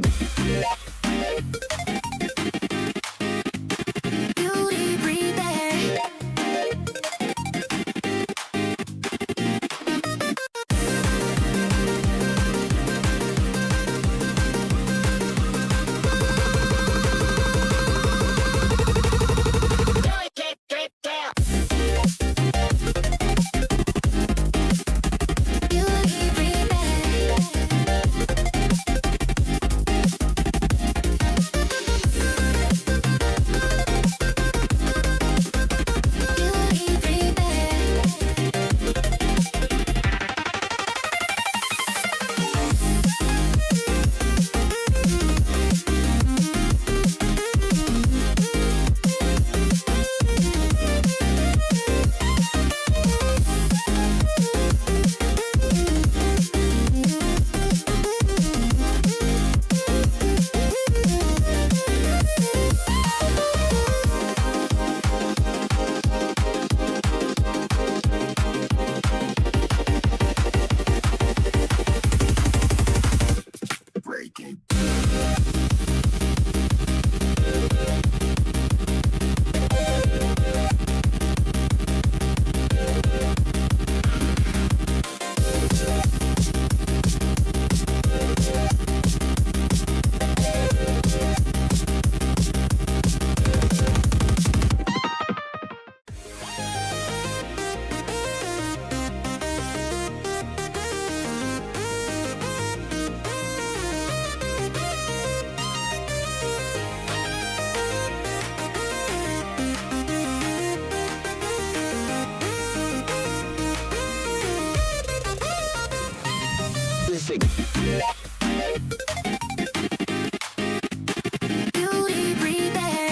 Listen. Beauty, Bree, there. Beauty, Bree, there.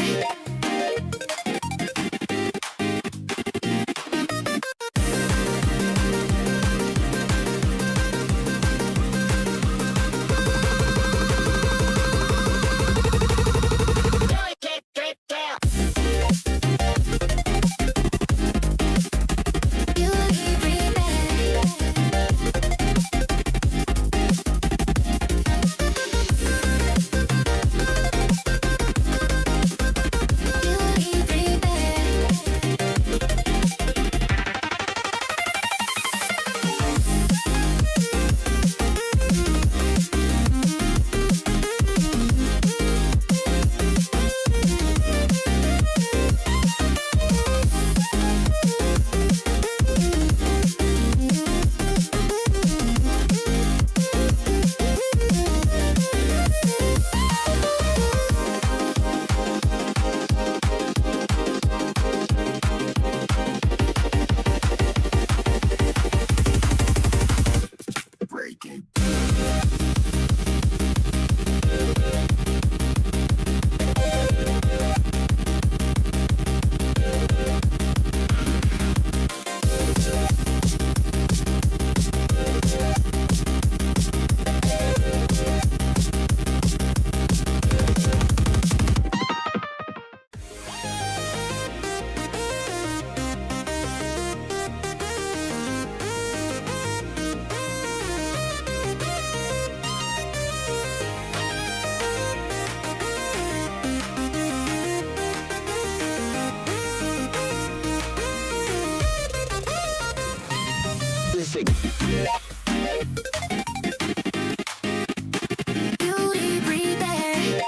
Listen. Beauty, Bree, there.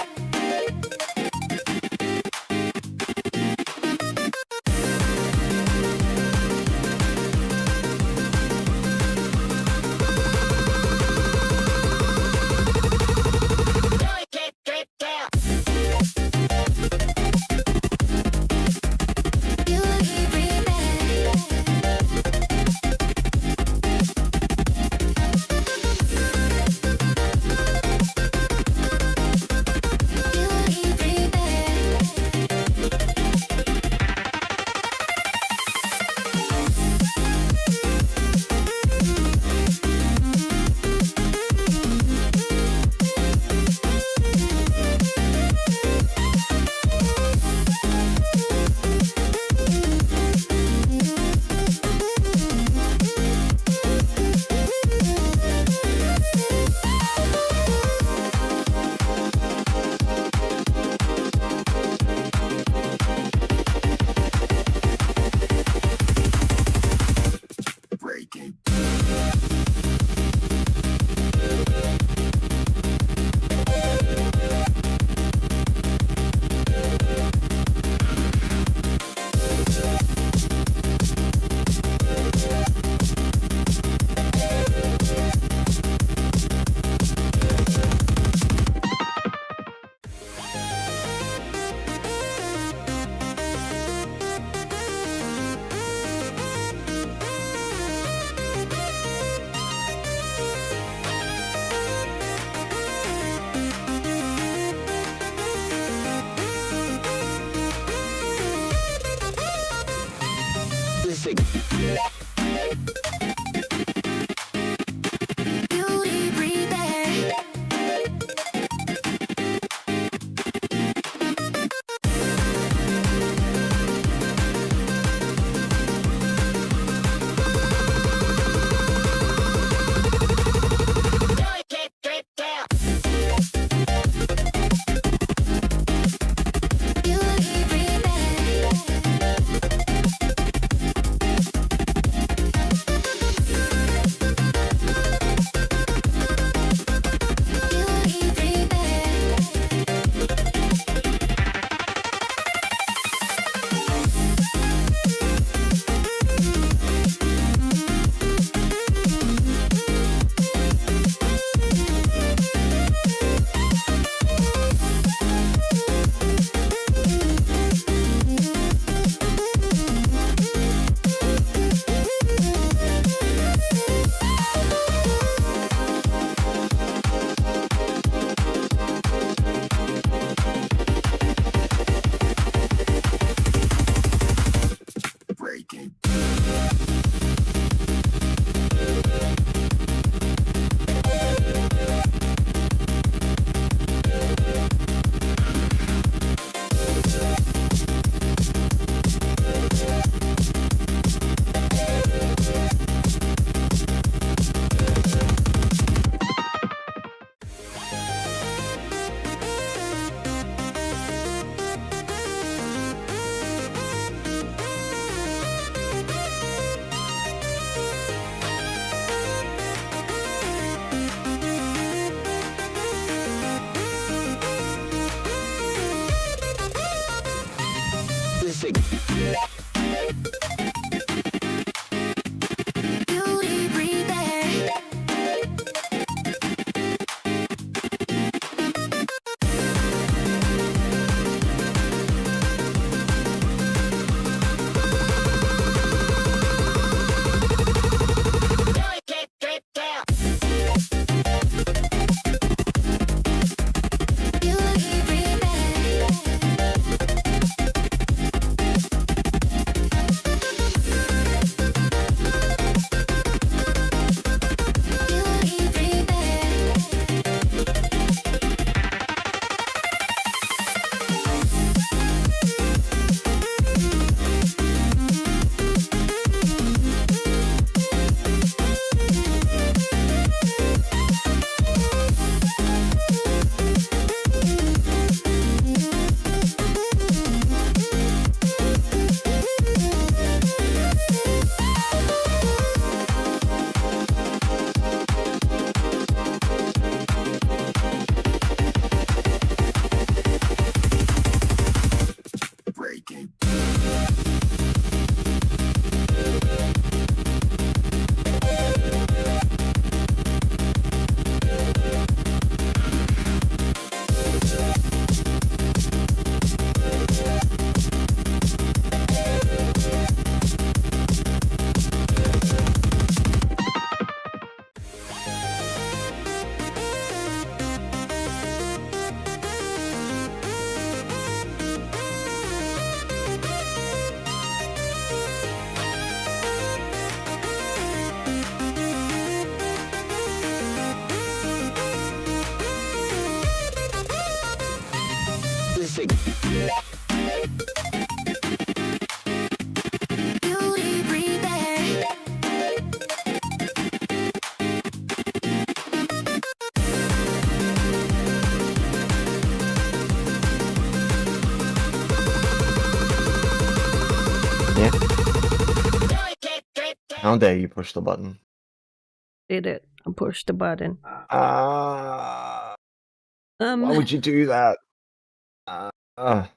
Beauty Bree Bear. Yeah. How dare you push the button? Did it. I pushed the button. Why would you do that?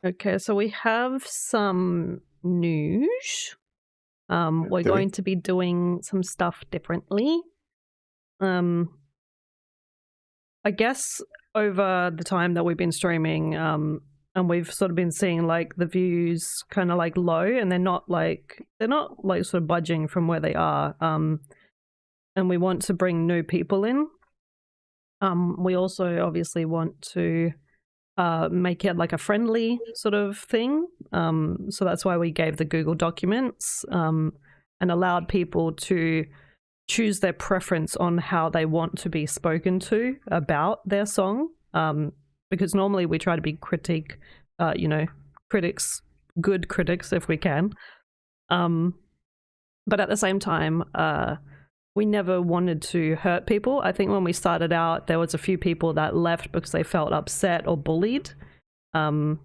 Okay, so we have some news. We're Do we? going to be doing some stuff differently. I guess over the time that we've been streaming, and we've sort of been seeing like the views kind of like low, and they're not like sort of budging from where they are. And we want to bring new people in. We also obviously want to make it like a friendly sort of thing. So that's why we gave the Google Documents and allowed people to choose their preference on how they want to be spoken to about their song. Because normally we try to be critics, good critics if we can. But at the same time, we never wanted to hurt people. I think when we started out, there was a few people that left because they felt upset or bullied. I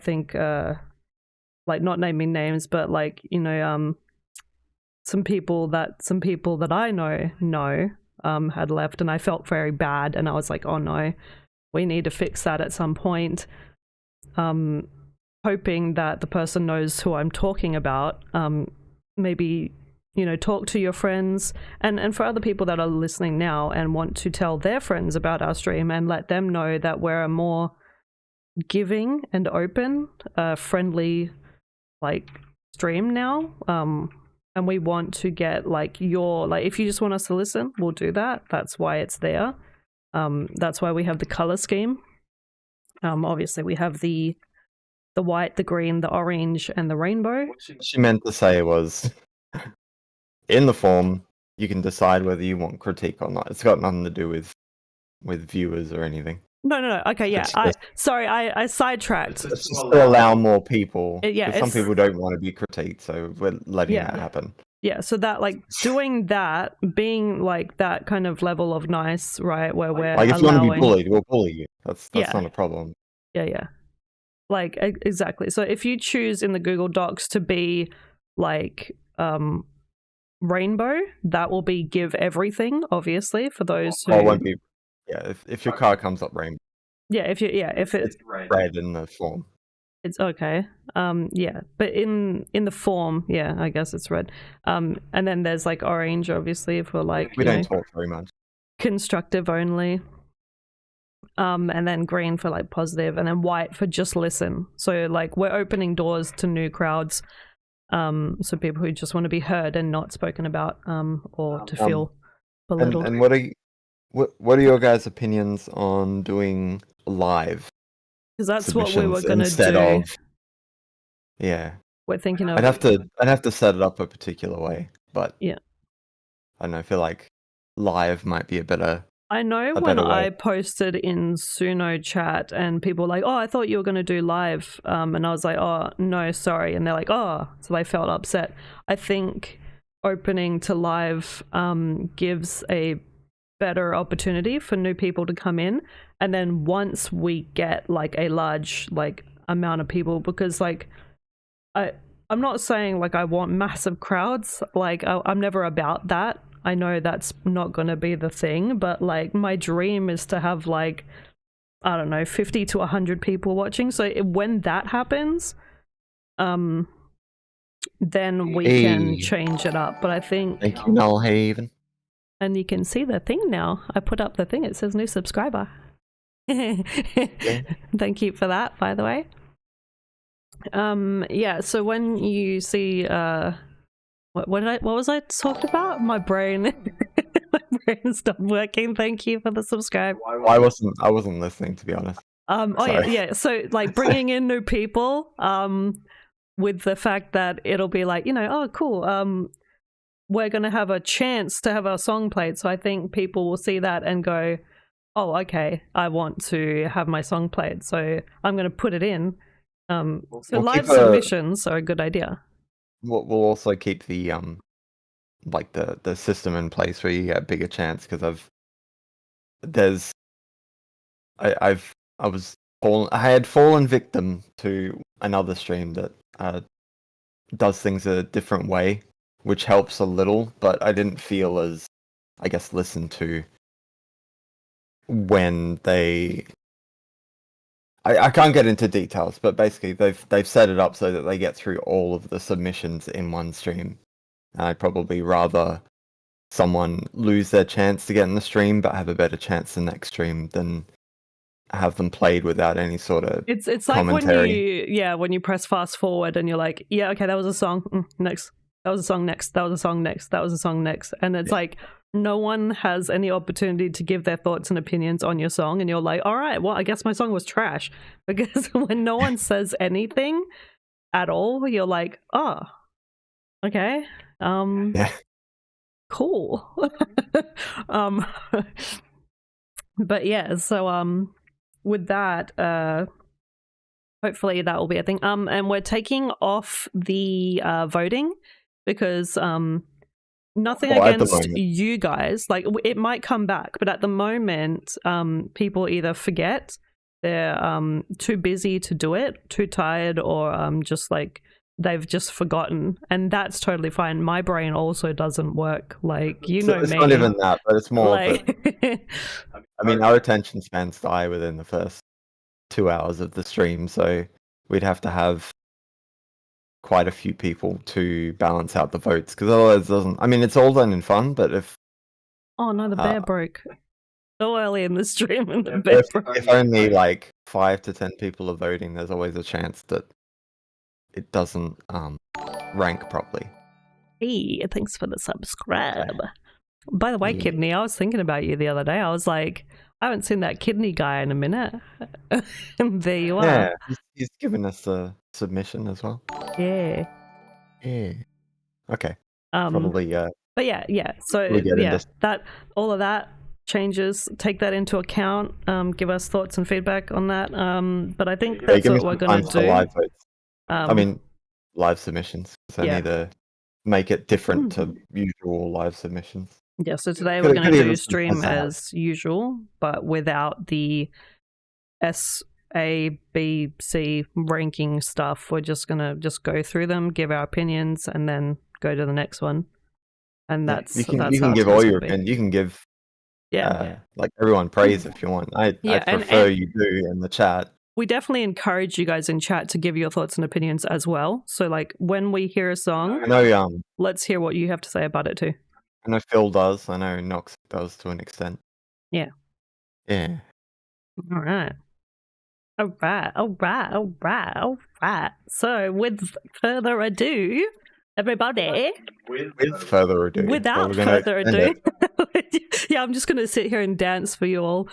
think, like not naming names, but like, some people that I know had left, and I felt very bad, and I was like, oh no, we need to fix that at some point. Hoping that the person knows who I'm talking about. Maybe talk to your friends, and for other people that are listening now and want to tell their friends about our stream and let them know that we're a more giving and open, friendly like stream now. And we want to get like if you just want us to listen, we'll do that. That's why it's there. That's why we have the color scheme. Obviously we have the white, the green, the orange, and the rainbow. What she meant to say was, in the form, you can decide whether you want critique or not. It's got nothing to do with viewers or anything. No. Okay, yeah. I sidetracked. It's just to allow more people. Yeah, some people don't want to be critiqued, so we're letting that happen. Yeah, so that doing that, being like that kind of level of nice, right? Where we're like if you want to be bullied, we'll bully you. That's not a problem. Yeah. Like exactly. So if you choose in the Google Docs to be like rainbow, that will be give everything, obviously, for those who... it won't be. Yeah, if your car comes up rainbow. Yeah, if it's red in the form. It's okay. Yeah, but in the form, yeah, I guess it's red. And then there's like orange, obviously, for like we don't talk very much. Constructive only. And then green for like positive, and then white for just listen. So like we're opening doors to new crowds. So people who just want to be heard and not spoken about, or to feel belittled. And what are your guys' opinions on doing live? Because that's what we were going to instead do. Of, yeah, we're thinking of. I'd have to set it up a particular way, but yeah, I don't know. I feel like live might be a better. I know when I posted in Suno chat and people were like, oh, I thought you were going to do live. And I was like, oh, no, sorry. And they're like, oh, so they felt upset. I think opening to live gives a better opportunity for new people to come in. And then once we get like a large like amount of people, because like I'm not saying like I want massive crowds. Like I'm never about that. I know that's not going to be the thing, but like my dream is to have like, I don't know, 50 to 100 people watching. So when that happens, then we can change it up. But I think... Thank you, Nullhaven. And you can see the thing now. I put up the thing. It says new subscriber. Thank you for that, by the way. Yeah, so when you see... What was I talking about? My brain stopped working. Thank you for the subscribe. I wasn't listening, to be honest. Yeah. So like bringing in new people, with the fact that it'll be like, oh cool, we're gonna have a chance to have our song played. So I think people will see that and go, oh, okay, I want to have my song played, so I'm going to put it in. So We'll live keep submissions are a good idea. We'll also keep the like the system in place where you get a bigger chance, because I had fallen victim to another stream that does things a different way, which helps a little, but I didn't feel as, I guess, listened to when they. I can't get into details, but basically they've set it up so that they get through all of the submissions in one stream. And I'd probably rather someone lose their chance to get in the stream but have a better chance the next stream than have them played without any sort of It's like commentary. when you press fast forward and you're like, yeah, okay, that was a song, next, that was a song next, that was a song next, that was a song next, and it's like no one has any opportunity to give their thoughts and opinions on your song, and you're like, all right, well, I guess my song was trash, because when no one says anything at all, you're like, oh, okay, Yeah. cool. But yeah, so with that, hopefully that will be a thing. And we're taking off the voting because nothing against you guys. Like, it might come back, but at the moment, people either forget, they're too busy to do it, too tired, or just like they've just forgotten, and that's totally fine. My brain also doesn't work like It's me. It's not even that, but it's more like... I mean, our attention spans die within the first 2 hours of the stream, so we'd have to have quite a few people to balance out the votes, because otherwise it doesn't. I mean, it's all done in fun, but if oh no, the bear broke so early in the stream, and the bear broke. If only like 5 to 10 people are voting, there's always a chance that it doesn't rank properly. Hey, thanks for the subscribe. Okay. By the way, Yeah. Kidney, I was thinking about you the other day. I was like, I haven't seen that Kidney guy in a minute. And there you are. Yeah, he's given us a submission as well. Yeah. Yeah. Okay. Probably. But yeah. So yeah, that all of that changes. Take that into account. Give us thoughts and feedback on that. But I think that's what we're gonna do. Live votes. I mean, live submissions. So I need to make it different to usual live submissions. Yeah, so today we're going to do stream as usual, but without the S, A, B, C ranking stuff. We're just going to go through them, give our opinions, and then go to the next one. And that's you can give all your opinions. You can give like everyone praise if you want. I prefer you do in the chat. We definitely encourage you guys in chat to give your thoughts and opinions as well. So like when we hear a song, I know, let's hear what you have to say about it too. I know Phil does. I know Nox does to an extent. Yeah. Yeah. All right. So with further ado, everybody. With further ado. Without further ado. Yeah, I'm just going to sit here and dance for you all.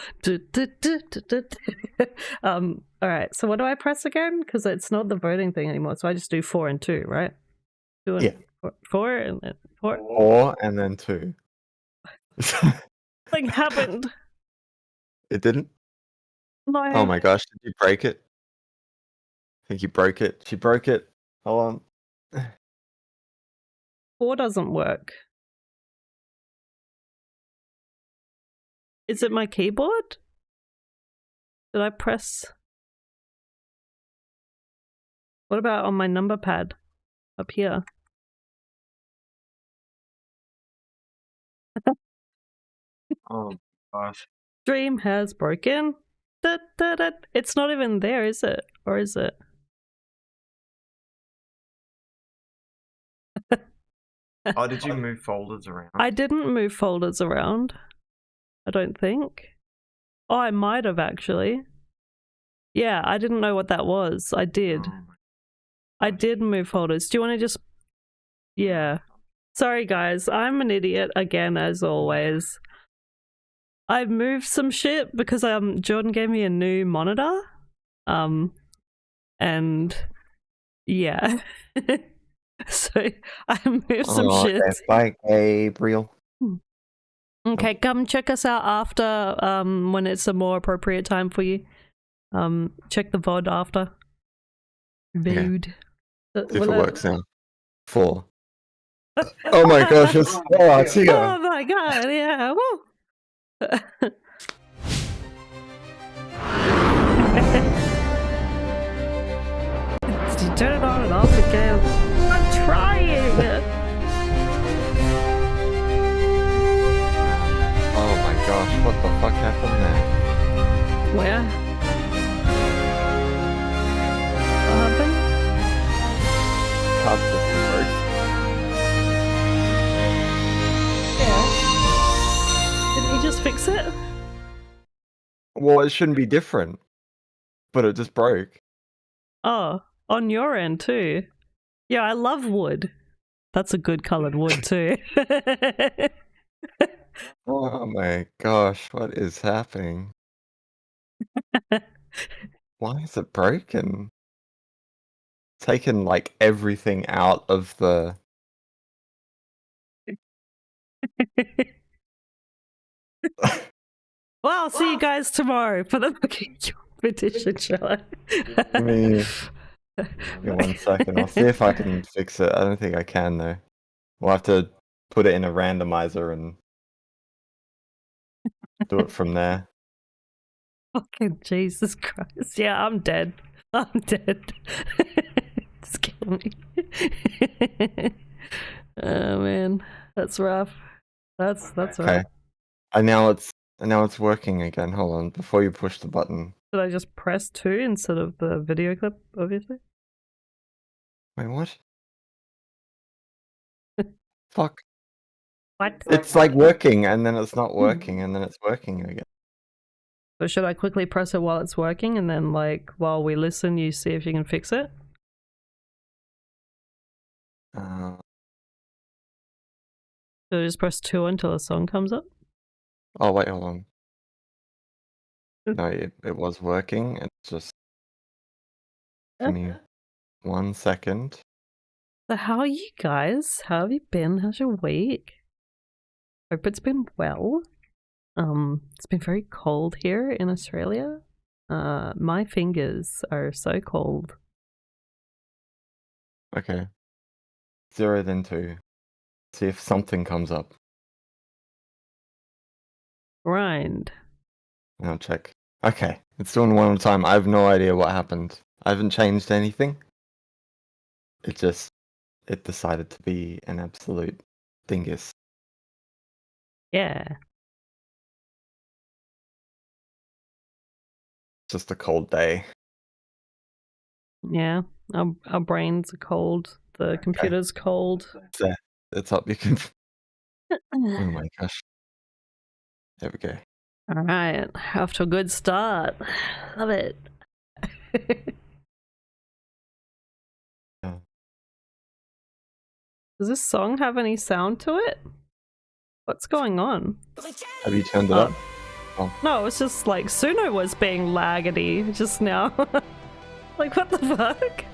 All right. So what do I press again? Because it's not the voting thing anymore. So I just do 4 and 2, right? 2 and 4 and then 4. 4 and then 2. Something happened. It didn't? No. Oh my gosh, did you break it? I think you broke it. She broke it. Hold on. 4 doesn't work. Is it my keyboard? Did I press? What about on my number pad up here? Oh gosh. Stream has broken. It's not even there, is it? Or is it? Oh, did you move folders around? I didn't move folders around. I don't think. Oh, I might have actually. Yeah, I didn't know what that was. I did. I did move folders. Do you want to just... Yeah. Sorry guys, I'm an idiot again as always. I've moved some shit because Jordan gave me a new monitor. And yeah. So I moved some shit. Bye, Gabriel. Okay, come check us out after when it's a more appropriate time for you. Check the VOD after. VOD. See if it works now. 4. Oh my gosh, it's here. Oh my god, yeah. Woo. You turn it on and off again. I'm trying. Oh my gosh, what the fuck happened there? Where? What happened? Card system broke. Yeah. Didn't you just fix it? Well, it shouldn't be different, but it just broke. Oh, on your end too. Yeah, I love wood. That's a good colored wood too. Oh my gosh, what is happening? Why is it broken? Taken like everything out of the. Well, I'll see you guys tomorrow for the fucking competition show. Give me 1 second. I'll see if I can fix it. I don't think I can though. We'll have to put it in a randomizer and do it from there. Fucking Jesus Christ. Yeah, I'm dead. I'm dead. Just kill me. Oh man. That's rough. That's rough. Okay. And now it's working again. Hold on. Before you push the button. Did I just press 2 instead of the video clip, obviously? Wait, what? Fuck. What? It's like working and then it's not working and then it's working again. So should I quickly press it while it's working and then like while we listen you see if you can fix it? So just press 2 until a song comes up? Oh wait, hold on. No, it was working. It's just. Give me 1 second. So how are you guys? How have you been? How's your week? Hope it's been well. It's been very cold here in Australia. My fingers are so cold. Okay. 0 then 2. See if something comes up. Grind. I'll check. Okay, it's doing 1 at a time. I have no idea what happened. I haven't changed anything. It decided to be an absolute dingus. Yeah. Just a cold day. Yeah. Our brains are cold. The computer's cold. It's there. It's up. You can. Oh my gosh. There we go. All right. Off to a good start. Love it. Yeah. Does this song have any sound to it? What's going on? Have you turned it up? Oh. No, it's just like Suno was being laggedy just now. Like, what the fuck?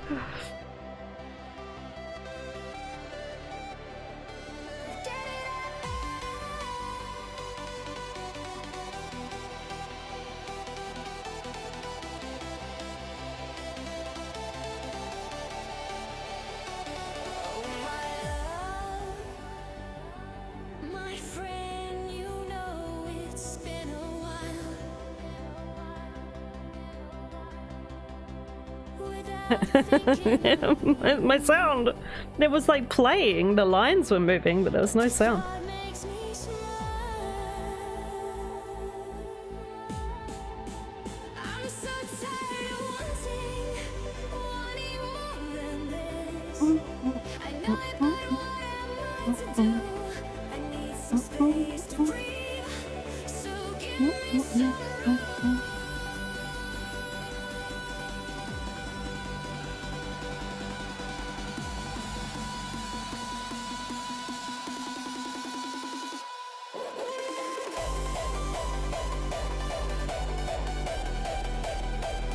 My sound, it was like playing, the lines were moving, but there was no sound.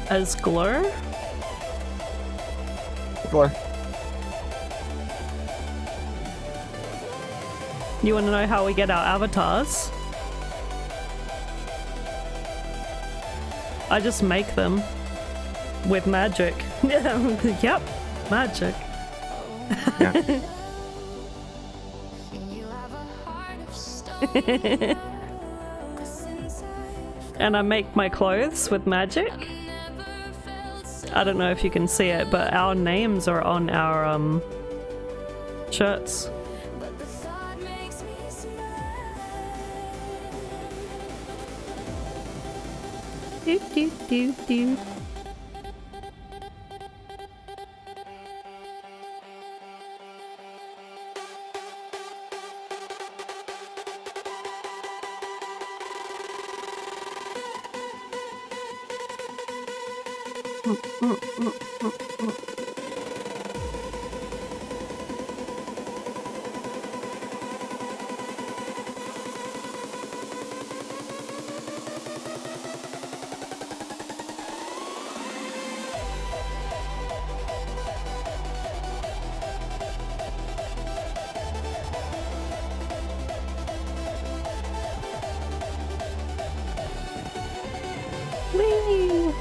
As Glur? Glur. You want to know how we get our avatars? I just make them with magic. Yep, magic. Yeah. And I make my clothes with magic. I don't know if you can see it, but our names are on our shirts. Do do do do. Whee!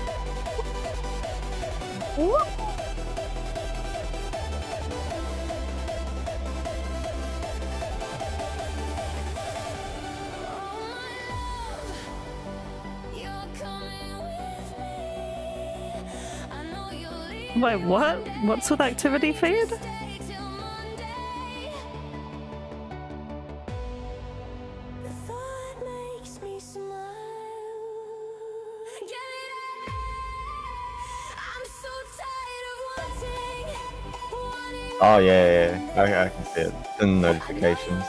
Whoop. Wait, what? What's with activity feed? Oh yeah. I can see it. The notifications.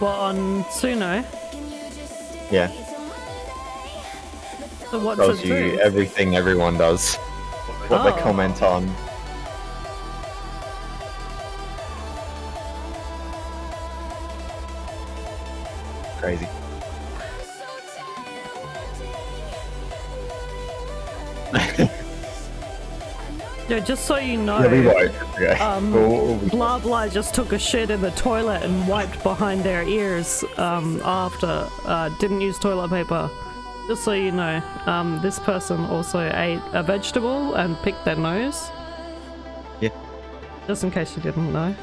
What, on Suno? Yeah. So what's Tells it you do? everything everyone does. What they Oh. comment on. Crazy. Yeah, just so you know, Yeah, we won't. Okay. blah blah just took a shit in the toilet and wiped behind their ears after. Didn't use toilet paper. Just so you know, this person also ate a vegetable and picked their nose. Yeah. Just in case you didn't know.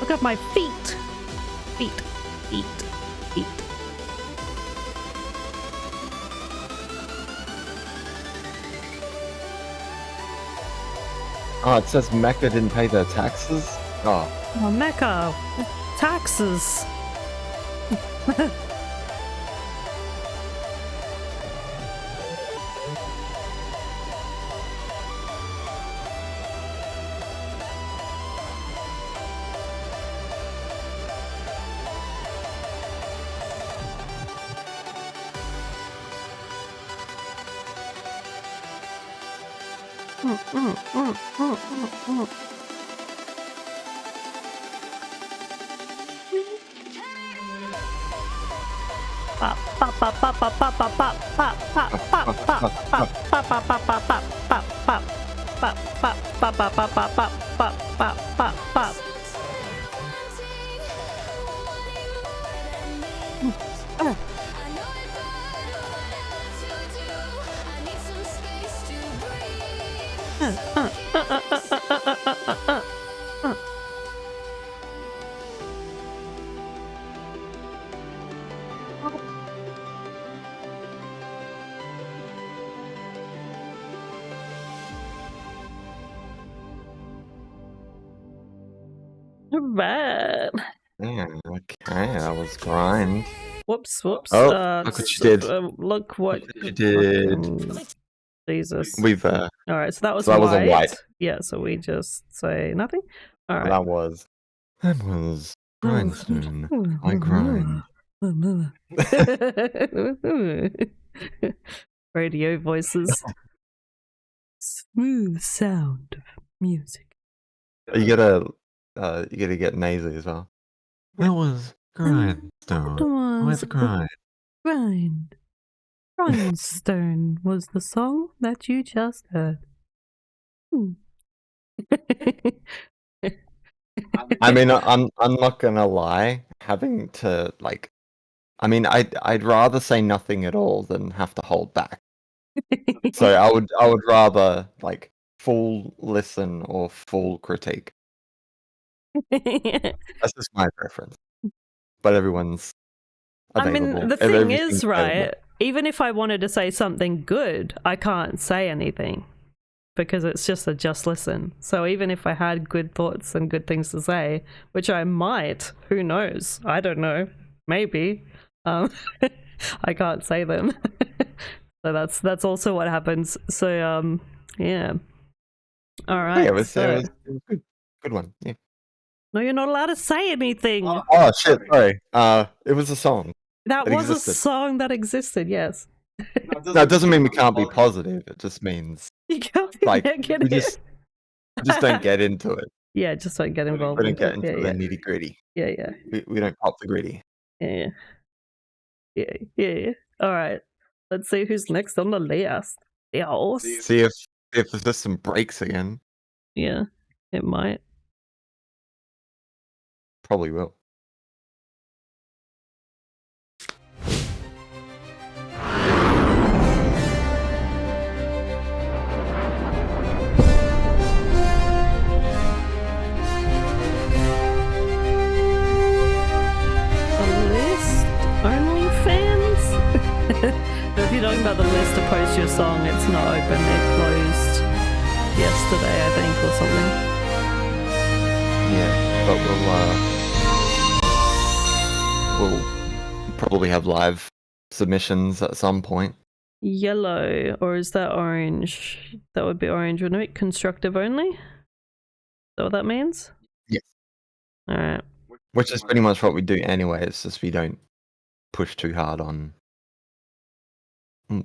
Look at my feet! Feet. Feet. Feet. Oh, it says Mecca didn't pay their taxes? Oh. Oh, Mecca! Taxes! Right. Yeah, okay, that was grind. Whoops, whoops. Oh, look what you did. Look what You did. fucking- Jesus. We've Alright, so that was so that was a white. white. Yeah, so we just say nothing. Alright. that was grindstone. I grind. Radio voices. Smooth sound of music. You gotta get nasally as well. That was grindstone. Was With grind. grind. Grindstone was the song that you just heard. I mean, I'm not gonna lie. Having to like I mean, I'd rather say nothing at all than have to hold back. So I would rather like full listen or full critique. That's just my preference. But everyone's I available. mean, the thing Everything's is, available. right, even if I wanted to say something good, I can't say anything because it's just a just listen. So even if I had good thoughts and good things to say, which I might, who knows? I don't know. Maybe. I can't say them. So that's also what happens. So yeah. All right. Yeah, it was so... good. Good one. Yeah. No, you're not allowed to say anything. Oh shit! Sorry. It was a song. That that was existed. a song that existed. Yes. No, it doesn't mean we can't be positive. It just means You can't be like negative. we just don't get into it. Yeah, just don't get involved. We don't get in into it. the nitty gritty. Yeah. We don't pop the gritty. Yeah. All right. Let's see who's next on the list. Yes. See if there's just some breaks again. Yeah, it might. Probably will. If you're talking about the list to post your song, it's not open. It closed yesterday, I think, or something. Yeah, but we'll probably have live submissions at some point. Yellow, or is that orange? That would be orange, wouldn't it? Constructive only? Is that what that means? Yes. Alright. Which is pretty much what we do anyway. It's just we don't push too hard on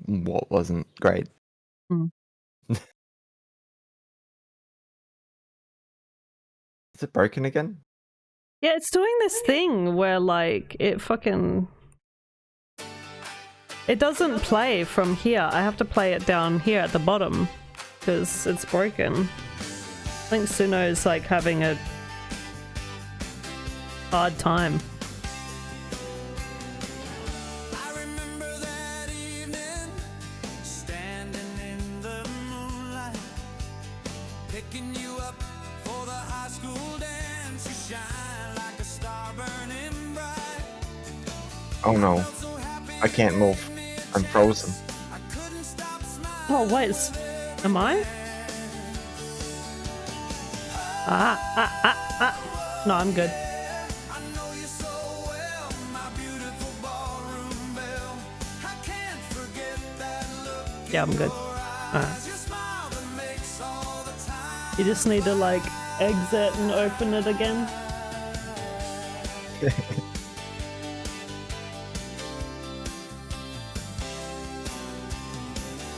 what wasn't great. Mm. Is it broken again? Yeah, it's doing this thing where like it doesn't play from here. I have to play it down here at the bottom because it's broken. I think Suno's like having a hard time. Oh no, I can't move. I'm frozen. Oh wait, am I? No, I'm good. Yeah, I'm good. You just need to like exit and open it again.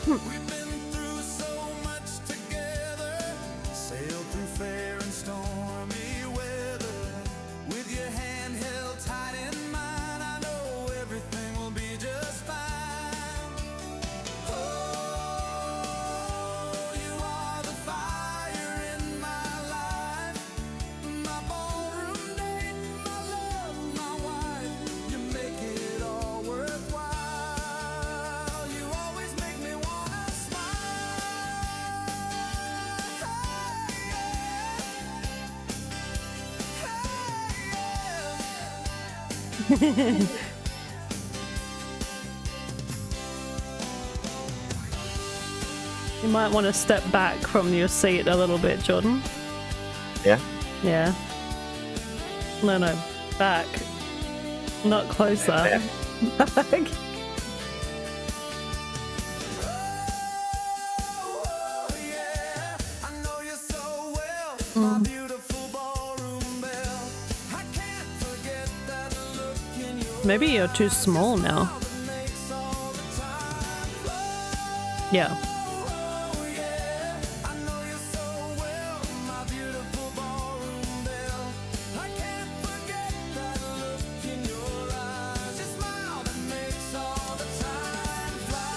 We've been through so much together, sailed through fair and stormy weather. With your hand held tight in mine, I know everything will be just fine. Oh, you are the fire in my life, my ballroom date, my love, my wife. You make it all worthwhile. You always make me wanna smile. You might want to step back from your seat a little bit, Jordan. Yeah? Yeah. No, back. Not closer. Yeah. Back. Oh, yeah, I know you so well, my beautiful ballroom belle. I can't forget that look in your Maybe you're too small now. that makes all the time flow. Yeah. Oh, yeah, I know you so well, my beautiful ballroom belle. I can't forget that look in your eyes, your smile that makes all the time fly.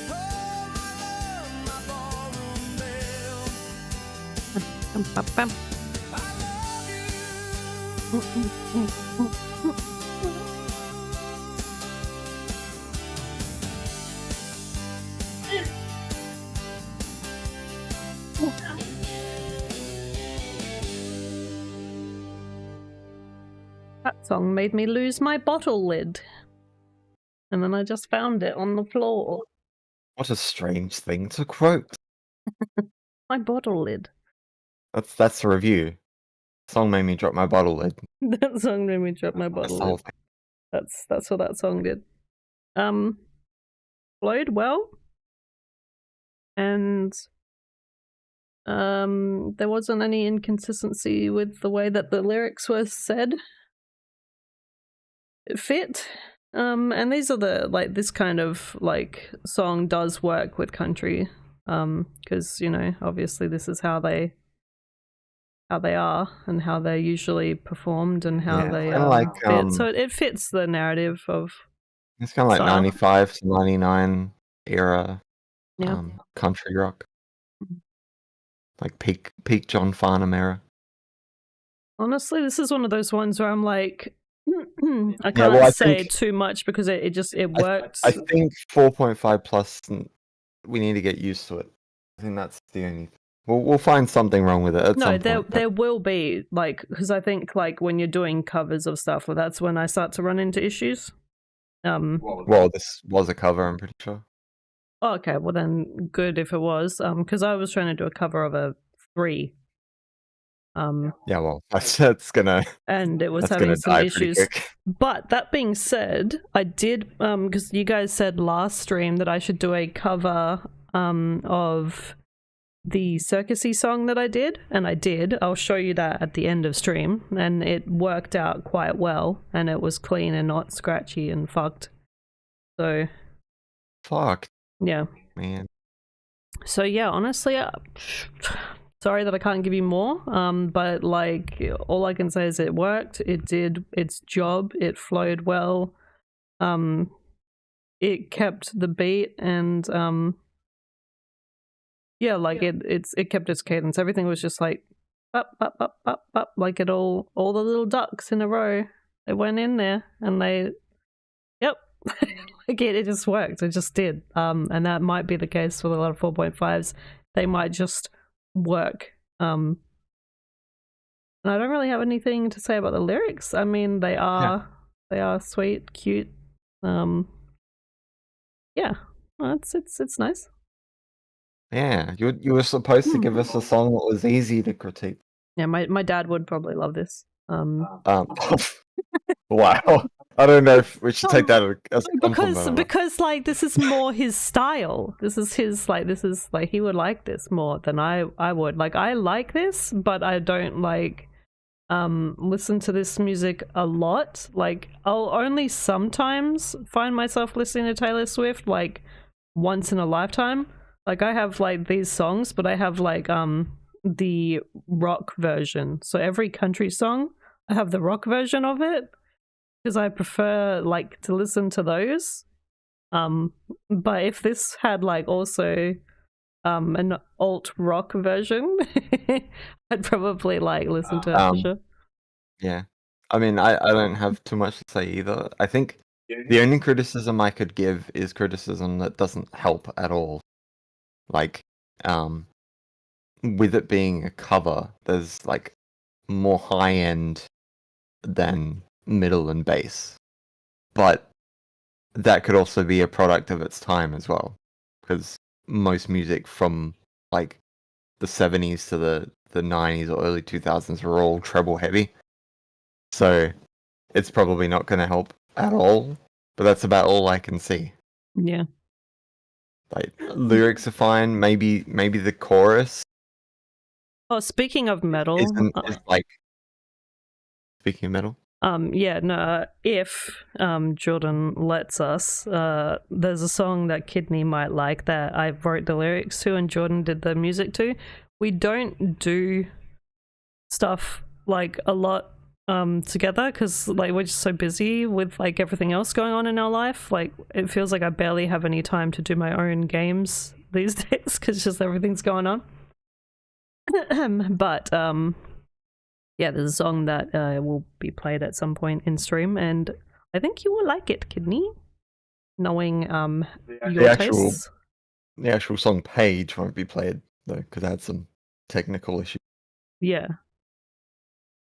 Oh, my love, my ballroom belle. Bum, bum, bum. I love you. That song made me lose my bottle lid. And then I just found it on the floor. What a strange thing to quote. My bottle lid. That's the review. Song made me drop my bottle lid. That song made me drop my That's bottle the whole lid. thing. That's what that song did. Flowed well. And there wasn't any inconsistency with the way that the lyrics were said. It fit. And these are this kind of song does work with country. Because, you know, obviously this is how they are and how they're usually performed and how they fit. So it fits the narrative of it's kind of like style. 95 to 99 era Yeah. country rock. Like peak John Farnham era. Honestly, this is one of those ones where I'm like, I can't say too much because it worked. I think 4.5 plus, we need to get used to it. I think that's the only thing. We'll find something wrong with it at some point. There will be, because I think when you're doing covers of stuff, that's when I start to run into issues. Well, this was a cover, I'm pretty sure. Oh, okay, well then good if it was, because I was trying to do a cover of a 3. Yeah, well, that's gonna and it was having some issues. Quick. But that being said, I did because you guys said last stream that I should do a cover of the circusy song that I did, and I did. I'll show you that at the end of stream, and it worked out quite well, and it was clean and not scratchy and fucked. So fucked. Yeah, man. So yeah, honestly, sorry that I can't give you more, but all I can say is it worked, it did its job, it flowed well, it kept the beat, and yeah, it kept its cadence. Everything was just like up, up, up, up, up, like it all the little ducks in a row. They went in there and yep. It just worked. It just did. And that might be the case with a lot of 4.5s. They might just work. And I don't really have anything to say about the lyrics. I mean, they are sweet, cute. Yeah, well, it's nice. Yeah, you were supposed to give us a song that was easy to critique. Yeah, my dad would probably love this. Wow. I don't know if we should take that as a compliment. Because this is more his style. This is his he would like this more than I would. I like this, but I don't listen to this music a lot. I'll only sometimes find myself listening to Taylor Swift once in a lifetime. I have these songs, but I have the rock version. So every country song, I have the rock version of it. Because I prefer to listen to those, but if this had also an alt rock version, I'd probably listen to it for sure. Yeah, I mean, I don't have too much to say either. I think the only criticism I could give is criticism that doesn't help at all. With it being a cover, there's more high end than middle and bass, but that could also be a product of its time as well, because most music from the 70s to the 90s or early 2000s were all treble heavy, so it's probably not going to help at all, but that's about all I can see. Yeah, lyrics are fine, maybe the chorus. Oh, speaking of metal, speaking of metal, if Jordan lets us, there's a song that Kidney might like that I wrote the lyrics to and Jordan did the music to. We don't do stuff a lot together because we're just so busy with everything else going on in our life. It feels like I barely have any time to do my own games these days because just everything's going on. But yeah, yeah, there's a song that will be played at some point in stream, and I think you will like it, Kidney. Knowing your tastes. The actual song page won't be played though, because I had some technical issues. Yeah.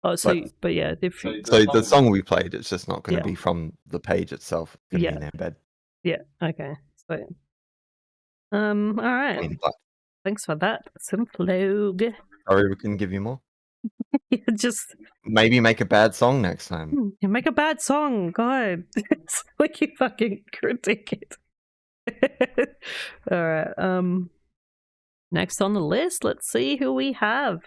Oh, but yeah, if you, So the song will be played. It's just not going to Yeah. be from the page itself. It's going to Yeah. be an embed. yeah, okay. So, all right. In black. Thanks for that, Simplog. Sorry, we can give you more. Yeah, just Maybe make a bad song next time. you make a bad song. God, it's like you fucking critique it. All right. Next on the list, let's see who we have.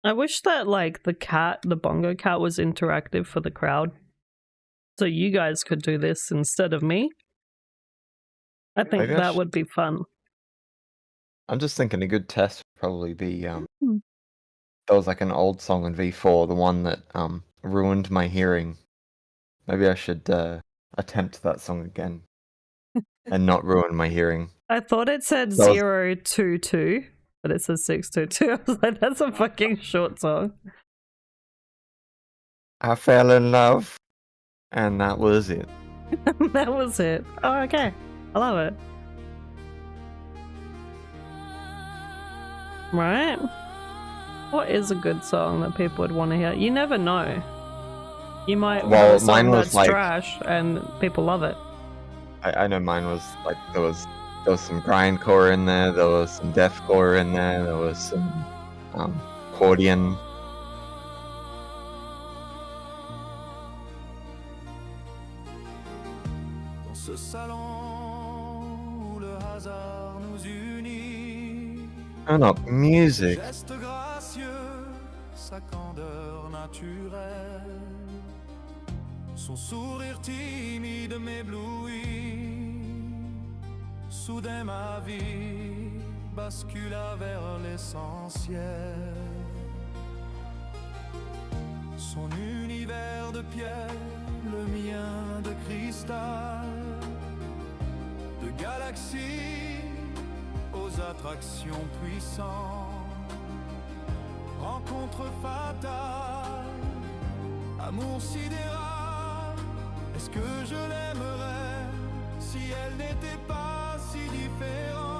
I wish that like the bongo cat was interactive for the crowd. So you guys could do this instead of me. I think Maybe I that should- would be fun. I'm just thinking a good test would probably be there was like an old song in V4, the one that ruined my hearing. Maybe I should attempt that song again and not ruin my hearing. I thought it said That was- 022, but it says 622. I was like, that's a fucking short song. I fell in love, and that was it. That was it. Oh, okay. I love it. Right? What is a good song that people would want to hear? You never know. You might Well, have a song mine was that's like- trash and people love it. I know mine was like there was some grindcore in there, there was some deathcore in there was some accordion. Dans ce salon où le hasard nous unit, Turn up music. geste gracieux, sa candeur naturelle, son sourire timide m'éblouit. Soudain ma vie bascula vers l'essentiel. Son univers de pierre, le mien de cristal, de galaxies aux attractions puissantes, rencontre fatale, amour sidéral. Est-ce que je l'aimerais si elle n'était pas si différente?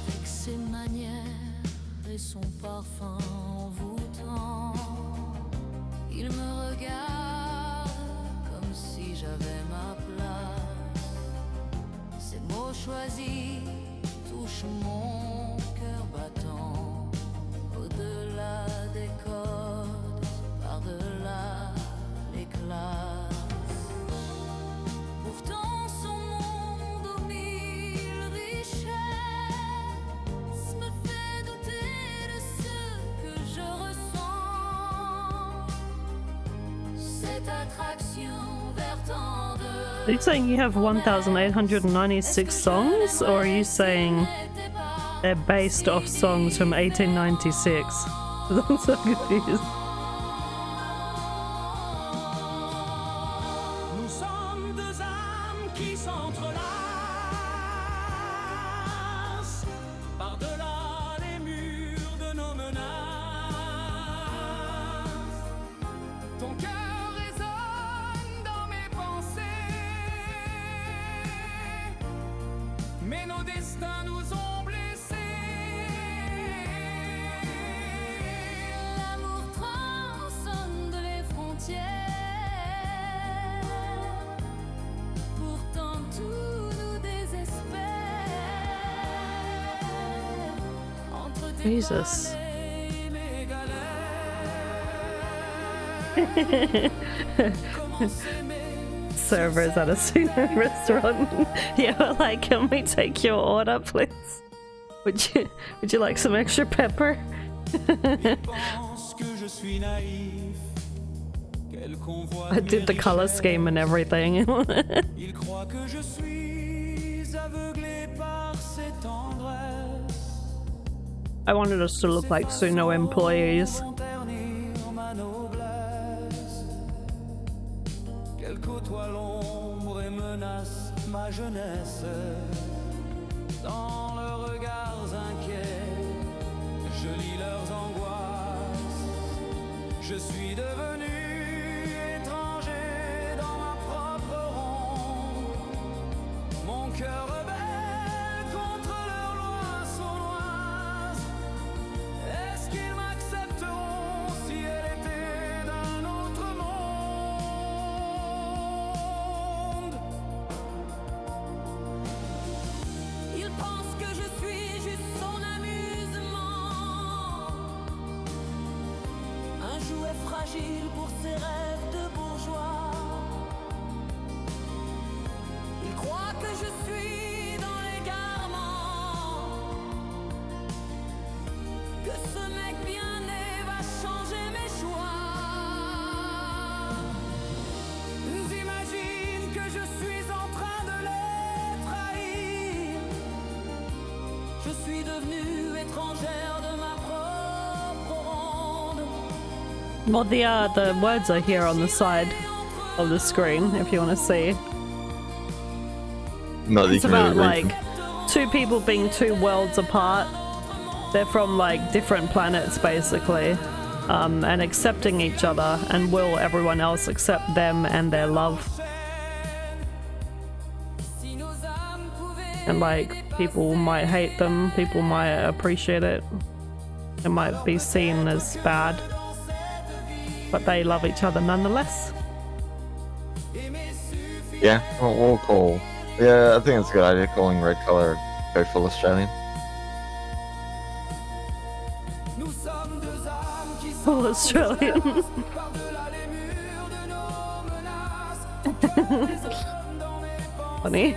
Avec ses manières et son parfum envoûtant, il me regarde comme si j'avais ma place. Ses mots choisis touchent mon cœur battant. Au-delà des codes, par-delà les classes. Pourtant son monde aux mille richesses me fait douter de ce que je ressens. Cette attraction vers tant de... Are you saying you have 1,896 songs, or are you saying they're based off songs from 1896? I'm so confused. Nous sommes deux âmes qui s'entrelacent par-delà les murs de nos menaces. Ton cœur résonne dans mes pensées, mais nos destins nous ont blessés. L'amour transcende les frontières. Pourtant tout nous désespère. Entre tes Jesus. Et les galères, Servers at a Suno restaurant. Yeah, we're like, can we take your order, please? Would you like some extra pepper? I did the color scheme and everything. I wanted us to look like Suno employees. Ma jeunesse, dans leurs regards inquiets, je lis leurs angoisses. Je suis devenu étranger dans ma propre ronde. Mon cœur rebelle contre leurs lois sournoises. Est-ce qu'ils m'accepteront si elle était d'un autre monde? Il pense que je suis juste son amusement, un jouet fragile pour ses rêves de bourgeois. Il croit que je suis dans l'égarement, que ce mec bien né va changer mes choix. Ils imaginent que je suis en train de les trahir. Je suis devenue étrangère de ma propre ronde. Well, the words are here on the side of the screen if you want to see. No, you It's can really about read like two people being two worlds apart. They're from like different planets basically, and accepting each other, and will everyone else accept them and their love? And like, people might hate them, people might appreciate it, it might be seen as bad, but they love each other nonetheless. Yeah, we'll call. Yeah, I think it's a good idea calling red color go full Australian. Full Australian. Funny.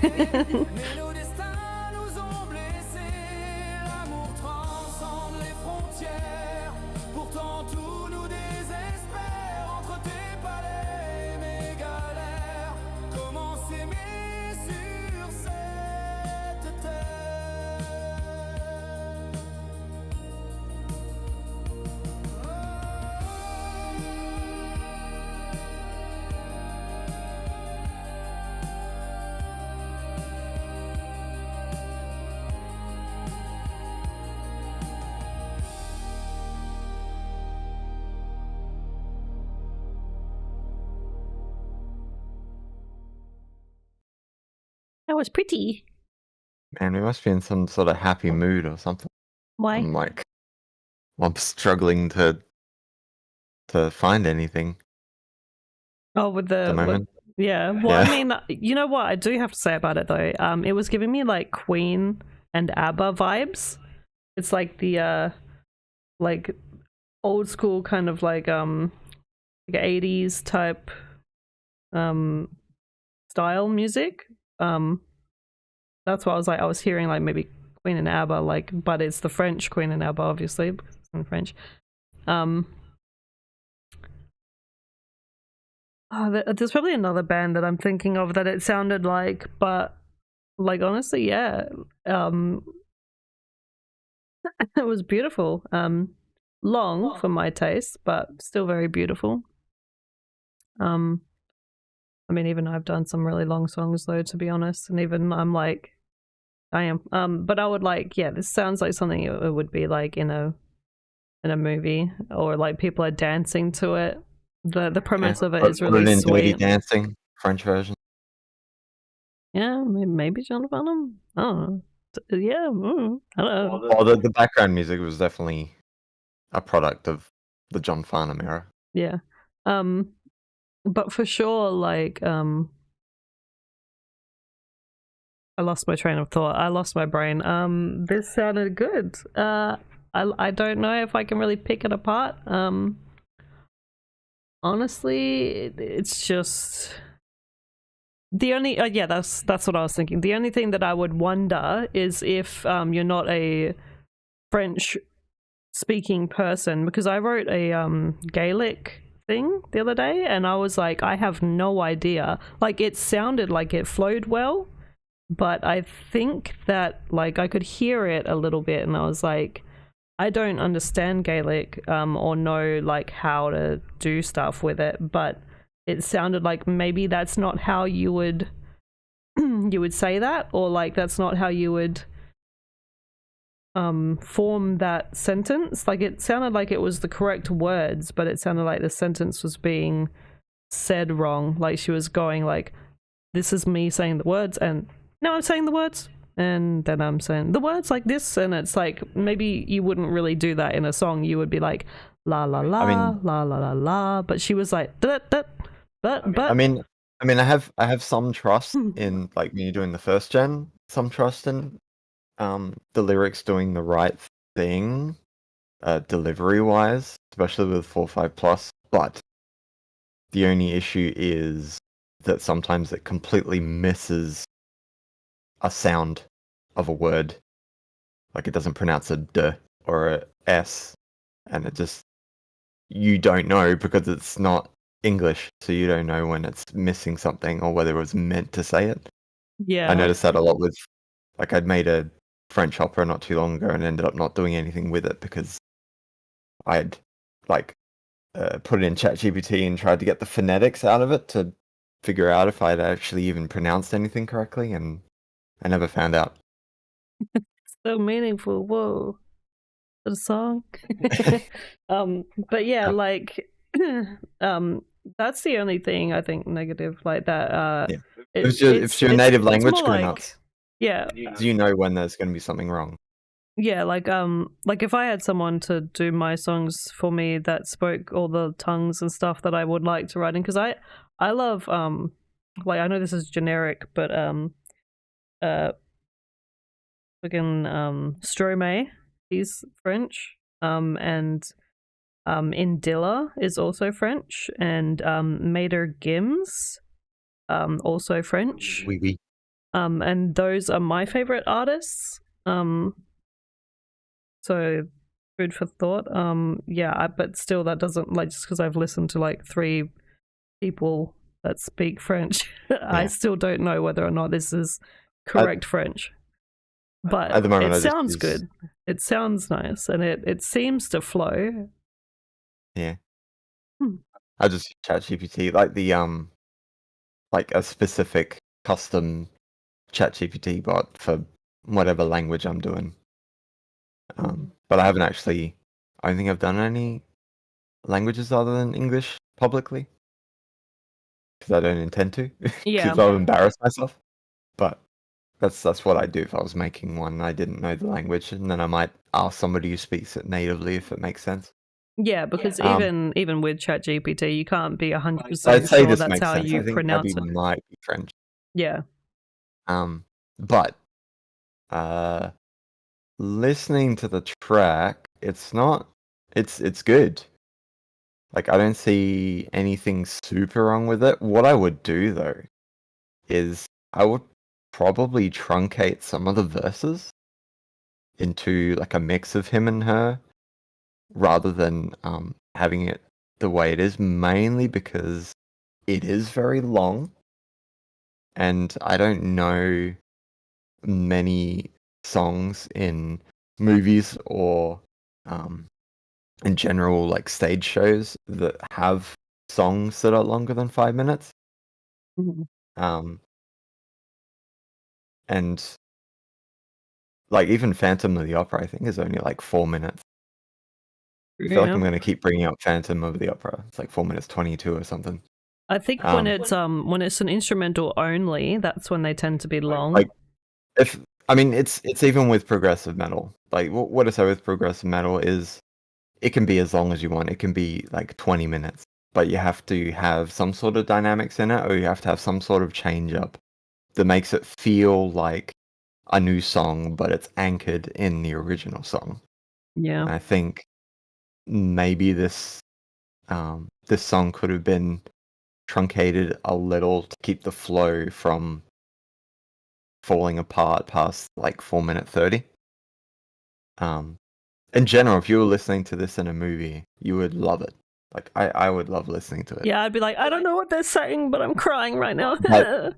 That was pretty. Man, we must be in some sort of happy mood or something. Why? I'm struggling to find anything Oh, with at the moment. yeah. Well, Yeah. I mean, you know what I do have to say about it though. It was giving me like Queen and ABBA vibes. It's like the like old school kind of like 80s type style music. That's what I was hearing, like maybe Queen and ABBA, like, but it's the French Queen and ABBA, obviously, because it's in French. There's probably another band that I'm thinking of that it sounded like, but like honestly, yeah, it was beautiful. Long for my taste, but still very beautiful. I mean, even I've done some really long songs though, to be honest, and even I'm like, I am. But I would like, yeah, this sounds like something it would be like in a movie, or like people are dancing to it. The premise of it is really Put it in Dirty sweet. Dancing, French version. Yeah, maybe John Farnham. I don't know. Yeah, I don't know. Well, the background music was definitely a product of the John Farnham era. Yeah. But for sure, like, I lost my train of thought. I lost my brain. This sounded good. I don't know if I can really pick it apart. Honestly, it's just the only yeah, that's what I was thinking. The only thing that I would wonder is if you're not a French speaking person, because I wrote a Gaelic thing the other day and I was like, I have no idea. Like, it sounded like it flowed well, but I think that like I could hear it a little bit and I was like, I don't understand Gaelic or know like how to do stuff with it, but it sounded like maybe that's not how you would you would say that, or like that's not how you would form that sentence. Like, it sounded like it was the correct words, but it sounded like the sentence was being said wrong. Like, she was going like, this is me saying the words, and now I'm saying the words, and then I'm saying the words like this, and it's like, maybe you wouldn't really do that in a song. You would be like, la la la, la la la la, but she was like, but. I mean, I have some trust in, like, when you're doing the first gen, some trust in the lyrics doing the right thing, delivery wise, especially with 4.5 plus. But the only issue is that sometimes it completely misses a sound of a word. Like, it doesn't pronounce a d or a s, and it just, you don't know because it's not English, so you don't know when it's missing something or whether it was meant to say it. Yeah, I noticed that a lot with, like, I'd made a French opera not too long ago and ended up not doing anything with it because I'd like put it in ChatGPT and tried to get the phonetics out of it to figure out if I'd actually even pronounced anything correctly, and I never found out. so meaningful. Whoa, the song. But yeah, like that's the only thing I think negative like that. Yeah. If it's your native language, go like, nuts. Yeah, you know when there's going to be something wrong. Yeah, like if I had someone to do my songs for me that spoke all the tongues and stuff that I would like to write in, because I love like, I know this is generic, but fucking Stromae, he's French, and Indilla is also French, and Mater Gims, also French. Oui, oui. And those are my favorite artists. So food for thought. Yeah, but still, that doesn't, like, just because I've listened to like 3 people that speak French, I still don't know whether or not this is correct French. But at the moment, it sounds good. It sounds nice, and it seems to flow. Yeah. I just ChatGPT, like the like a specific custom ChatGPT bot for whatever language I'm doing. But I don't think I've done any languages other than English publicly, because I don't intend to, because I'll embarrass myself. But that's what I'd do if I was making one and I didn't know the language, and then I might ask somebody who speaks it natively if it makes sense. Yeah, because even with ChatGPT, you can't be 100% I'd say sure this that's makes how sense. you I think pronounce Abby it. might be French. Yeah. But listening to the track, it's good. Like, I don't see anything super wrong with it. What I would do though is I would probably truncate some of the verses into like a mix of him and her, rather than having it the way it is, mainly because it is very long, and I don't know many songs in movies or in general, like, stage shows that have songs that are longer than 5 minutes. And like, even Phantom of the Opera, I think, is only like 4 minutes. I feel like I'm going to keep bringing up Phantom of the Opera. It's like 4 minutes 22 or something. I think when it's an instrumental only, that's when they tend to be long. Like, it's even with progressive metal. Like, what I say with progressive metal is it can be as long as you want. It can be like 20 minutes, but you have to have some sort of dynamics in it, or you have to have some sort of change up that makes it feel like a new song, but it's anchored in the original song. Yeah. And I think maybe this this song could have been truncated a little to keep the flow from falling apart past like 4:30. In general, if you were listening to this in a movie, you would love it. Like I would love listening to it. Yeah, I'd be like, I don't know what they're saying, but I'm crying right now. But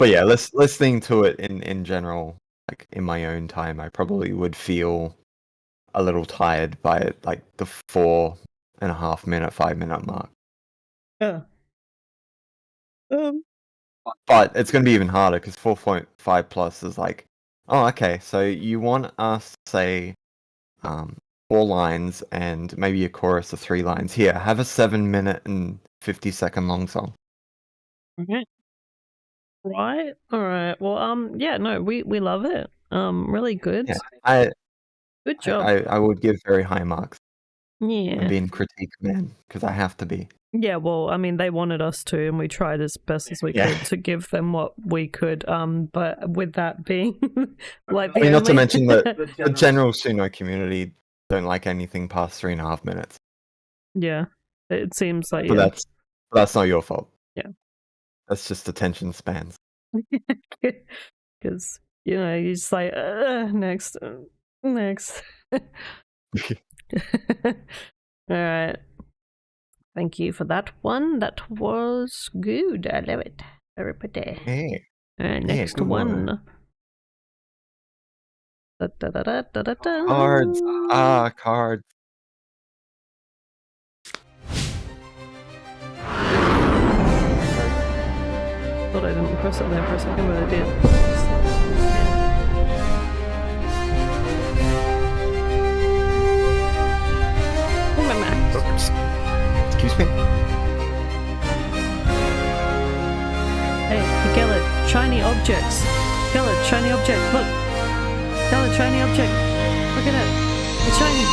yeah, listening to it in general, like in my own time, I probably would feel a little tired by it, like the 4.5 minute, 5 minute mark. Yeah. But it's going to be even harder because 4.5 plus is like, oh, okay, so you want us to say 4 lines and maybe a chorus of 3 lines. Here, have a 7 minute and 50-second long song. Okay. Right. All right. Well, yeah, no, we love it. Really good. Yeah, Good job. I would give very high marks. Yeah. I'm being critique man because I have to be. Yeah, well, I mean, they wanted us to, and we tried as best as we could to give them what we could. But with that being, like, I mean, not to mention that the general Suno community don't like anything past 3.5 minutes. Yeah, it seems like. But that's not your fault. Yeah, that's just attention spans. Because you're just like next. All right. Thank you for that one. That was good. I love it. Very pretty. Yeah. Next one. Cards. Cards. Thought I didn't press it there for a second, but I did. Excuse me? Hey, Gellert, shiny objects. Gellert, shiny object, look. Gellert, shiny object. Look at it. It's shiny.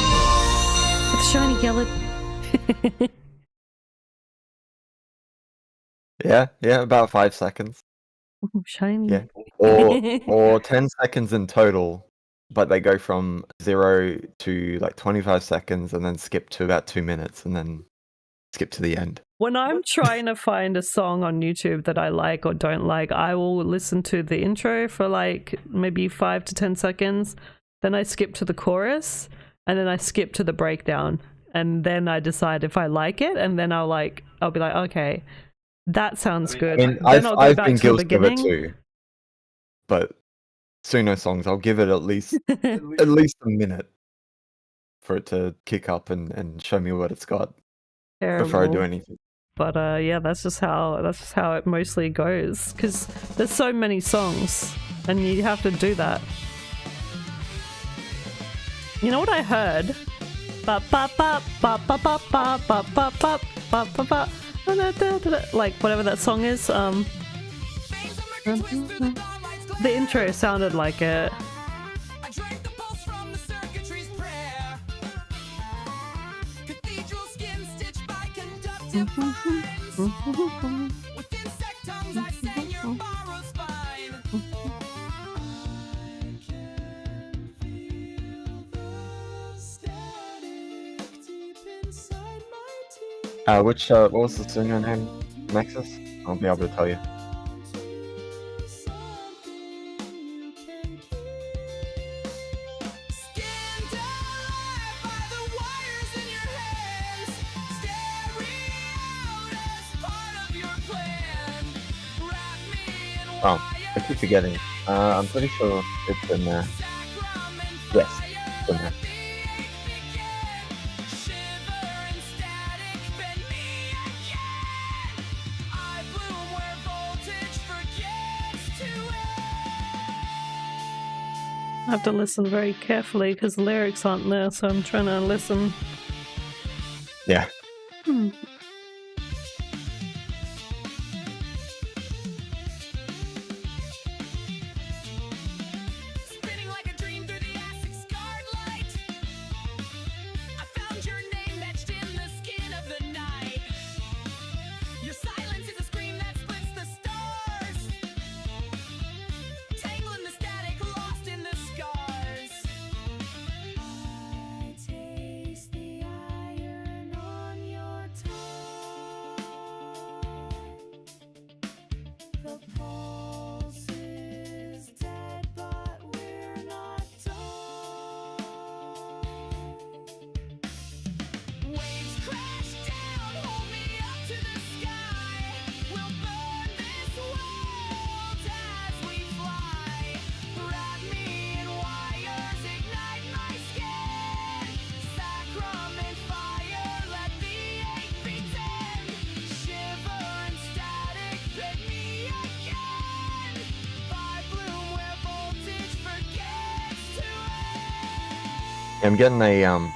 It's shiny, Gellert. Yeah, about 5 seconds. Oh, shiny. Yeah. Or 10 seconds in total, but they go from 0 to like 25 seconds and then skip to about 2 minutes and then skip to the end. When I'm trying to find a song on YouTube that I like or don't like, I will listen to the intro for like maybe 5 to 10 seconds. Then I skip to the chorus and then I skip to the breakdown. And then I decide if I like it. And then I'll be like, okay, that sounds good. I mean, I've been guilty of it too. But Suno songs, I'll give it at least a minute for it to kick up and show me what it's got. Terrible. Before I do anything. But yeah, that's just how it mostly goes. Because there's so many songs, and you have to do that. You know what I heard? Like whatever that song is. The intro sounded like it. What was the singer name? Nexus? I'll be able to tell you. Oh, I keep forgetting. I'm pretty sure it's in there. Yes, it's in there. I have to listen very carefully because the lyrics aren't there, so I'm trying to listen. Yeah. I'm getting a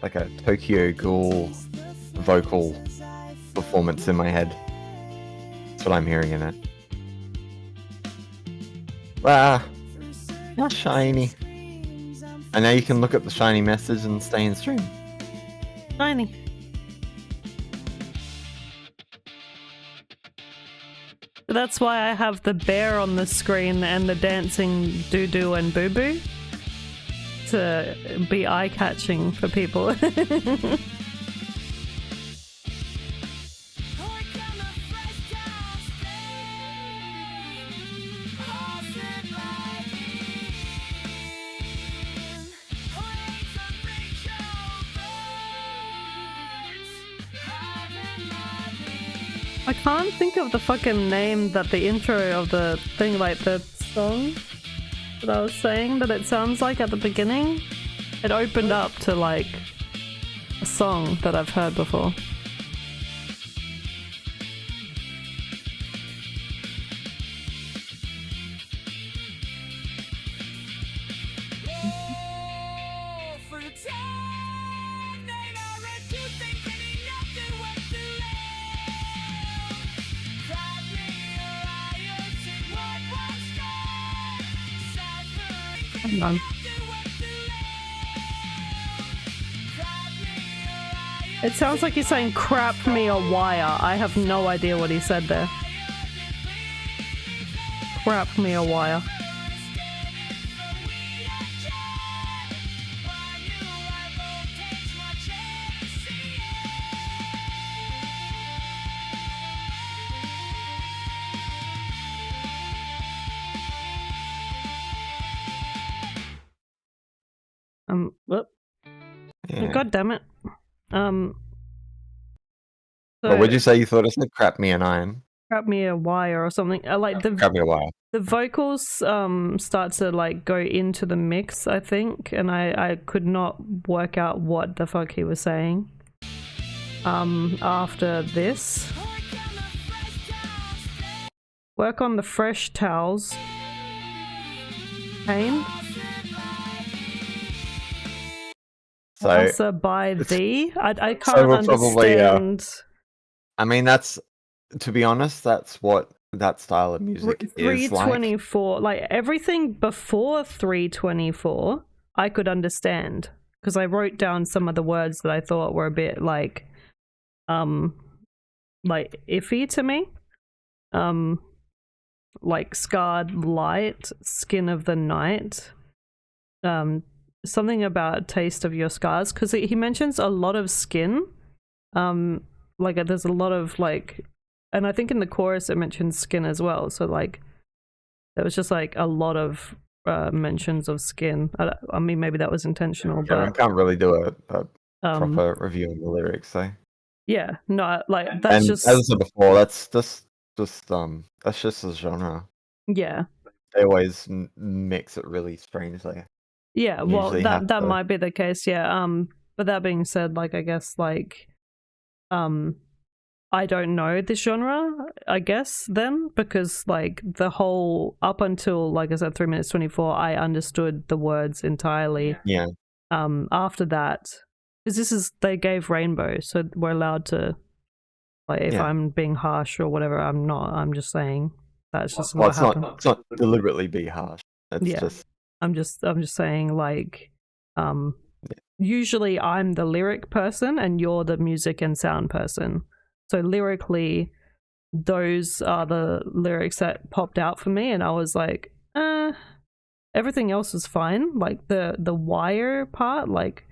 like a Tokyo Ghoul vocal performance in my head. That's what I'm hearing in it. Wow, how shiny. I know you can look at the shiny message and stay in stream. Shiny. That's why I have the bear on the screen and the dancing doo-doo and boo-boo to be eye-catching for people. I can't think of the fucking name that the intro of the thing, like the song that I was saying that it sounds like at the beginning. It opened up to like a song that I've heard before. Hang on. It sounds like he's saying crap me a wire. I have no idea what he said there. Crap me a wire. Whoop. Yeah. God damn it. So What would you say you thought I said? Crap me an iron. crap me a wire or something. Like Crap me a wire. the vocals start to like go into the mix, I think, and I could not work out what the fuck he was saying. After this, work on the fresh towels. Pain. So Answer by thee. I can't so we'll probably, understand. I mean, that's, to be honest, that's what that style of music is like. 324, like everything before 324, I could understand because I wrote down some of the words that I thought were a bit like iffy to me. Like scarred light, skin of the night. Something about taste of your scars, because he mentions a lot of skin. Like there's a lot of like, and I think in the chorus it mentions skin as well. So like, there was just like a lot of mentions of skin. I mean, maybe that was intentional, Yeah, I but can't really do a proper review of the lyrics, so. yeah, no, like that's And just as I said before, that's just that's just a genre. yeah. They always mix it really strangely. Yeah, well, Usually that have that to- might be the case. Yeah. But that being said, like I guess like, I don't know this genre. I guess then because like the whole up until like I said 3 minutes 24, I understood the words entirely. Yeah. After that, because this is they gave rainbow, so we're allowed to like if Yeah. I'm being harsh or whatever, I'm not. I'm just saying that's just Well, what happened. it's not deliberately be harsh. It's Yeah. just I'm just saying like usually I'm the lyric person and you're the music and sound person. So lyrically those are the lyrics that popped out for me and I was like, everything else was fine. Like the wire part, like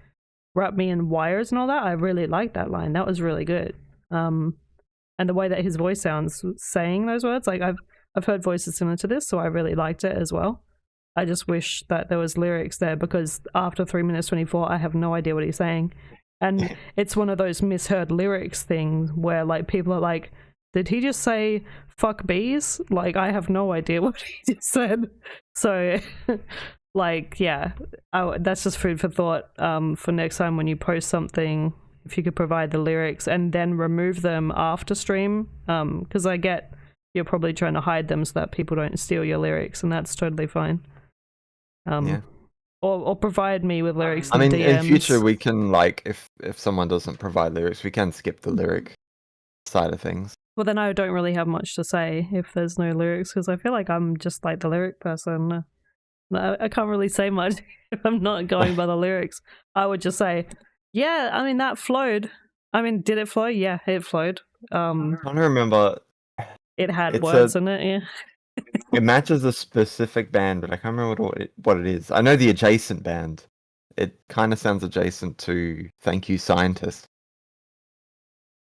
wrap me in wires and all that, I really liked that line. That was really good. And the way that his voice sounds saying those words, like I've heard voices similar to this, so I really liked it as well. I just wish that there was lyrics there because after 3 minutes 24, I have no idea what he's saying. And it's one of those misheard lyrics things where like people are like, did he just say fuck bees? Like I have no idea what he just said. So like, yeah, that's just food for thought for next time when you post something, if you could provide the lyrics and then remove them after stream. Because I get you're probably trying to hide them so that people don't steal your lyrics and that's totally fine. yeah. or provide me with lyrics. I in mean, in DMs. future we can like if someone doesn't provide lyrics, we can skip the lyric side of things. Well, then I don't really have much to say if there's no lyrics because I feel like I'm just like the lyric person. I can't really say much if I'm not going by the lyrics. I would just say, yeah, I mean that flowed. I mean, did it flow? Yeah, it flowed. I'm trying to remember. It had It's words in it. Yeah. It matches a specific band, but I can't remember what it is. I know the adjacent band. It kind of sounds adjacent to Thank You Scientist.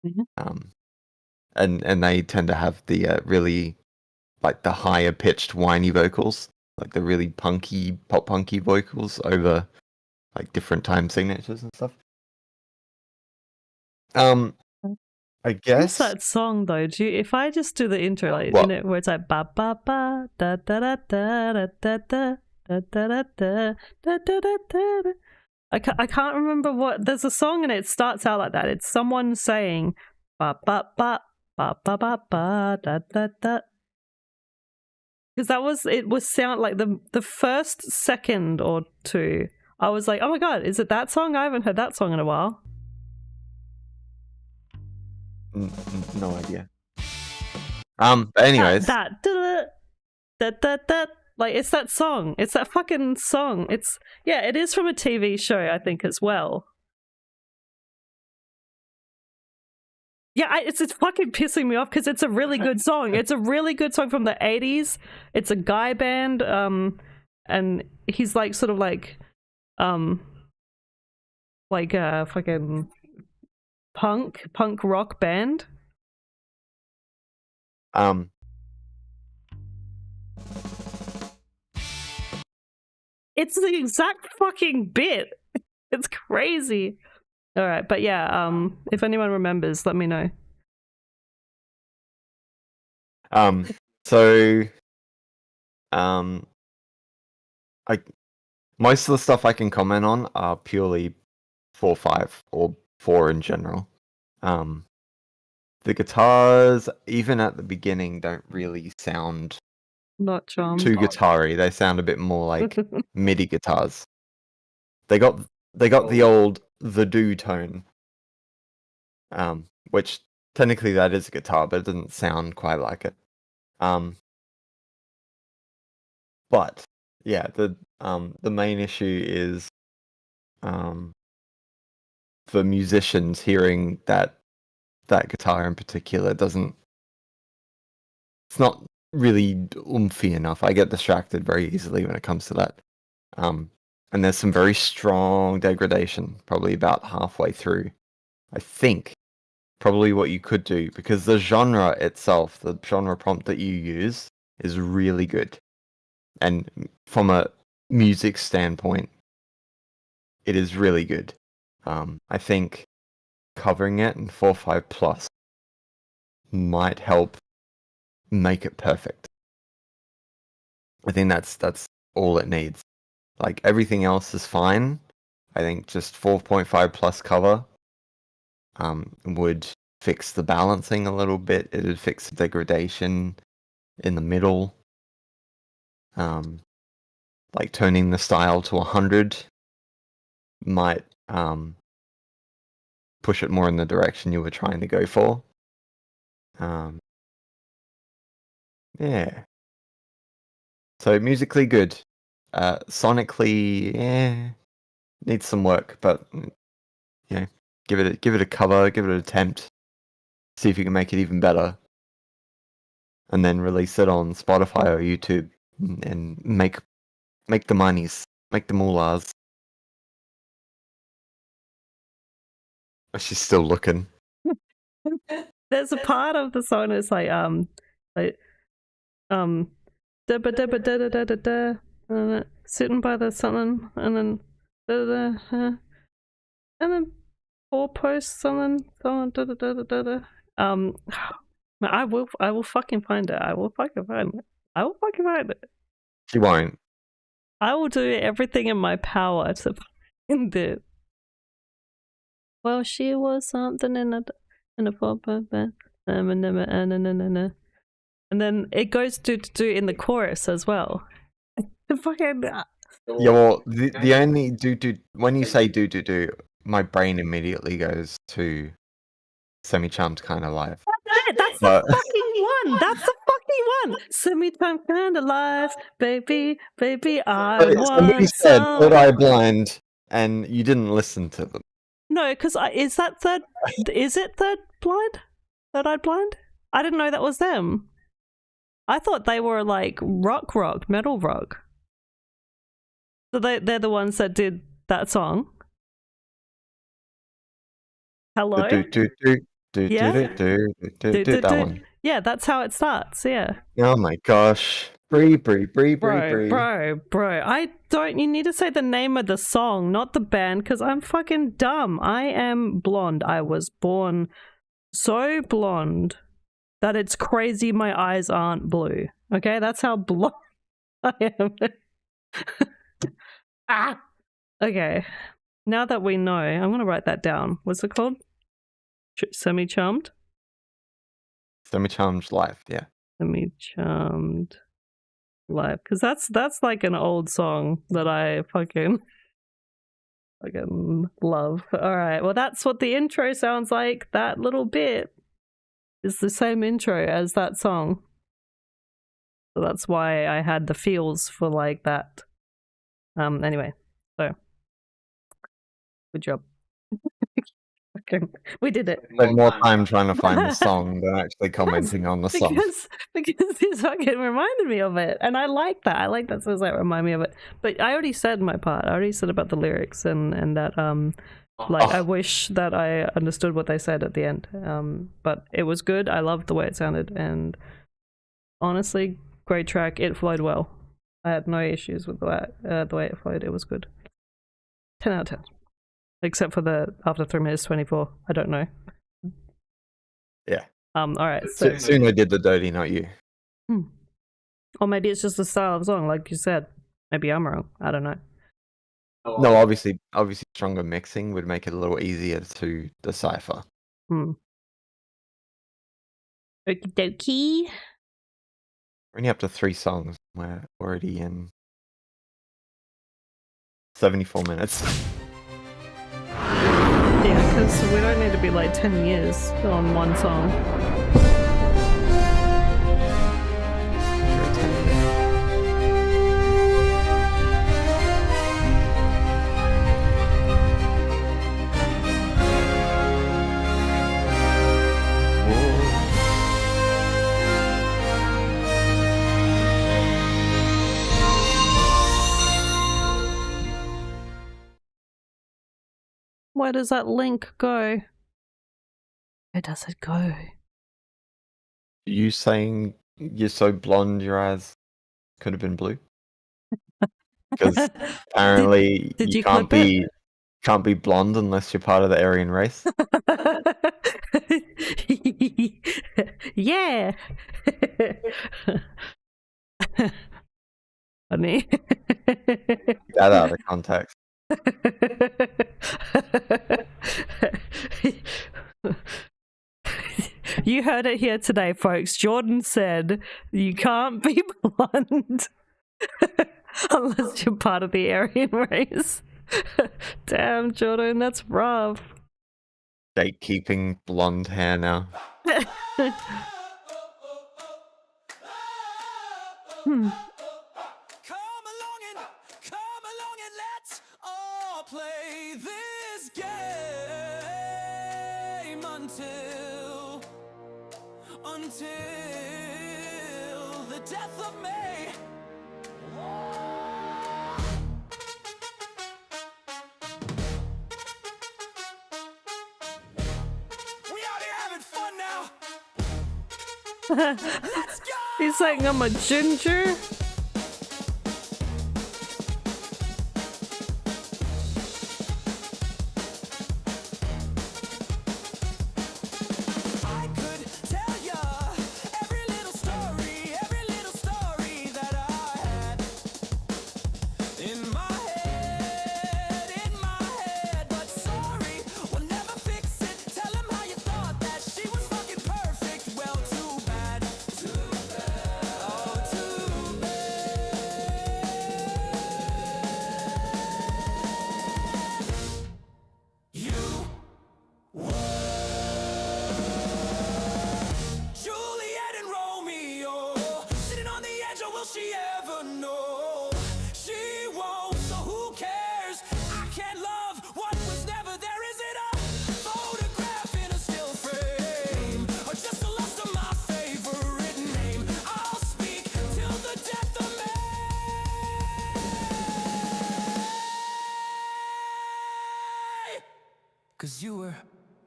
Mhm. And they tend to have the really like the higher pitched whiny vocals, like the really punky pop punky vocals over like different time signatures and stuff. I What's guess that song though? If I just do the intro, like What? you know, where it's like ba ba ba da da da da da da da da da da da da da da da. I can't remember what. There's a song and it starts out like that. It's someone saying ba ba ba ba ba ba ba da da da. Because it was sound like the first second or two. I was like, oh my god, is it that song? I haven't heard that song in a while. no idea. But anyways, that like it's that song. It's that fucking song. It is from a TV show, I think, as well. Yeah, it's fucking pissing me off because it's a really good song. It's a really good song from the 80s. It's a guy band, and he's like sort of like a fucking punk rock band. It's the exact fucking bit. It's crazy. All right, but yeah, if anyone remembers, let me know. So most of the stuff I can comment on are purely 4/5 or 4 in general. The guitars, even at the beginning, don't really sound Not charmed. too guitar-y. They sound a bit more like MIDI guitars. They got the old the do tone, which technically that is a guitar, but it doesn't sound quite like it. But yeah, the main issue is for musicians hearing that guitar in particular it's not really oomphy enough. I get distracted very easily when it comes to that. And there's some very strong degradation, probably about halfway through. I think probably what you could do, because the genre itself, the genre prompt that you use is really good. And from a music standpoint, it is really good. I think covering it in 4/5 plus might help make it perfect. I think that's all it needs. Like everything else is fine. I think just 4.5 plus cover would fix the balancing a little bit. It would fix the degradation in the middle. Like turning the style to 100 might push it more in the direction you were trying to go for. Yeah. So musically good. Sonically, needs some work, but you know, give it a cover, give it an attempt. See if you can make it even better. And then release it on Spotify or YouTube and make the monies, make the moolahs. She's still looking. There's a part of the song that's like da ba da ba da da da da da, sitting by the something, and then da da da, and then four posts something da da da da da da. I will fucking find it. I will fucking find it. She won't. I will do everything in my power to find it. Well, she was something in a and then it goes to do in the chorus as well. Fucking Yeah, well, the only do when you say do, my brain immediately goes to Semi-Charmed Kind of Live. That's But- the fucking one. That's the fucking one. Semi-time kind of life, baby, baby. I Somebody want said some. Third Eye Blind, and you didn't listen to them. No, because is that third? Is it Third Blind? Third Eye Blind? I didn't know that was them. I thought they were like rock, metal rock. So they're the ones that did that song. Hello. That one. Yeah, that's how it starts. Yeah. Oh my gosh, Bree. Bro. You need to say the name of the song, not the band, because I'm fucking dumb. I am blonde. I was born so blonde that it's crazy my eyes aren't blue. Okay, that's how blonde I am. Okay. Now that we know, I'm gonna write that down. What's it called? Semi-Charmed? Semi-Charmed Live, yeah. Semi-Charmed Live. Because that's like an old song that I fucking love. Alright, well that's what the intro sounds like. That little bit is the same intro as that song. So that's why I had the feels for like that. Anyway, so good job. Okay, we did it. Spent more time trying to find the song than actually commenting on the song. Because this fucking reminded me of it, and I like that. I like that songs that remind me of it. But I already said my part. I already said about the lyrics and that I wish that I understood what they said at the end. But it was good. I loved the way it sounded, and honestly, great track. It flowed well. I had no issues with the way it flowed. It was good. 10 out of 10. Except for the after 3 minutes 24. I don't know. Yeah. Alright. So Suno did the dirty, not you. Or maybe it's just the style of song, like you said. Maybe I'm wrong. I don't know. No, obviously stronger mixing would make it a little easier to decipher. Okie dokie. We're only up to 3 songs. We're already in 74 minutes. Yeah, because we don't need to be like 10 years on one song. Where does that link go? Where does it go? You saying you're so blonde your eyes could have been blue? Because apparently Did you can't clip be blonde unless you're part of the Aryan race. Yeah. Funny. That out of context. You heard it here today, folks. Jordan said you can't be blonde unless you're part of the Aryan race. Damn, Jordan, that's rough. Gatekeeping blonde hair now. Come along and let's all play this game until the death of me. We out here having fun now. Let's go. He's saying I'm a ginger. I could tell ya every little story that I had in my head, but sorry, we'll never fix it. Tell him how you thought that she was fucking perfect. Well, too bad, oh, too bad.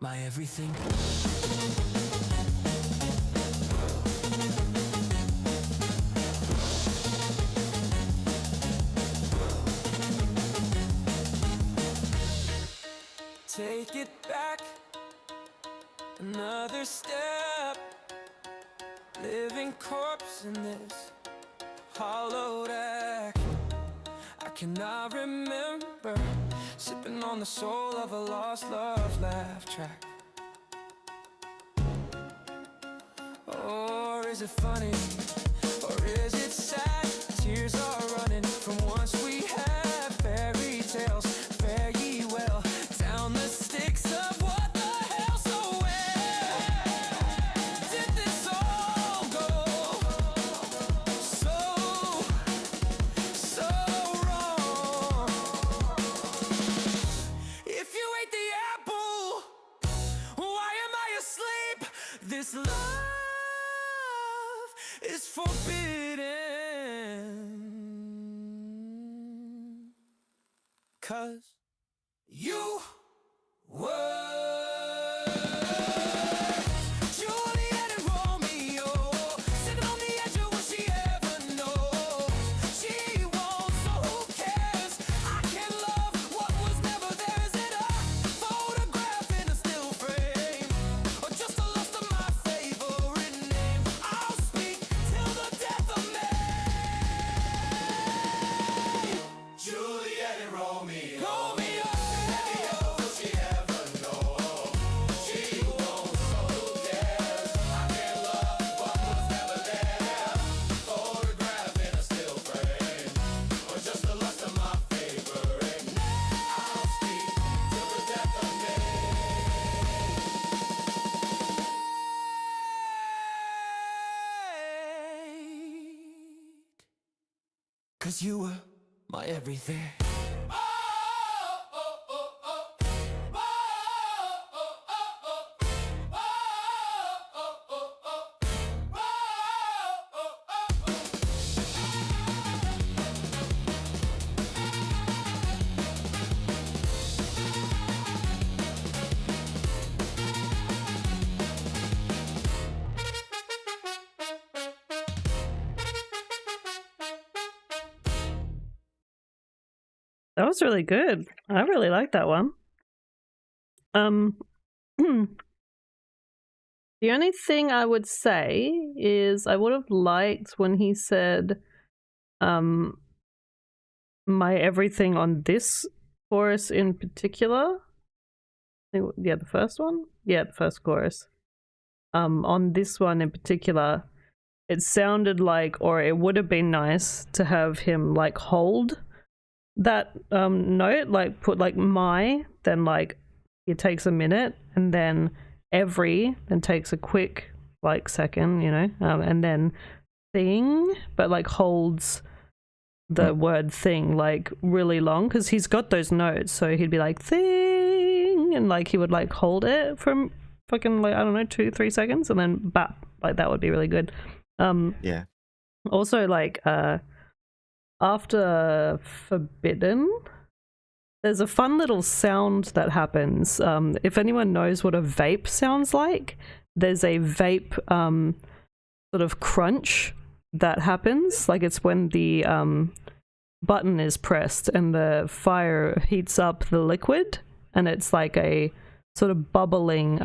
my everything. Take it back, another step. Living corpse in this hollowed act. I cannot remember sipping on the soul of a lost love laugh track. Or is it funny, or is it sad? Tears are running from once we had fairy tales. Fare ye well down the sticks of what the hell. So where did this all go? So wrong. If you ate the apple, why am I asleep? This love is forbidden. 'Cause you were Juliet and Romeo, sitting on the edge of will she ever know? She won't, so who cares? I can love what was never there. Is it a photograph in a still frame, or just a lust of my favorite name? I'll speak till the death of me. Juliet and Romeo. Romeo. Will she ever know? She won't, so who cares? I can love what was never there. Photograph in a still frame, or just the lust of my favorite name. I'll speak till the death of me. 'Cause you were my everything. That was really good. I really like that one. The only thing I would say is I would have liked when he said my everything on this chorus in particular. Yeah, the first one? Yeah, the first chorus. On this one in particular, it sounded like, or it would have been nice to have him like hold that note, like put like my, then like it takes a minute, and then every, then takes a quick like second, you know, and then thing, but like holds the word thing like really long, because he's got those notes, so he'd be like thing, and like he would like hold it from fucking like, I don't know, 2-3 seconds, and then bap, like that would be really good. Yeah. Also, like after Forbidden, there's a fun little sound that happens. If anyone knows what a vape sounds like, there's a vape sort of crunch that happens. Like it's when the button is pressed and the fire heats up the liquid, and it's like a sort of bubbling,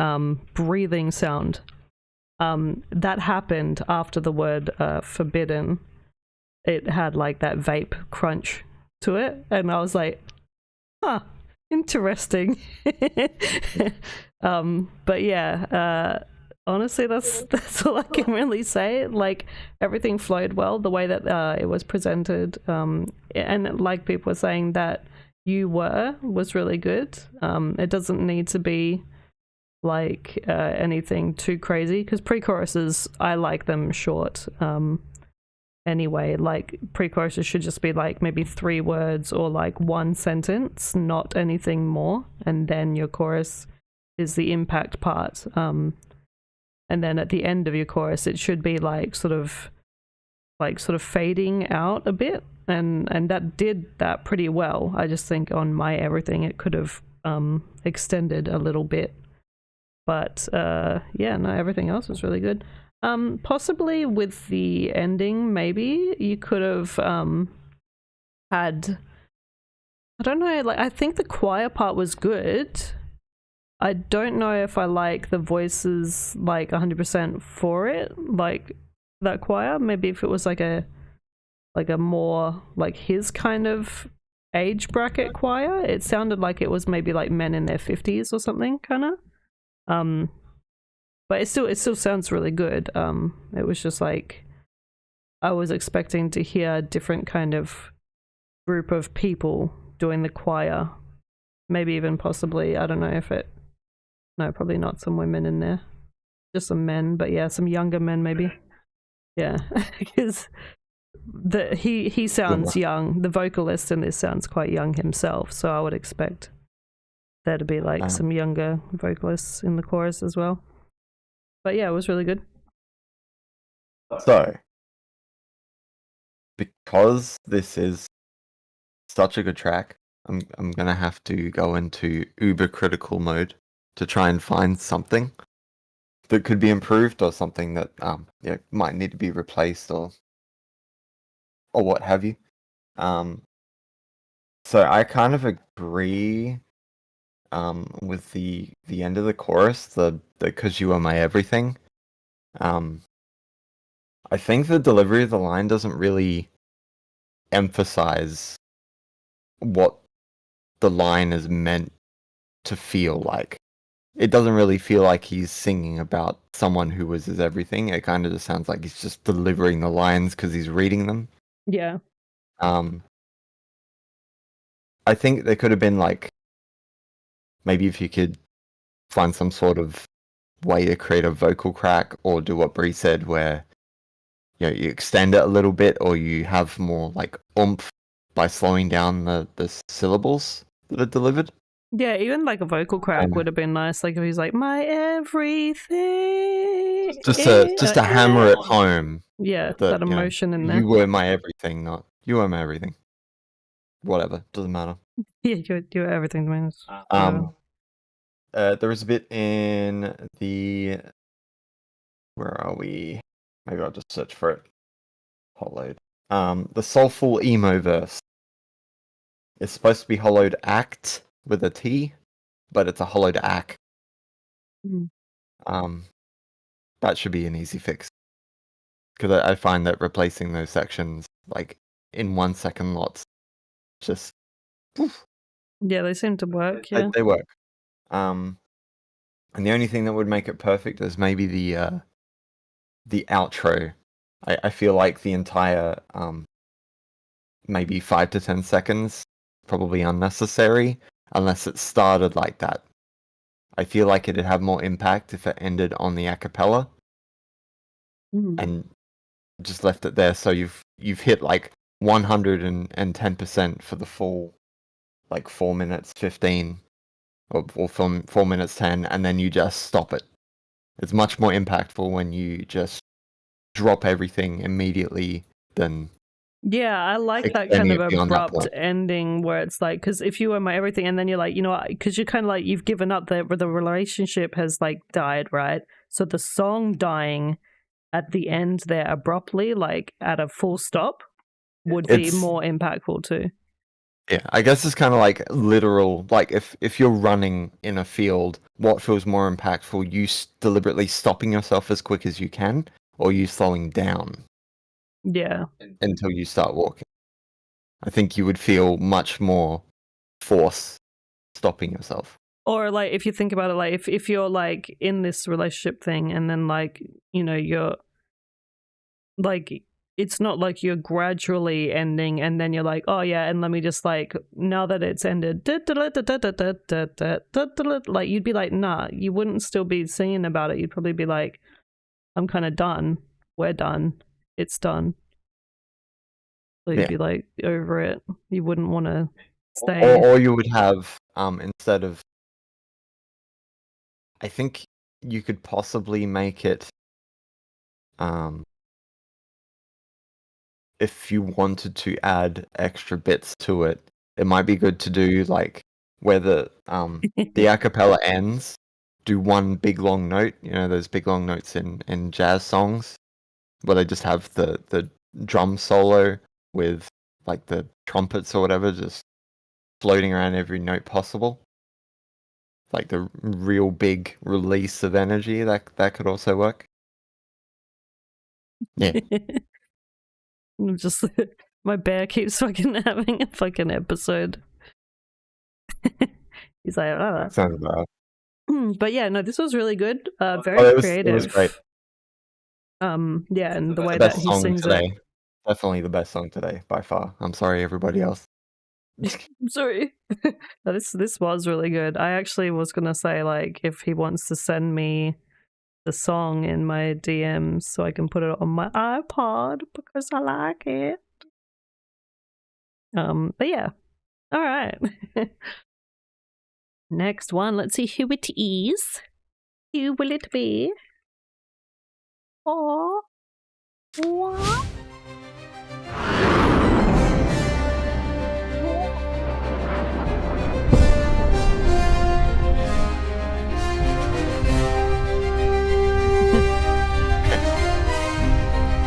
breathing sound. That happened after the word forbidden. It had like that vape crunch to it, and I was like, huh, interesting. But yeah, honestly, that's all I can really say. Like everything flowed well, the way that it was presented, and like people were saying, that you was really good. It doesn't need to be like anything too crazy, because pre-choruses, I like them short. Anyway, like pre-choruses should just be like maybe 3 words or like 1 sentence, not anything more, and then your chorus is the impact part. And then at the end of your chorus, it should be like sort of fading out a bit, and that did that pretty well. I just think on my everything, it could have extended a little bit. But yeah, no, everything else was really good. Possibly with the ending, maybe you could have had, I don't know, like I think the choir part was good. I don't know if I like the voices like 100% for it, like that choir. Maybe if it was like a more like his kind of age bracket choir, it sounded like it was maybe like men in their 50s or something, kind of. But it still sounds really good. It was just like I was expecting to hear a different kind of group of people doing the choir. Maybe even possibly, I don't know if it. No, probably not some women in there. Just some men, but yeah, some younger men maybe. Yeah, because he sounds young. The vocalist in this sounds quite young himself, so I would expect there to be like some younger vocalists in the chorus as well. But yeah, it was really good. So, because this is such a good track, I'm gonna have to go into uber critical mode to try and find something that could be improved or something that might need to be replaced or what have you. So I kind of agree with the end of the chorus, the 'cause you are my everything. I think the delivery of the line doesn't really emphasize what the line is meant to feel like. It doesn't really feel like he's singing about someone who was his everything. It kind of just sounds like he's just delivering the lines because he's reading them. Yeah. I think there could have been like, maybe if you could find some sort of way to create a vocal crack or do what Bree said where you extend it a little bit or you have more like oomph by slowing down the syllables that are delivered. Yeah, even like a vocal crack would have been nice. Like if he's like, my everything. Just to hammer it home. Yeah, that emotion in there. You were my everything, not you were my everything. Whatever, doesn't matter. Yeah, you're everything to me. There was a bit in the... Where are we? Maybe I'll just search for it. Hollowed. The soulful emo verse. It's supposed to be hollowed act with a T, but it's a hollowed act. That should be an easy fix. Because I find that replacing those sections, like, in 1 second lots, just... Poof. Yeah, they seem to work, yeah. They work. And the only thing that would make it perfect is maybe the outro. I feel like the entire maybe 5 to 10 seconds probably unnecessary unless it started like that. I feel like it'd have more impact if it ended on the acapella and just left it there. So you've hit like 110% for the full like 4 minutes 15 or 4 minutes 10, and then you just stop it. It's much more impactful when you just drop everything immediately than... Yeah, I like that kind of abrupt ending where it's like, because if you were my everything and then you're like, because you're kind of like, you've given up, the relationship has like died, right? So the song dying at the end there abruptly, like at a full stop, would be more impactful too. Yeah, I guess it's kind of like literal, like if you're running in a field, what feels more impactful, you deliberately stopping yourself as quick as you can, or you slowing down? Yeah. Until you start walking. I think you would feel much more force stopping yourself. Or like if you think about it, like if you're like in this relationship thing and then like, you're like, it's not like you're gradually ending and then you're like, oh yeah, and let me just like, now that it's ended, like you'd be like, nah, you wouldn't still be singing about it. You'd probably be like, I'm kind of done. We're done. It's done. So you'd be like over it. You wouldn't want to stay. Or you would have, instead of... I think you could possibly make it, if you wanted to add extra bits to it, it might be good to do like where the acapella ends, do one big long note. You know, those big long notes in jazz songs, where they just have the drum solo with like the trumpets or whatever just floating around every note possible. Like the real big release of energy, that could also work. Yeah. I'm just my bear keeps fucking having a fucking episode. He's like, oh. Sounds about right. But yeah, no, this was really good. Very creative. It was great. Yeah, and the way The that best he song sings today. it. Definitely the best song today by far. I'm sorry, everybody else. I'm sorry. No, this was really good. I actually was gonna say, like, if he wants to send me the song in my DMs so I can put it on my iPod because I like it. But yeah. All right. Next one. Let's see who it is. Who will it be? Oh, what?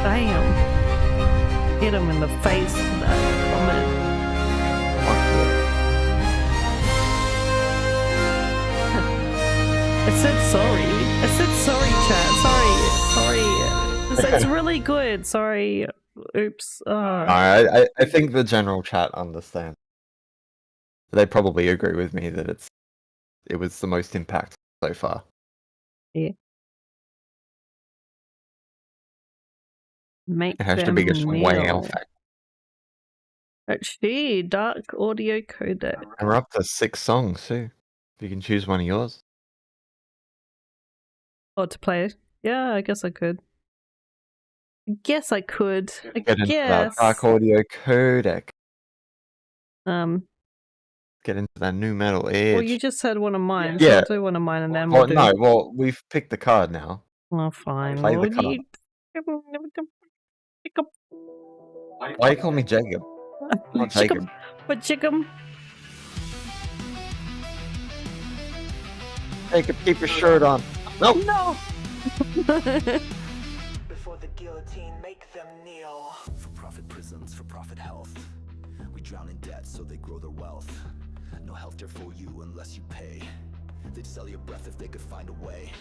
Damn. Hit him in the face with that comment. I said sorry. I said sorry, chat. Sorry. It's really good. Sorry. Oops. I think the general chat understands. They probably agree with me that it was the most impactful so far. Yeah. Make It has the them biggest whale kneel. factor. Actually, dark audio codec. And we're up to 6 songs too. You can choose one of yours. Oh, to play? Yeah, I guess I could. Get into guess. that dark audio codec. Get into that new metal edge. Well, you just said one of mine, Yeah. so I'll do one of mine and then we'll do... No, well, we've picked the card now. Oh, fine. Play the Well, card. Why you call me Jacob? Not Jacob. But Chick'em. Jacob, keep your shirt on. No. No. Before the guillotine, make them kneel. For profit prisons, for profit health. We drown in debt so they grow their wealth. No healthcare for you unless you pay. They'd sell your breath if they could find a way.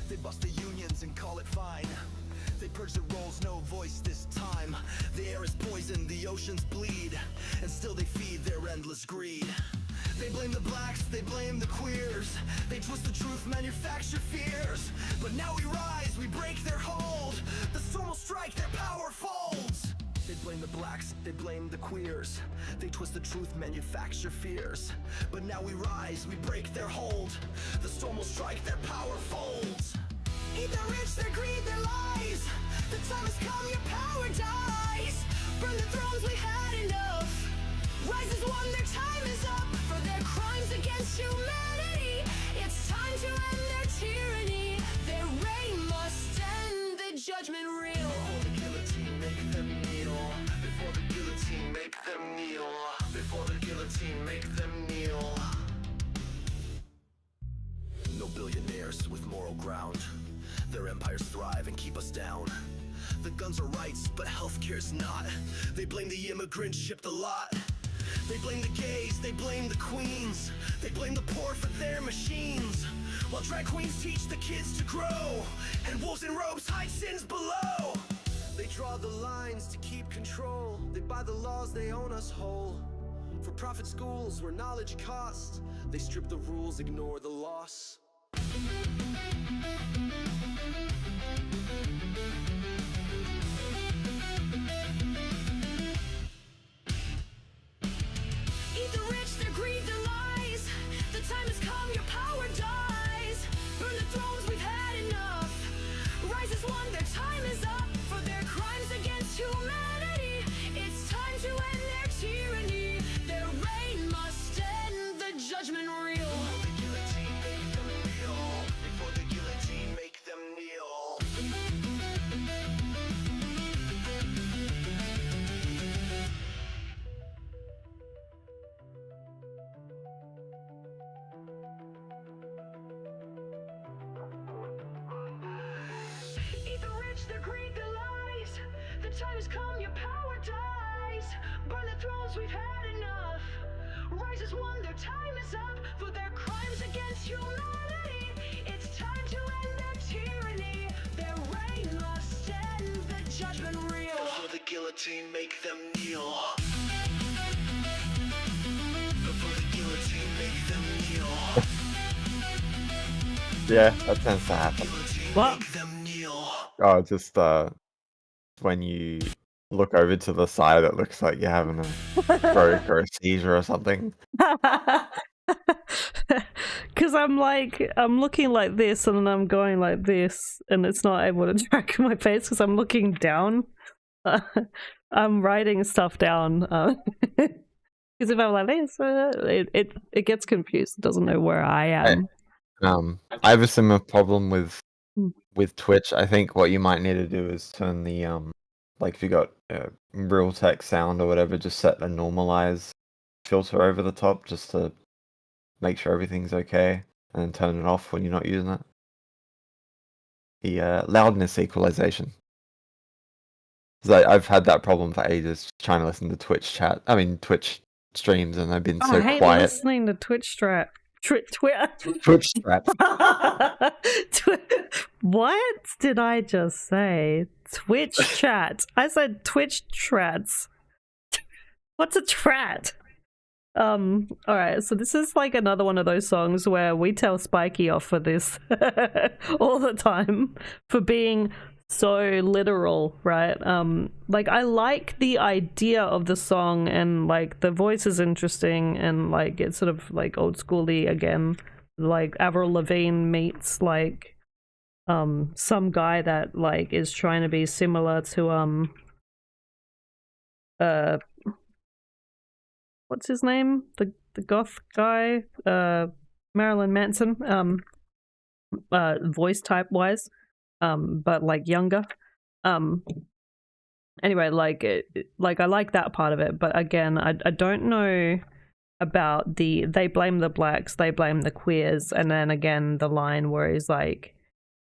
They bust the unions and call it fine. They purge the rolls, no voice this time. The air is poison, the oceans bleed. And still they feed their endless greed. They blame the blacks, they blame the queers. They twist the truth, manufacture fears. But now we rise, we break their hold. The storm will strike, their power folds. They blame the blacks, they blame the queers. They twist the truth, manufacture fears. But now we rise, we break their hold. The storm will strike, their power folds. Eat the rich, their greed, their lies. The time has come, your power dies. Burn the thrones, we had enough. Rise as one, their time is up. For their crimes against humanity, it's time to end their tyranny. Their reign must end, the judgment real. Before the guillotine, make them kneel. Before the guillotine, make them kneel. Before the guillotine, make them kneel. No billionaires with moral ground. Their empires thrive and keep us down. The guns are rights, but healthcare's not. They blame the immigrants, shipped a lot. They blame the gays, they blame the queens. They blame the poor for their machines. While drag queens teach the kids to grow. And wolves in robes hide sins below. They draw the lines to keep control. They buy the laws, they own us whole. For profit schools where knowledge costs. They strip the rules, ignore the loss. Eat the rich, their greed, their lies. The time has come, your power dies. Burn the thrones, we've had enough. Rise as one, their time is up. For their crimes against humanity, it's time to end their tyranny. Their reign must end, the judgment real. Before the guillotine, make them kneel. their greed, their lies. The time has come, your power dies. Burn the thrones, we've had enough. Rise as one, their time is up. For their crimes against humanity, it's time to end their tyranny. Their reign must end, the judgment real. Before the guillotine, make them kneel. Before the guillotine, make them kneel. Yeah, that tends to happen. What? Make them kneel. Oh, just when you look over to the side, it looks like you're having a stroke or a seizure or something. Because I'm looking like this and then I'm going like this and it's not able to track my face because I'm looking down. I'm writing stuff down. Because if I'm like this, it gets confused. It doesn't know where I am. I have a similar problem with Twitch. I think what you might need to do is turn the like if you got real text sound or whatever, just set a normalize filter over the top just to make sure everything's okay, and then turn it off when you're not using it. The loudness equalization. 'Cause I've had that problem for ages trying to listen to Twitch streams, and they've been so I hate quiet. listening to Twitch trap. Twitch straps. What did I just say? Twitch chat. I said Twitch trats. What's a trat? Alright, so this is like another one of those songs where we tell Spiky off for this all the time for being so literal, right? Like I like the idea of the song and like the voice is interesting and like it's sort of like old schooly again, like Avril Lavigne meets like some guy that like is trying to be similar to what's his name? The goth guy, Marilyn Manson, voice type wise, but like younger. Anyway, like I like that part of it, but again, I don't know about the they blame the blacks, they blame the queers, and then again the line where he's like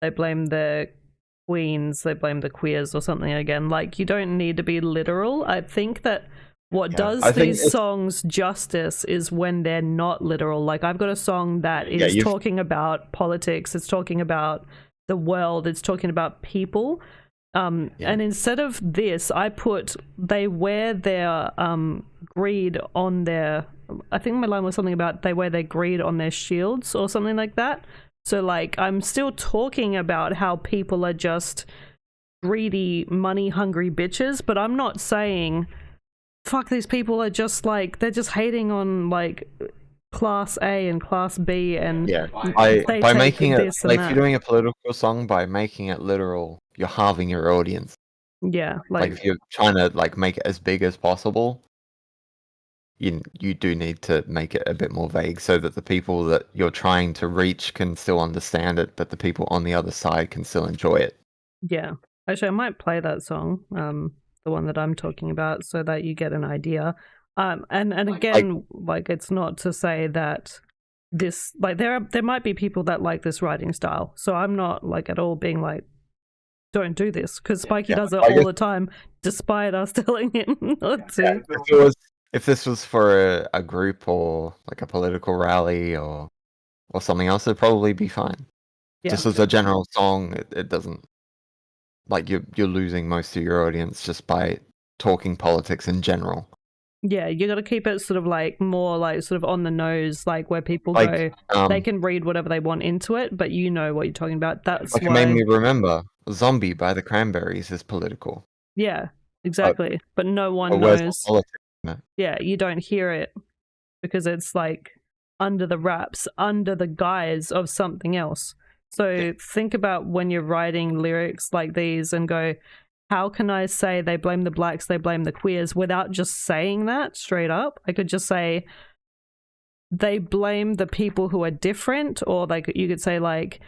they blame the queens, they blame the queers or something again. Like you don't need to be literal. I think that what does these songs justice is when they're not literal. Like I've got a song that is talking about politics, it's talking about the world, it's talking about people. And instead of this, I put they wear their greed on their, I think my line was something about they wear their greed on their shields or something like that. So like I'm still talking about how people are just greedy, money hungry bitches, but I'm not saying fuck these people are just like they're just hating on like class A and class B and by making it like if you're doing a political song, by making it literal, you're halving your audience. Yeah, like if you're trying to like make it as big as possible, you do need to make it a bit more vague so that the people that you're trying to reach can still understand it, but the people on the other side can still enjoy it. Yeah, actually, I might play that song, the one that I'm talking about, so that you get an idea. And again, like it's not to say that this like there might be people that like this writing style, so I'm not like at all being like don't do this because Spiky does it all the time, despite us telling him not to. If this was for a group or like a political rally or something else, it'd probably be fine. Yeah. Just as a general song, it doesn't like you're losing most of your audience just by talking politics in general. Yeah, you got to keep it sort of like more like sort of on the nose, like where people go, they can read whatever they want into it, but you know what you're talking about. That's like why... it made me remember Zombie by the Cranberries is political. Yeah, exactly. But no one knows. Politics in it? Yeah, you don't hear it because it's like under the wraps, under the guise of something else. So think about when you're writing lyrics like these and go, how can I say they blame the blacks, they blame the queers without just saying that straight up? I could just say they blame the people who are different, or like you could say like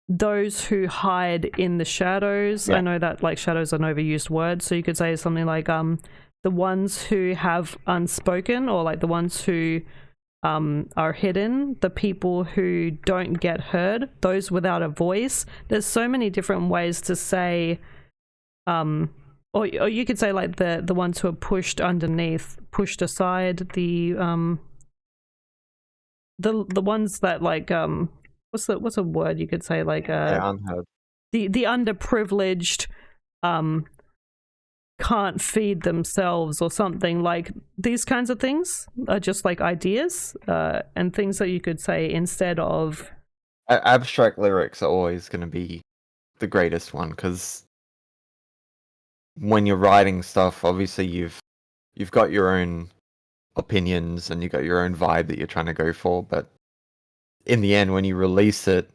those who hide in the shadows. Yeah. I know that like shadows are an overused word, so you could say something like the ones who have unspoken, or like the ones who are hidden, the people who don't get heard, those without a voice. There's so many different ways to say, or you could say like the ones who are pushed underneath, pushed aside, the ones that like what's a word you could say, like unheard. the underprivileged can't feed themselves or something. Like these kinds of things are just like ideas and things that you could say instead of Abstract lyrics are always going to be the greatest one, because when you're writing stuff, obviously you've got your own opinions and you've got your own vibe that you're trying to go for, but in the end, when you release it,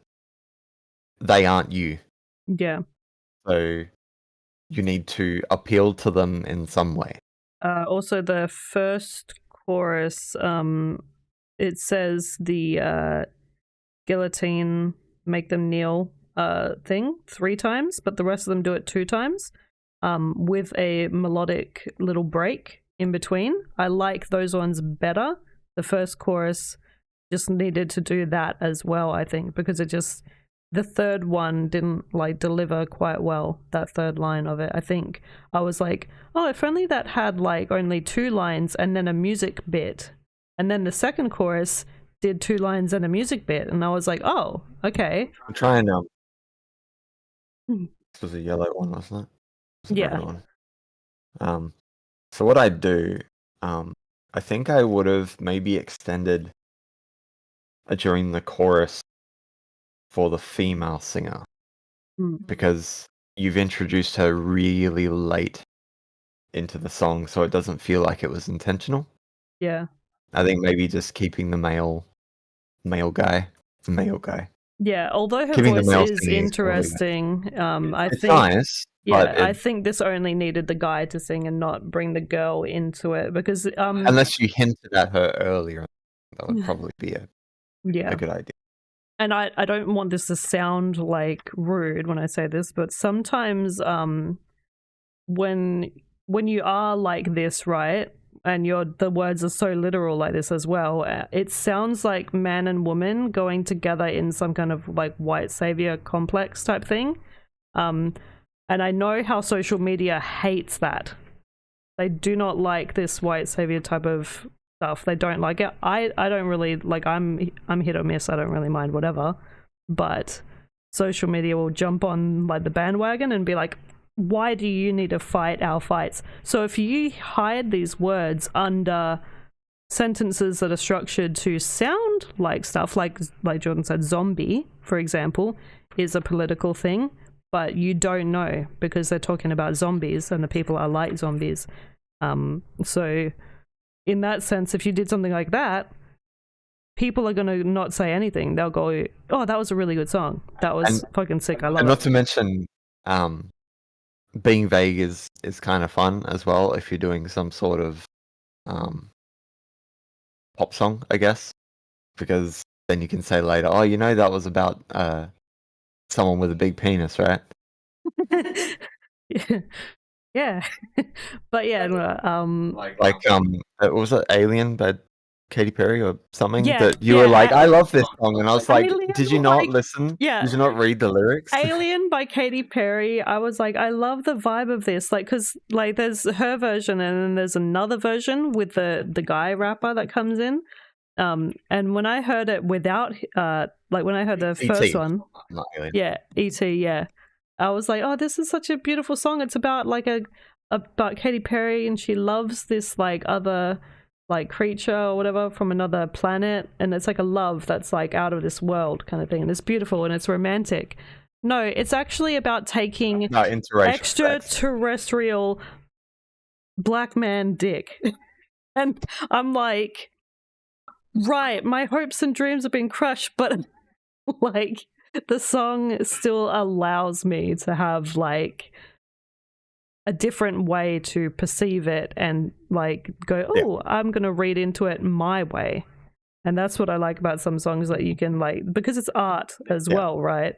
they aren't you. yeah. So you need to appeal to them in some way. Also, the first chorus, it says the guillotine, make them kneel thing 3 times, but the rest of them do it 2 times with a melodic little break in between. I like those ones better. The first chorus just needed to do that as well, I think, because it just, the third one didn't like deliver quite well, that third line of it. I think I was like, oh, if only that had like only 2 lines and then a music bit, and then the second chorus did 2 lines and a music bit, and I was like, oh, okay. I'm trying this was a yellow one, wasn't it? It was a Yeah. red one. So what I'd do, I think I would have maybe extended during the chorus for the female singer, because you've introduced her really late into the song, so it doesn't feel like it was intentional. Yeah. I think maybe just keeping the male guy. Yeah, although her Keeping the voice male is singing is probably interesting, I it's think nice, yeah, but I think this only needed the guy to sing and not bring the girl into it, because unless you hinted at her earlier, that would probably be a good idea. And I don't want this to sound like rude when I say this, but sometimes when you are like this, right, and the words are so literal like this as well, it sounds like man and woman going together in some kind of like white savior complex type thing. And I know how social media hates that. They do not like this white savior type of stuff. They don't like it. I don't really like, I'm hit or miss. I don't really mind whatever, but social media will jump on like the bandwagon and be like, why do you need to fight our fights? So if you hide these words under sentences that are structured to sound like stuff, like Jordan said, zombie, for example, is a political thing, but you don't know because they're talking about zombies and the people are like zombies. So in that sense, if you did something like that, people are going to not say anything. They'll go, oh, that was a really good song. That was fucking sick. I love it. And not to mention, being vague is kind of fun as well if you're doing some sort of pop song, I guess, because then you can say later, oh, you know, that was about someone with a big penis, right? Yeah. But yeah, was it Alien by Katy Perry or something? Yeah, that you were like, I love this song, and I was like, Alien, did you not like, listen? yeah. Did you not read the lyrics? Alien by Katy Perry, I was like, I love the vibe of this, like, because like there's her version and then there's another version with the guy rapper that comes in, and when I heard it without like when I heard the first one, not Alien. yeah, E.T., yeah, I was like, oh, this is such a beautiful song. It's about like about Katy Perry, and she loves this like other like creature or whatever from another planet, and it's like a love that's like out of this world kind of thing, and it's beautiful and it's romantic. No, it's actually about taking extraterrestrial black man dick. And I'm like, right, my hopes and dreams have been crushed, but like the song still allows me to have like a different way to perceive it and like go, oh, I'm gonna read into it my way. And that's what I like about some songs, that you can like, because it's art as well, right?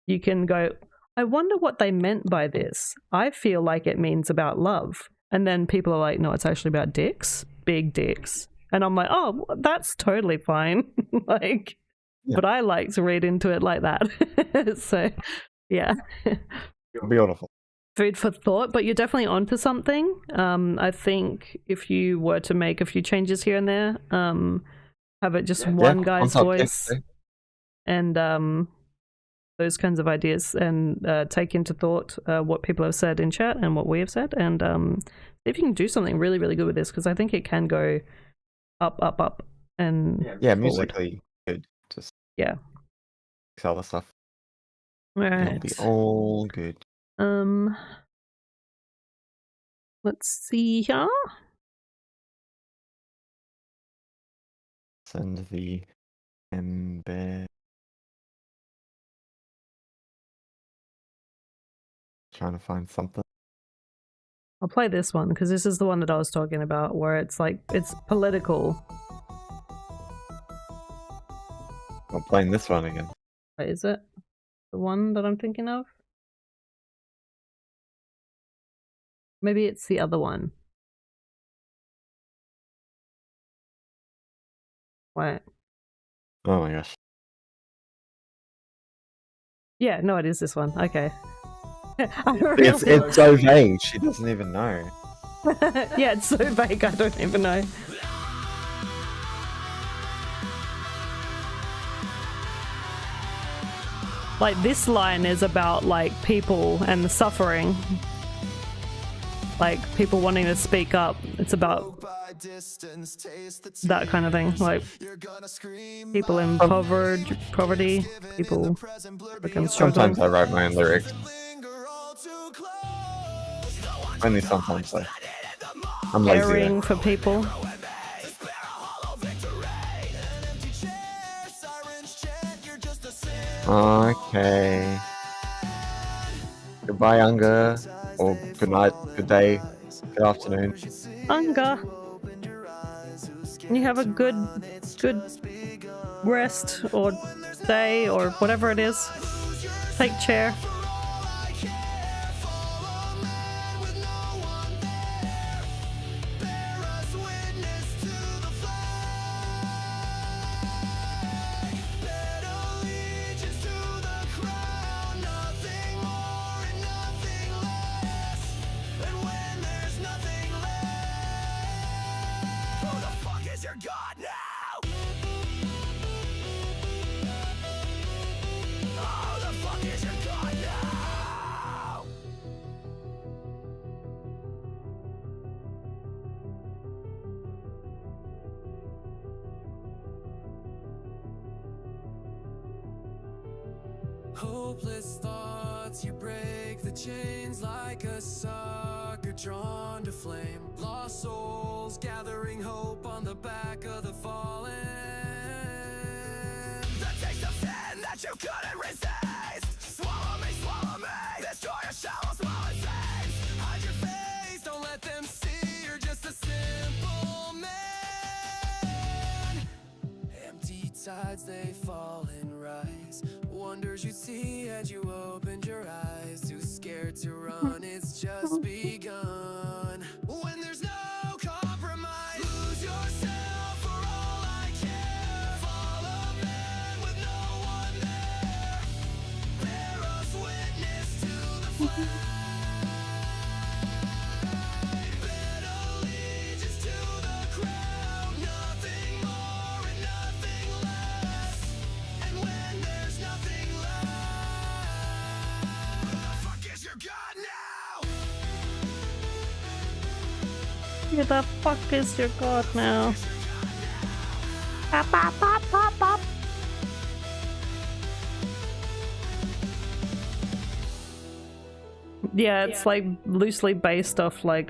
You can go, I wonder what they meant by this. I feel like it means about love. And then people are like, no, it's actually about dicks, big dicks. And I'm like, oh, that's totally fine. Like, Yeah. but I like to read into it like that. So, yeah. Beautiful. Food for thought, but you're definitely onto something. I think if you were to make a few changes here and there, have it just one guy's voice and those kinds of ideas, and take into thought what people have said in chat and what we have said, and see if you can do something really, really good with this, because I think it can go up, and forward. Musically good. Just other stuff. Right. It'll be all good. Let's see here. Send the embed. Trying to find something. I'll play this one because this is the one that I was talking about, where it's like it's political. I'm playing this one again. Wait, is it the one that I'm thinking of? Maybe it's the other one. Wait. Oh my gosh. Yeah, no, it is this one. Okay. It's so vague, she doesn't even know. Yeah, it's so vague, I don't even know. Like, this line is about, like, people and the suffering. Like, people wanting to speak up. It's about that kind of thing. Like, people in poverty, people fucking struggling. Sometimes I write my own lyrics. Only sometimes, though. I'm lazy. Caring for people. Okay. Goodbye, Unger. Or good night, good day, good afternoon. Unger. You have a good rest or day or whatever it is. Take chair. Hopeless thoughts, you break the chains like a sucker drawn to flame. Lost souls gathering hope on the back of the fallen. The taste of sin that you couldn't resist. Swallow me, destroy your shallow small things. Hide your face, don't let them see you're just a simple man. Empty tides, they fall and rise. Wonders you see as you opened your eyes. Too scared to run, it's just begun. When there's no compromise, lose yourself for all I care. Fall a man with no one there. Bear us witness to the flame. Bid allegiance to the crown. Nothing more and nothing less. And when there's nothing left, who the fuck is your god now? Who the fuck is your god now? Pop, pop, pop, pop, pop. Yeah, it's like loosely based off like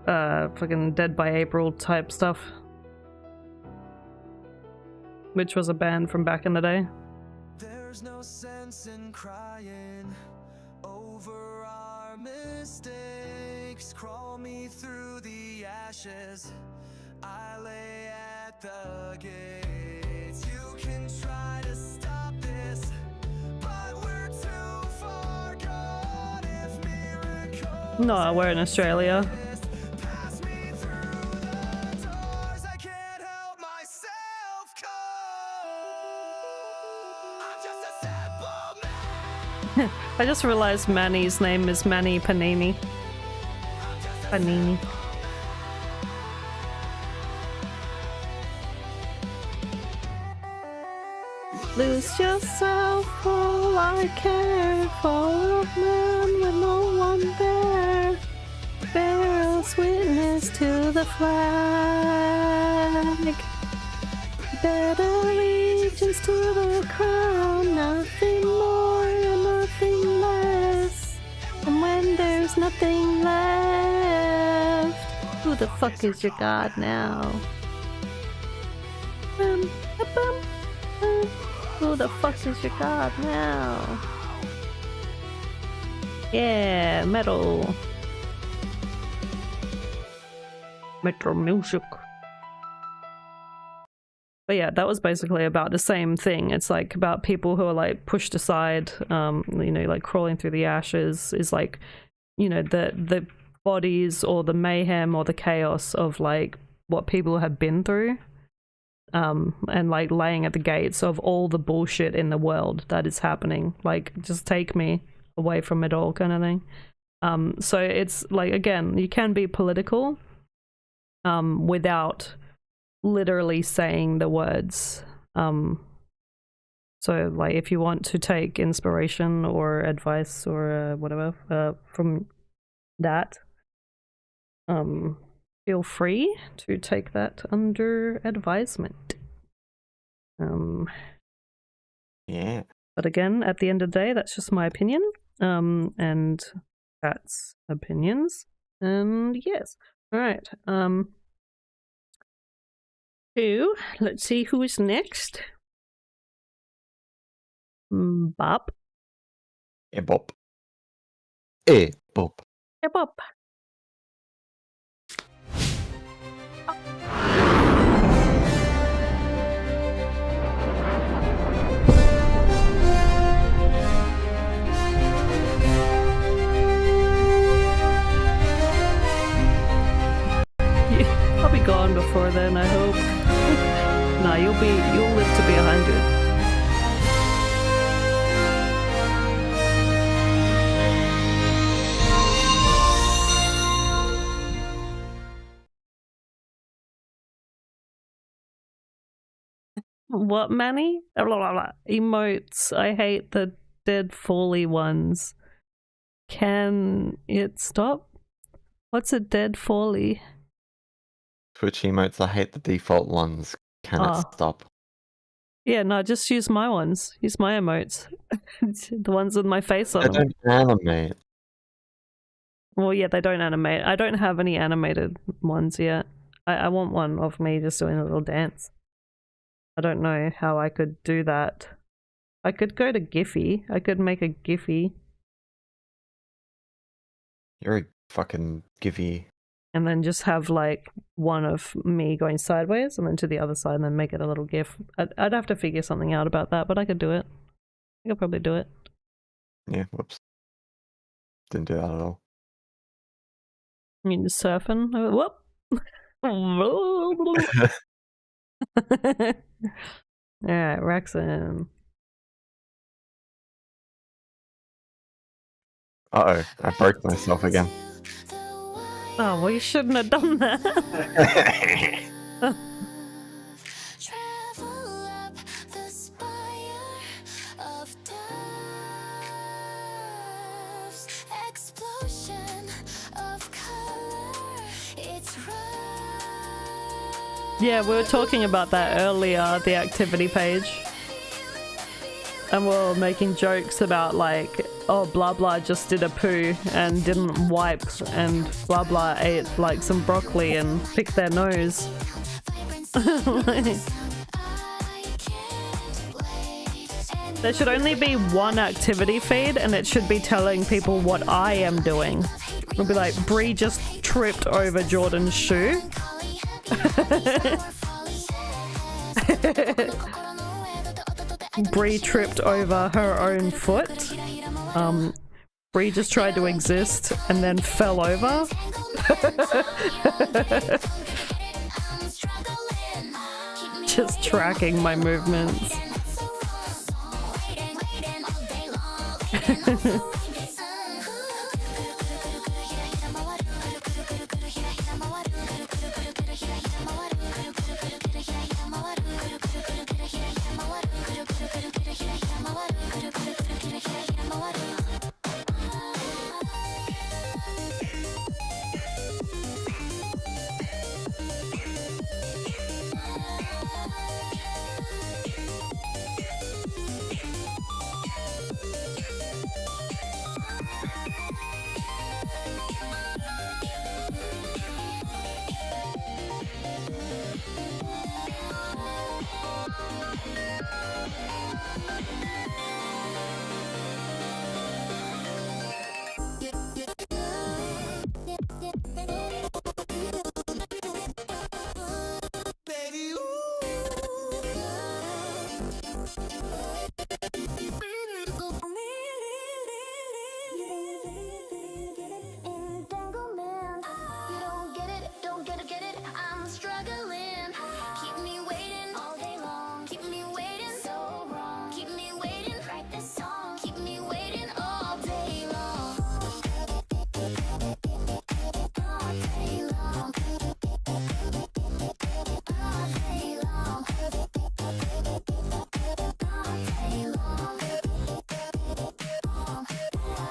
fucking Dead by April type stuff, which was a band from back in the day. There's no sense in crying over our mistakes. Crawl me through the ashes. I lay at the gates. You can try to stop this, but we're too far gone. If miracles No, we're in Australia. pass me through the I just realized Manny's name is Manny Panini. Panini. Lose yourself, all I care for, a man with no one there. Bears witness to the flag. Better allegiance to the crown, nothing more and nothing less. And when there's nothing left, who the fuck is your god now? Who the fuck is your god now? Yeah, metal. Metal music. But yeah, that was basically about the same thing. It's like about people who are like pushed aside, you know, like crawling through the ashes is like, you know, the bodies or the mayhem or the chaos of like what people have been through. And like laying at the gates of all the bullshit in the world that is happening. Like, just take me away from it all, kind of thing. So it's like, again, you can be political without literally saying the words. So like, if you want to take inspiration or advice or whatever from that, feel free to take that under advisement. Yeah. But again, at the end of the day, that's just my opinion. And that's opinions. And yes. Alright. Let's see who is next. Bob. Hey, Bob. Hey, Bob. Hey, Bob. I'll be gone before then, I hope. Nah, you'll live to be 100. What, Manny? Blah, blah, blah. Emotes. I hate the dead Foley ones. Can it stop? What's a dead Foley? Twitch emotes, I hate the default ones. Can it stop? Yeah, no, just use my ones. Use my emotes. The ones with my face on They them. don't animate. Well, yeah, they don't animate. I don't have any animated ones yet. I want one of me just doing a little dance. I don't know how I could do that. I could go to Giphy. I could make a Giphy. You're a fucking Giphy. And then just have like one of me going sideways and then to the other side and then make it a little GIF. I'd have to figure something out about that, but I could do it. I could probably do it. Yeah, whoops. Didn't do that at all. You just surfing. Whoop. Alright, Rexon. Uh-oh, I broke myself again. Oh, well, you shouldn't have done that. Travel up the spire of doves. Explosion of color. It's right. Yeah, we were talking about that earlier, the activity page. And we were making jokes about like, oh, blah blah just did a poo and didn't wipe, and blah blah ate like some broccoli and picked their nose. There should only be one activity feed and it should be telling people what I am doing. It'll be like, Bree just tripped over Jordan's shoe. Bree tripped over her own foot. Bree just tried to exist and then fell over. Just tracking my movements. Baby, ooh. Entanglement. You don't get it. I'm struggling. Keep me waiting all day long. Keep me waiting so wrong. Keep me waiting. Write this song. Keep me waiting all day long. All day long. All day long. All day long.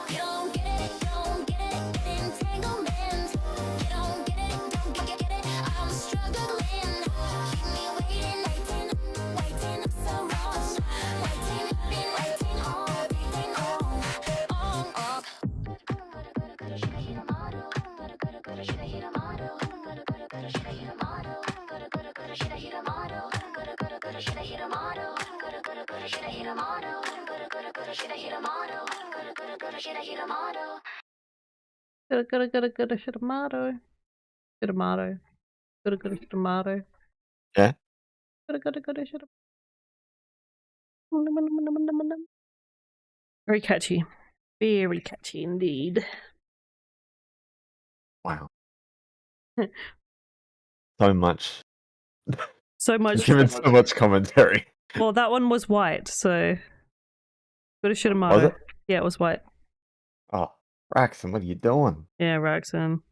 You don't get it, entanglement. You don't get it, I'm struggling. Keep me waiting, waiting so long. Waiting all day long. Shoulda hit a model. Shoulda hit a model. Shoulda hit a model. Shoulda hit a model. Shoulda hit a model. Shoulda hit a model. Shoulda hit a model. Shoulda hit a model. Gotta shit a motto. Shit a motto. Gotta shit a motto. Yeah. Gotta shit a. Very catchy. Very catchy indeed. Wow. So much. So much. Given so much commentary. Well, that one was white, so gotta shit a Was motto. it? Yeah, it was white. Oh, Braxton, what are you doing? Yeah, Raxon.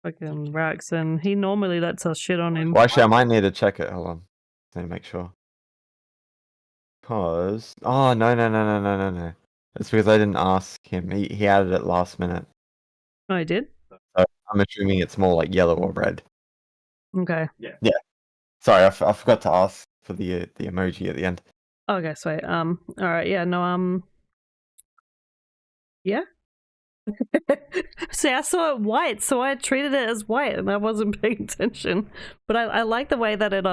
Fucking Raxon. He normally lets us shit on him. Well, actually, I might need to check it. Hold on. Let me make sure. Cause oh no. It's because I didn't ask him. He added it last minute. Oh, he did? So I'm assuming it's more like yellow or red. Okay. Sorry, I forgot to ask for the emoji at the end. Okay, sweet. Alright, yeah, no, yeah. See, I saw it white, so I treated it as white, and I wasn't paying attention. But I like the way that it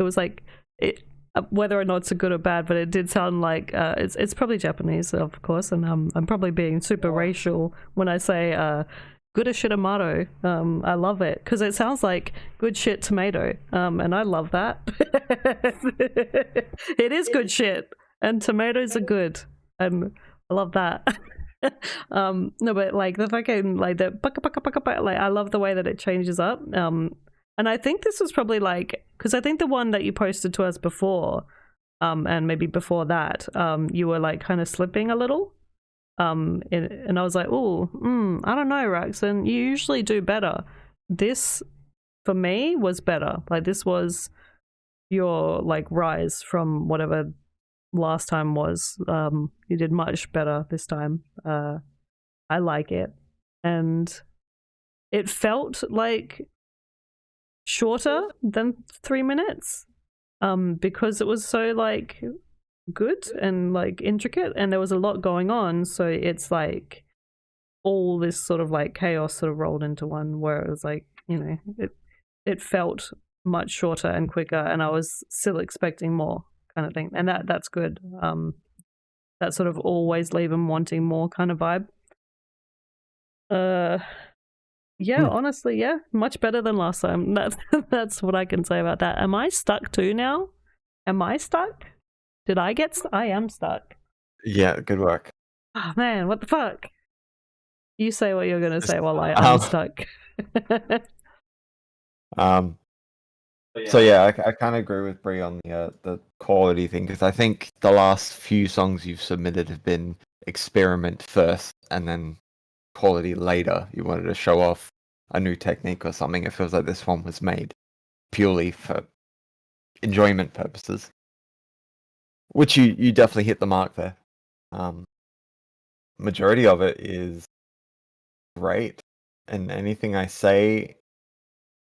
was like it, whether or not it's a good or bad, but it did sound like it's probably Japanese, of course, and I'm probably being super racial when I say good as shit tomato. I love it because it sounds like good shit tomato, and I love that. It is good shit, and tomatoes are good, and I love that. No, but like the fucking like the like I love the way that it changes up. And I think this was probably like because I think the one that you posted to us before, and maybe before that, you were like kind of slipping a little. And I was like, oh, I don't know, Raxon, you usually do better. This for me was better. Like this was your like rise from whatever last time was. You did much better this time. I like it, and it felt like shorter than 3 minutes, because it was so like good and like intricate, and there was a lot going on. So it's like all this sort of like chaos sort of rolled into one, where it was like, you know, it felt much shorter and quicker, and I was still expecting more kind of thing, and that's good. That sort of always leave them wanting more kind of vibe. Yeah, honestly, yeah, much better than last time. That's what I can say about that. Am I stuck too now? Am I stuck? Did I get I am stuck. Yeah, good work. Oh man, what the fuck? You say what you're gonna say while I'm stuck. So yeah, I kind of agree with Bree on the quality thing, because I think the last few songs you've submitted have been experiment first and then quality later. You wanted to show off a new technique or something. It feels like this one was made purely for enjoyment purposes, which you definitely hit the mark there. Majority of it is great, and anything I say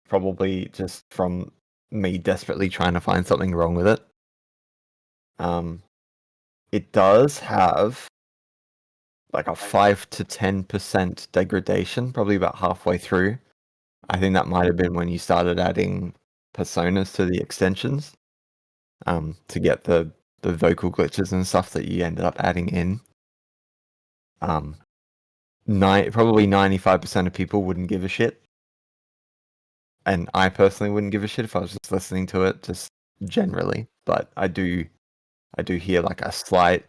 probably just from me desperately trying to find something wrong with it. It does have like a 5 to 10% degradation, probably about halfway through. I think that might have been when you started adding personas to the extensions, to get the vocal glitches and stuff that you ended up adding in. Probably 95% of people wouldn't give a shit. And I personally wouldn't give a shit if I was just listening to it, just generally. But I do hear like a slight.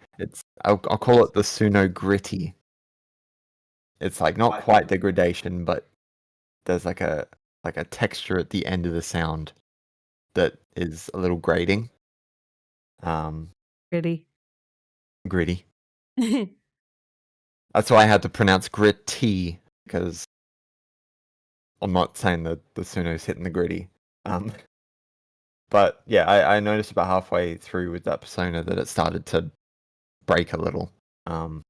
I'll call it the Suno gritty. It's like not quite degradation, but there's like a texture at the end of the sound that is a little grating. Gritty. Gritty. That's why I had to pronounce gritty, because I'm not saying that the Suno's hitting the gritty. But yeah, I noticed about halfway through with that persona that it started to break a little. And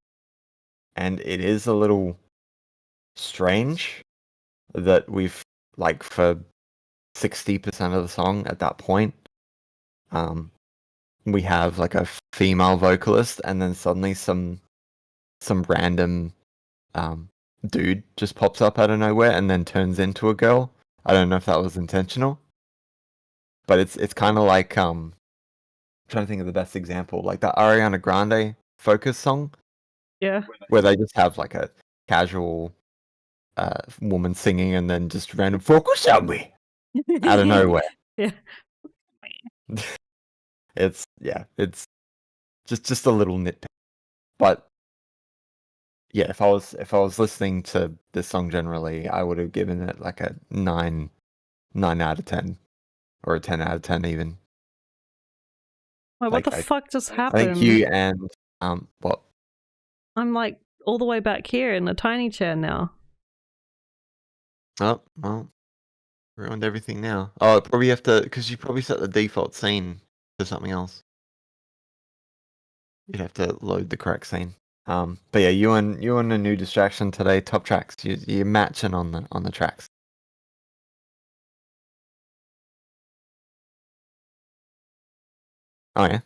it is a little strange that we've, like, for 60% of the song at that point, we have like a female vocalist, and then suddenly some random dude just pops up out of nowhere and then turns into a girl. I don't know if that was intentional, but it's kind of like I'm trying to think of the best example, like that Ariana Grande Focus song. Yeah. Where they just have like a casual woman singing and then just random focus on me out of nowhere. Yeah. It's just a little nitpick. But yeah, if I was listening to this song generally, I would have given it like a 9 out of 10, or a 10 out of 10 even. Wait, what the fuck just happened? Thank you. And what? I'm like all the way back here in a tiny chair now. Oh, well, ruined everything now. Oh, probably have to, because you probably set the default scene to something else. You'd have to load the correct scene. But yeah, you and a new distraction today. Top tracks. You're matching on the tracks. Oh yeah.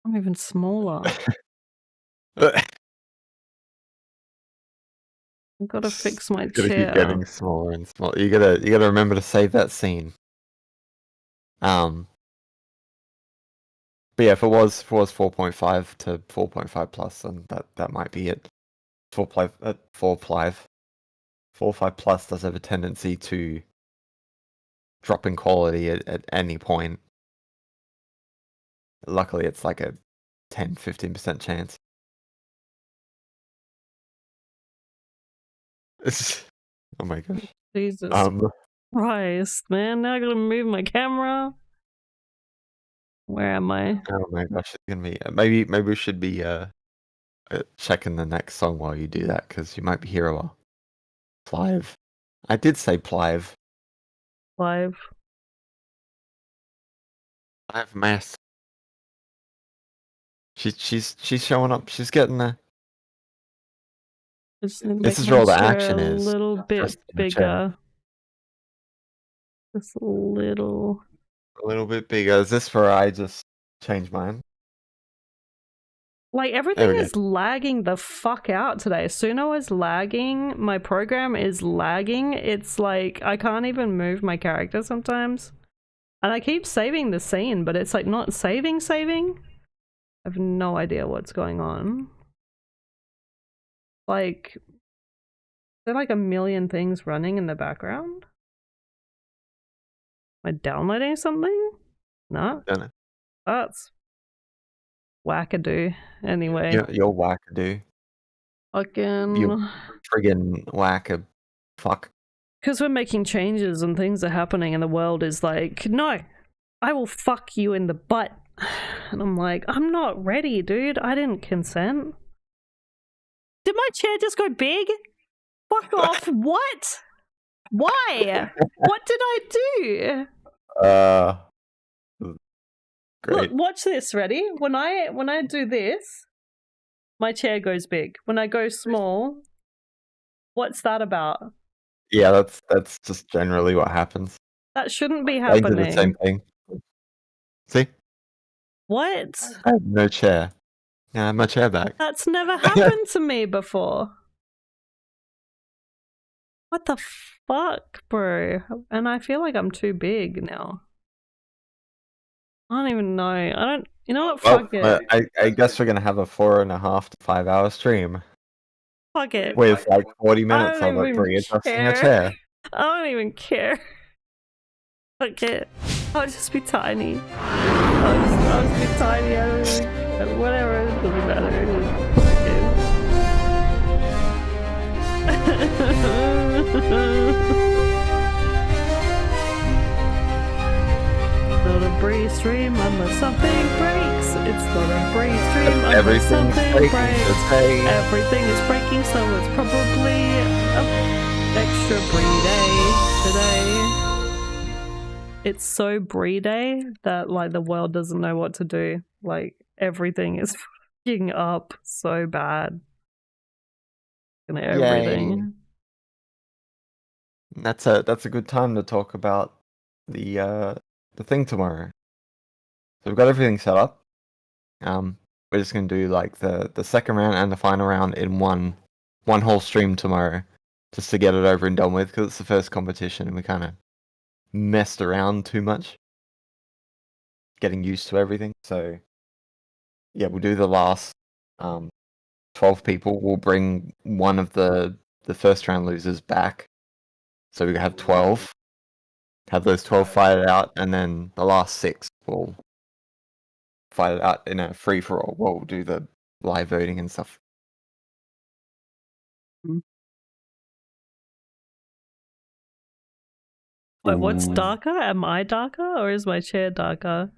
I'm even smaller. I've got to fix my Gotta chair. keep getting smaller and smaller. You gotta remember to save that scene. But yeah, if it was 4.5 to 4.5 plus, then that might be it. 4.5 plus does have a tendency to drop in quality at any point. Luckily, it's like a 10-15% chance. Oh my gosh. Jesus Christ, man. Now I gotta move my camera. Where am I? Oh my gosh, it's gonna be maybe we should be checking the next song while you do that, because you might be here a while. Plive. I did say Plive. Live. Plive Mass. She's showing up. She's getting there. This is where all the action is. A little bit bigger. Just a little. A little bit bigger. Is this where I just change mine? Like, everything is lagging the fuck out today. Suno is lagging. My program is lagging. It's like, I can't even move my character sometimes. And I keep saving the scene, but it's like not saving. I have no idea what's going on. Like, there are like a million things running in the background. Am I downloading something? No. That's wackadoo. Anyway. You're wackadoo. Fucking. You're friggin' fuck. because we're making changes and things are happening and the world is like, no, I will fuck you in the butt. And I'm like, I'm not ready, dude. I didn't consent. Did my chair just go big? Fuck off. What? Why? What did I do? Great. Look, watch this. Ready? When I do this, my chair goes big. When I go small, what's that about? Yeah, that's just generally what happens. That shouldn't be I do happening. the same thing. See? What? I have no chair. Yeah, I have my chair back. That's never happened to me before. What the fuck, bro? And I feel like I'm too big now. I don't even know. I don't. You know what? Well, Fuck it. I guess we're gonna have a 4.5 to 5 hour stream Fuck it. with like 40 minutes I of don't it even Bree adjusting a care. chair. I don't even care. Fuck it. I'll just be tiny. I'll just be tiny. I don't even, whatever. It doesn't matter. Not a Bree stream unless something breaks. It's not a Bree stream unless Everything's something breaking breaks. today. Everything is breaking, so it's probably an extra Bree day today. It's so Bree day that like the world doesn't know what to do. Like everything is fucking up so bad. And everything. That's a good time to talk about the thing tomorrow. So we've got everything set up. We're just gonna do like the second round and the final round in one whole stream tomorrow, just to get it over and done with, because it's the first competition and we kind of messed around too much, getting used to everything. So yeah, we'll do the last 12 people. We'll bring one of the first round losers back, so we have 12. Have those 12 fight it out, and then the last 6 will fight it out in a free for all. We'll do the live voting and stuff. Wait, what's Ooh. darker? Am I darker or is my chair darker?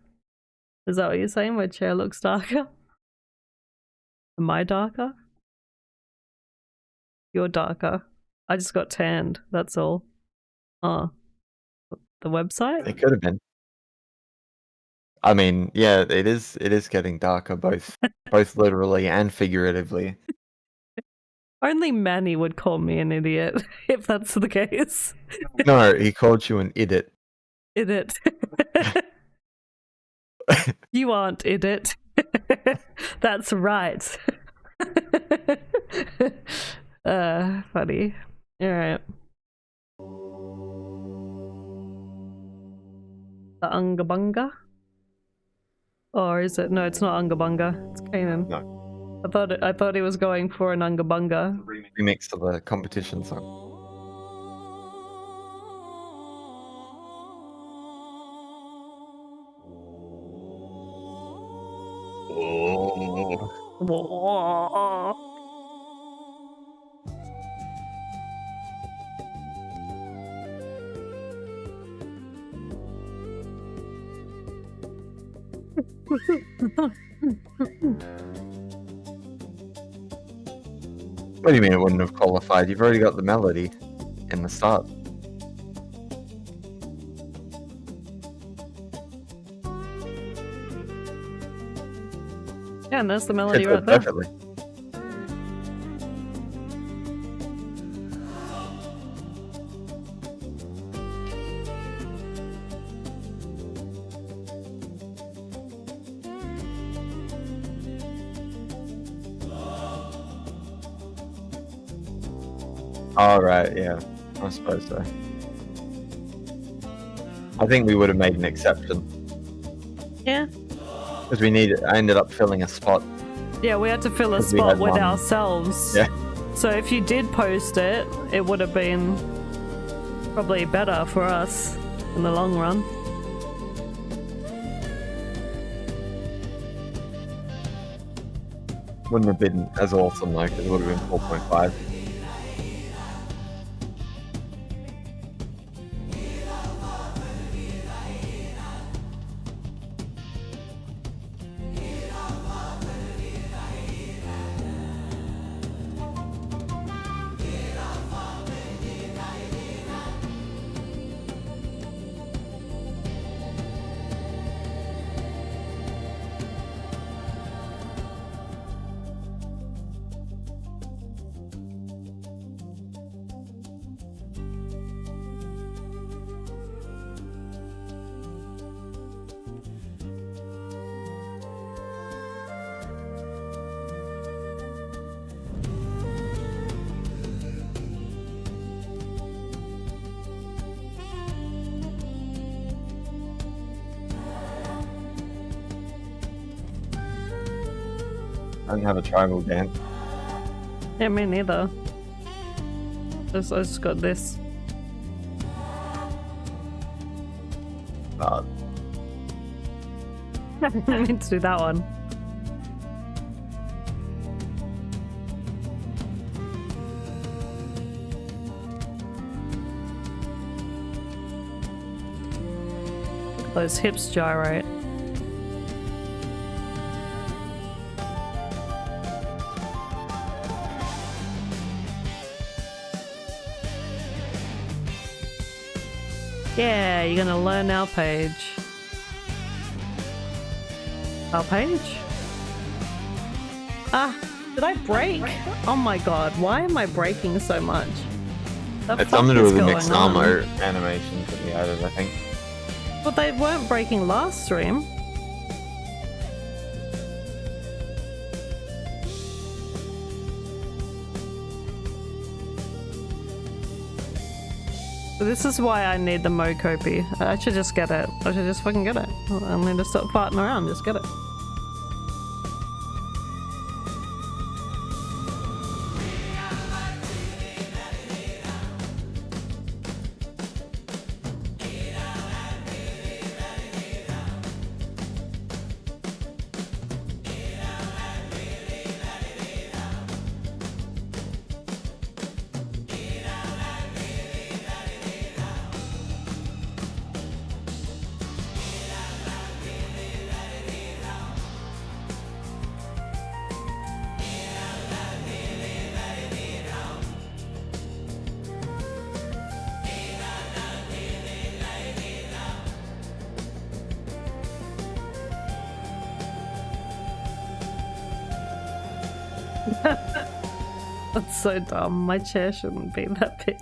Is that what you're saying? My chair looks darker? Am I darker? You're darker. I just got tanned, that's all. Oh. The website? It could have been. I mean, yeah, it is getting darker, both literally and figuratively. Only Manny would call me an idiot, if that's the case. No, he called you an idiot. Idiot. You aren't idiot. That's right. Funny. Alright. The Ungabunga? Or is it? No, it's not Ungabunga. It's Kanan. No. I thought he was going for an Ungabunga. Remix of the competition song. Oh. What do you mean it wouldn't have qualified? You've already got the melody in the start. Yeah, and there's the melody Fits right it there. perfectly. All right, yeah, I suppose so. I think we would have made an exception Yeah. because I ended up filling a spot. Yeah, we had to fill a 'Cause we spot had with one. ourselves. Yeah. So if you did post it, it would have been probably better for us in the long run. Wouldn't have been as awesome though, because it would have been 4.5. I don't have a tribal dance. Yeah, me neither. I just got this. Uh, I meant to do that one. Those hips gyrate. Yeah, you're gonna learn our page. Our page? Ah, did I break? Oh my god, why am I breaking so much? The it's fuck something to do is with the going mixed on? armor animations that we added, I think. But they weren't breaking last stream. This is why I need the Mokopi. I should just get it. I should just fucking get it. I need to stop farting around, just get it. That's so dumb. My chair shouldn't be that big.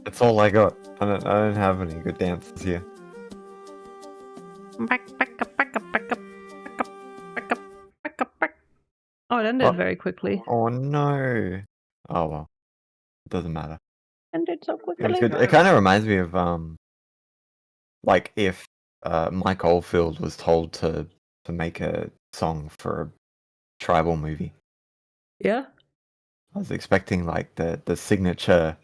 That's all I got. I don't have any good dances here. Back up, back up, back up, back up, back up, back up, back. Oh, it ended What? very quickly. Oh no. Oh well. It doesn't matter. Ended so It's quickly. good. It kind of reminds me of like if Mike Oldfield was told to make a song for a tribal movie. Yeah. I was expecting like the signature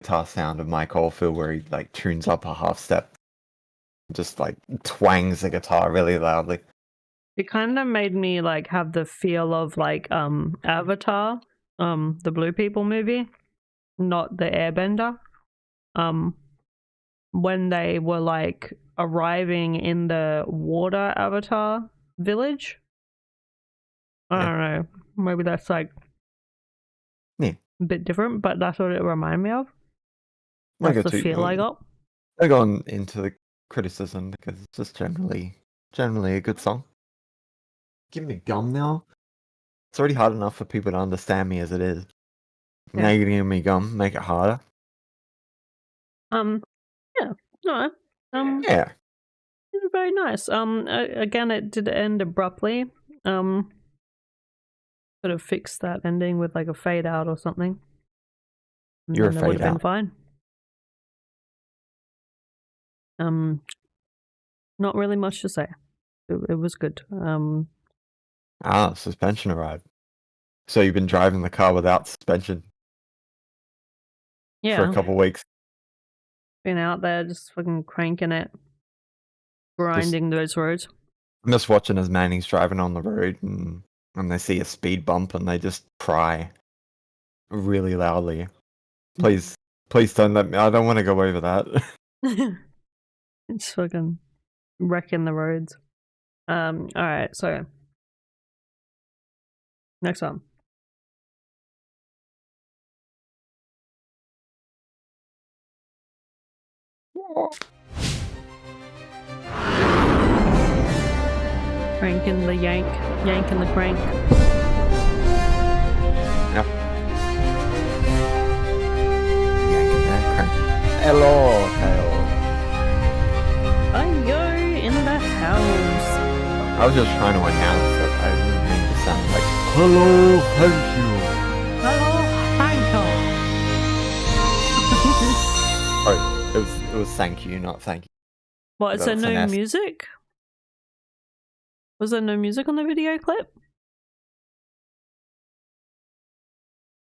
guitar sound of Mike Oldfield where he like tunes up a half step, just like twangs the guitar really loudly. It kind of made me like have the feel of like Avatar, the Blue People movie, not the Airbender. When they were like arriving in the water Avatar village. I don't know. Maybe that's like Yeah. a bit different, but that's what it reminded me of. Might That's go the too- feel I got. I go on into the criticism because it's just generally a good song. Give me gum now. It's already hard enough for people to understand me as it is. Now Yeah. you're giving me gum, make it harder. Yeah. No. Yeah. It was very nice. Again, it did end abruptly. Could have fixed that ending with like a fade out or something. And You're a then it would fade have been out. fine. Not really much to say. It was good. Suspension arrived. So you've been driving the car without suspension for Yeah, a couple weeks. been out there just fucking cranking it, grinding those roads. I'm just watching as Manning's driving on the road and they see a speed bump and they just cry really loudly. Please Please don't let me. I don't want to go over that. It's fucking wrecking the roads. Alright, so next one. Cranking the yank, yanking the crank. Yep. Yanking that crank. Hello, hello. Ayo in the house. I was just trying to announce it. I didn't mean to sound like hello, thank you. Hello, thank you. Oh, it was thank you, not thank you. What, is there That's an no S. music? Was there no music on the video clip?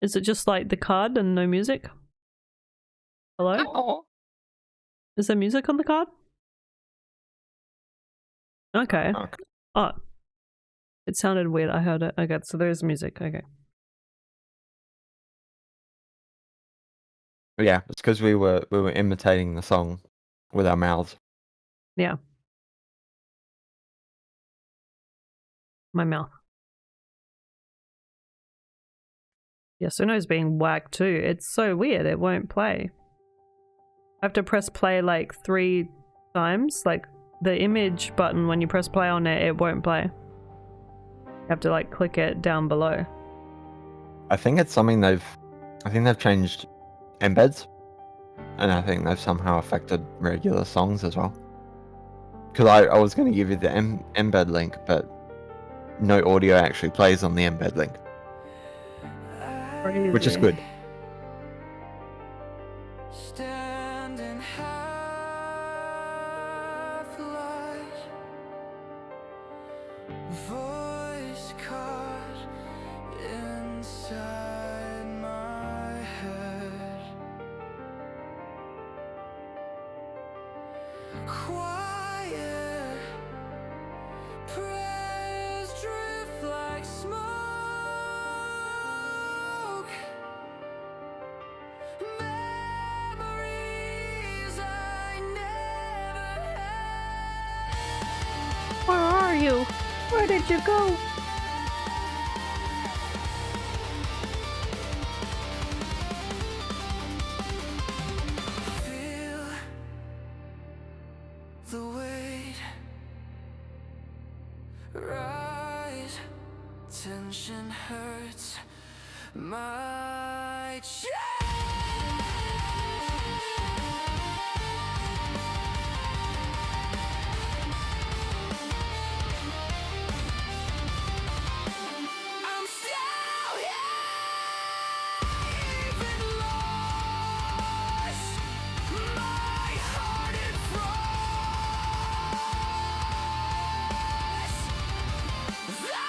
Is it just like the card and no music? Hello? Oh. Is there music on the card? Okay. Okay. Oh. It sounded weird. I heard it. Okay, so there is music. Okay. Yeah, it's because we were imitating the song with our mouths. Yeah. My mouth. Yeah, Suno's being whacked too. It's so weird. It won't play. I have to press play like 3 times. Like the image button, when you press play on it, it won't play. You have to like click it down below. I think it's something I think they've changed embeds, and I think they've somehow affected regular songs as well. Because I was going to give you the embed link, but no audio actually plays on the embed link, which is good. Standing half light, voice caught inside my head. Quiet prayers drift like smoke. Memories I never had. Where are you? Where did you go? Feel the weight rise, tension hurts my chest. I'm still here, even lost. My heart in frost. The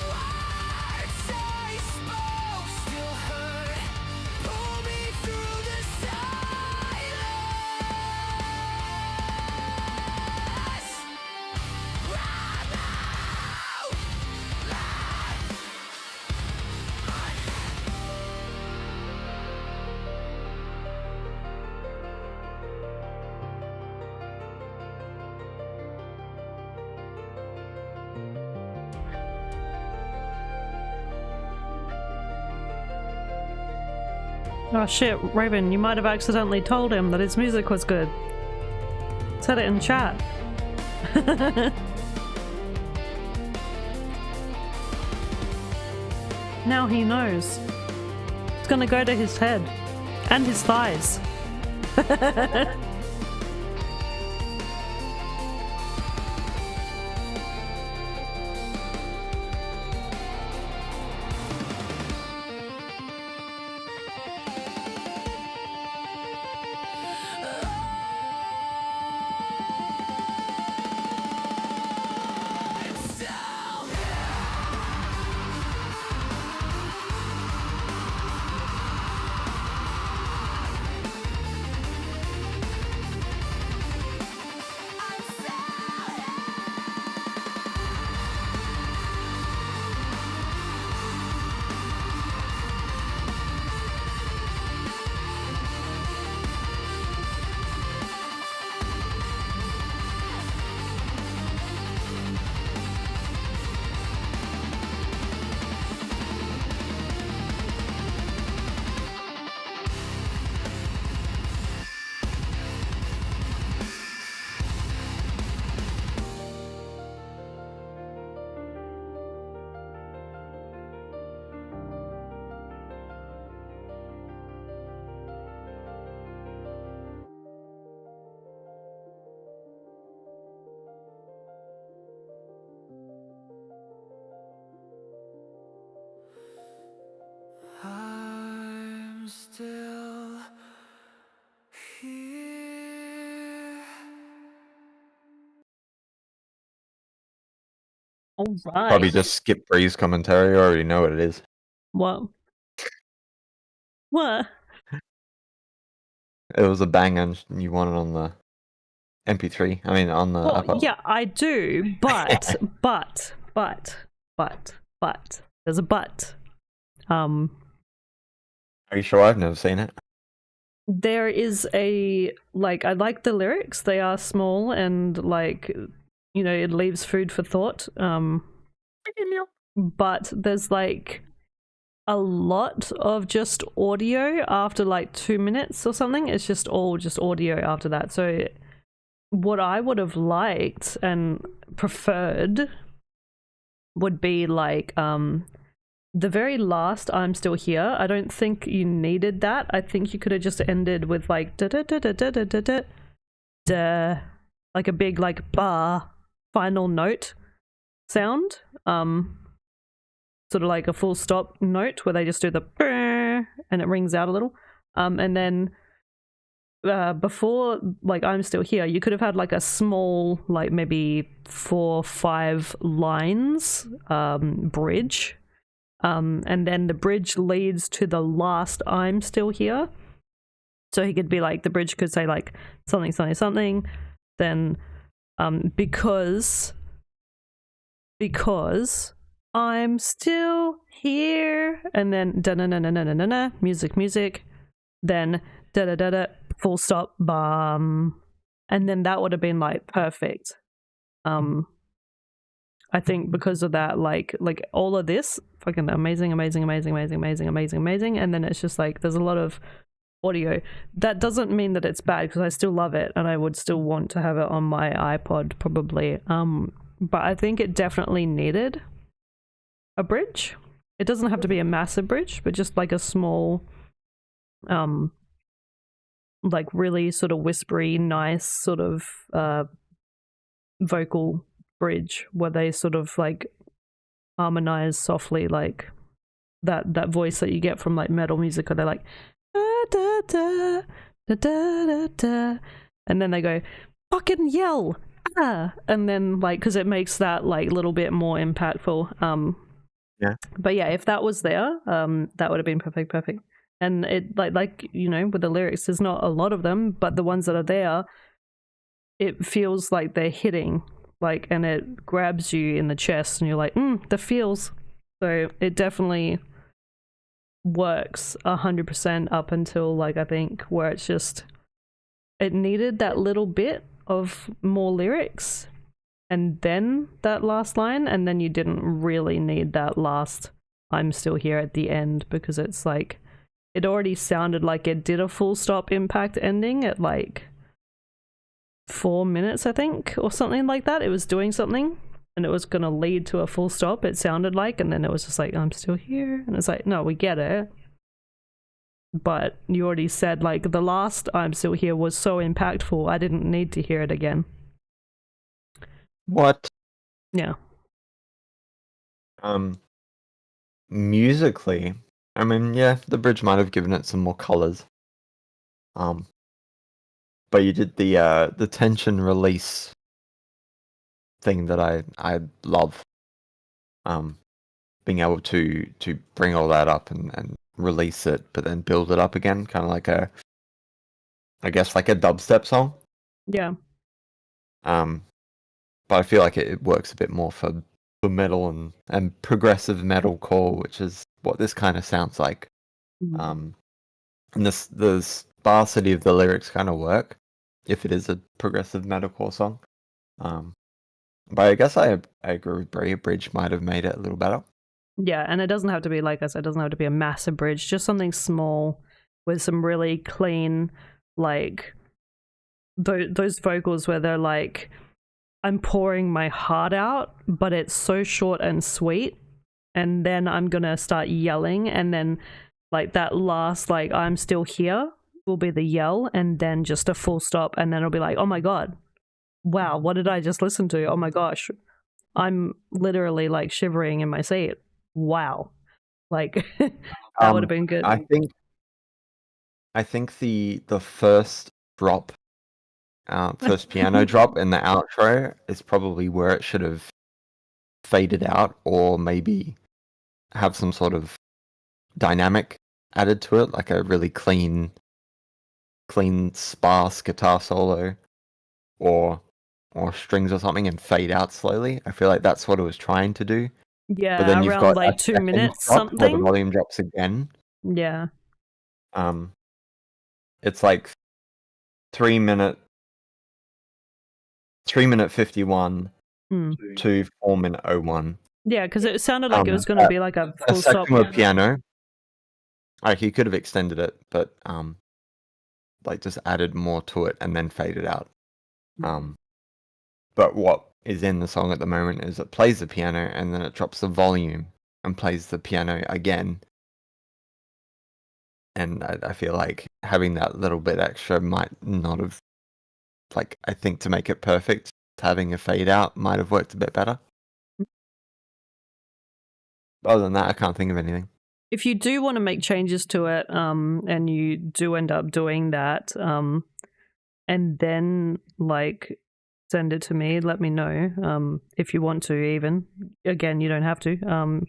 words I spoke still hurt. Pull me through the silence. Oh shit, Raven, you might have accidentally told him that his music was good. Said it in chat. Now he knows. It's gonna go to his head. And his thighs. All right. Probably just skip Bree's commentary. I already know what it is. What? What? It was a banger, and you want it on the MP3. I mean, on the Well, iPod. yeah, I do, but there's a but. Are you sure? I've never seen it. There is a I like the lyrics. They are small and it leaves food for thought. But there's a lot of just audio after 2 minutes or something. It's just all just audio after that. So what I would have liked and preferred would be the very last "I'm Still Here." I don't think you needed that. I think you could have just ended with da da da da da da da da da, like a big bar final note sound. Sort of like a full stop note where they just do the and it rings out a little. And then before "I'm Still Here," you could have had a small maybe 4 or 5 lines bridge. And then the bridge leads to the last "I'm Still Here." So he could be the bridge could say something, something, something. Then because I'm still here. And then da na na na na na na music, music. Then da da da da full stop bum. And then that would have been perfect. I think because of that, all of this, fucking amazing, amazing, amazing, amazing, amazing, amazing, amazing. And then it's just there's a lot of audio. That doesn't mean that it's bad, because I still love it and I would still want to have it on my iPod probably. But I think it definitely needed a bridge. It doesn't have to be a massive bridge, but just a small, really sort of whispery, nice sort of vocal bridge where they sort of harmonize softly, that voice that you get from metal music, where they're da, da, da, da, da, da, da, and then they go fucking yell and then because it makes that little bit more impactful. Yeah. But yeah, if that was there, that would have been perfect. And it with the lyrics, there's not a lot of them, but the ones that are there, it feels like they're hitting, and it grabs you in the chest, and you're the feels. So it definitely works 100% up until I think where it's just, it needed that little bit of more lyrics and then that last line, and then you didn't really need that last "I'm Still Here" at the end, because it's it already sounded like it did a full stop impact ending at 4 minutes, I think, or something like that. It was doing something and it was going to lead to a full stop, it sounded and then it was just "I'm still here," and it's no, we get it, but you already said the last "I'm Still Here" was so impactful, I didn't need to hear it again. What? Yeah. Musically, I mean, yeah, the bridge might have given it some more colors. But you did the tension release thing that I love. Being able to bring all that up and release it, but then build it up again, kind of I guess a dubstep song. Yeah. But I feel it works a bit more for metal and progressive metalcore, which is what this kind of sounds like. Mm-hmm. And the sparsity of the lyrics kind of work if it is a progressive metalcore song. But I guess I agree with Bree. A bridge might have made it a little better. Yeah, and it doesn't have to be, like I said, it doesn't have to be a massive bridge, just something small with some really clean, those vocals where they're I'm pouring my heart out, but it's so short and sweet, and then I'm gonna start yelling, and then that last "I'm still here" will be the yell, and then just a full stop, and then it'll be oh my god, wow, what did I just listen to? Oh my gosh, I'm literally shivering in my seat. Wow. That would have been good. I think the first drop, first piano drop in the outro is probably where it should have faded out, or maybe have some sort of dynamic added to it, like a really clean, sparse guitar solo, or strings or something, and fade out slowly. I feel like that's what it was trying to do. Yeah, But then you've around got a like 2 second minutes drop where the something. volume drops again. Yeah. It's like 3 minute 51 to 4-minute 01. Yeah, because it sounded like it was going to be like a A full stop. section with piano. Like, you could have extended it, but like just added more to it and then faded out. But what is in the song at the moment is it plays the piano and then it drops the volume and plays the piano again. And I feel like having that little bit extra might not have, like, I think to make it perfect, having a fade out might have worked a bit better. Other than that, I can't think of anything. If you do want to make changes to it, and you do end up doing that, and then like send it to me, let me know. If you want to, even. Again, you don't have to.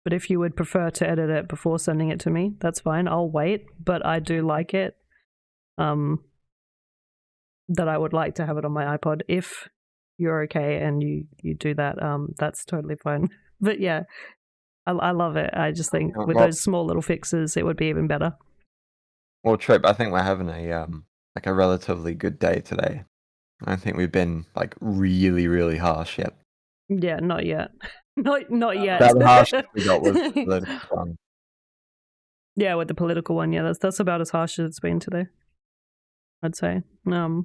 But if you would prefer to edit it before sending it to me, that's fine. I'll wait. But I do like it. That I would like to have it on my iPod. If you're okay and you do that, that's totally fine. But yeah, I love it. I just think with those small little fixes, it would be even better. Well, Trip, I think we're having a like a relatively good day today. I don't think we've been like really, really harsh yet. Yeah, not yet. not yet. The harshest we got was the political one. Yeah, with the political one. Yeah, that's about as harsh as it's been today, I'd say. It'll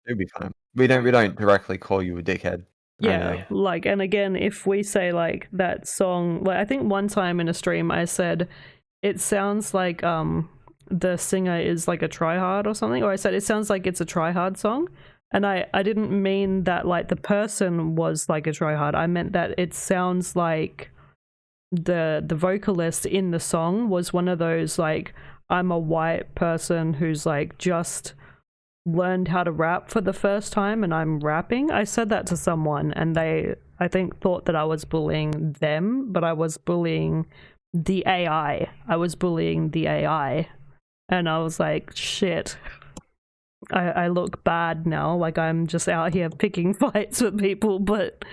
be fine. We don't directly call you a dickhead. Yeah, like, and again, if we say like that song, like I think one time in a stream I said it sounds like the singer is like a tryhard or something, or I said it sounds like it's a tryhard song, and I didn't mean that like the person was like a tryhard. I meant that it sounds like the vocalist in the song was one of those like, I'm a white person who's like just learned how to rap for the first time and I'm rapping. I said that to someone and they, I think, thought that I was bullying them, but I was bullying the AI. I was bullying the AI. And I was like, shit. I look bad now. Like I'm just out here picking fights with people, but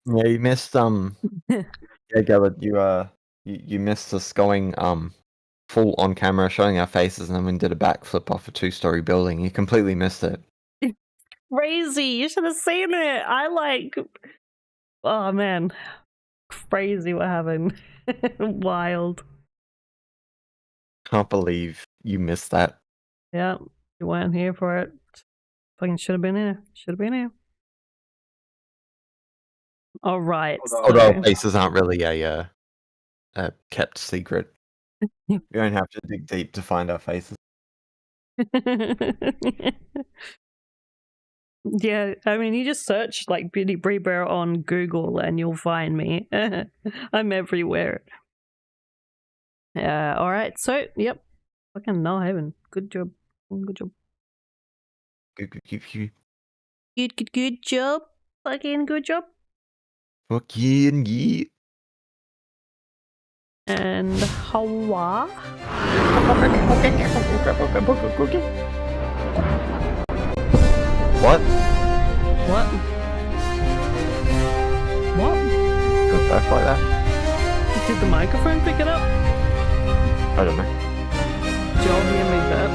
yeah, you missed yeah, Garrett, you missed us going full on camera, showing our faces, and then we did a backflip off a 2-story building. You completely missed it. Crazy! You should have seen it. I like, oh man, crazy what happened. Wild. Can't believe you missed that. Yeah, you weren't here for it. Fucking should have been here. Should have been here. All right. Although faces aren't really a kept secret. You don't have to dig deep to find our faces. Yeah, I mean, you just search like Beauty Bree Bear on Google and you'll find me. I'm everywhere. All right, so yep, fucking no heaven. Good job. Good job. Good job. Fucking good job. Fucking yeah. And Hawa. What? What? What? Goes back like that? Did the microphone pick it up? I don't know. Did y'all hear me burp?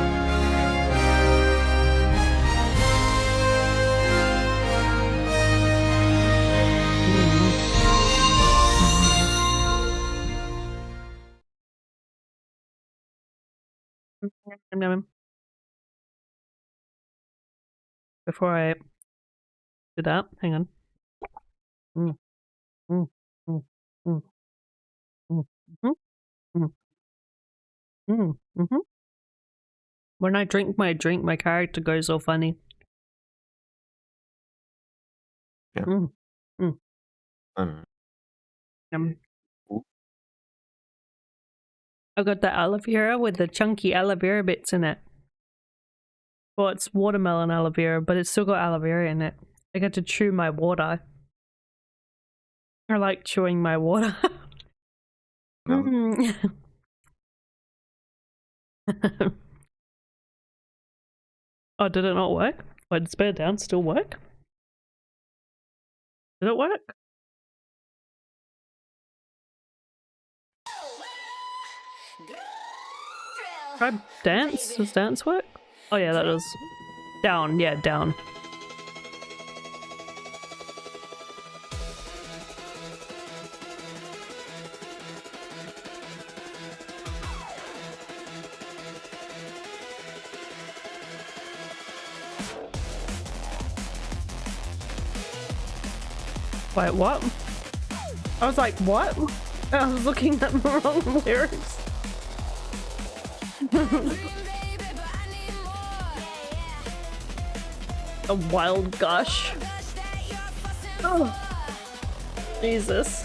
Before I do that, hang on. When I drink, my character goes all funny. Yeah. I got the aloe vera with the chunky aloe vera bits in it. Well, it's watermelon aloe vera, but it's still got aloe vera in it. I get to chew my water. I like chewing my water. Mm. Oh, did it not work? Why did Spare Down still work? Did it work? Try dance? Does dance work? Oh yeah, that does. Down, yeah, down. Wait, what? I was like, what? I was looking at the wrong lyrics. A wild gush. Oh, Jesus.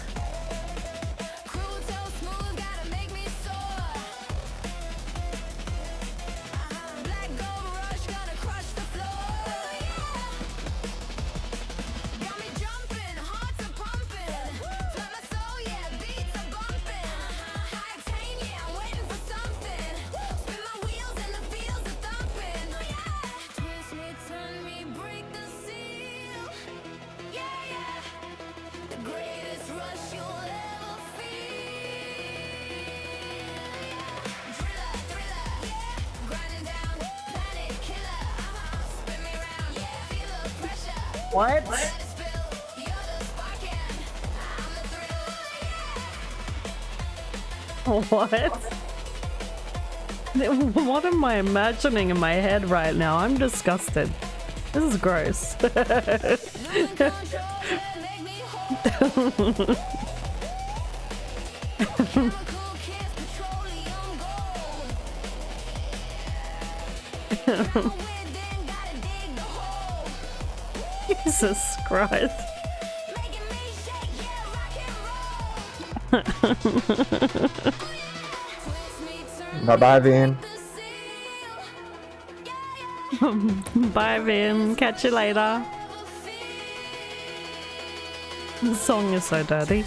What? What? What am I imagining in my head right now? I'm disgusted. This is gross. Jesus Christ. Bye-bye, Vin. Bye, Vin. Catch you later. The song is so dirty.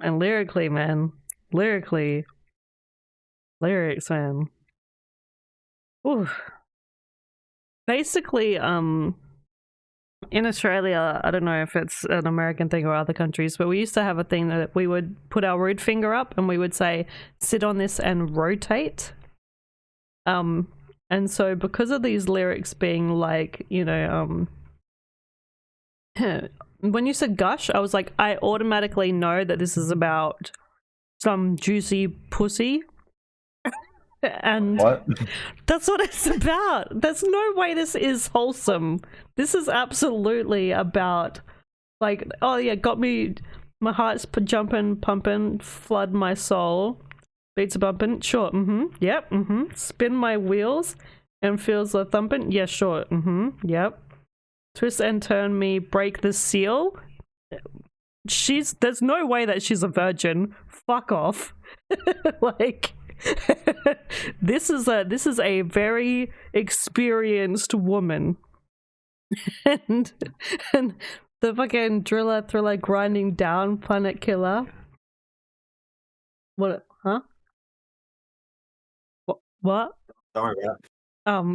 And lyrically, man. Lyrics, man. Ooh. Basically, in Australia, I don't know if it's an American thing or other countries, but we used to have a thing that we would put our root finger up and we would say, sit on this and rotate. And so because of these lyrics being like, you know, when you said gush, I was like, I automatically know that this is about some juicy pussy. And What? that's what it's about. There's no way this is wholesome. This is absolutely about, like, oh yeah, got me, my heart's jumping, pumping, flood my soul, beats are bumping, sure, yep, spin my wheels and feels the thumping, yeah, sure, yep. Twist and turn me, break the seal. there's no way that she's a virgin. Fuck off. Like this is a very experienced woman. and the fucking driller thriller grinding down planet killer. What? Huh? What? Don't worry about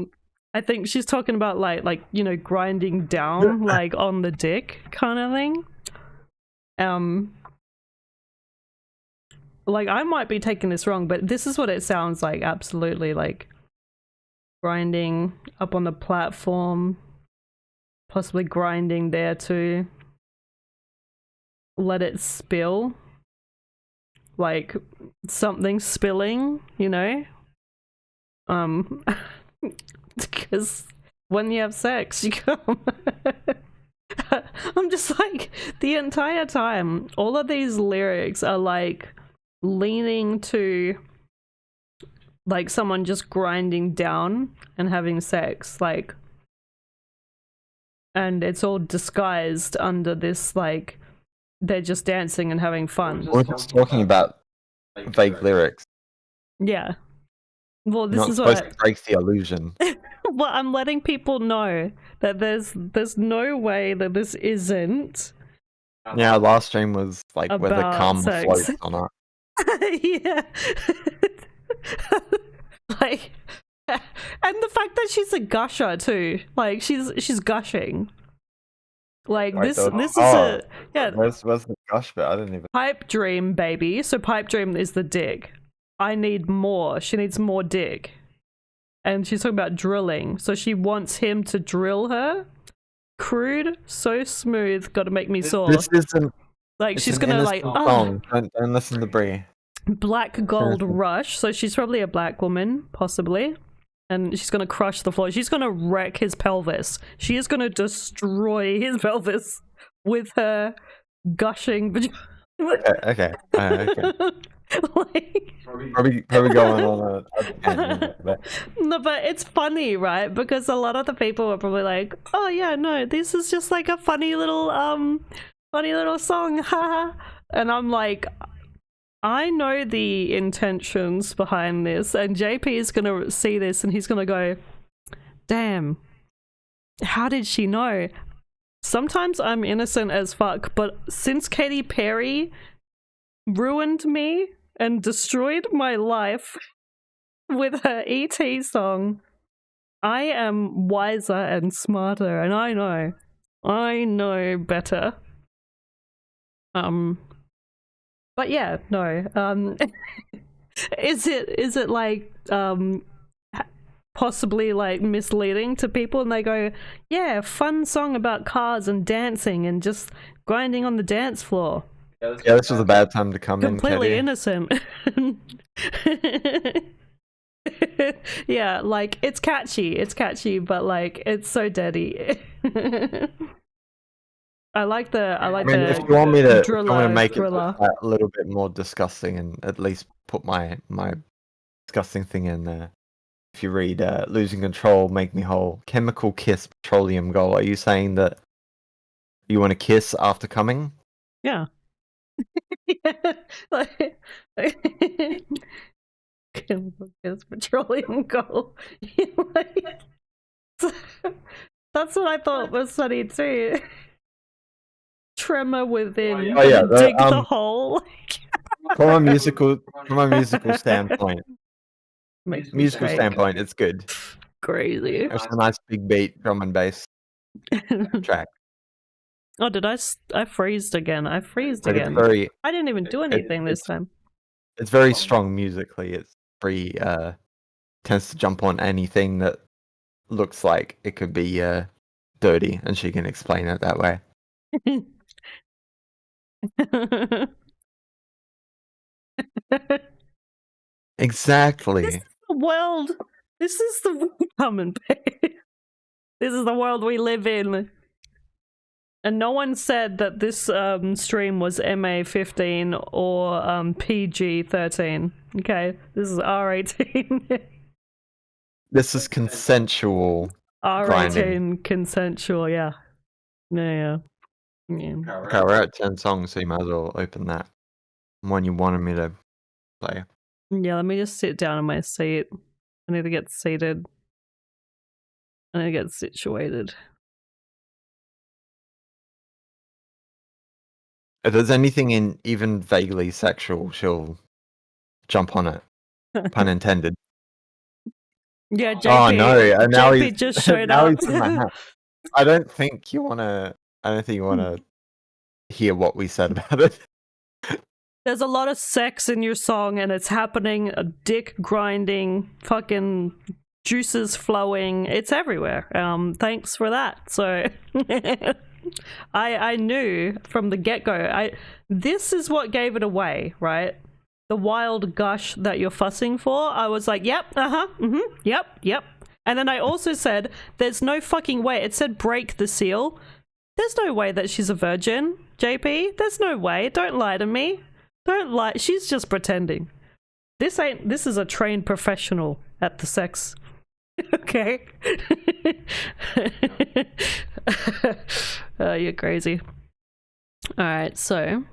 it. I think she's talking about like you know, grinding down like on the dick kind of thing. Like I might be taking this wrong, but this is what it sounds like. Absolutely, like grinding up on the platform, possibly grinding there too. Let it spill, like something spilling, you know. Because when you have sex, you come. I'm just like, the entire time, all of these lyrics are like leaning to like someone just grinding down and having sex, like, and it's all disguised under this like they're just dancing and having fun. We're just talking about vague lyrics. Yeah. Well, this Not is supposed what to break the illusion. well, I'm letting people know that there's no way that this isn't. Yeah, our last stream was like where the About cum sex. floats on it. Yeah. Like, and the fact that she's a gusher too, like she's gushing. Like Wait, this the- is oh, a yeah, Where's the gush bit? I didn't even. pipe dream, baby. So pipe dream is the dick. I need more. She needs more dick. And she's talking about drilling. So she wants him to drill her. Crude, so smooth, gotta make me sore. This isn't. Like It's she's an gonna like innocent song. Don't listen to Bree. black gold Seriously. rush. So she's probably a black woman, possibly. And she's gonna crush the floor. She's gonna wreck his pelvis. She is gonna destroy his pelvis with her gushing vagina. Okay. Okay. Like, Probably going on a tangent, but no, but it's funny, right? Because a lot of the people were probably like, "Oh yeah, no, this is just like a funny little song, haha." And I'm like, I know the intentions behind this, and JP is gonna see this and he's gonna go, "Damn, how did she know?" Sometimes I'm innocent as fuck, but since Katy Perry ruined me and destroyed my life with her ET song, I am wiser and smarter, and I know better. But yeah, no. Is it like possibly like misleading to people, and they go, yeah, fun song about cars and dancing and just grinding on the dance floor. yeah, this was a bad time to come Completely in, Katie. innocent. Yeah, like it's catchy, but like it's so dirty. I like I mean, the if you want me to, driller, make thriller. it a little bit more disgusting and at least put my disgusting thing in there. If you read "Losing Control, Make Me Whole," chemical kiss, petroleum goal. Are you saying that you want to kiss after coming? Yeah. Yeah. Like, chemical kiss, petroleum gold. Like, that's what I thought was funny too. Tremor within. Oh, yeah, Dig the the, hole. From a musical standpoint, Makes me musical shake. standpoint, it's good. Crazy. It's a nice big beat, drum and bass track. Oh, did I freezed again? I freezed But again. it's very, I didn't even do anything this time. it's very strong musically. It's very tends to jump on anything that looks like it could be dirty, and she can explain it that way. Exactly. This is the world. This is the common page. This is the world we live in. And no one said that this stream was MA15 or PG-13. Okay, this is R18. This is consensual. R18 Grinding. consensual, yeah. Yeah, yeah. Yeah. Okay, we're at 10 songs, so you might as well open that one you wanted me to play. Yeah, let me just sit down in my seat. I need to get seated. I need to get situated. If there's anything in even vaguely sexual, she'll jump on it. Pun intended. Yeah, JP. Oh no! And now JP he's just showed now up. he's in my house. I don't think you wanna hear what we said about it. There's a lot of sex in your song, and it's happening. A dick grinding, fucking juices flowing. It's everywhere. Thanks for that. So, I knew from the get go. This is what gave it away, right? The wild gush that you're fussing for. I was like, yep, yep. And then I also said, there's no fucking way. It said break the seal. There's no way that she's a virgin, JP. There's no way. Don't lie to me. Don't lie. She's just pretending. This is a trained professional at the sex. Okay. You're crazy. All right, so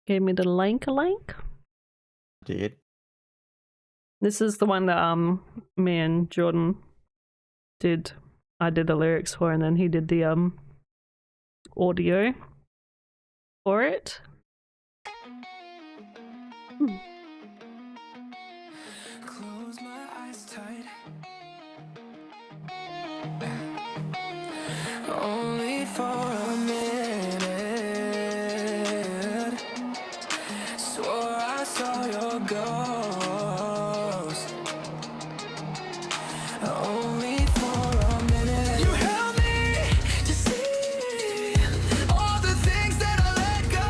gave me the link. Did This is the one that me and Jordan did. I did the lyrics for, and then he did the audio for it. Close my eyes tight. Only for a minute. Swore I saw your ghost. Only for a minute. You held me to see all the things that I let go.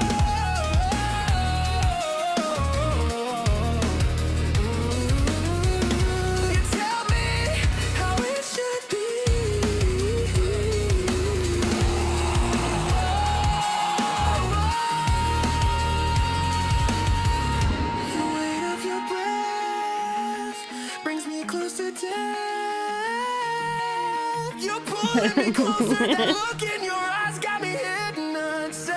You tell me how it should be. The weight of your breath brings me close to death. You're pulling me closer. That look in your eyes got me hypnotized.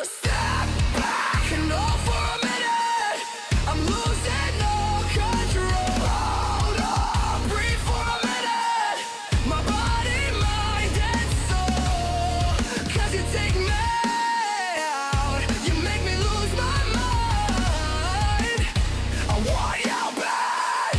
Step back and hold for a minute. I'm losing all control. Hold on, breathe for a minute. My body, mind, and soul. 'Cause you take me out. You make me lose my mind. I want you back,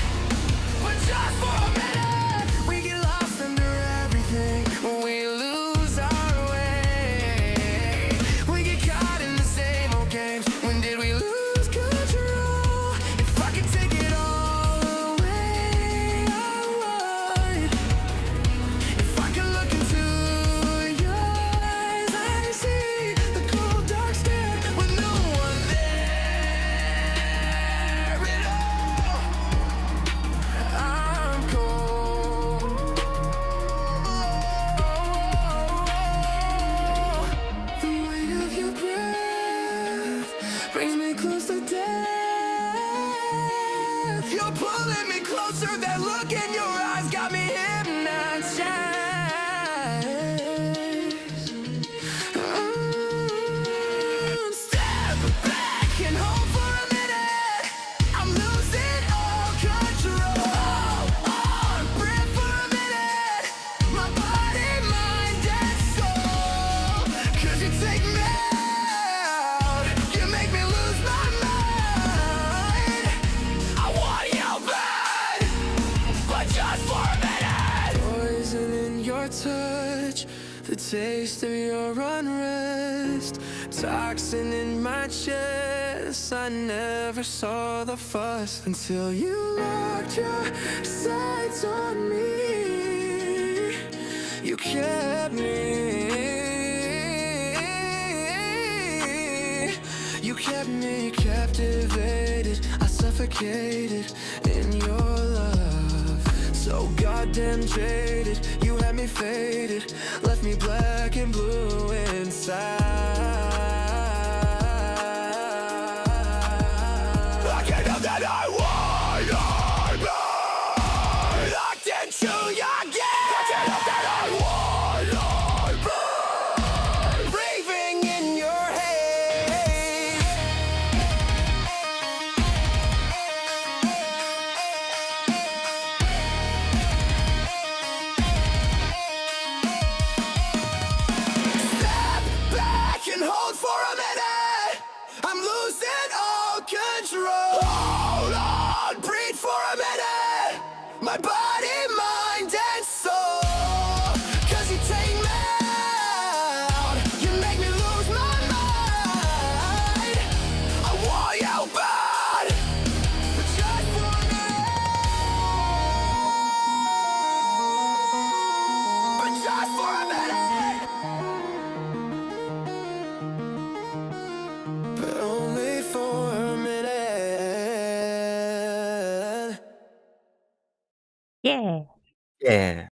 but just for a minute. We get lost under everything when we lose our way. We get caught in the same old games. When did we lose control? If I could take it all away, I would. If I could look into your eyes, I see the cold dark stare with no one there at all. I'm cold. The weight of your breath brings me close to death. You're pulling me closer. That look in your eyes got me hypnotized. Step back and hold for a minute. I'm losing all control. Breathe for a minute. My body, mind, and soul. 'Cause you take me out. You make me lose my mind. I want you bad, but just for a minute. Poison in your touch, the taste of your unrest. Toxin in my chest. I never saw the fuss until you locked your sights on me. You kept me. You kept me captivated. I suffocated in your love. So goddamn jaded. You had me faded. Left me black and blue inside. I can't help that I want you back. natural. Hold on, breathe for a minute. My body, mind, and soul. 'Cause you take me out. You make me lose my mind. I want you bad. But just for a minute. But just for a minute. But only for a minute. Yeah. Yeah.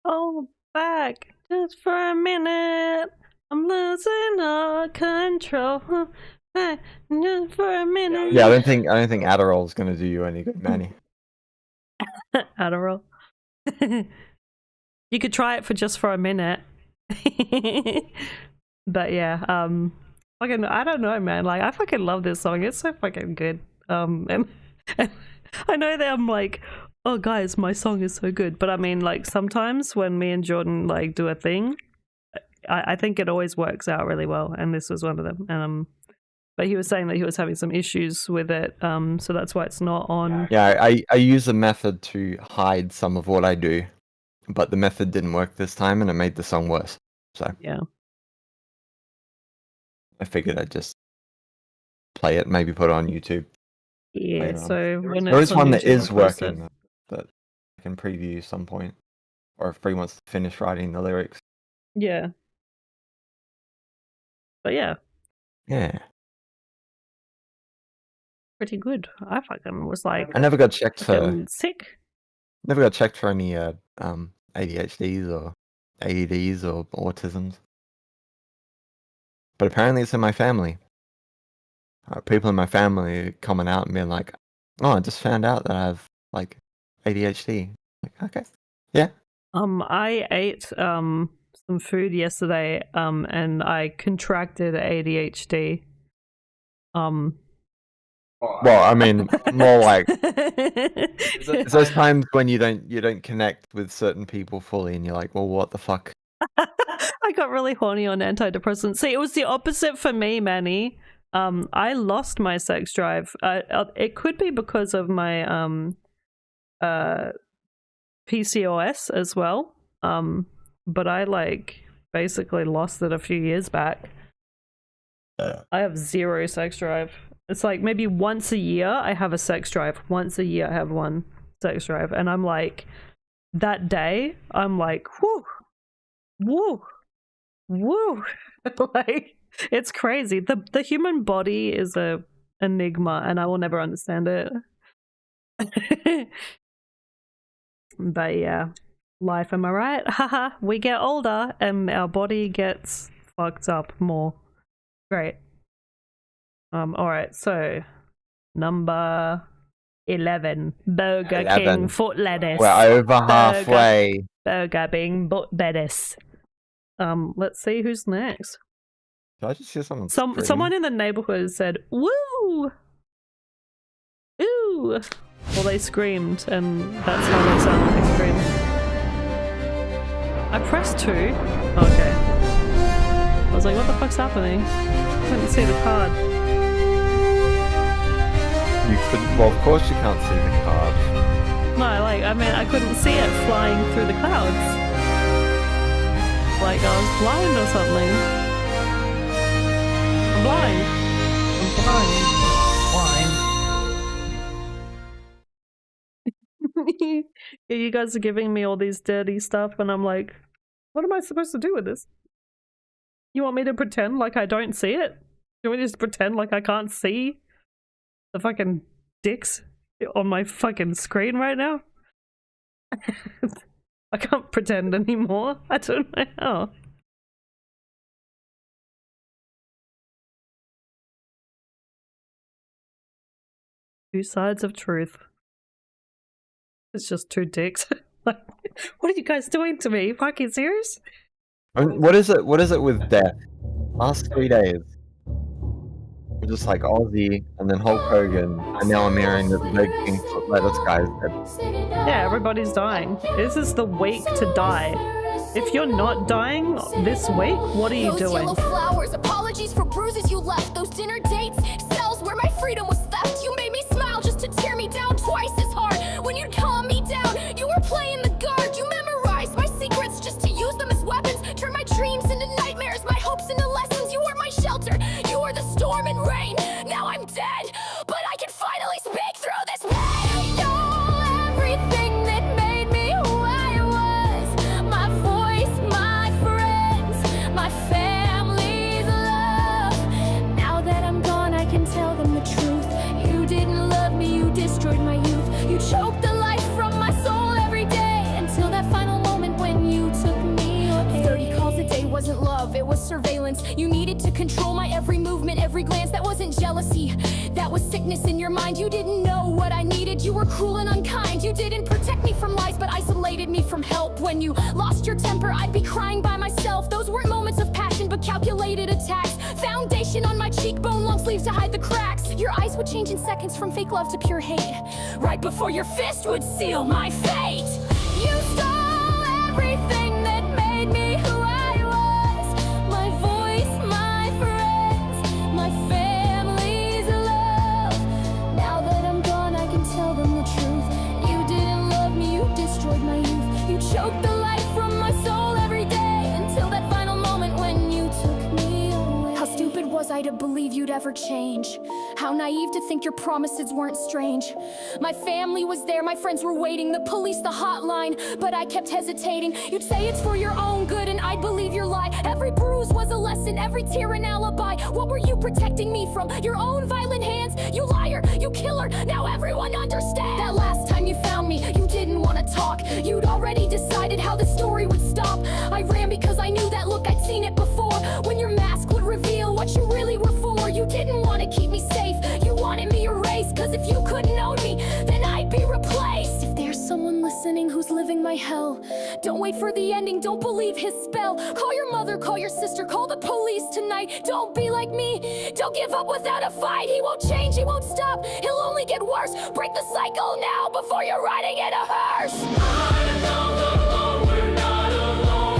Oh, back just for a minute. I'm losing all control. Back just for a minute. Yeah, I don't think Adderall's gonna do you any good, Manny. Adderall. You could try it for a minute. But yeah, fucking, I don't know, man. Like, I fucking love this song. It's so fucking good. And I know that I'm like, oh guys, my song is so good. But I mean, like, sometimes when me and Jordan like do a thing, I think it always works out really well. And this was one of them. But he was saying that he was having some issues with it. So that's why it's not on. Yeah, I use a method to hide some of what I do, but the method didn't work this time, and it made the song worse. So Yeah. I figured I'd just play it, maybe put it on YouTube. Yeah, later on. so when There it's is on one that YouTube, is I'll post it. working that I can preview some point, or if Bree wants to finish writing the lyrics. Yeah. But yeah, Yeah, pretty good. I fucking was like I never got checked for fucking sick. any ADHDs or AEDs or autisms, but apparently it's in my family. People in my family are coming out and being like, "Oh, I just found out that I have like ADHD." Like, okay, yeah. I ate some food yesterday, and I contracted ADHD. Well, I mean, more like it's those times when you don't connect with certain people fully, and you're like, "Well, what the fuck?" I got really horny on antidepressants. See, it was the opposite for me, Manny. I lost my sex drive. It could be because of my PCOS as well. But I like basically lost it a few years back. I have zero sex drive. It's like maybe once a year I have a sex drive. Once a year I have one sex drive, and I'm like, that day I'm like, whoo, woo, woo. Like, it's crazy. The human body is a enigma, and I will never understand it. But yeah, life, am I right? Haha, we get older and our body gets fucked up more. Great. Alright, so number 11, Burger 11. King foot lettuce. We're over halfway. Burger King foot lettuce. Let's see who's next. Did I just hear someone? Someone in the neighborhood said, "Woo! Ooh!" Well, they screamed, and that's how they sound when they scream. I pressed 2. Okay. I was like, what the fuck's happening? I couldn't see the card. You couldn't. Well, of course you can't see the card. No, like, I mean, I couldn't see it flying through the clouds. Like I was blind or something. I'm blind. Yeah, you guys are giving me all these dirty stuff, and I'm like, what am I supposed to do with this? You want me to pretend like I don't see it? You want me to just pretend like I can't see the fucking dicks on my fucking screen right now? I can't pretend anymore. I don't know how. Two sides of truth. It's just two dicks. Like, what are you guys doing to me? Fucking serious? I mean, what is it? What is it with death? Last 3 days, we're just like Aussie, and then Hulk Hogan, and now I'm hearing that the Burger King foot lettuce guy is dead. Yeah, everybody's dying. This is the week to die. If you're not dying this week, what are you Those doing? yellow flowers, apologies for bruises you left. Those dinner dates, cells where my freedom was theft. weakness in your mind. You didn't know what I needed. You were cruel and unkind. You didn't protect me from lies, but isolated me from help. When you lost your temper, I'd be crying by myself. Those weren't moments of passion, but calculated attacks. Foundation on my cheekbone, long sleeves to hide the cracks. Your eyes would change in seconds from fake love to pure hate, right before your fist would seal my fate. You stole everything that made me who I was. My voice, my friends, my family's love. Now that I'm gone, I can tell them the truth. You didn't love me, you destroyed my youth. You choked the life from my soul every day, until that final moment when you took me away. How stupid was I to believe you'd ever change? How naive to think your promises weren't strange. My family was there, my friends were waiting, the police, the hotline, but I kept hesitating. You'd say it's for your own good and I'd believe your lie. Every bruise was a lesson, every tear an alibi. What were you protecting me from? Your own violent hands? You liar, you killer, now everyone understands. That last time you found me, you didn't want to talk. You'd already decided how the story would stop. I ran because I knew that look, I'd seen it before. When your mask would reveal what you really were for. You didn't want to keep me safe, you wanted me erased. Cause if you couldn't own me, then I'd be replaced. If there's someone listening who's living my hell, don't wait for the ending, don't believe his spell. Call your mother, call your sister, call the police tonight. Don't be like me, don't give up without a fight. He won't change, he won't stop, he'll only get worse. Break the cycle now before you're riding in a hearse.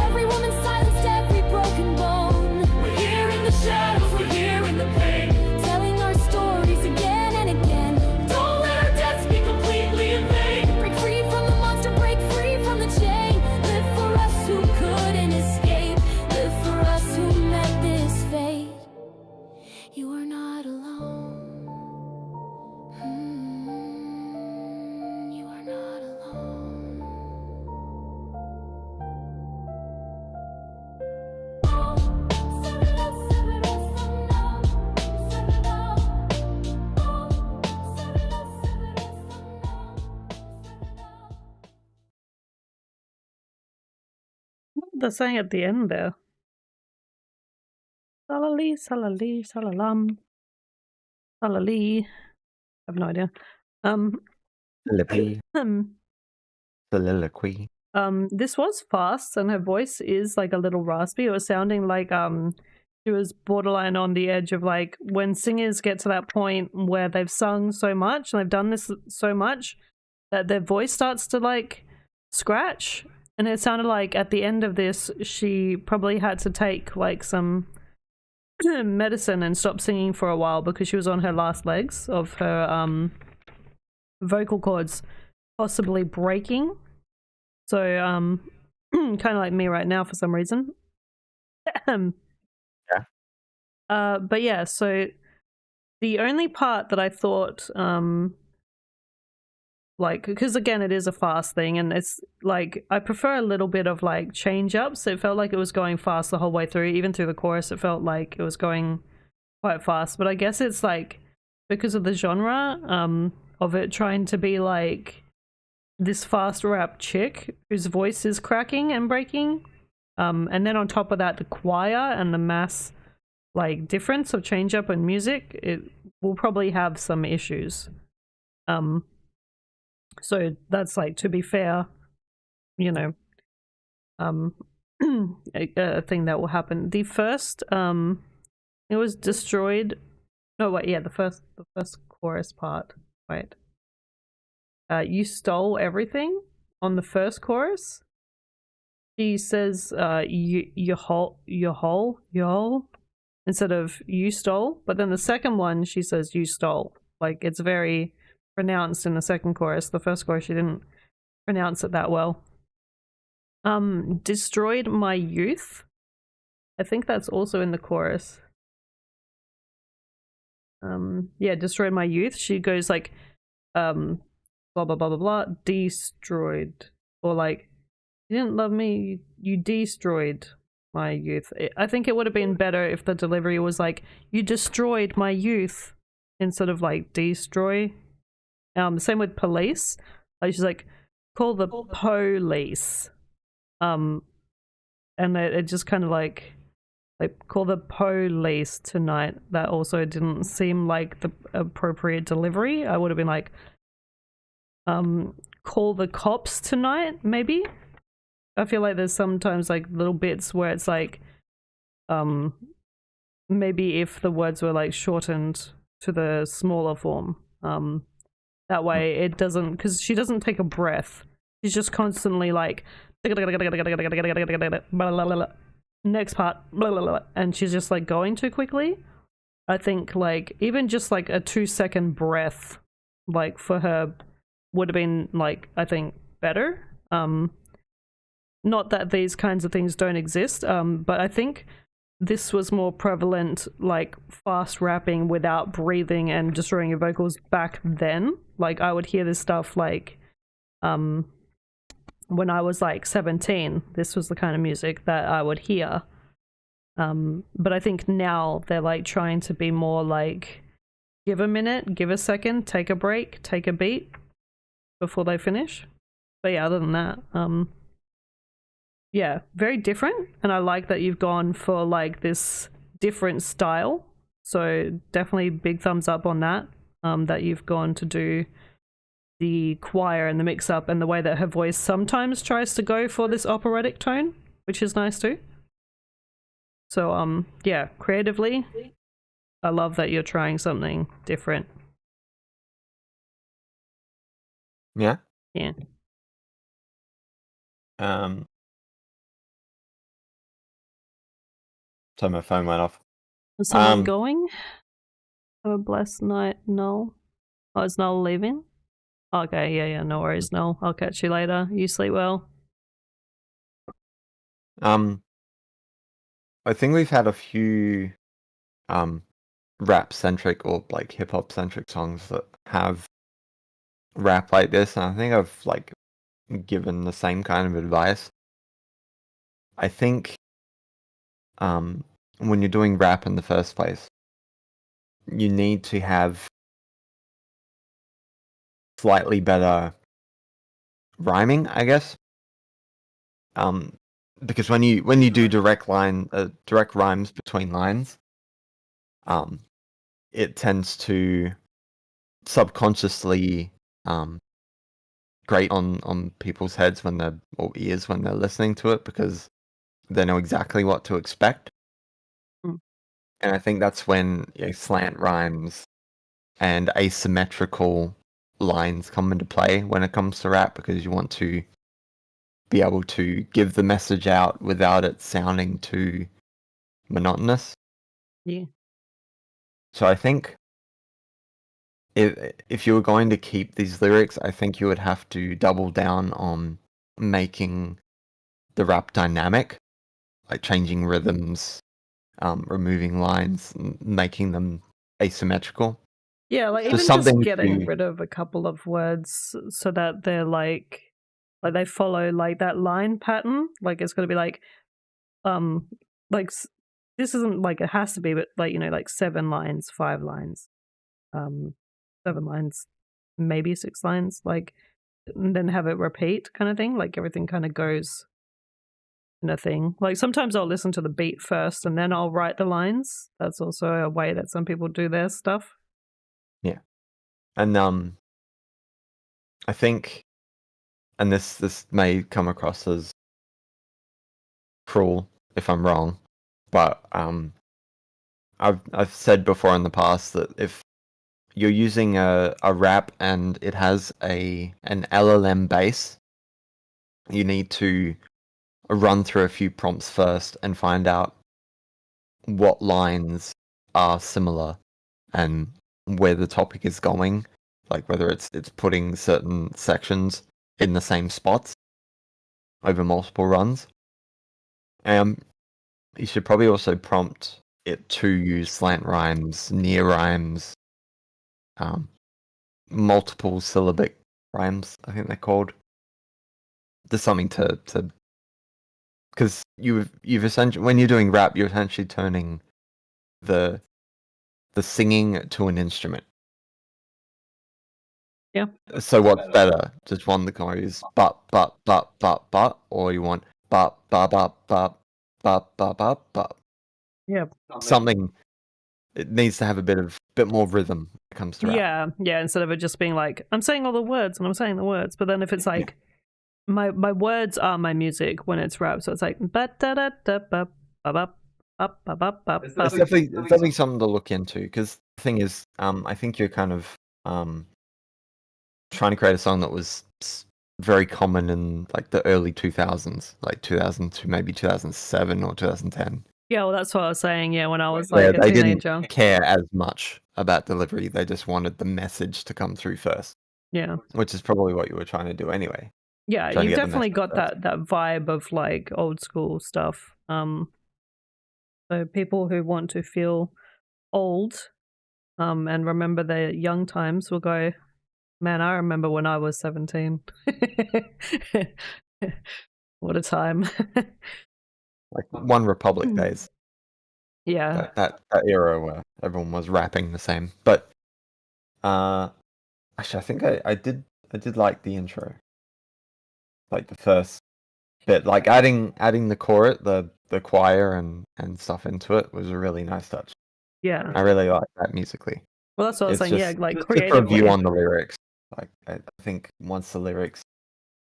Every woman silenced, every broken bone. We're here in the shadows, we're here in the pain, telling our stories again and again. Don't let our deaths be completely in vain. Break free from the monster, break free from the chain. Live for us who couldn't escape, live for us who met this fate. You are not alone. You are not alone. They're saying at the end there. Salali, salali, salalam. Salali. I have no idea. Soliloquy. Um, Soliloquy. this was fast and her voice is like a little raspy. It was sounding like she was borderline on the edge of like when singers get to that point where they've sung so much and they've done this so much that their voice starts to like scratch. And it sounded like at the end of this, she probably had to take like some medicine and stop singing for a while because she was on her last legs of her vocal cords possibly breaking. So kind of like me right now for some reason. But yeah, so the only part that I thought like, because again it is a fast thing and it's like I prefer a little bit of like change ups. It felt like it was going fast the whole way through, even through the chorus it felt like it was going quite fast. But I guess it's like because of the genre of it trying to be like this fast rap chick whose voice is cracking and breaking, and then on top of that the choir and the mass like difference of change up and music, it will probably have some issues. So that's like, to be fair, you know, a thing that will happen. The first it was destroyed. No, wait, yeah, the first chorus part. Wait. You stole everything on the first chorus. She says you whole instead of you stole, but then the second one she says you stole. Like it's very pronounced in the second chorus. The first chorus she didn't pronounce it that well. Destroyed my youth. I think that's also in the chorus. Yeah, destroyed my youth. She goes like blah blah blah blah blah, destroyed, or like you didn't love me, you destroyed my youth. I think it would have been better if the delivery was like you destroyed my youth instead of like destroy. Same with police. Like she's like call the police. And it just kind of like like call the police tonight. That also didn't seem like the appropriate delivery. I would have been like, call the cops tonight, maybe. I feel like there's sometimes like little bits where it's like, maybe if the words were like shortened to the smaller form, that way it doesn't, because she doesn't take a breath. She's just constantly like, next part, and she's just like going too quickly. I think like even just like a 2-second breath, like for her, would have been like, I think, better. Not that these kinds of things don't exist, but I think this was more prevalent, like fast rapping without breathing and destroying your vocals back then. Like I would hear this stuff like when I was like 17. This was the kind of music that I would hear. But I think now they're like trying to be more like, give a minute, give a second, take a break, take a beat before they finish. But yeah, other than that, yeah, very different. And I like that you've gone for like this different style. So definitely big thumbs up on that. That you've gone to do the choir and the mix up and the way that her voice sometimes tries to go for this operatic tone, which is nice too. So yeah, creatively, I love that you're trying something different. Yeah. Yeah. So my phone went off. Is someone going? Have a blessed night, Noel. Oh, is Noel leaving? Okay, yeah, no worries, Noel. I'll catch you later. You sleep well. I think we've had a few rap centric or like hip hop centric songs that have rap like this, and I think I've like given the same kind of advice. I think when you're doing rap in the first place, you need to have slightly better rhyming, I guess. Because when you do direct rhymes between lines, it tends to subconsciously grate on people's heads or ears when they're listening to it, because they know exactly what to expect. And I think that's when slant rhymes and asymmetrical lines come into play when it comes to rap, because you want to be able to give the message out without it sounding too monotonous. Yeah. So I think if you were going to keep these lyrics, I think you would have to double down on making the rap dynamic, like changing rhythms, removing lines, making them asymmetrical. Yeah, like Just even something just getting to- rid of a couple of words so that they're like they follow like that line pattern. Like it's going to be like this isn't like it has to be, but like, you know, like 7 lines, 5 lines, 7 lines, maybe 6 lines, like, and then have it repeat kind of thing. Like everything kind of goes in a thing. Like sometimes I'll listen to the beat first and then I'll write the lines. That's also a way that some people do their stuff. Yeah. And I think, and this may come across as cruel if I'm wrong, but I've said before in the past that if you're using a rap and it has an LLM base, you need to run through a few prompts first and find out what lines are similar and where the topic is going, like whether it's putting certain sections in the same spots over multiple runs. You should probably also prompt it to use slant rhymes, near rhymes, multiple syllabic rhymes, I think they're called. There's something to because you've essentially, when you're doing rap, you're essentially turning the singing to an instrument. Yeah. So what's better? Just one that goes but, or you want but. Yeah. something. It needs to have a bit more rhythm when it comes to rap. Yeah. Instead of it just being like, I'm saying all the words and I'm saying the words, but then if it's like, my words are my music when it's rap, so it's like It's definitely something to look into, because the thing is, I think you're kind of trying to create a song that was very common in like the early 2000s, like 2000 to maybe 2007 or 2010. Yeah, well, that's what I was saying. Yeah, when I was like a they teenager. didn't care as much about delivery. They just wanted the message to come through first. Yeah. Which is probably what you were trying to do anyway. Yeah, Trying to you've get the definitely message got that vibe of like old school stuff. So people who want to feel old, and remember their young times will go, man, I remember when I was 17. What a time. Like One Republic days. Yeah. That era where everyone was rapping the same. But actually, I think I did like the intro, like the first bit, like adding the chorus, the choir and stuff into it was a really nice touch. Yeah. I really like that musically. Well, that's what I was saying. Yeah, like just a creatively. review on the lyrics. Like I think once the lyrics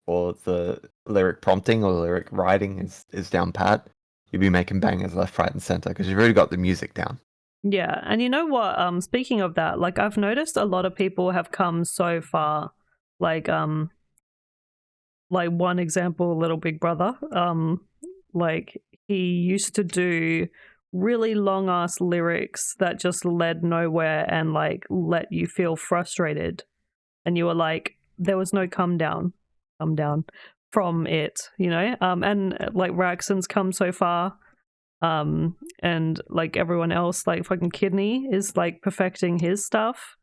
or the lyric prompting or the lyric writing is down pat, you'll be making bangers left, right, and center because you've already got the music down. Yeah, and you know what? Speaking of that, like I've noticed a lot of people have come so far. Like one example, Little Big Brother. Like he used to do really long ass lyrics that just led nowhere and like let you feel frustrated, and you were like, there was no come down from it, you know. And like Raxon's come so far. And like everyone else, like fucking Kidney is like perfecting his stuff.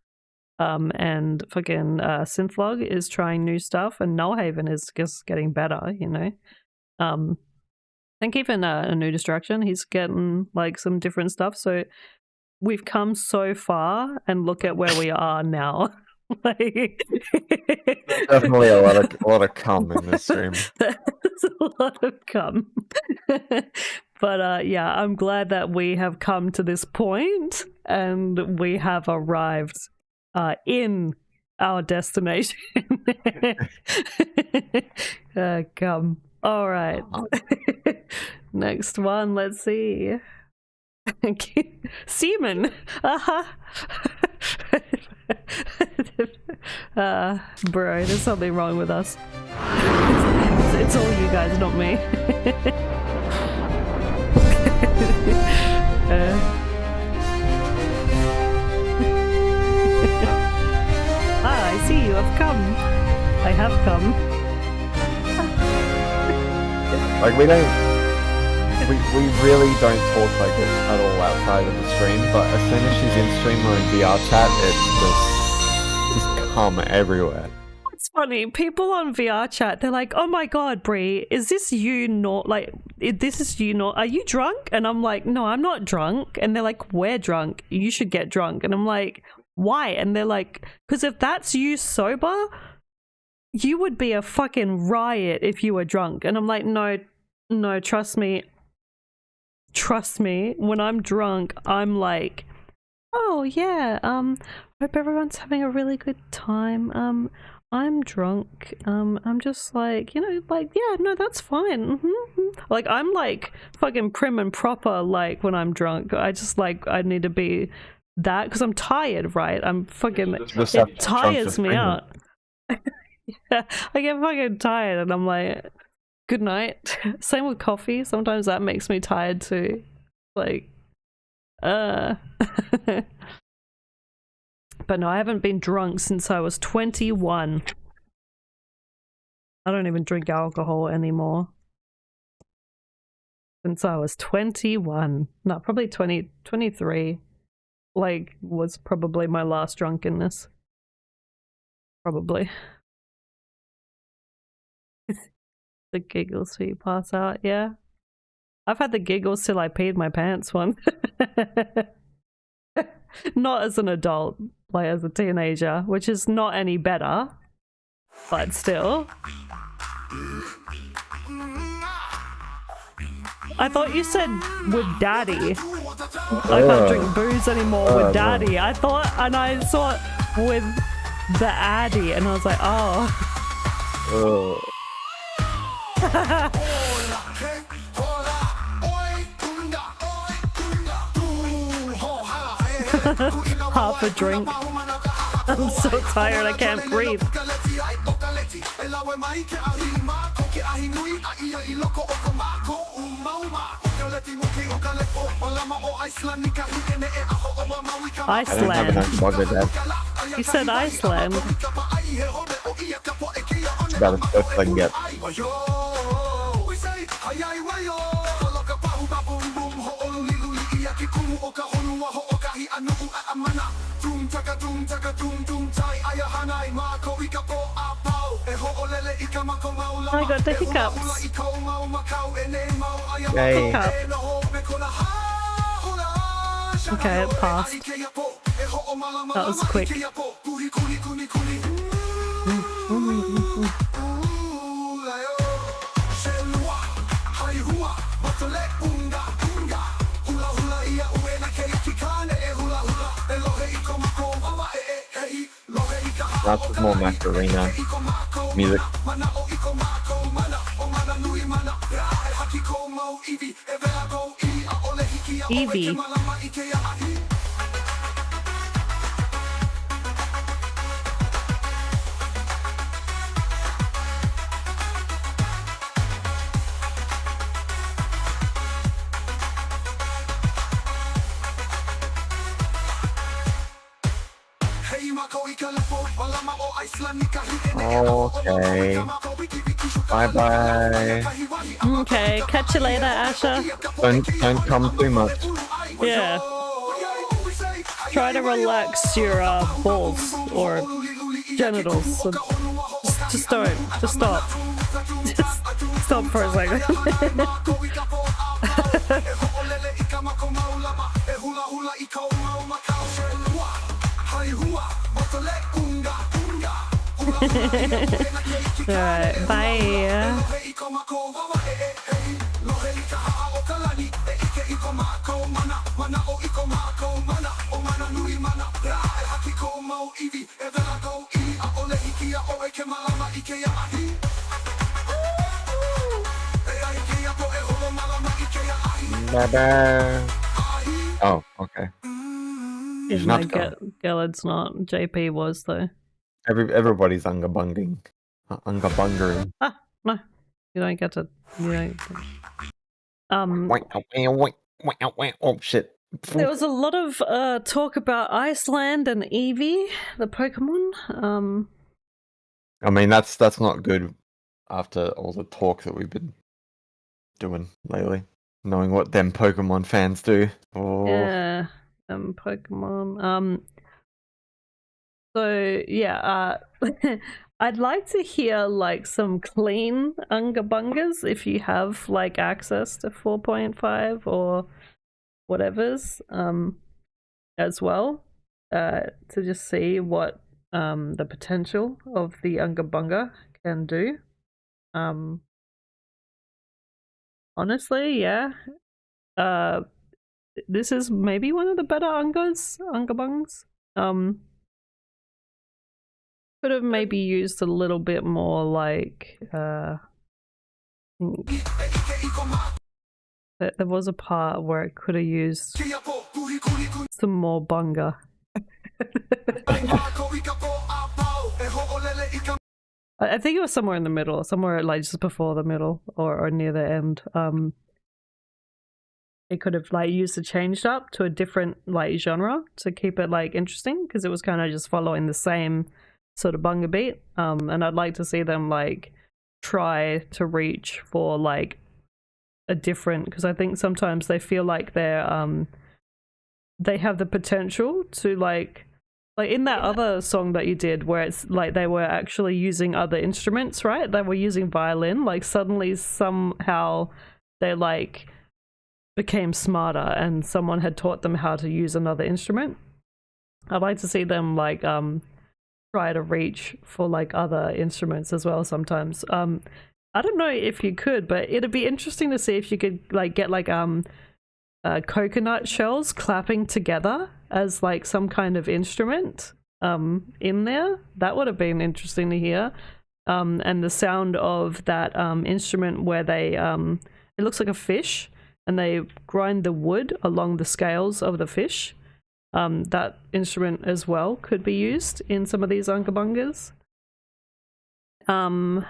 And fucking Synthlog is trying new stuff, and Nullhaven is just getting better, you know. I think even a New Distraction, he's getting like some different stuff. So we've come so far, and look at where we are now. Like Definitely a lot of cum in this stream. There's a lot of cum. But yeah, I'm glad that we have come to this point and we have arrived in our destination. Come. All right. Next one. Let's see. Seaman. Bro, there's something wrong with us. It's all you guys, not me. I see you have come. I have come. Like we really don't talk like it at all outside of the stream, but as soon as she's in stream or in VR chat, it's just cum everywhere. It's funny, people on VR chat, they're like, oh my god, Bree, is this you not, like, this is you not, are you drunk? And I'm like, no, I'm not drunk. And they're like, we're drunk, you should get drunk. And I'm like, why? And they're like, because if that's you sober, you would be a fucking riot if you were drunk. And I'm like, no, trust me, when I'm drunk, I'm like, oh yeah, hope everyone's having a really good time. I'm drunk. I'm just like, you know, like, yeah, no, that's fine. Like, I'm like fucking prim and proper, like, when I'm drunk. I just like, I need to be that because I'm tired, right? I'm fucking, it tires me out. Yeah, I get fucking tired and I'm like, good night. Same with coffee. Sometimes that makes me tired too. Like, But no, I haven't been drunk since I was 21. I don't even drink alcohol anymore. Since I was 21. No, probably 23. Like, was probably my last drunkenness. Probably. The giggles till you pass out, yeah. I've had the giggles till I peed my pants once. Not as an adult, like as a teenager, which is not any better, but still. I thought you said with daddy. I can't drink booze anymore with Daddy. I thought, and I saw it with the Addy, and I was like, oh. Half a drink. I'm so tired, I can't breathe. Iceland. You said Iceland. It's about as close as I can get. I got the hiccups. Yay. Hiccup. Okay, it passed. That was quick. That's more Macarena music. Evie. Okay. Bye-bye. Okay, catch you later, Asha. Don't come too much. Yeah. Try to relax your balls or genitals. So just don't. Just stop. Just stop for a second. Alright, bye. Bye-bye. Oh, okay. If not my going. Gellard's not. JP was though. Everybody's ungabunging. Ungabungering. Ah, no. You don't get to. You don't. Oh shit. There was a lot of talk about Iceland and Eevee, the Pokemon. I mean, that's not good after all the talk that we've been doing lately. Knowing what them Pokemon fans do. Oh. Yeah, Pokemon. So yeah, I'd like to hear like some clean Ungabungas if you have like access to 4.5 or whatever's as well, to just see what the potential of the Ungabunga can do. Honestly, yeah. This is maybe one of the better Ungabungs. Could have maybe used a little bit more like I think there was a part where it could have used some more bunga. I think it was somewhere in the middle, somewhere like just before the middle or near the end. It could have like used to changed up to a different like genre to keep it like interesting, because it was kind of just following the same sort of bunga beat. And I'd like to see them like try to reach for like a different, because I think sometimes they feel like they're they have the potential to like in that other song that you did where it's like they were actually using other instruments, right? They were using violin, like suddenly somehow they like became smarter and someone had taught them how to use another instrument. I'd like to see them like try to reach for like other instruments as well sometimes. I don't know if you could, but it'd be interesting to see if you could like get like coconut shells clapping together as like some kind of instrument in there. That would have been interesting to hear. And the sound of that instrument where they it looks like a fish and they grind the wood along the scales of the fish. That instrument as well could be used in some of these Unga Bungas. And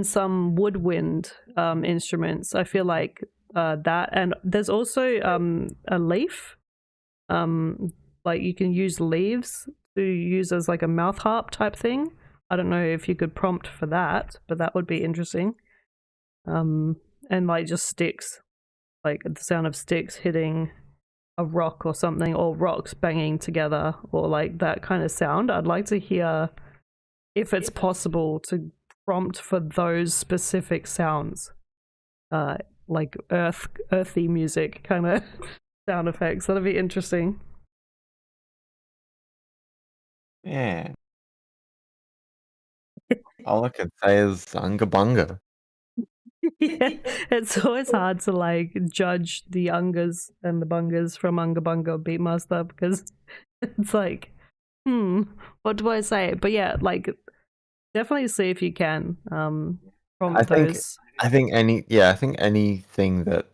some woodwind instruments. I feel like that, and there's also a leaf. Like you can use leaves to use as like a mouth harp type thing. I don't know if you could prompt for that, but that would be interesting. And like just sticks, like the sound of sticks hitting a rock or something, or rocks banging together, or like that kind of sound. I'd like to hear if it's possible to prompt for those specific sounds, like earthy music kind of sound effects. That'd be interesting. Yeah. All I can say is Unga Bunga. Yeah, it's always hard to like judge the Ungas and the Bungas from Unga Bunga Beatmaster, because it's like, what do I say? But yeah, like definitely see if you can prompt those. I think anything that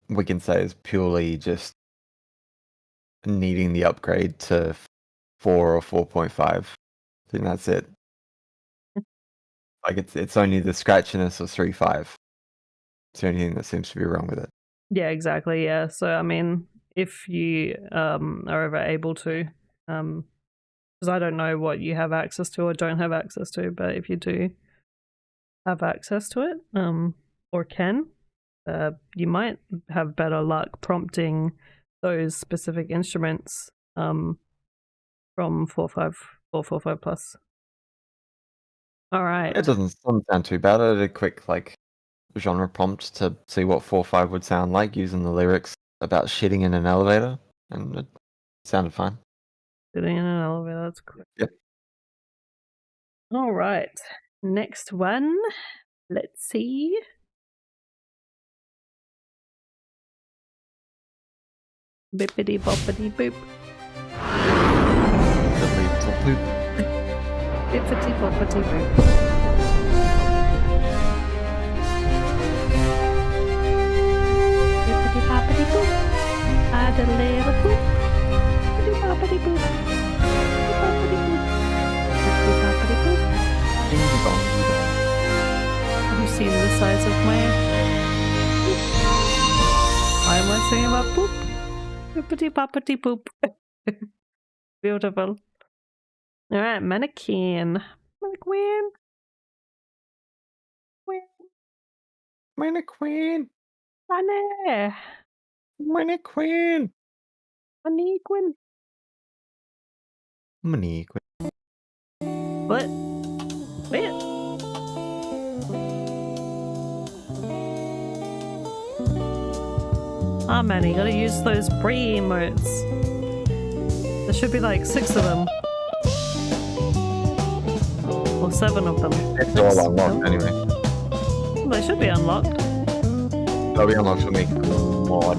we can say is purely just needing the upgrade to 4 or 4.5. I think that's it. Like it's only the scratchiness of 3.5. It's the only thing that seems to be wrong with it. Yeah, exactly. Yeah. So I mean, if you are ever able to, because I don't know what you have access to or don't have access to, but if you do have access to it, or can, you might have better luck prompting those specific instruments from 4.5 plus. All right. It doesn't sound too bad. I did a quick like genre prompt to see what 4.5 would sound like using the lyrics about shitting in an elevator, and it sounded fine. Sitting in an elevator, that's cool. Yep. All right. Next one. Let's see. Bippity boppity boop. Bippity boppity boop. Bippity boppity boop. I did a little poop. Bippity boppity boop. Bippity boppity boop. Bippity boppity boop. Have you seen the size of my... Why am I saying about poop? Bippity boppity boop. Beautiful. Alright, mannequin. Mannequin. Mannequin. Money. Mannequin. Mannequin. Mannequin. What? Wait. Ah, man, you gotta use those Bree emotes. There should be like 6 of them. Or 7 of them. They're all unlocked anyway. They should be unlocked. They'll be unlocked for me. Mod.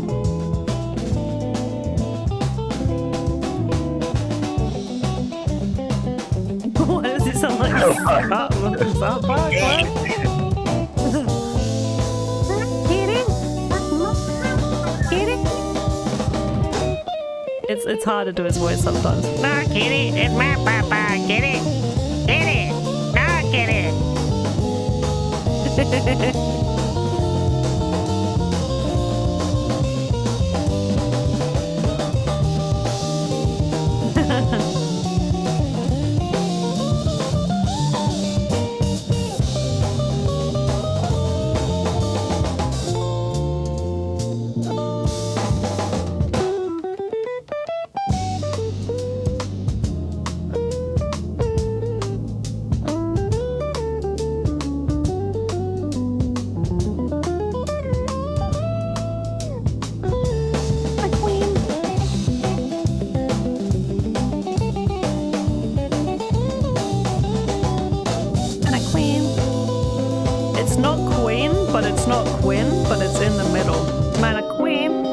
Why does it sound like South Park? It's hard to do his voice sometimes. No, kitty, it's my papa. Get it? Get it? No, get it? It's not Queen, but it's not Quinn, but it's in the middle. Man, a queen.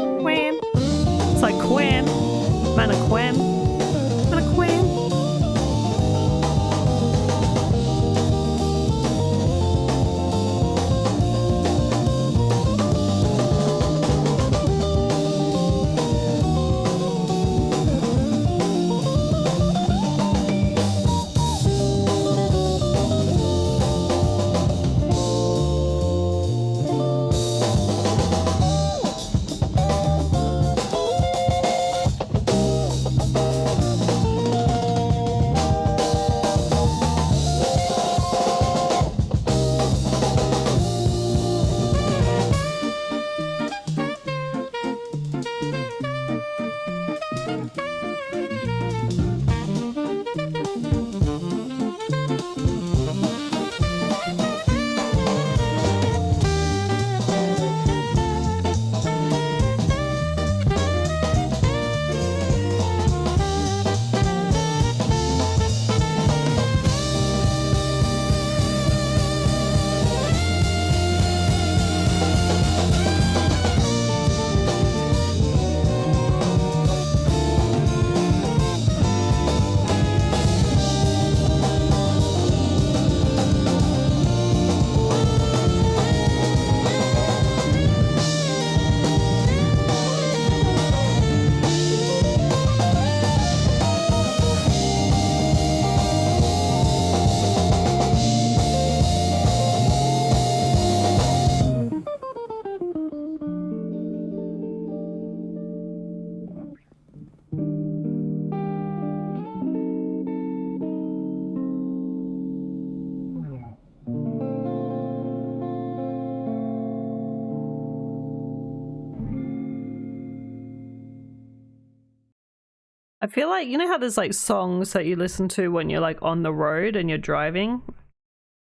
I feel like, you know how there's like songs that you listen to when you're like on the road and you're driving?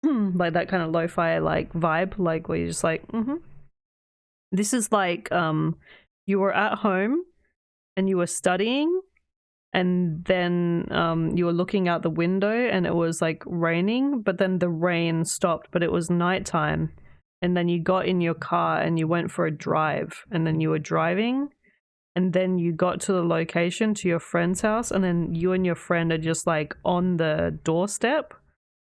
Like that kind of lo-fi like vibe, like where you're just like, This is like you were at home and you were studying, and then you were looking out the window and it was like raining, but then the rain stopped, but it was nighttime. And then you got in your car and you went for a drive, and then you were driving, and then you got to the location, to your friend's house, and then you and your friend are just like on the doorstep,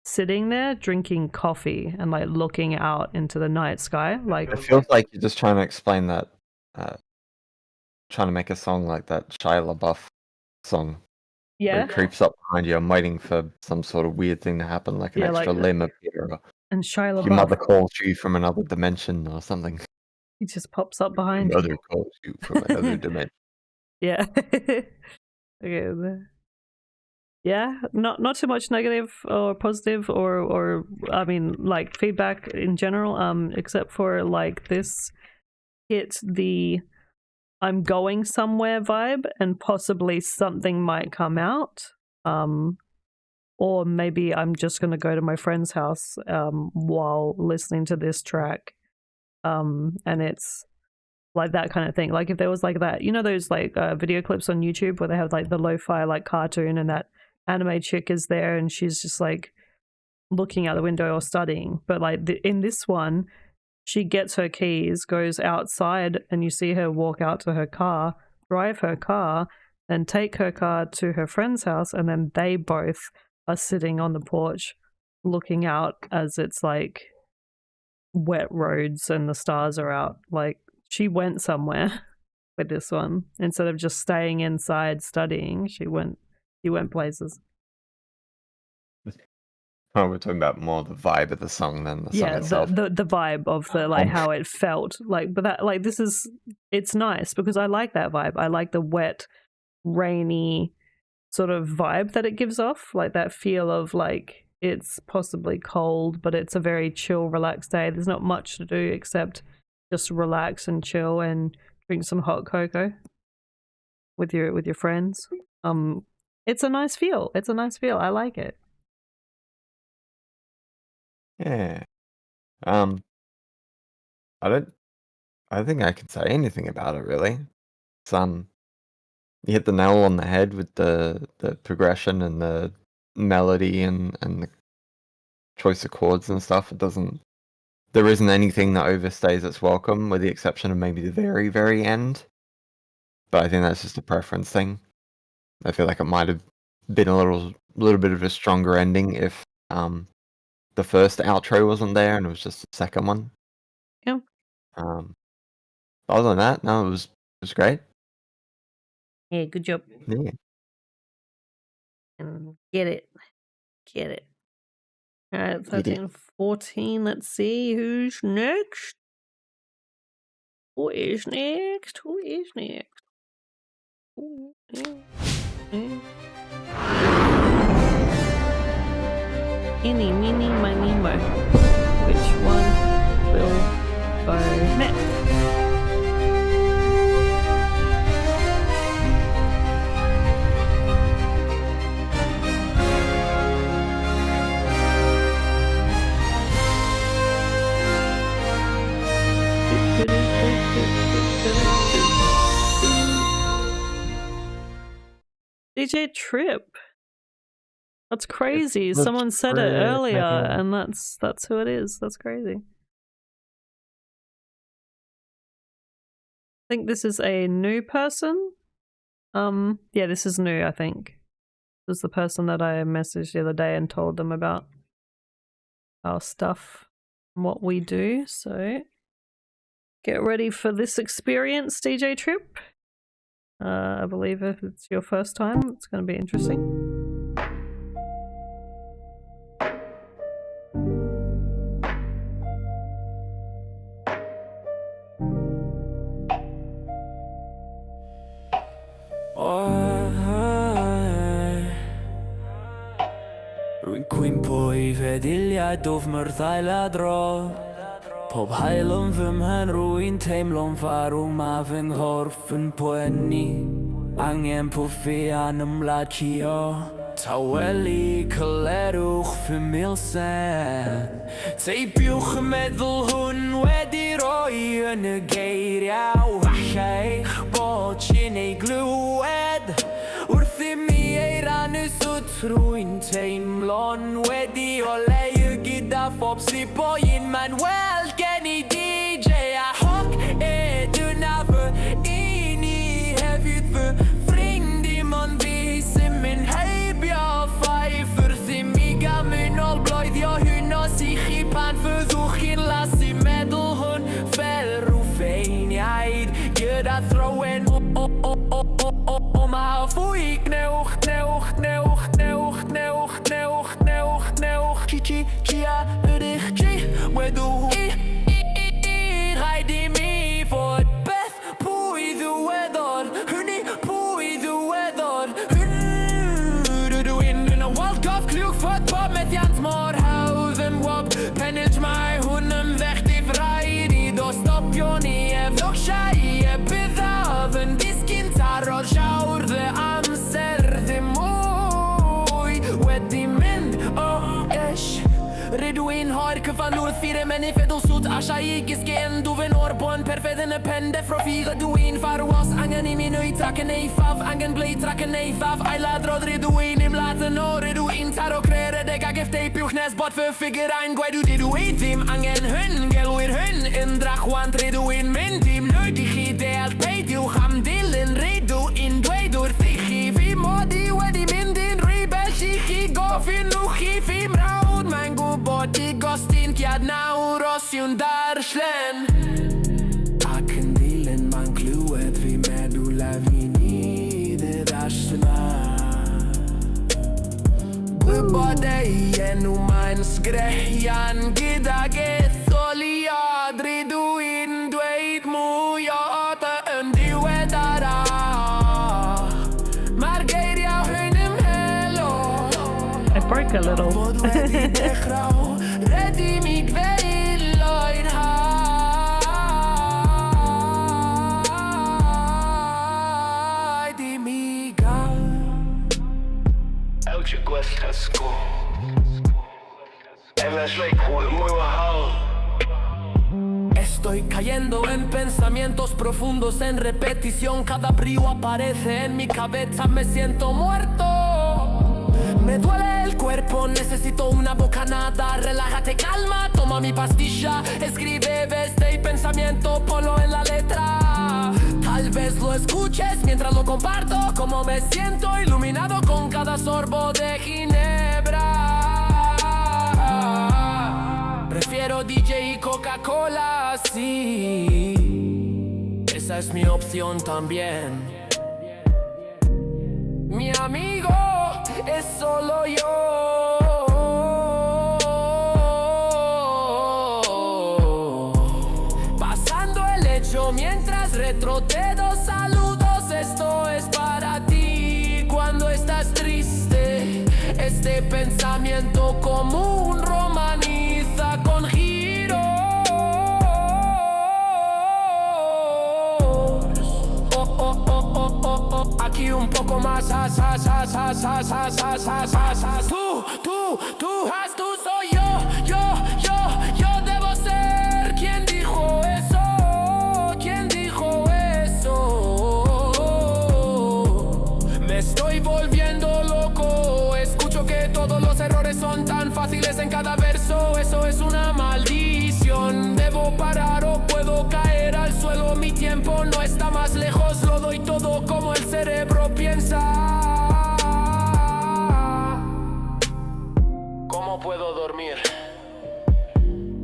sitting there drinking coffee and like looking out into the night sky. Like, It feels like you're just trying to explain that, trying to make a song like that Shia LaBeouf song. Where yeah, it creeps up behind you. I'm waiting for some sort of weird thing to happen, like an Yeah, extra like- limb appear, or and Shia your mother LaBeouf, calls you from another dimension or something. he just pops up Your behind mother you. calls you from another dimension. Yeah. Okay. Yeah, not too much negative or positive or I mean like feedback in general, except for like this hit the I'm going somewhere vibe, and possibly something might come out. Or maybe I'm just gonna go to my friend's house while listening to this track. And it's like that kind of thing. Like if there was like that, you know, those like video clips on YouTube where they have like the lo-fi like cartoon and that anime chick is there and she's just like looking out the window or studying. But like in this one, she gets her keys, goes outside, and you see her walk out to her car, drive her car, and take her car to her friend's house, and then they both are sitting on the porch looking out as it's like wet roads and the stars are out. Like she went somewhere with this one. Instead of just staying inside studying, she went places. Oh, we're talking about more the vibe of the song than the song Yeah, itself. the vibe of the like how it felt. Like, but that like it's nice because I like that vibe. I like the wet, rainy sort of vibe that it gives off, like that feel of like it's possibly cold, but it's a very chill, relaxed day. There's not much to do except just relax and chill and drink some hot cocoa with your friends. It's a nice feel. It's a nice feel. I like it. Yeah. I don't think I can say anything about it really. It's you hit the nail on the head with the progression and the melody and the choice of chords and stuff. There isn't anything that overstays its welcome, with the exception of maybe the very, very end. But I think that's just a preference thing. I feel like it might have been a little bit of a stronger ending if the first outro wasn't there and it was just the second one. Yeah. Other than that, no, it was great. Yeah, good job. Yeah. And get it. All right, 13, 14. Let's see who's next. Who is next? Eeny, meeny, miny, mo. Which one will go next? DJ Trip. That's crazy. the Someone said it Trip, earlier, man. and that's who it is. That's crazy. I think this is a new person. Yeah, this is new, I think. This is the person that I messaged the other day and told them about our stuff and what we do. So get ready for this experience, DJ Trip. I believe if it's your first time, it's going to be interesting. Rwy'n cwympo I fediliad of myrddau ladro. Pob hael yn fy mhen rwy'n teimlo'n farw ma fy nghorff yn poeni. Angen på fianam lachio Taweli kalerwch fy milsen Tei biwch y meddwl hwn wedi roi yn y geiriaw Fallai bod ti'n ei glywed Wrth i mi ei rannu so trwy'n teimlo'n wedi o leia gyda phob sy boi'n ma'n weld gen i DJ a hoc dyna fy uni hefyd fy ffrind dim ond fi sy'n mynd heibio ffaith wrth i mi gael mynd ôl bloeddio hyn os i chi pan fyddwch chi'n lasu meddwl hwn fel rhyw feiniaid gyda throwen o ma fwy gnewch chia ydych chi wedw rhaid i mi fod beth pwy ddiweddor hynny pwy ddiweddor dydw i'n yn y World Cup clwch fod pob methiant mor hawdd yn wob pennill mae hwn yn ddechtif rhaid i do stopio ni efo siai e byddaf yn disgyn taro'r siawr dde amser ddim mwy wedi mynd o esh Rydw i'n hoer cyfannwr ffyr men i feddwl swt Asha i gysgen dwfen o'r bon perfedd yn y pen deffro fi Rydw i'n farwas angen i mi nwy trac yn eithaf Angen blei trac yn eithaf Ailadrodd rydw i'n imlad yn o Rydw i'n taro cre redeg ag efftei piwch nes bod fy ffigur ein gwedw Dydw i ddim angen hyn gelwyr hyn yn drachwant Rydw i'n mynd i'm nwyd i chi deall peidiwch am dilyn Rydw i'n dweud wrth i chi fi mod i wedi mynd i'n rhy bell i chi gofyn nhw chi fi mrawd Mae'n gwybod i gostyn ciad nawr os yw'n darllen Ac yn dilyn mae'n clywed fi meddwl a fi ni ddall yma Gwybod ei enw mae'n sgrechian gydag etholiad Rydw i'n dweud mwy o dy yn diweddara Mae'r geiriau hyn ymhelo I broke a little. Bod wedi dechrau Redi mi gfeiloi'n haid I mi gael Elke gwell ysgol Elas leikkuun muy bajado Estoy cayendo en pensamientos profundos en repetición Cada brillo aparece en mi cabeza Me siento muerto Me duele el cuerpo, necesito una bocanada Relájate, calma, toma mi pastilla Escribe este pensamiento, ponlo en la letra Tal vez lo escuches mientras lo comparto Como me siento iluminado con cada sorbo de ginebra Prefiero DJ y Coca-Cola, sí Esa es mi opción también Mi amigo es solo yo Pasando el hecho mientras retrocedo Saludos, esto es para ti Cuando estás triste Este pensamiento común romaniza con giros Aquí un poco más Tú soy yo debo ser ¿Quién dijo eso? ¿Quién dijo eso? Me estoy volviendo loco Escucho que todos los errores son tan fáciles en cada verso Eso es una maldición Debo parar o puedo caer al suelo Mi tiempo no está más lejos Lo doy todo como el cerebro piensa ¿Cómo puedo dormir?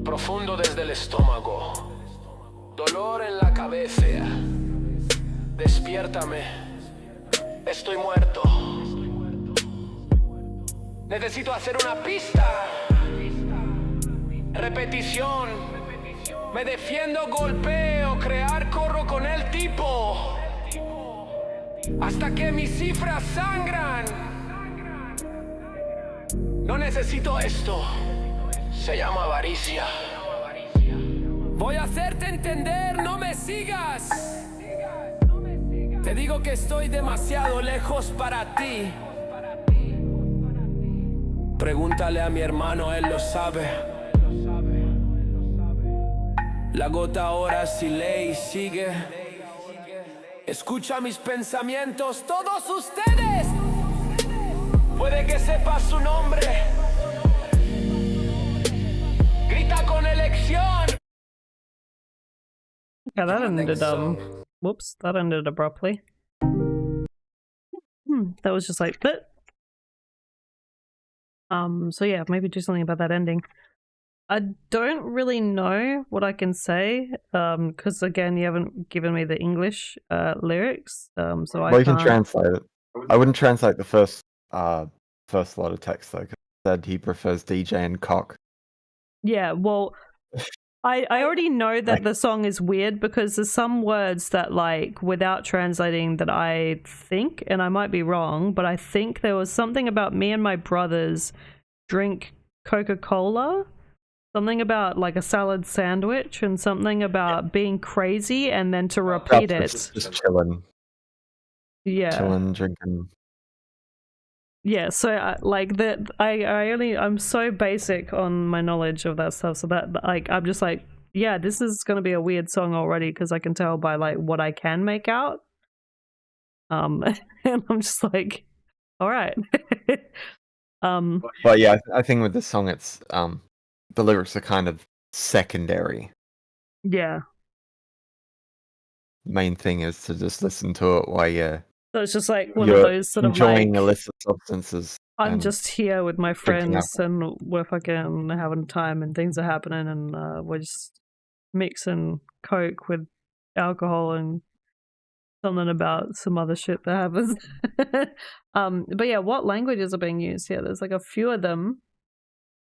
Profundo desde el estómago Dolor en la cabeza Despiértame Estoy muerto Necesito hacer una pista Repetición Me defiendo, golpeo Crear, corro con el tipo Hasta que mis cifras sangran No necesito esto Se llama avaricia Voy a hacerte entender, no me sigas Te digo que estoy demasiado lejos para ti. Pregúntale a mi hermano, él lo sabe. La gota ahora sí lee y sigue. Escucha mis pensamientos, todos ustedes. Puede que sepa su nombre. Grita con elección. Yeah, that ended whoops, that ended abruptly. That was just like bleh. So yeah, maybe do something about that ending. I don't really know what I can say, because again, you haven't given me the English lyrics, so Well, I you can can't. translate it. I wouldn't translate the first lot of text though, because it said he prefers DJ and cock. Yeah, well, I already know that the song is weird because there's some words that, like, without translating, that I think, and I might be wrong, but I think there was something about me and my brothers drink Coca-Cola, something about like a salad sandwich, and something about being crazy, and then to repeat it. Just chilling. Yeah. Chilling, drinking. Yeah, so I'm so basic on my knowledge of that stuff, so that like I'm just like, yeah, this is gonna be a weird song already because I can tell by like what I can make out. And I'm just like, all right. But yeah, I think with this song, it's the lyrics are kind of secondary. Yeah. Main thing is to just listen to it while you're So it's just like one of those sort of enjoying like, illicit substances. I'm and just here with my drinking friends and we're fucking having time and things are happening and we're just mixing Coke with alcohol and something about some other shit that happens. But yeah, what languages are being used here? There's like a few of them.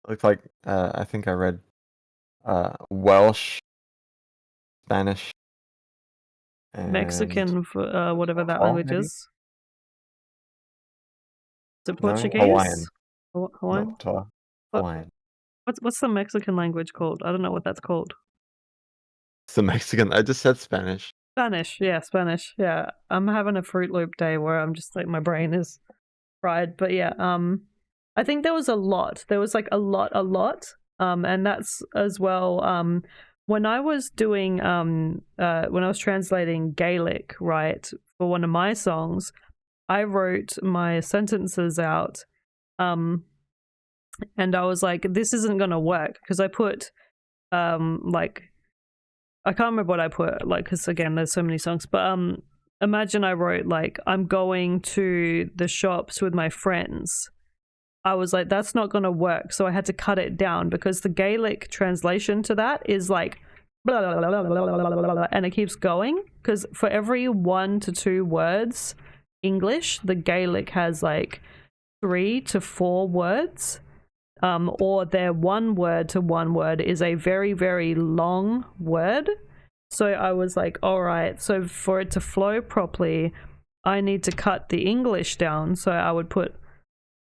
looks like I think I read Welsh, Spanish, and Mexican, for whatever that Oh, language maybe? is. Is it No, Portuguese? Hawaiian. Hawaiian? Not Hawaiian. What's the Mexican language called? I don't know what that's called. It's the Mexican. I just said Spanish. Spanish, yeah. I'm having a Fruit Loop day where I'm just like, my brain is fried. But yeah, I think there was a lot. There was like a lot. And that's as well. When I was doing when I was translating Gaelic, right, for one of my songs, I wrote my sentences out. And I was like, this isn't gonna work because I put like, I can't remember what I put, like, because again, there's so many songs, but imagine I wrote like, I'm going to the shops with my friends. I was like, that's not gonna work, so I had to cut it down because the Gaelic translation to that is like blah, blah, blah, blah, blah, blah, blah, blah, and it keeps going because for every 1 to 2 words English, the Gaelic has like 3 to 4 words. Or their 1 word to 1 word is a very, very long word. So I was like, all right, so for it to flow properly, I need to cut the English down. So I would put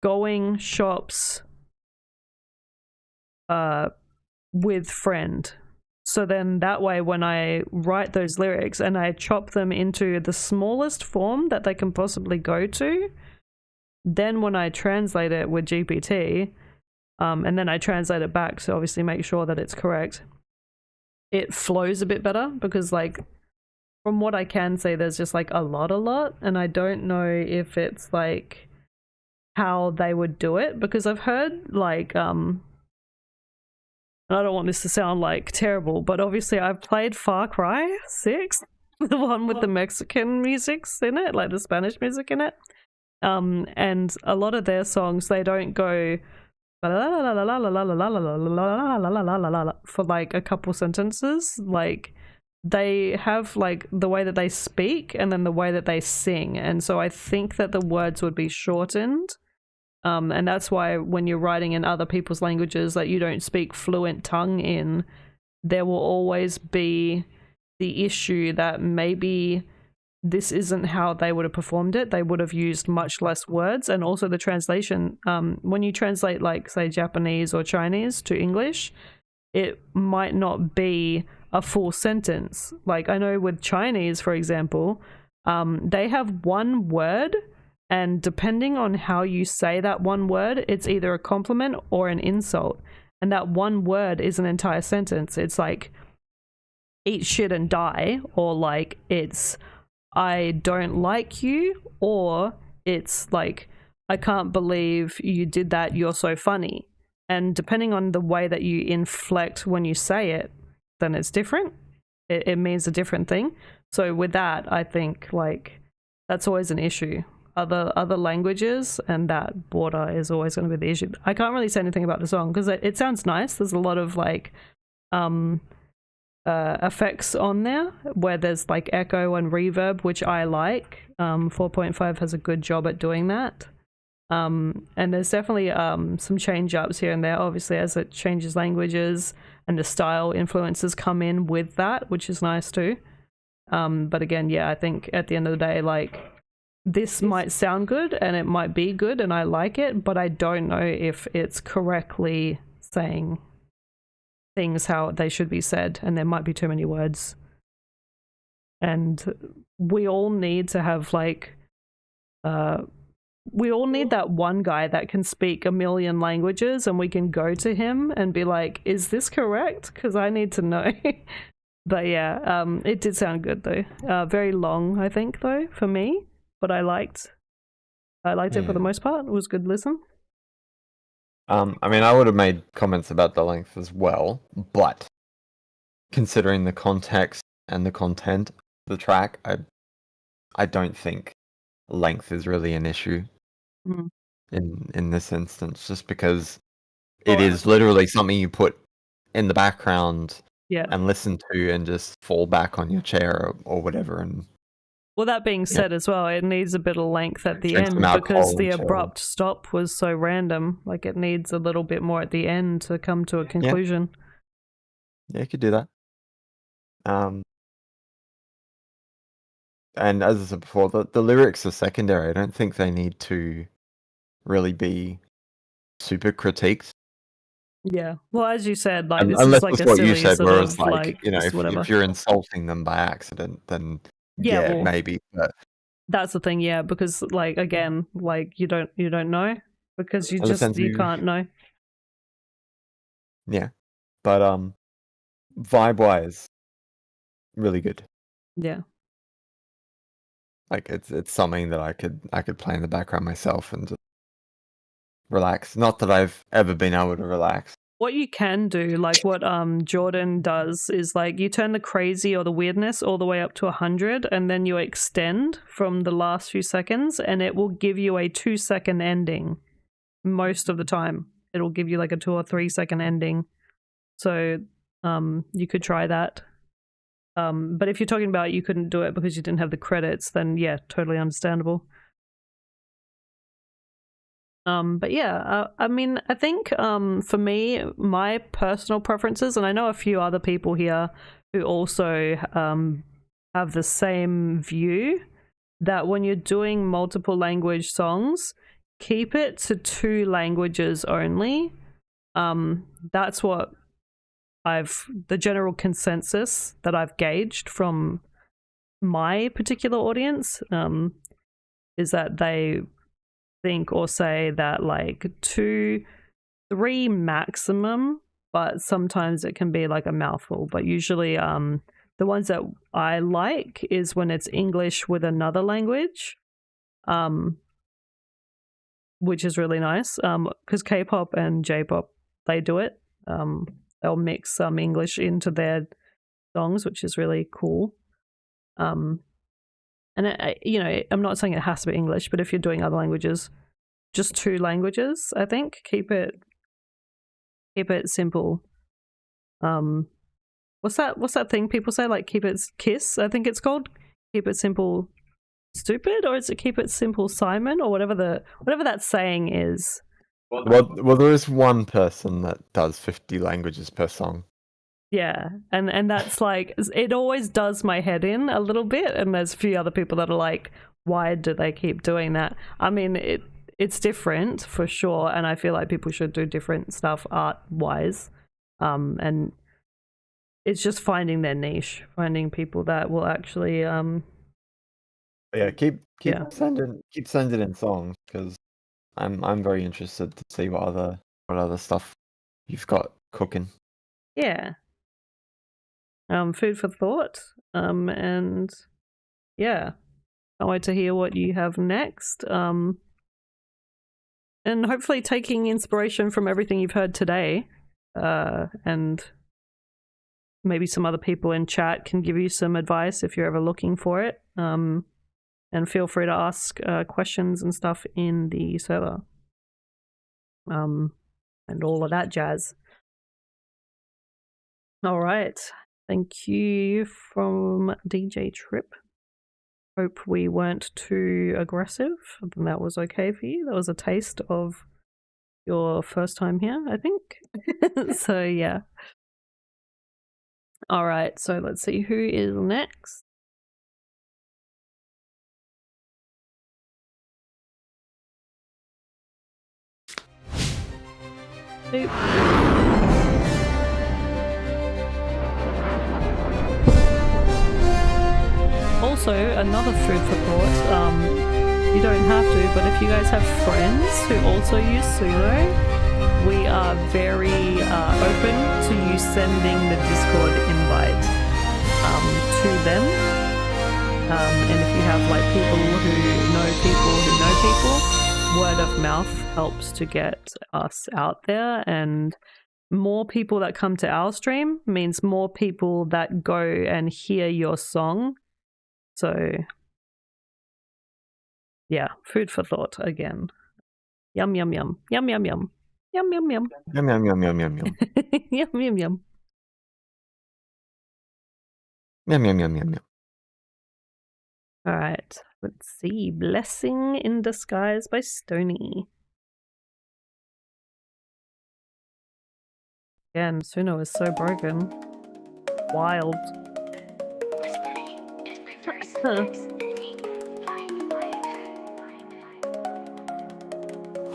going shops with friend. So then that way when I write those lyrics and I chop them into the smallest form that they can possibly go to, then when I translate it with GPT, and then I translate it back, so obviously make sure that it's correct, it flows a bit better because like from what I can say, there's just like a lot, and I don't know if it's like how they would do it because I've heard like and I don't want this to sound like terrible, but obviously I've played Far Cry 6, the one with the Mexican musics in it, like the Spanish music in it, and a lot of their songs, they don't go for like a couple sentences. Like they have like the way that they speak and then the way that they sing, and so I think that the words would be shortened, and that's why when you're writing in other people's languages that you don't speak fluent tongue in, there will always be the issue that maybe this isn't how they would have performed it. They would have used much less words. And also the translation, when you translate like say Japanese or Chinese to English, it might not be a full sentence. Like I know with Chinese, for example, they have one word, and depending on how you say that one word, it's either a compliment or an insult. And that one word is an entire sentence. It's like, eat shit and die, or like, it's, I don't like you, or it's like, I can't believe you did that, you're so funny. And depending on the way that you inflect when you say it, then it's different. It means a different thing. So with that, I think like that's always an issue. Other languages and that border is always going to be the issue. I can't really say anything about the song because it sounds nice. There's a lot of like effects on there where there's like echo and reverb, which I like. 4.5 has a good job at doing that. And there's definitely some change ups here and there, obviously, as it changes languages and the style influences come in with that, which is nice too. But again, yeah, I think at the end of the day, like, this might sound good and it might be good and I like it, but I don't know if it's correctly saying things how they should be said, and there might be too many words. And we all need to have like we all need that one guy that can speak a million languages and we can go to him and be like, is this correct? Because I need to know. But yeah, it did sound good though. Very long, I think, though, for me. But I liked it for the most part. It was a good listen. I mean, I would have made comments about the length as well, but considering the context and the content of the track, I don't think length is really an issue in this instance, just because it is literally something you put in the background and listen to and just fall back on your chair or whatever. And well, that being said as well, it needs a bit of length at the end because the abrupt stop was so random. Like, it needs a little bit more at the end to come to a conclusion. Yeah, you could do that. And as I said before, the lyrics are secondary. I don't think they need to really be super critiqued. Yeah. Well, as you said, like, this unless is like it's a what silly you said, sort where of it's like, you know, if you're insulting them by accident, then well, maybe. But that's the thing, because like, again, like, you don't know because you can't know. Yeah, but vibe wise, really good. Yeah. Like, it's something that I could play in the background myself and just relax. Not that I've ever been able to relax. What you can do, like what Jordan does, is like you turn the crazy or the weirdness all the way up to 100, and then you extend from the last few seconds, and it will give you a 2-second ending. Most of the time, it'll give you like a 2 or 3 second ending. So you could try that. But if you're talking about you couldn't do it because you didn't have the credits, then yeah, totally understandable. But yeah, I mean, I think for me, my personal preferences, and I know a few other people here who also have the same view, that when you're doing multiple language songs, keep it to 2 languages only. That's what the general consensus that I've gauged from my particular audience is that they think or say that like 2-3 maximum, but sometimes it can be like a mouthful. But usually the ones that I like is when it's English with another language, which is really nice because K-pop and J-pop, they do it. They'll mix some English into their songs, which is really cool. And I'm not saying it has to be English, but if you're doing other languages, just 2 languages, I think. Keep it simple. What's that thing people say? Like, keep it KISS, I think it's called. Keep it simple, stupid, or is it keep it simple, Simon, or whatever that saying is. Well, there is one person that does 50 languages per song. Yeah, and that's like, it always does my head in a little bit, and there's a few other people that are like, why do they keep doing that? I mean, it's different for sure, and I feel like people should do different stuff art-wise, and it's just finding their niche, finding people that will actually But yeah, keep Yeah. sending in songs because I'm very interested to see what other stuff you've got cooking. Yeah. Food for thought. And yeah, can't wait to hear what you have next. And hopefully taking inspiration from everything you've heard today. And maybe some other people in chat can give you some advice if you're ever looking for it. And feel free to ask questions and stuff in the server. And all of that jazz. All right. Thank you from DJ Trip. Hope we weren't too aggressive. And that was okay for you. That was a taste of your first time here, I think. So yeah. All right. So let's see who is next. Boop. Also, another food for thought, you don't have to, but if you guys have friends who also use Suno, we are very open to you sending the Discord invite to them. And if you have like people who know people, word of mouth helps to get us out there, and more people that come to our stream means more people that go and hear your song. So yeah, food for thought again. Yum yum yum. Yum yum yum. Yum yum yum. Yum yum yum yum yum yum. Yum yum yum. Yum yum yum yum yum. All right, let's see. Blessing in Disguise by Stony. Again, Suno is so broken. Wild.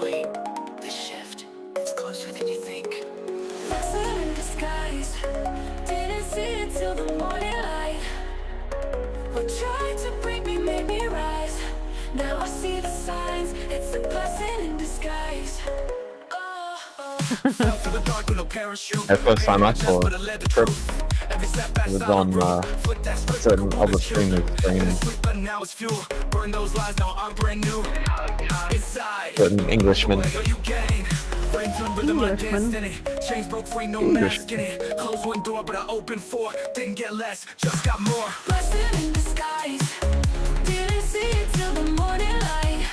Wait, the shift, it's closer than you think. Blessing in disguise. Didn't see it till the morning light. What tried to break me made me rise. Now I see the signs. It's a blessing in disguise. Fell to the dark with no parachute. That's the first time I saw But I led the Trip. truth. Every setback It was on certain other streamers' streams. But now it's fuel. Burn those lies, now I'm brand new. Inside. Certain Englishmen. Yo, you gang. Brain tuned with my destiny. Chains broke free, no mask in it. Closed one door, but I opened four. Didn't get less, just got more. Blessing in disguise. Didn't see it till the morning light.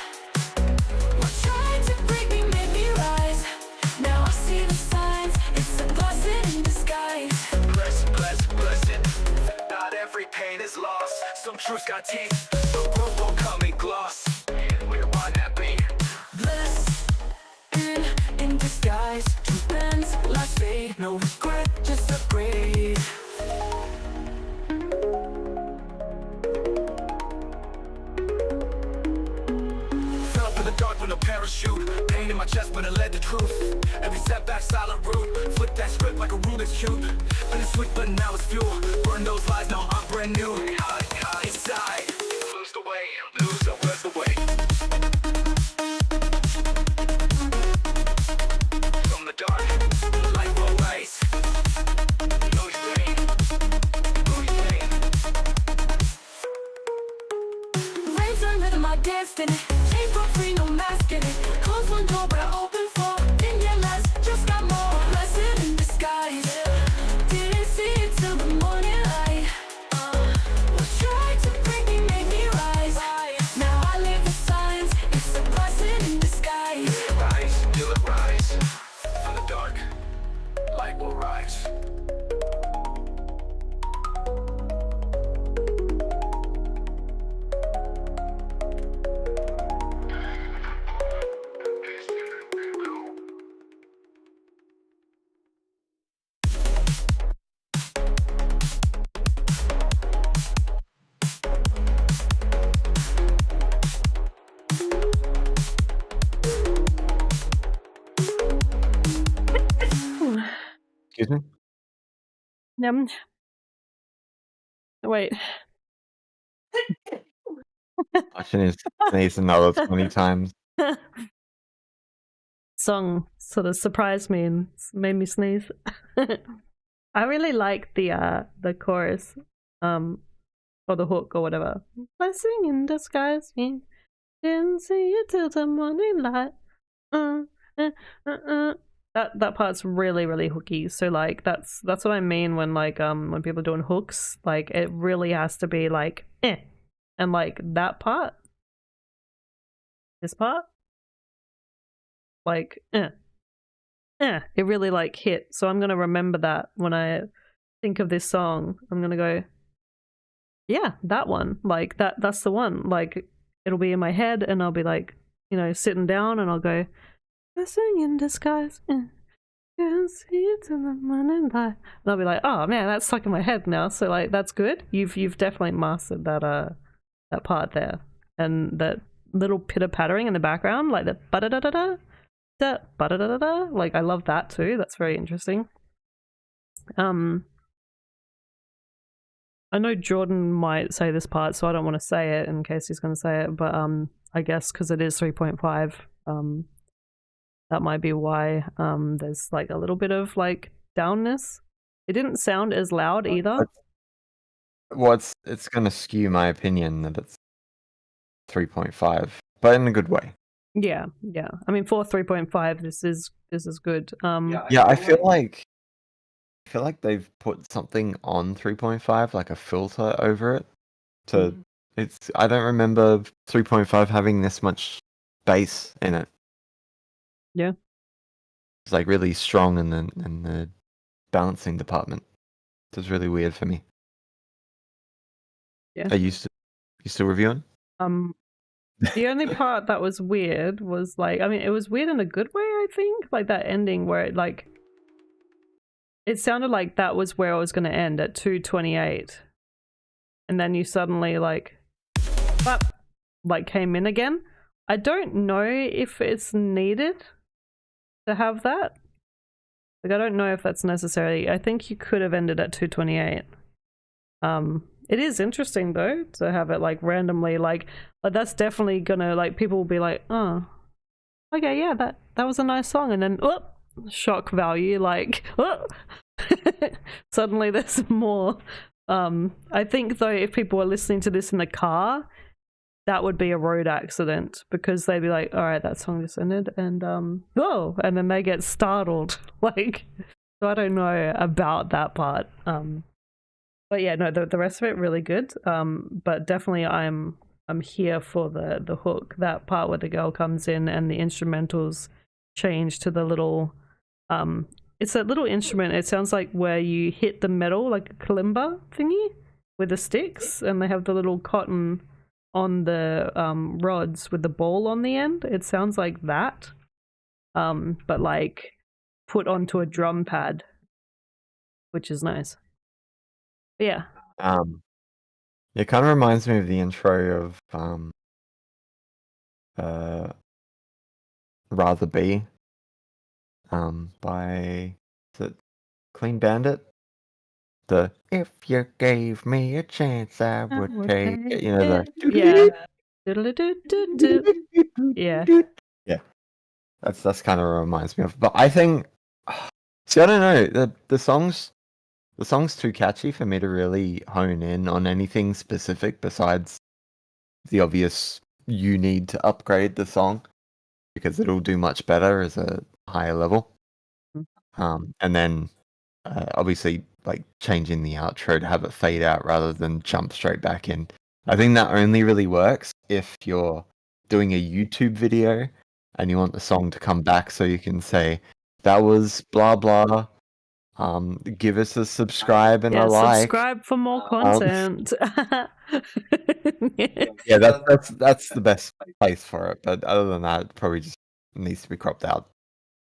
What tried to break me made me rise. Now I see the signs. It's a blessing in disguise. Blessed. Not every pain is lost. Some truths got teeth. The growth will come in gloss. Where want that be? Blessing in disguise. Two pens, life fade. No regret, just upgrade. Fell to the dark with no parachute. Pain in my chest, but I led the truth. Every setback, silent root. Flip that script like a Rubik's cube. Been a sweet, but now it's fuel. Burn those lies, now I'm brand new. Inside. Lose the way, where's the way? From the dark, light will rise. Know your pain. Rain turned rhythm, my destiny. Chain broke free, no mask in it. Closed one door, but I opened four. Didn't get less, just got more. Blessed in disguise. Didn't see it till the morning light. What tried to break me made me rise. Now I live the signs. It's a blessing in disguise. Rise, till it rise. From the dark, light will rise. Excuse me? Wait. Watching his sneeze another 20 times. Song sort of surprised me and made me sneeze. I really like the chorus, or the hook or whatever. Blessing in disguise, didn't see it till the morning light. That part's really, really hooky. So like that's what I mean when like when people are doing hooks, like it really has to be like and like that part, this part, like it really like hit. So I'm gonna remember that when I think of this song. I'm gonna go, yeah, that one, like that's the one. Like it'll be in my head and I'll be like, you know, sitting down and I'll go, blessing in disguise, can't see it in the morning light. And I'll be like, oh man, that's stuck in my head now. So like that's good. You've definitely mastered that part there. And that little pitter pattering in the background, like the ba da da da da da ba da da da da. Like I love that too. That's very interesting. I know Jordan might say this part, so I don't want to say it in case he's going to say it, but I guess because it is 3.5, that might be why there's like a little bit of like downness. It didn't sound as loud either. Well, it's going to skew my opinion that it's 3.5, but in a good way. Yeah. I mean, for 3.5, this is good. Yeah, I feel like they've put something on 3.5, like a filter over it. I don't remember 3.5 having this much bass in it. Yeah. It's like really strong in the balancing department. It was really weird for me. Yeah. Are you still reviewing? The only part that was weird was like, I mean, it was weird in a good way, I think. Like that ending where it like, it sounded like that was where I was going to end at 2:28, and then you suddenly like, like came in again. I don't know if it's needed to have that. Like I don't know if that's necessary. I think you could have ended at 2:28. It is interesting though to have it like randomly like that's definitely gonna like people will be like, oh, okay, yeah, that was a nice song, and then shock value like suddenly there's more. I think though if people were listening to this in the car, that would be a road accident because they'd be like, all right, that song just ended, and whoa, and then they get startled. Like, so I don't know about that part. But yeah, no, the rest of it really good. But definitely I'm here for the hook, that part where the girl comes in and the instrumentals change to the little it's that little instrument. It sounds like where you hit the metal like a kalimba thingy with the sticks, and they have the little cotton on the rods with the ball on the end. It sounds like that, but like put onto a drum pad, which is nice. But yeah. It kind of reminds me of the intro of Rather Be by, is it Clean Bandit? The if you gave me a chance I would take it, you know, yeah, that's kind of reminds me of, but I think, see, I don't know, the song's too catchy for me to really hone in on anything specific besides the obvious you need to upgrade the song because it'll do much better as a higher level. And then obviously like changing the outro to have it fade out rather than jump straight back in. I think that only really works if you're doing a YouTube video and you want the song to come back so you can say, that was blah blah. Give us a subscribe and a like. Subscribe for more content. Yeah, that's the best place for it. But other than that, it probably just needs to be cropped out.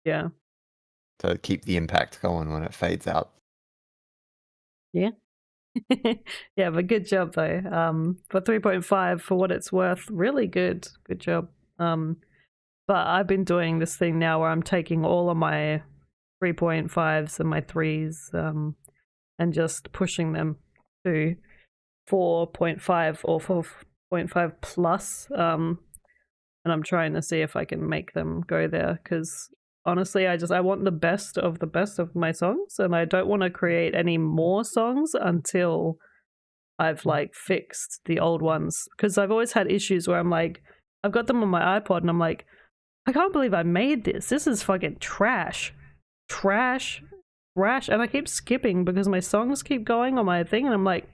Yeah. To keep the impact going when it fades out. Yeah. Yeah, but good job though. For 3.5, for what it's worth, really good. Good job. But I've been doing this thing now where I'm taking all of my 3.5s and my 3s and just pushing them to 4.5 or 0.5 plus. And I'm trying to see if I can make them go there, because honestly, I want the best of my songs, and I don't want to create any more songs until I've like fixed the old ones, because I've always had issues where I'm like, I've got them on my iPod and I'm like, I can't believe I made this. This is fucking trash. And I keep skipping because my songs keep going on my thing, and I'm like,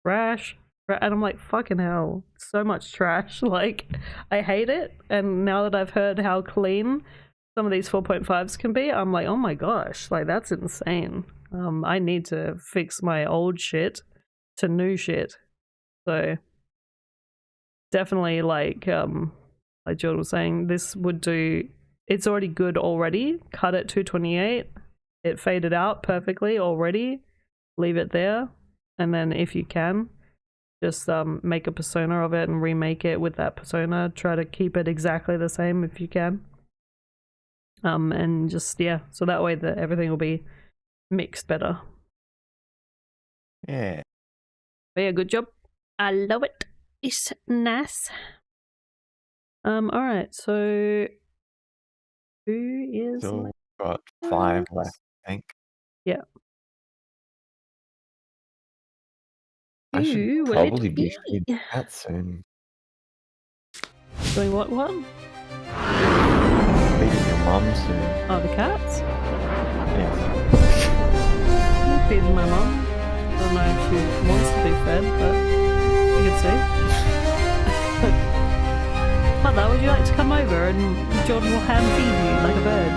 trash. And I'm like, fucking hell, so much trash. Like, I hate it. And now that I've heard how clean some of these 4.5s can be, I'm like, oh my gosh, like that's insane. I need to fix my old shit to new shit. So definitely, like Jordan was saying, this would do. It's already good already. Cut it 228. It faded out perfectly already. Leave it there, and then if you can, just make a persona of it and remake it with that persona. Try to keep it exactly the same if you can. And just, yeah, so that way everything will be mixed better. Yeah. But yeah, good job. I love it. It's nice. Alright, so who is Still got 5 left, I think. Yeah. I should Who will probably it be be? feeding that soon. Doing what? Feeding your mum soon. Oh, the cats? Yes. I'm feeding my mum. I don't know if she wants to be fed, but you can see. Mother, would you like to come over and Jordan will hand feed you like a bird?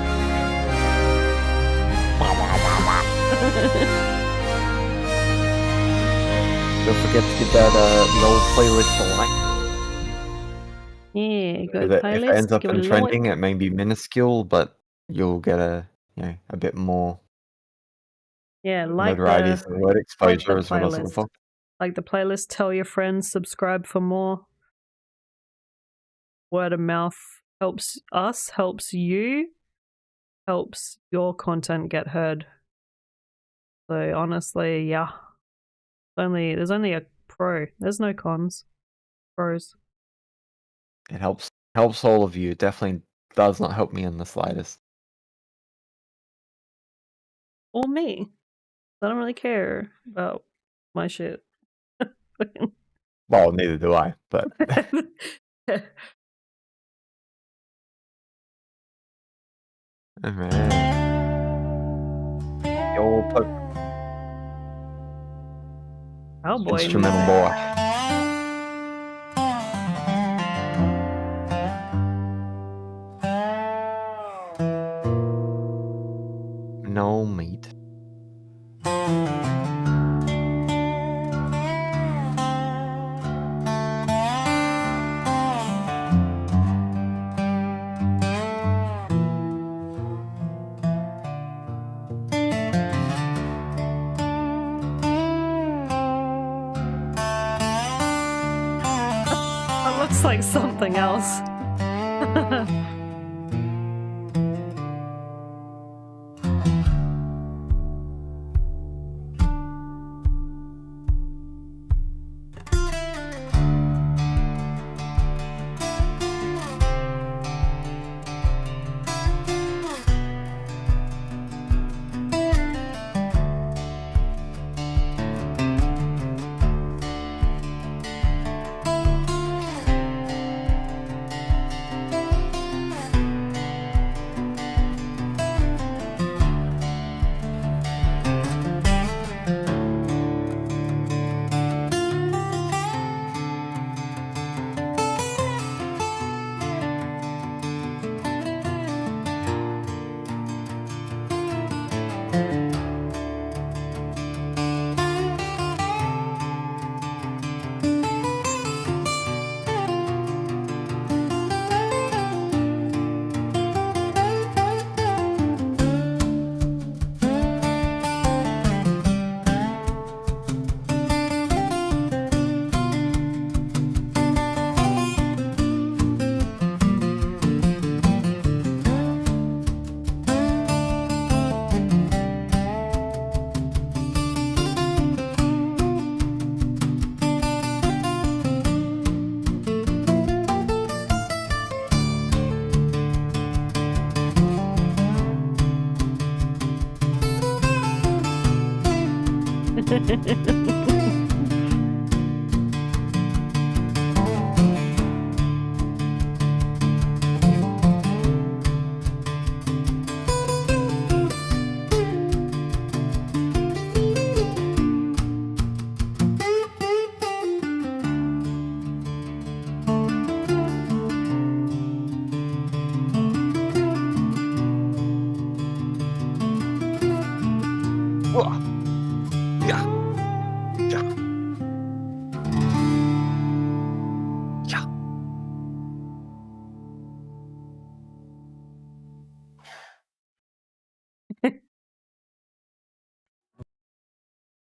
Don't forget to get that the old playlist a like. Yeah, So go that playlist. if it ends up give in it a trending, like. it may be minuscule, but you'll get a bit more Yeah, like notoriety the and word exposure is what I was looking playlist. for. Like the playlist, tell your friends, subscribe for more. Word of mouth helps us, helps you, helps your content get heard. So honestly, yeah. There's only a pro. There's no cons. Pros. It helps all of you. It definitely does not help me in the slightest. Or me. I don't really care about my shit. Well, neither do I, but man. Your Cowboy instrumental music. boy. No meat. That looks like something else.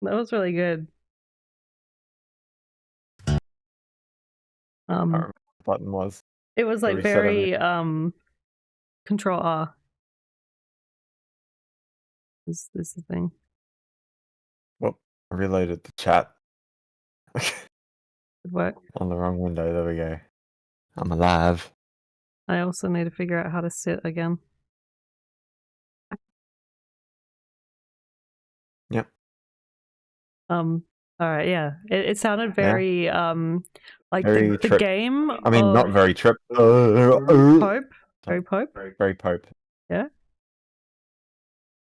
That was really good. I can't remember what the button was. It was like reset on very Control R. This is the thing. Well, I reloaded the chat Good work. on the wrong window. There we go. I'm alive. I also need to figure out how to sit again. Yep. All right, yeah. It sounded very like Very the trip. game. I mean, not very trip. Pope. Very Pope. Very Pope. Yeah.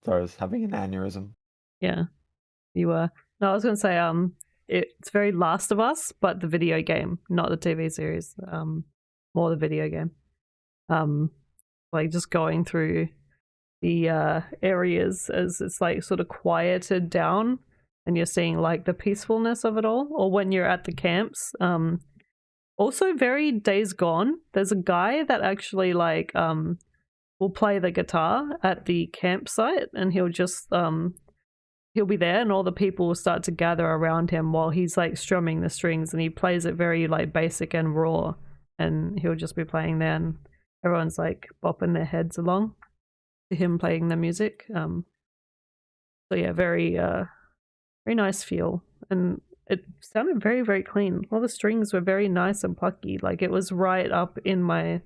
Sorry, I was having an aneurysm. Yeah. You were. No, I was gonna say it's very Last of Us, but the video game, not the TV series. More the video game. Like just going through the areas as it's like sort of quieted down and you're seeing like the peacefulness of it all, or when you're at the camps. Also very Days Gone. There's a guy that actually like will play the guitar at the campsite, and he'll just he'll be there and all the people will start to gather around him while he's like strumming the strings, and he plays it very like basic and raw, and he'll just be playing there and everyone's like bopping their heads along to him playing the music. So yeah, very nice feel, and it sounded very, very clean. All the strings were very nice and plucky, like it was right up in my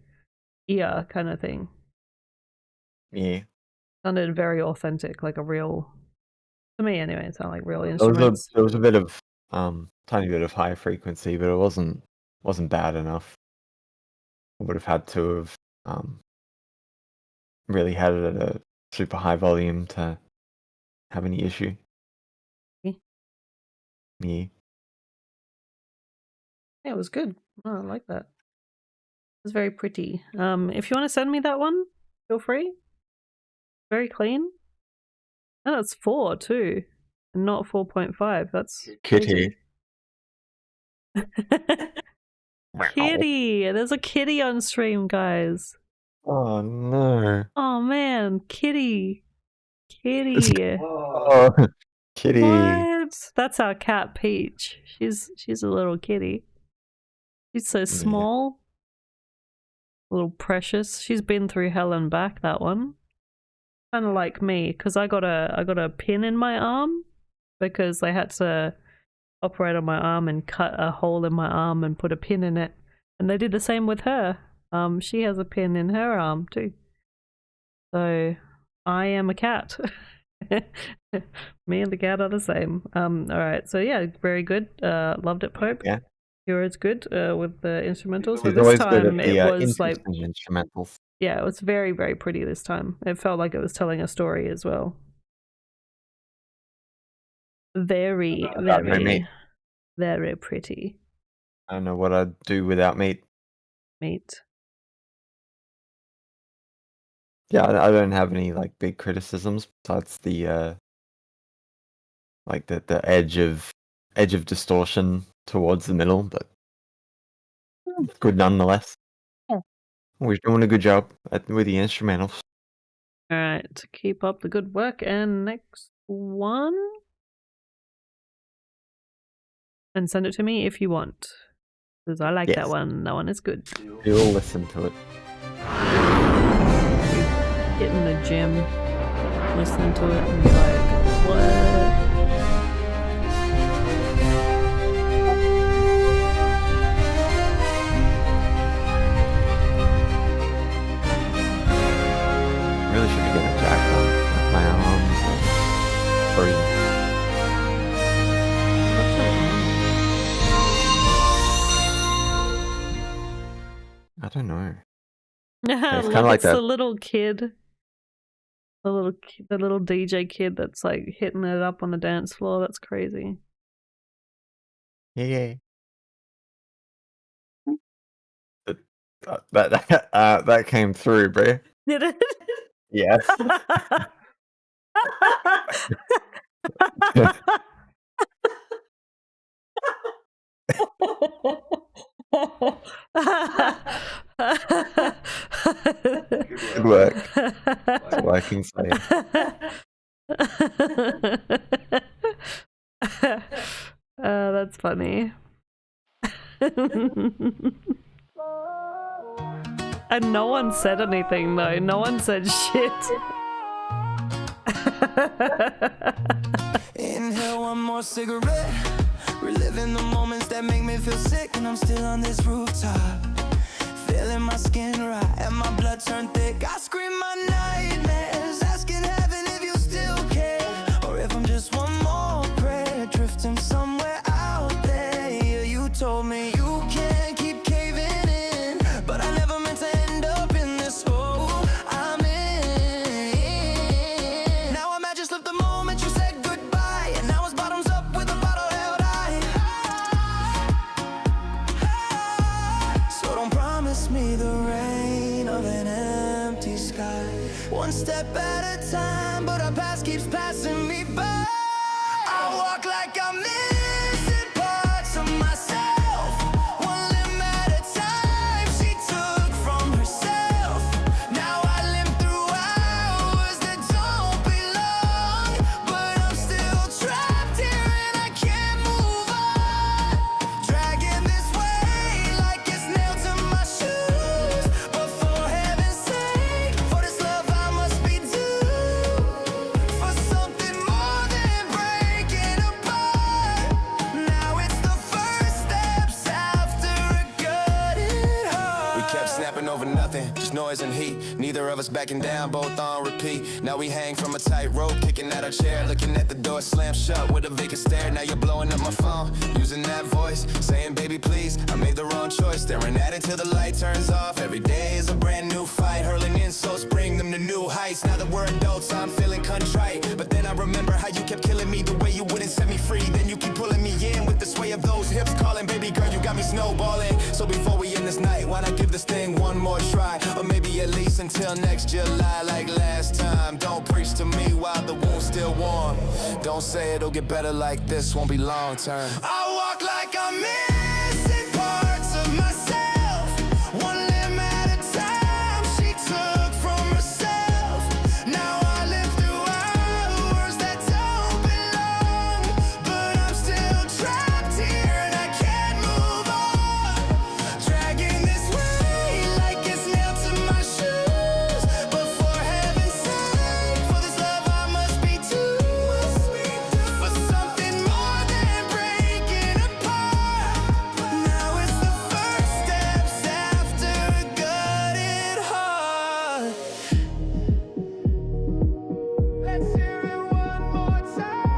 ear kind of thing. Yeah. Sounded very authentic, like a real, to me anyway, it sounded like real instruments. There was a bit of tiny bit of high frequency, but it wasn't bad enough. I would have had to have really had it at a super high volume to have any issue. Yeah. Yeah, it was good. Oh, I like that. It was very pretty. If you want to send me that one, feel free. Very clean. Oh, it's 4 too, and not 4.5. That's Kitty. Kitty. There's a kitty on stream, guys. Oh no. Oh man, kitty. Kitty. Oh, kitty. What? That's our cat Peach. She's a little kitty. She's so small. A little precious. She's been through hell and back, that one. Kind of like me, because I got a pin in my arm because they had to operate on my arm and cut a hole in my arm and put a pin in it. And they did the same with her. She has a pin in her arm too. So I am a cat. Me and the cat are the same. Alright, so yeah, very good. Loved it, Pope. Yeah. Yours good with the instrumentals. He's But this always good time at the it was like, interesting instrumentals. yeah, it was very, very pretty this time. It felt like it was telling a story as well. Very, very, very pretty. I don't know what I'd do without meat. Meat. Yeah, I don't have any like big criticisms besides the like the edge of distortion towards the middle, but good nonetheless. Yeah. We're doing a good job with the instrumentals. Alright, keep up the good work, and next one. And send it to me if you want. Because I like that one. That one is good. You'll listen to it. Get in the gym, listening to it, and be like, what? Really should be getting a jack on my arms. Free. don't know. Look, It's kind of like it's the that. little kid, the little DJ kid that's like hitting it up on the dance floor. That's crazy. Yeah. That came through, bro. Did it? Yes. Good work. That's all I can say. That's funny. And no one said anything though. No one said shit. Inhale one more cigarette. Reliving the moments that make me feel sick, and I'm still on this rooftop, feeling my skin right and my blood turn thick. I scream my nightmares, asking heaven if you still care, or if I'm just one more prayer drifting somewhere out there. Yeah, you told me you can't keep caving in, but I never meant to end up in this hole I'm in. Now I might just live the moment you said goodbye, and now it's bottoms up with a bottle held high. So don't promise me the rain of an empty sky. One step at a time, but our past keeps passing me by. I walk like I'm missing parts of myself. One limb at a time she took from herself. Now I limp through hours that don't belong, but I'm still trapped here and I can't move on. Dragging this weight like it's nailed to my shoes. But for heaven's sake, for this love I must be due. For something more than breaking apart. Now it's the first steps after a gutted heart. We kept snapping over nothing, just noise and heat. Neither of us backing down, both on repeat. Now we hang from a tight rope, kicking at our chair, looking at the door slam shut with a vacant stare. Now you're blowing up my phone, using that voice, saying baby please, I made the wrong choice. Staring at it till the light turns off. Every day is a brand new fight, hurling insults, bring them to new heights. Now that we're adults, I'm feeling contrite, but then I remember how you kept killing me, the way you wouldn't set me free. Then you keep pulling me in with the sway of those hips calling. Baby girl, you got me snowballing. So before we end this night, why not give this thing one more try? Or maybe at least until next July, like last time. Don't preach to me while the wound's still warm. Don't say it'll get better like this, won't be long term. I walk like I'm missing parts of myself. One limb at a time she took from herself. Now I live through hours that don't belong, but I'm still trapped here and I can't move on. Dragging this weight like it's nailed to my shoes. But for heaven's sake, for this love I must be due. For something more than breaking apart. Now it's the first steps after a gutted heart. Let's hear it one more time.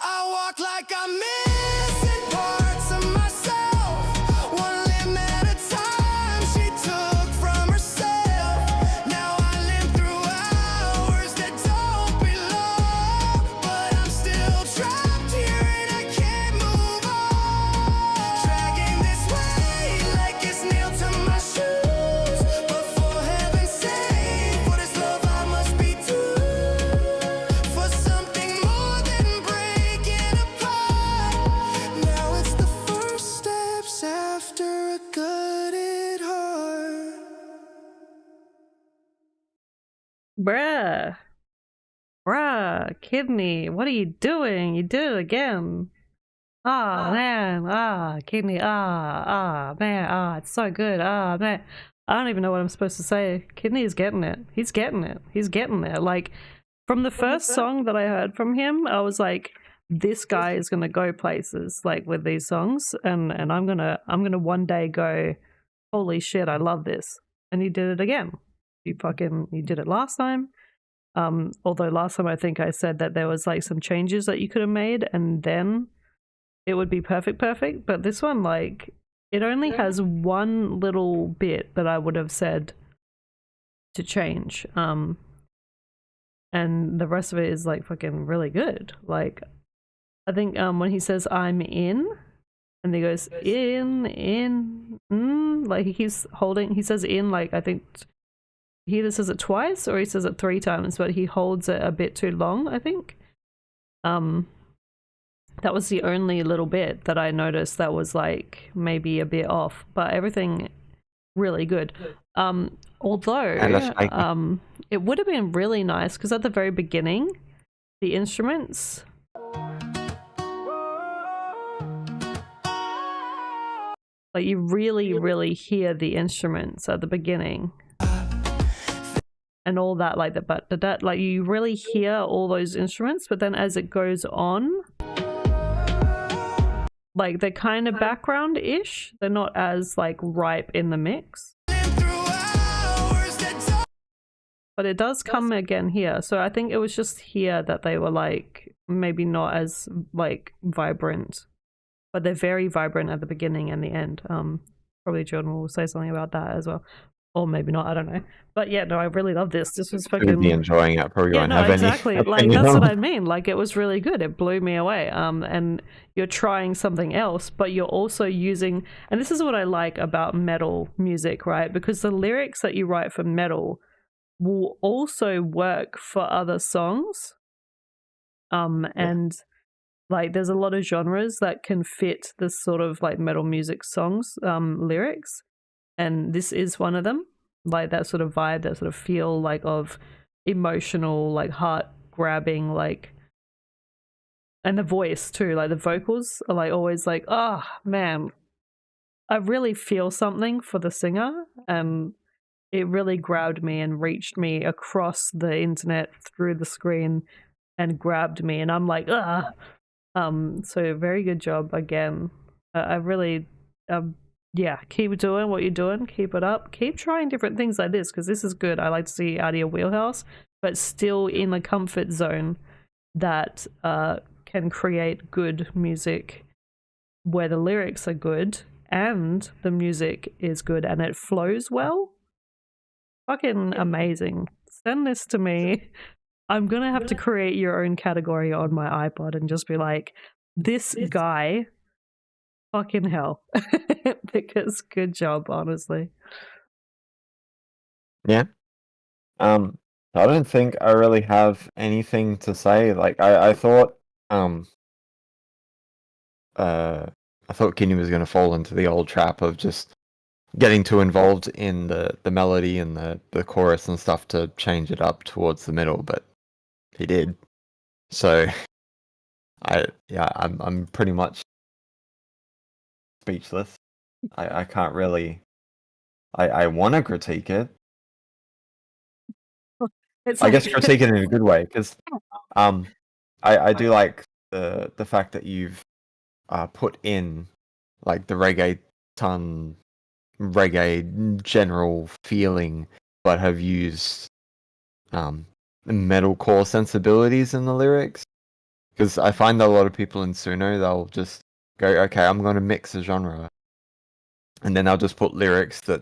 I walk like I'm missing parts of myself. One limb at a time she took from herself. Now I limp through hours that don't belong, but I'm still trapped here and I can't move on. Dragging this weight like it's nailed to my shoes. But for heaven's sake, for this love I must be due. For something more than breaking apart. Now it's the first steps after a gutted heart. Bruh, kidney, what are you doing? You did it again. Man, kidney, man, it's so good, man. I don't even know what I'm supposed to say. Kidney is getting it. He's getting it. He's getting there. Like, from the first song that I heard from him, I was like, this guy is gonna go places, like, with these songs, and I'm gonna one day go, holy shit, I love this. And he did it again. You did it last time. Although last time I think I said that there was like some changes that you could have made and then it would be perfect. But this one, like, it only has one little bit that I would have said to change. And the rest of it is like fucking really good. Like, I think when he says I'm in, and he goes in, like he keeps holding, he says in, like I think he either says it twice or he says it 3 times, but he holds it a bit too long, I think. That was the only little bit that I noticed that was like maybe a bit off, but everything really good. Although it would have been really nice because at the very beginning, the instruments, like you really hear the instruments at the beginning and all that, like that, like you really hear all those instruments, but then as it goes on, like they're kind of background-ish. They're not as like ripe in the mix. But it does come again here. So I think it was just here that they were like maybe not as like vibrant. But they're very vibrant at the beginning and the end. Probably Jordan will say something about that as well. Or maybe not, I don't know. But yeah, no, I really love this. This was fucking... be enjoying it, probably won't have exactly. any... Like, that's what I mean. Like, it was really good. It blew me away. And you're trying something else, but you're also using... And this is what I like about metal music, right? Because the lyrics that you write for metal will also work for other songs. And... like there's a lot of genres that can fit this sort of like metal music songs lyrics, and this is one of them. Like that sort of vibe, that sort of feel like of emotional, like heart grabbing, like, and the voice too, like the vocals are like always like, oh man, I really feel something for the singer, and it really grabbed me and reached me across the internet through the screen and grabbed me, and I'm like, ah. So very good job again. I really, yeah, keep doing what you're doing. Keep it up. Keep trying different things like this because this is good. I like to see out of your wheelhouse, but still in the comfort zone that can create good music where the lyrics are good and the music is good and it flows well. Fucking amazing. Send this to me. I'm going to have to create your own category on my iPod and just be like, this guy, fucking hell. Because good job, honestly. Yeah. I don't think I really have anything to say. Like, I thought Kinney was going to fall into the old trap of just getting too involved in the melody and the chorus and stuff to change it up towards the middle, but he did. So I'm pretty much speechless. I can't really. I want to critique it. I guess critique it in a good way because I do like the fact that you've put in like the reggae general feeling, but have used metalcore sensibilities in the lyrics. Because I find that a lot of people in Suno, they'll just go, okay, I'm going to mix a genre, and then they'll just put lyrics that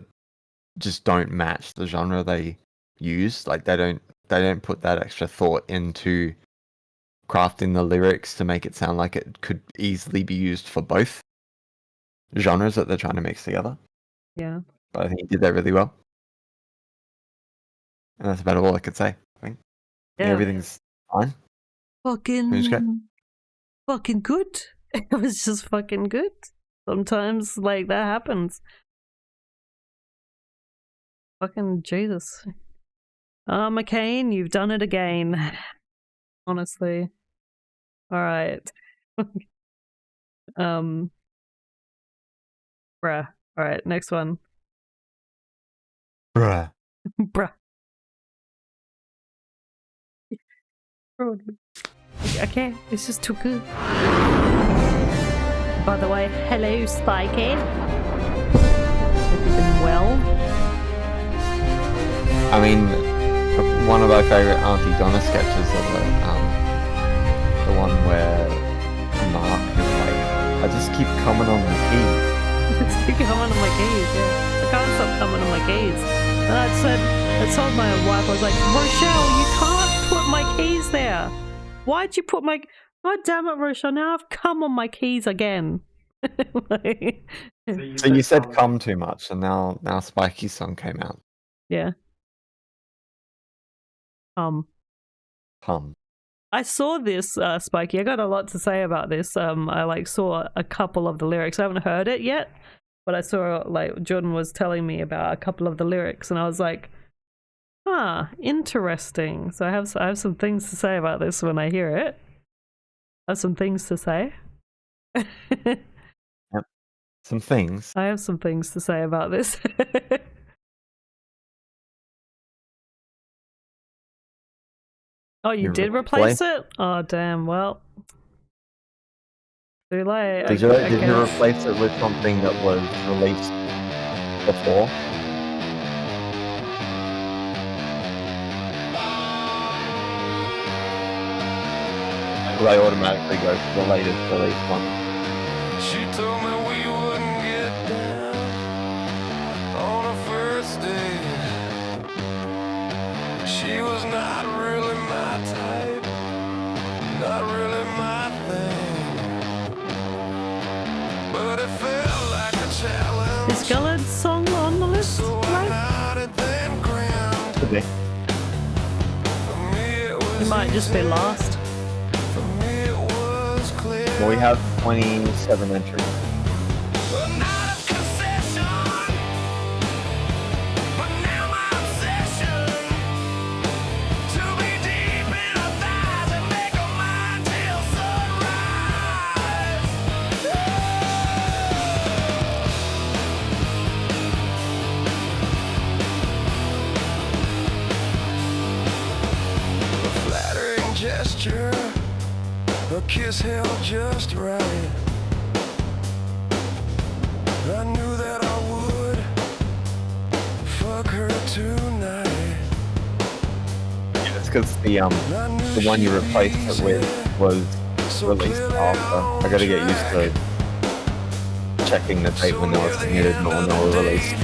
just don't match the genre they use. Like they don't put that extra thought into crafting the lyrics to make it sound like it could easily be used for both genres that they're trying to mix together. Yeah. But I think he did that really well. And that's about all I could say. I think everything's fine. Fucking good. It was just fucking good. Sometimes like that happens. Fucking Jesus. McCain, you've done it again. Honestly. Alright. Bruh. Alright, next one. Bruh. Bruh. Okay, it's just too good. By the way, hello, Spikey. Hope you've been well. I mean, one of my favorite Auntie Donna sketches of the one where Mark is like, I just keep coming on the keys. Just keep coming on my keys, yeah. I can't stop coming on my keys. And I told my wife, I was like, Rochelle, you can't put my keys there. Why'd you put my... God damn it, Rochelle, now I've come on my keys again. Like, So you said come too much, and now Spikey's song came out. yeah. Hum. I saw this, Spikey. I got a lot to say about this. I like saw a couple of the lyrics. I haven't heard it yet, but I saw like Jordan was telling me about a couple of the lyrics, and I was like, interesting. So I have some things to say about this when I hear it. I have some things to say. Some things. I have some things to say about this. Oh, you did replace it? Oh, damn. Well, too late. Did you replace it with something that was released before? Will I automatically go for the latest release one? She told me we wouldn't get down on a first date. She was not really my type, not really my thing. But it felt like a challenge. Is Gullard's song on the list? So I nodded then grinned. Could be. For me it was It might just be easy. last. For me it was clear. Well, we have 27 entries. But not a concession. But now my obsession to be deep in her thighs and make her mine till sunrise. A flattering gesture, a kiss held just right. I knew that I would fuck her tonight. It's because the one you replaced it with was released after. I gotta get used to checking the date when they were submitted, not when they were released.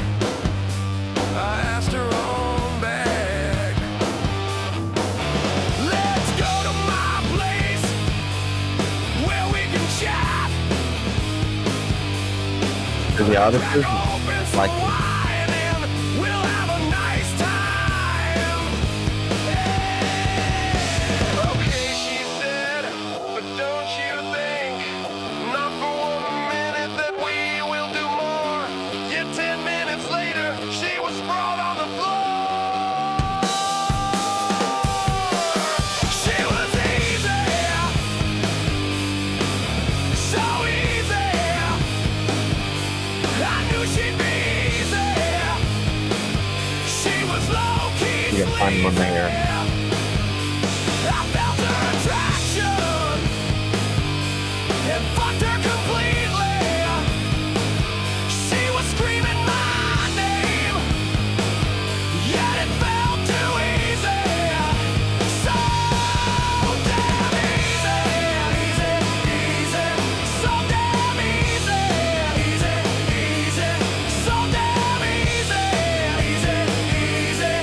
I asked her on back. Let's go to my place where we can chat. To the artist, like, We'll have a nice time. Okay, she said, but don't you think, not for 1 minute, that we will do more? Yet 10 minutes later, she was sprawled on the floor. She was easy, so easy. I knew she'd be easy. She was low-key you can find them on there. I felt her attraction and fucked her completely. She was screaming my name, yet it felt too easy. So damn easy, easy, easy. So damn easy, easy, easy. So damn easy, easy, easy.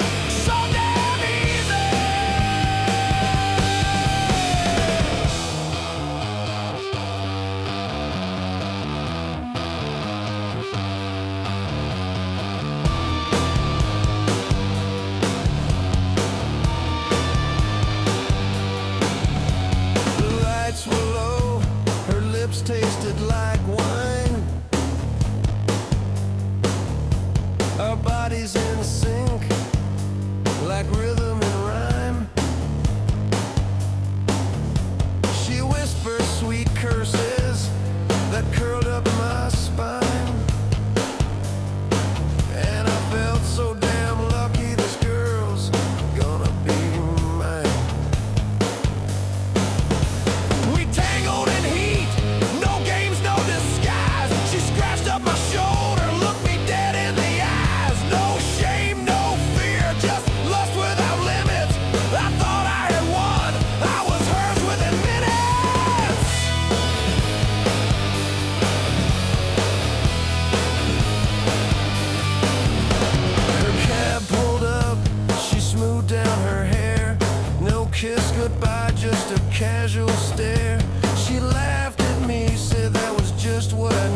So damn easy.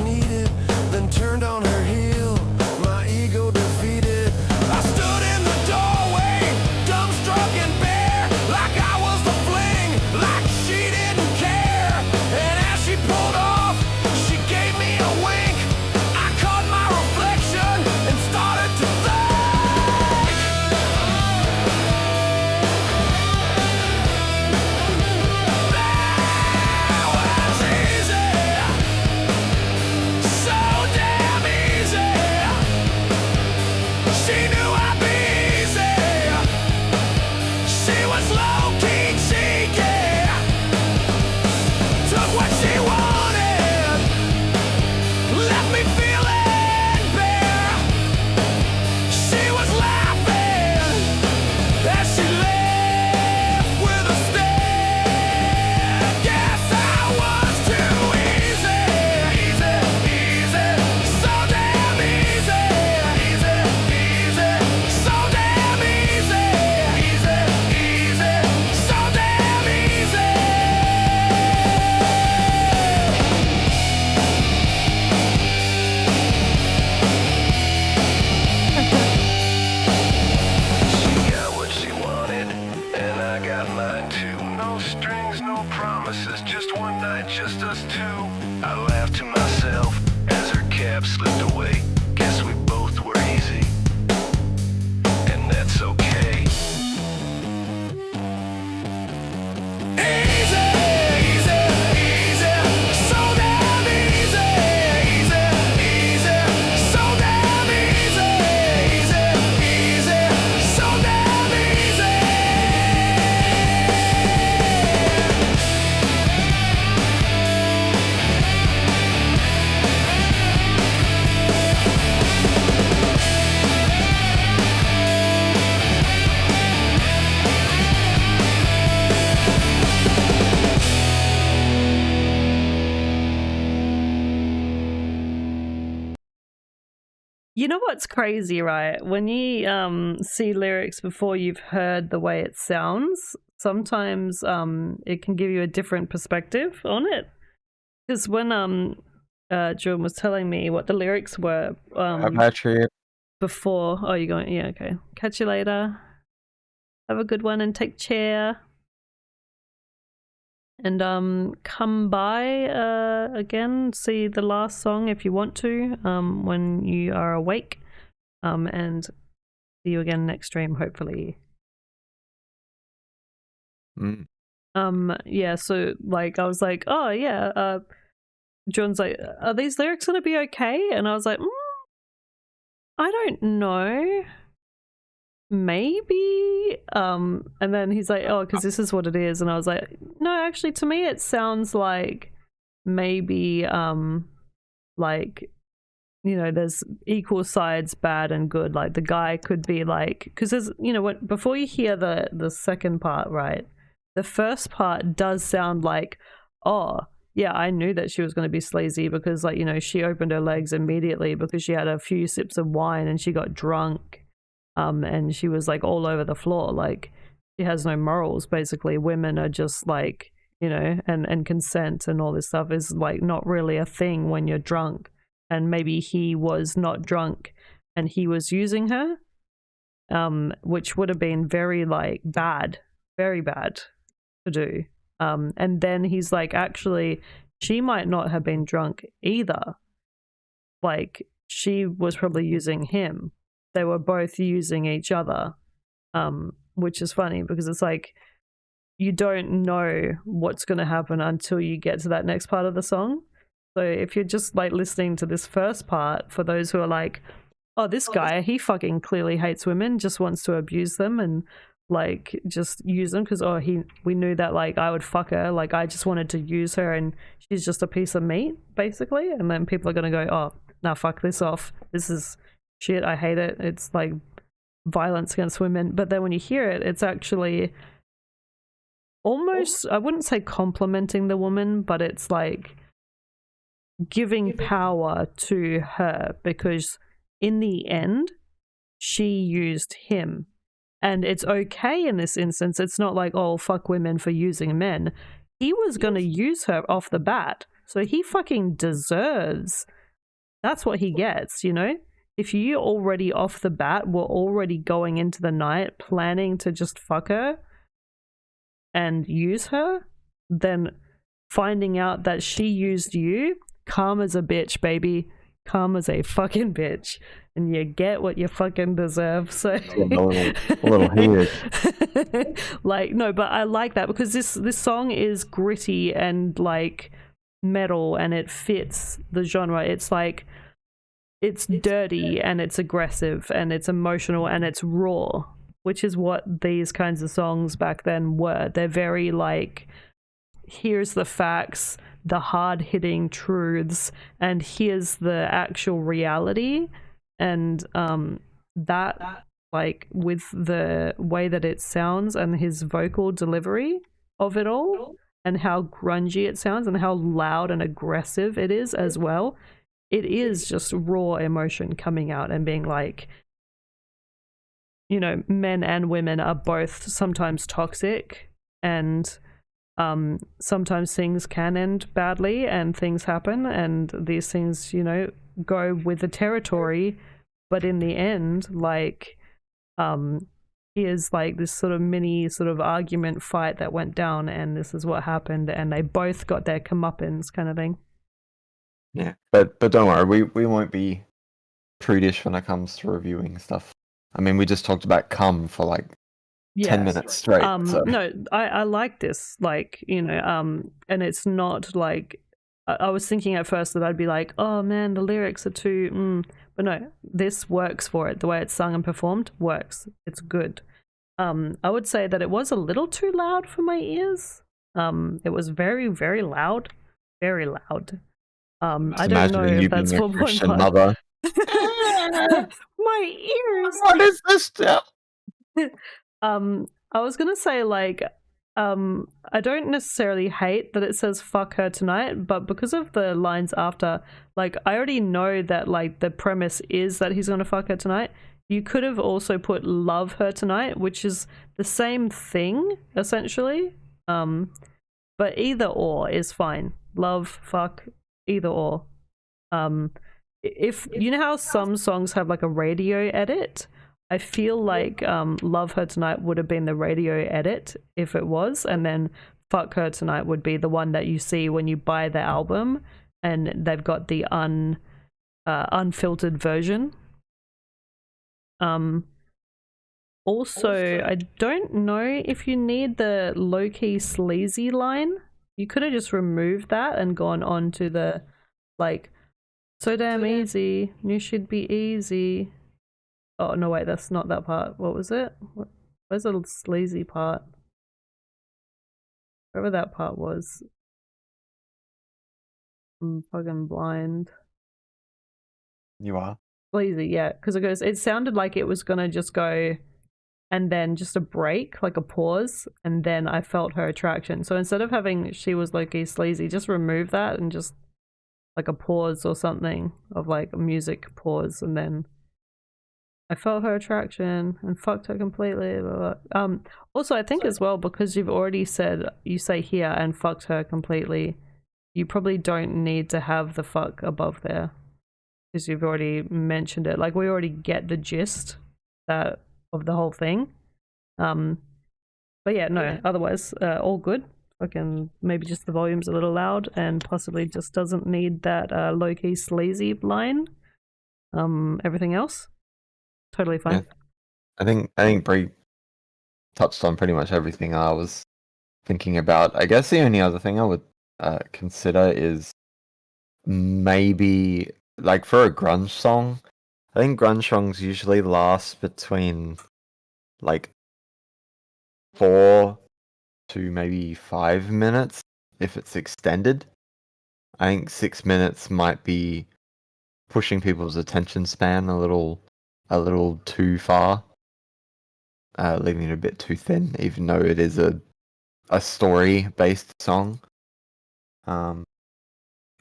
needed, then turned on her heel, my ego defeated. I stood in the doorway, dumbstruck and bare, like I was the fling, like she didn't care. And as she pulled off, she gave me a wink. I caught my reflection and started to think. That was easy, so damn easy. She knew I'd be easy. She was low-key cheeky. Took what she wanted, left me feeling bare. She was laughing as she left with a stare. Guess I was too easy, easy, easy, so damn easy, easy, easy, so damn easy, easy, easy, so damn easy. She got what she wanted, and I got mine too. No strings, no promises, just one night, just us two. I laughed to myself as her cab slipped away. Guess we both were easy, and that's okay. Easy, easy, easy, so damn easy, easy, easy, so damn easy, easy, easy, so damn easy. You know what's crazy, right? When you see lyrics before you've heard the way it sounds, sometimes it can give you a different perspective on it. Because when Jordan was telling me what the lyrics were Battery. before, oh, you're going, yeah, okay. Catch you later. Have a good one and take care. And come by again, see the last song if you want to, when you are awake. And see you again next stream, hopefully. Yeah, so like I was like, oh yeah, John's like, are these lyrics gonna be okay? And I was like, I don't know. Maybe. And then he's like, oh, because this is what it is. And I was like, no, actually to me it sounds like maybe like, you know, there's equal sides, bad and good. Like the guy could be like, because there's, you know, what, before you hear the second part, right, the first part does sound like, oh yeah, I knew that she was going to be sleazy because, like, you know, she opened her legs immediately because she had a few sips of wine and she got drunk. And she was like all over the floor, like she has no morals. Basically, women are just like, you know, and consent and all this stuff is like not really a thing when you're drunk. And maybe he was not drunk and he was using her, which would have been very like bad, very bad to do. And then he's like, actually, she might not have been drunk either. Like she was probably using him. They were both using each other, which is funny because it's like you don't know what's going to happen until you get to that next part of the song. So if you're just like listening to this first part, for those who are like, oh, this guy, he fucking clearly hates women, just wants to abuse them and like just use them because, oh, we knew that like I would fuck her, like I just wanted to use her and she's just a piece of meat basically. And then people are going to go, oh, now fuck this off. This is shit, I hate it. It's like violence against women. But then when you hear it, it's actually almost, I wouldn't say complimenting the woman, but it's like giving power to her because in the end, she used him. And it's okay in this instance. It's not like, oh, fuck women for using men. He was going to use her off the bat. So he fucking deserves. That's what he gets, you know? If you already off the bat were already going into the night planning to just fuck her and use her, then finding out that she used you, karma's a bitch, baby. Karma's a fucking bitch. And you get what you fucking deserve. So Getting a little heated. like, no, but I like that because this song is gritty and like metal and it fits the genre. It's like it's dirty and it's aggressive and it's emotional and it's raw, which is what these kinds of songs back then were. They're very like, here's the facts, the hard-hitting truths, and here's the actual reality. And that, like, with the way that it sounds and his vocal delivery of it all, and how grungy it sounds and how loud and aggressive it is as well, it is just raw emotion coming out and being like, you know, men and women are both sometimes toxic, and sometimes things can end badly and things happen, and these things, you know, go with the territory. But in the end, like, here's like this sort of mini sort of argument fight that went down, and this is what happened, and they both got their comeuppance, kind of thing. Yeah, but don't worry, we won't be prudish when it comes to reviewing stuff. I mean, we just talked about cum for like 10 minutes straight. So. No, I like this, like, you know, and it's not like, I was thinking at first that I'd be like, oh man, the lyrics are too, but no, this works for it. The way it's sung and performed works. It's good. I would say that it was a little too loud for my ears. It was very, very loud. Very loud. I don't know if that's what Christian mother. my ears. What is this stuff? I was gonna say, like, I don't necessarily hate that it says fuck her tonight, but because of the lines after, like, I already know that, like, the premise is that he's gonna fuck her tonight. You could have also put love her tonight, which is the same thing, essentially. But either or is fine. Love, fuck, either or. If you know how some songs have like a radio edit, I feel like Love Her Tonight would have been the radio edit if it was, and then Fuck Her Tonight would be the one that you see when you buy the album and they've got the unfiltered version. Also, I don't know if you need the low-key sleazy line. You could have just removed that and gone on to the, like, so damn easy, you should be easy. Oh, no, wait, that's not that part. What was it? Where's the sleazy part? Wherever that part was. I'm fucking blind. You are? Sleazy, yeah. Because it sounded like it was gonna just go and then just a break, like a pause, and then I felt her attraction. So instead of having she was low-key sleazy, just remove that and just like a pause or something of like a music pause, and then I felt her attraction and fucked her completely. Blah, blah. Also, I think as well, because you've already said, you say here and fucked her completely, you probably don't need to have the fuck above there because you've already mentioned it. Like, we already get the gist of the whole thing. But yeah, no, otherwise, all good. Fucking maybe just the volume's a little loud and possibly just doesn't need that low-key sleazy line. Everything else, totally fine. Yeah. I think Bree touched on pretty much everything I was thinking about. I guess the only other thing I would consider is maybe, like, for a grunge song, I think grunge songs usually last between like 4 to maybe 5 minutes if it's extended. I think 6 minutes might be pushing people's attention span a little too far, leaving it a bit too thin, even though it is a story-based song. I'm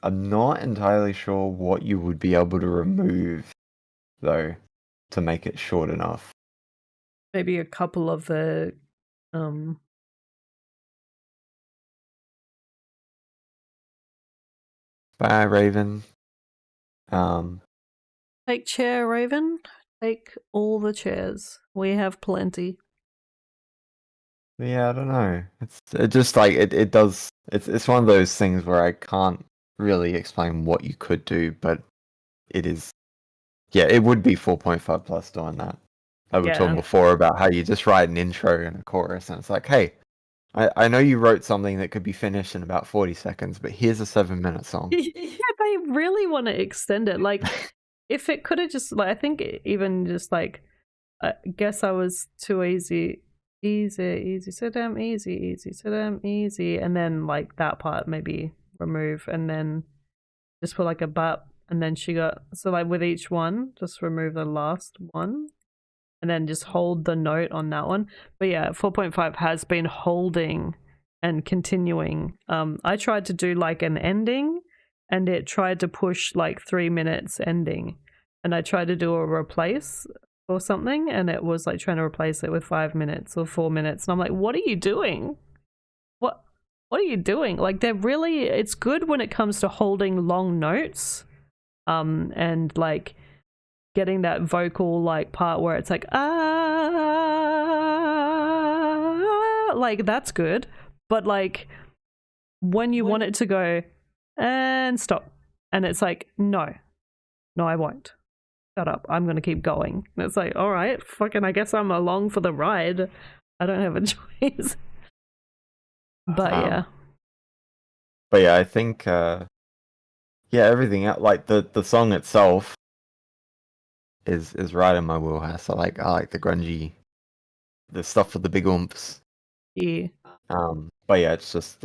not entirely sure what you would be able to remove, though, to make it short enough. Maybe a couple of the Bye, Raven. Take chair, Raven. Take all the chairs. We have plenty. Yeah, I don't know. It just like it does. It's one of those things where I can't really explain what you could do, but it is. Yeah, it would be 4.5 plus doing that. I was talking before about how you just write an intro and a chorus, and it's like, hey, I know you wrote something that could be finished in about 40 seconds, but here's a 7-minute song. Yeah, they really want to extend it. Like, if it could have just, like, I think even just like, I guess I was too easy, so damn easy, so damn easy, and then like that part maybe remove, and then just put like a but, and then she got, so like with each one, just remove the last one, and then just hold the note on that one. But yeah, 4.5 has been holding and continuing. I tried to do like an ending, and it tried to push like 3 minutes ending, and I tried to do a replace or something, and it was like trying to replace it with 5 minutes or 4 minutes, and I'm like, what are you doing? What are you doing? Like, they're really, it's good when it comes to holding long notes, and like getting that vocal like part where it's like like that's good, but like when you want it to go and stop, and it's like no, I won't, shut up, I'm gonna keep going, and it's like, all right, fucking, I guess I'm along for the ride, I don't have a choice. But yeah, I think everything out, like the song itself is right in my wheelhouse. I like the grungy, the stuff with the big oomph. Yeah. But yeah, it's just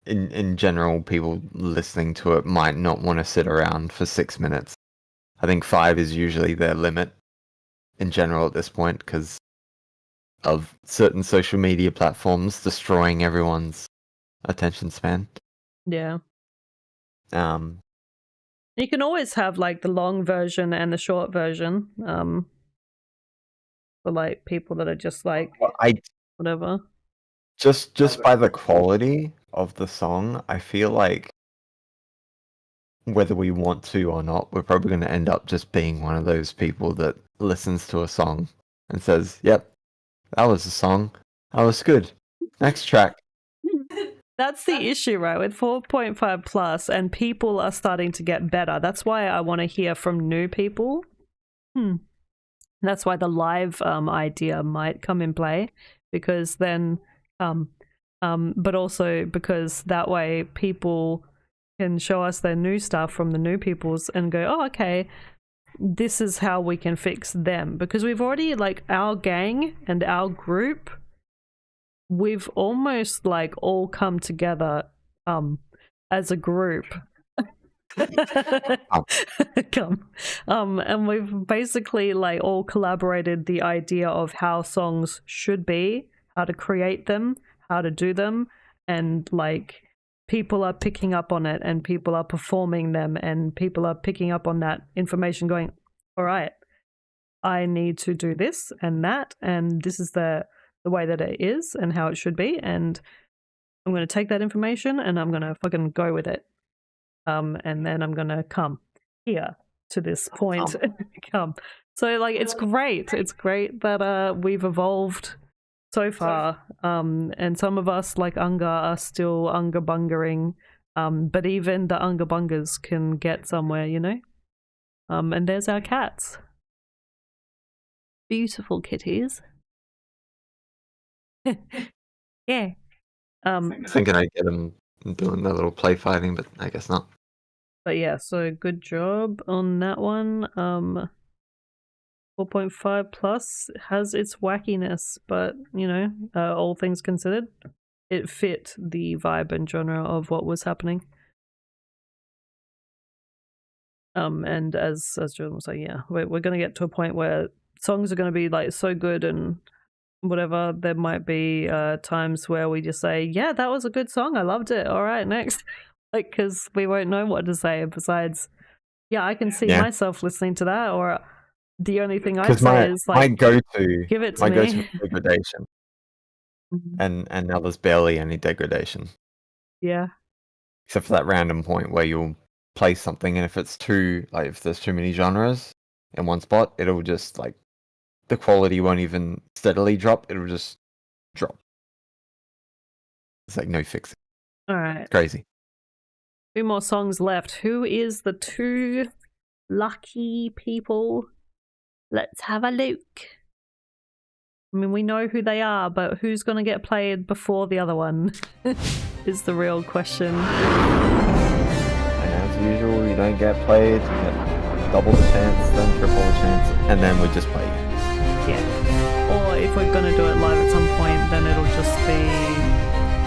in general, people listening to it might not want to sit around for 6 minutes. I think 5 is usually their limit in general at this point because of certain social media platforms destroying everyone's attention span. Yeah. You can always have like the long version and the short version. For like people that are just like whatever. Just by the quality of the song, I feel like whether we want to or not, we're probably going to end up just being one of those people that listens to a song and says, "Yep, that was a song. That was good. Next track." That's the issue, right? With 4.5 plus, and people are starting to get better. That's why I want to hear from new people. That's why the live idea might come in play, because then, but also because that way people can show us their new stuff from the new peoples and go, oh, okay, this is how we can fix them. Because we've already, like, our gang and our group, we've almost like all come together as a group. And we've basically like all collaborated the idea of how songs should be, how to create them, how to do them, and like people are picking up on it, and people are performing them, and people are picking up on that information going, all right, I need to do this and that, and this is the way that it is and how it should be, and I'm going to take that information and I'm going to fucking go with it. And then I'm going to come here to this point. Come. So like, it's great. It's great that we've evolved so far. And some of us, like Unga, are still Unga-bungering. But even the Unga-bungers can get somewhere, you know? And there's our cats. Beautiful kitties. Yeah. Thinking I'd get them doing the little play fighting, but I guess not. But yeah, so good job on that one. 4.5 plus has its wackiness, but you know, all things considered, it fit the vibe and genre of what was happening. And as Jordan was saying, yeah, we're gonna get to a point where songs are gonna be like so good and whatever. There might be times where we just say, yeah, that was a good song, I loved it, all right, next. Like, because we won't know what to say besides, yeah, I can see myself listening to that, or the only thing I say is like, my go-to, give it to my me. go-to degradation. And now there's barely any degradation. Yeah. except for that random point where you'll play something, and if it's if there's too many genres in one spot, it'll just like the quality won't even steadily drop. It'll just drop. It's like no fixing. All right. It's crazy. 2 more songs left. Who is the 2 lucky people? Let's have a look. I mean, we know who they are, but who's going to get played before the other one is the real question. And as usual, you don't get played. You get double the chance, then triple the chance, and then we just play you. Yeah. Or if we're going to do it live at some point, then it'll just be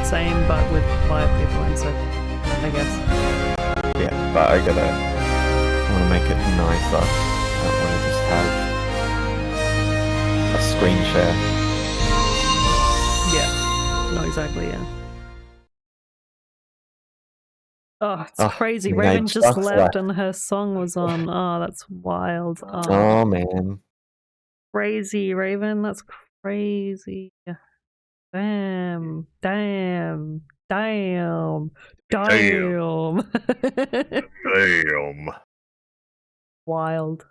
same but with 5 people instead, I guess. Yeah, but I want to make it nicer. I don't want to just have a screen share. Yeah. No, exactly, yeah. Oh, it's crazy. Raven just left and her song was on. Oh, that's wild. Oh, man. Crazy, Raven. That's crazy. Damn. Damn. Damn. Damn. Damn. Wild.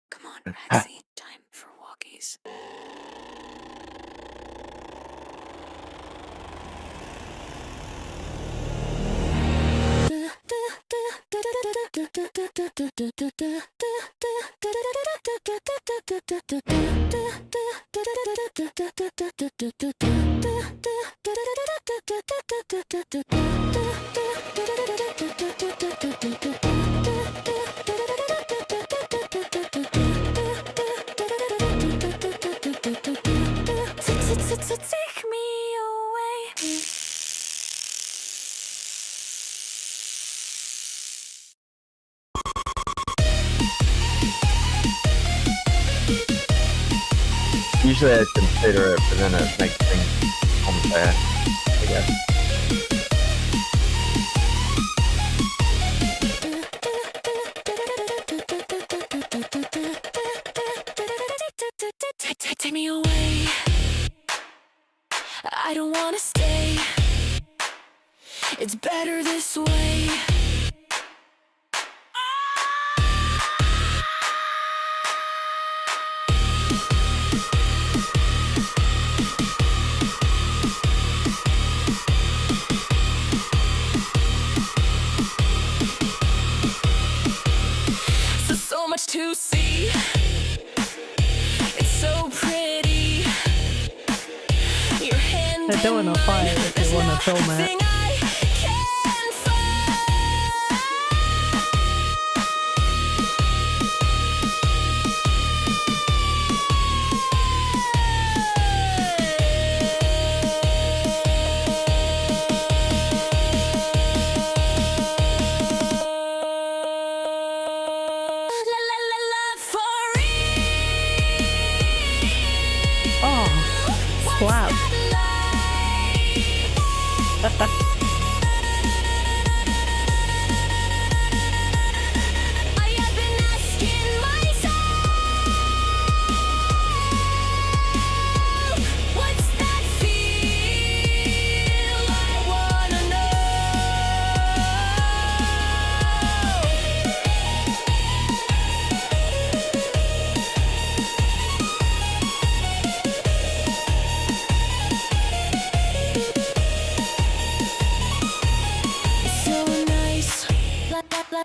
Come on, Maxie. Time for walkies. Take me away. Usually I consider it, but then it makes things unfair, I guess. Take me away. I don't wanna stay. It's better this way. So much to see. It's so pretty. Your hand They're doing a fire if you want to film it. Wow.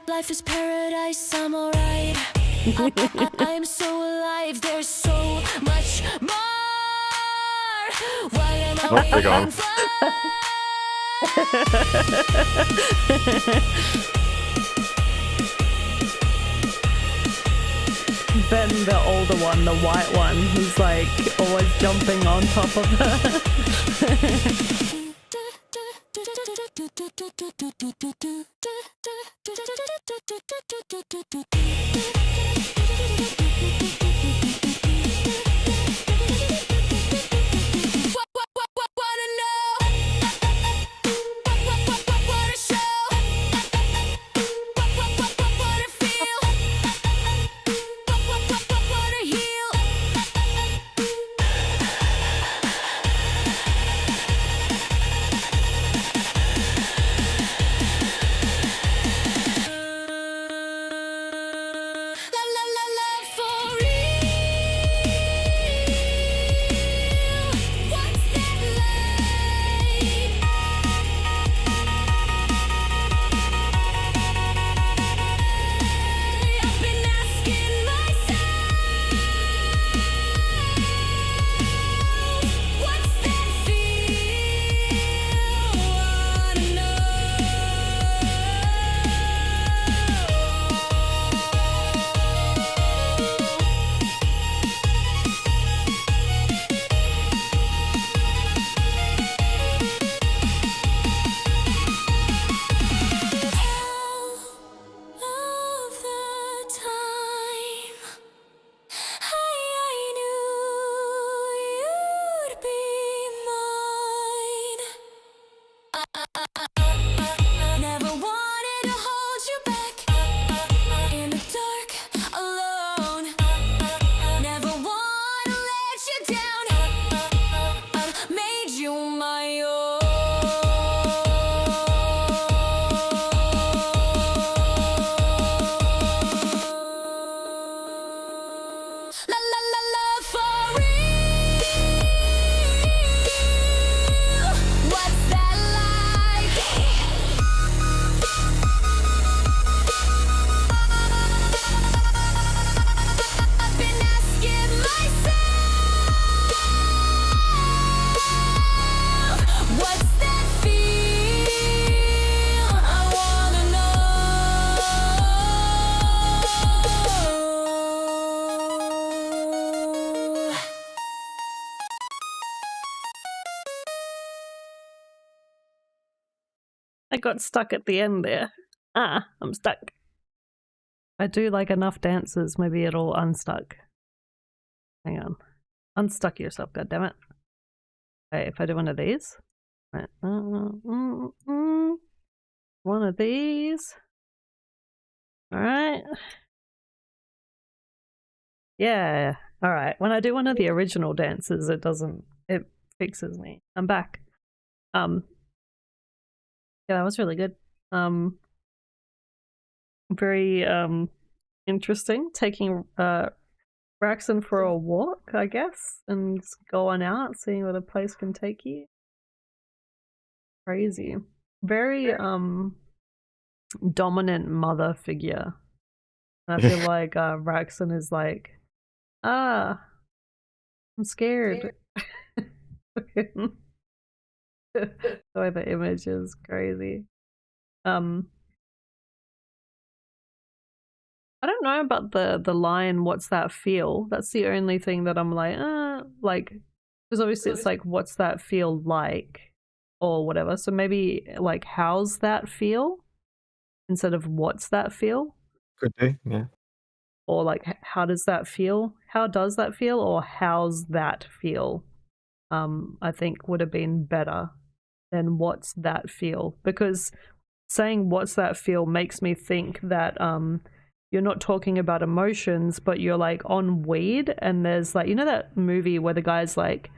Life is paradise, I'm alright. I'm so alive, there's so much more. What am I waiting for? Ben, the older one, the white one, he's like always jumping on top of her. to hold you back in the dark, alone. Never wanna let you down. I've made you my own. La la la la for real. What's that like? I've been asking myself, what's that feel? I wanna know. I got stuck at the end there. I'm stuck. I do like enough dances, maybe it'll unstuck. Hang on. Unstuck yourself, goddammit. Okay, if I do one of these. Right. One of these. Alright. Yeah. Alright. When I do one of the original dances, it fixes me. I'm back. Yeah, that was really good. Very interesting. Taking Braxton for a walk, I guess, and just going out, seeing where the place can take you. Crazy. Very dominant mother figure. I feel like Braxton is like, I'm scared. The way the image is crazy. I don't know about the line, what's that feel? That's the only thing that I'm like, because obviously it's like, what's that feel like? Or whatever. So maybe like, how's that feel? Instead of what's that feel? Could be, yeah. Or like, how does that feel? How does that feel? Or how's that feel? I think would have been better than what's that feel. Because saying what's that feel makes me think that you're not talking about emotions, but you're like on weed, and there's like, you know that movie where the guy's like,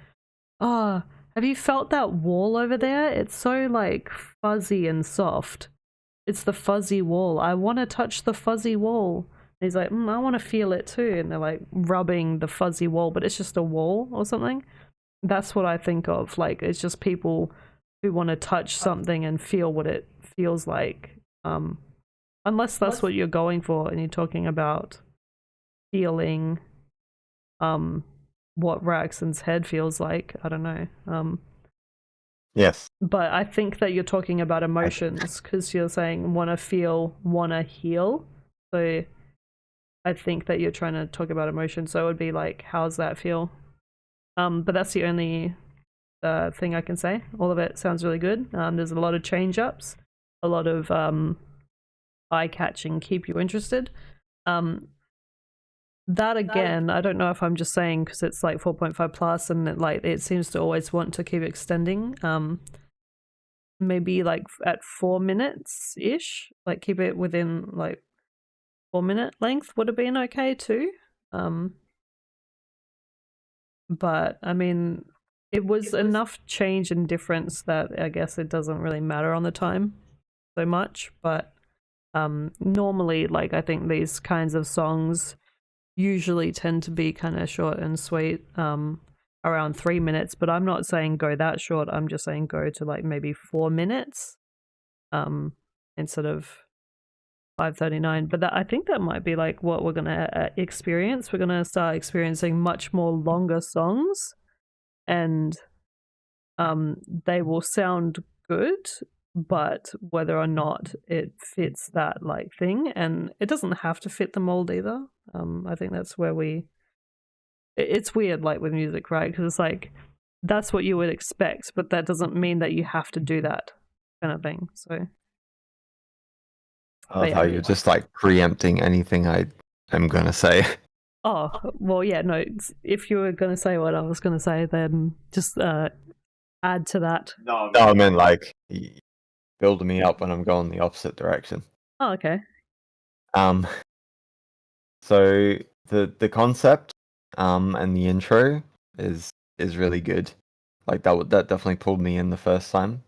oh, have you felt that wall over there? It's so like fuzzy and soft. It's the fuzzy wall. I want to touch the fuzzy wall. And he's like, I want to feel it too. And they're like rubbing the fuzzy wall, but it's just a wall or something. That's what I think of. Like, it's just people who want to touch something and feel what it feels like. Unless that's what you're going for and you're talking about feeling what Raxon's head feels like. I don't know. Yes. But I think that you're talking about emotions because you're saying wanna feel, wanna heal. So I think that you're trying to talk about emotions. So it would be like, how's that feel? But that's the only thing I can say. All of it sounds really good. There's a lot of change ups, a lot of eye-catching, keep you interested. That again, I don't know if I'm just saying because it's like 4.5 plus and it seems to always want to keep extending. Maybe like at 4 minutes ish, like keep it within like 4 minute length would have been okay too. But I mean, it was enough change and difference that I guess it doesn't really matter on the time so much. But normally, like I think these kinds of songs usually tend to be kind of short and sweet, around 3 minutes, but I'm not saying go that short. I'm just saying go to like maybe 4 minutes instead of 5:39. But I think that might be like what we're gonna experience. We're gonna start experiencing much more longer songs, and they will sound good, but whether or not it fits that like thing, and it doesn't have to fit the mold either. I think that's where it's weird, like with music, right? Because it's like that's what you would expect, but that doesn't mean that you have to do that kind of thing. So I love how you're just like preempting anything I am gonna say. Oh well, yeah, no. If you were gonna say what I was gonna say, then just add to that. No, I meant like building me up when I'm going the opposite direction. Oh, okay. Um, so the concept and the intro is really good. Like that definitely pulled me in the first time.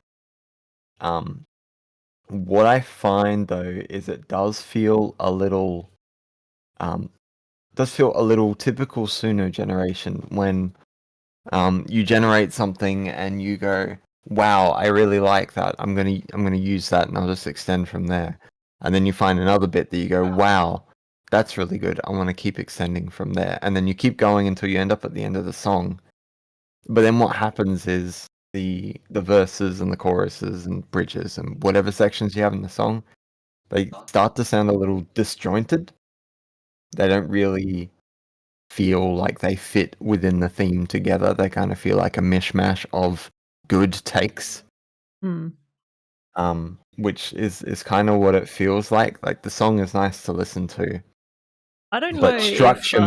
What I find though is it does feel a little typical Suno generation when you generate something and you go, wow, I really like that. I'm gonna use that and I'll just extend from there. And then you find another bit that you go, wow, that's really good. I want to keep extending from there. And then you keep going until you end up at the end of the song. But then what happens is the verses and the choruses and bridges and whatever sections you have in the song, they start to sound a little disjointed. They don't really feel like they fit within the theme together. They kind of feel like a mishmash of good takes. Hmm. Which is kind of what it feels like. Like the song is nice to listen to, I don't know but if structure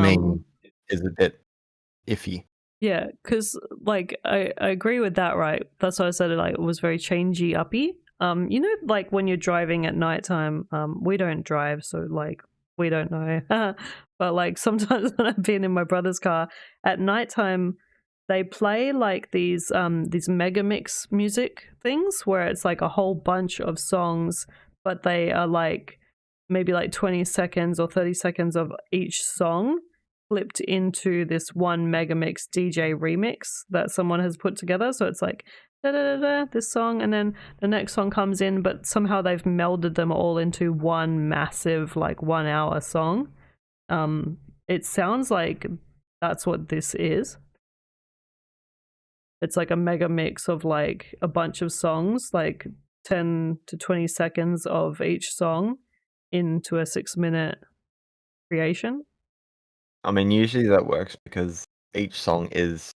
is a bit iffy. yeah, because like I agree with that, right? That's why I said it was very changey uppy. You know, like when you're driving at nighttime, we don't drive, so like we don't know. But like sometimes when I've been in my brother's car at nighttime, they play like these mega mix music things where it's like a whole bunch of songs, but they are like maybe like 20 seconds or 30 seconds of each song flipped into this one megamix DJ remix that someone has put together. So it's like da da da da this song, and then the next song comes in, but somehow they've melded them all into one massive like 1 hour song. It sounds like that's what this is. It's like a mega mix of like a bunch of songs, like 10 to 20 seconds of each song into a 6-minute creation. I mean, usually that works because each song is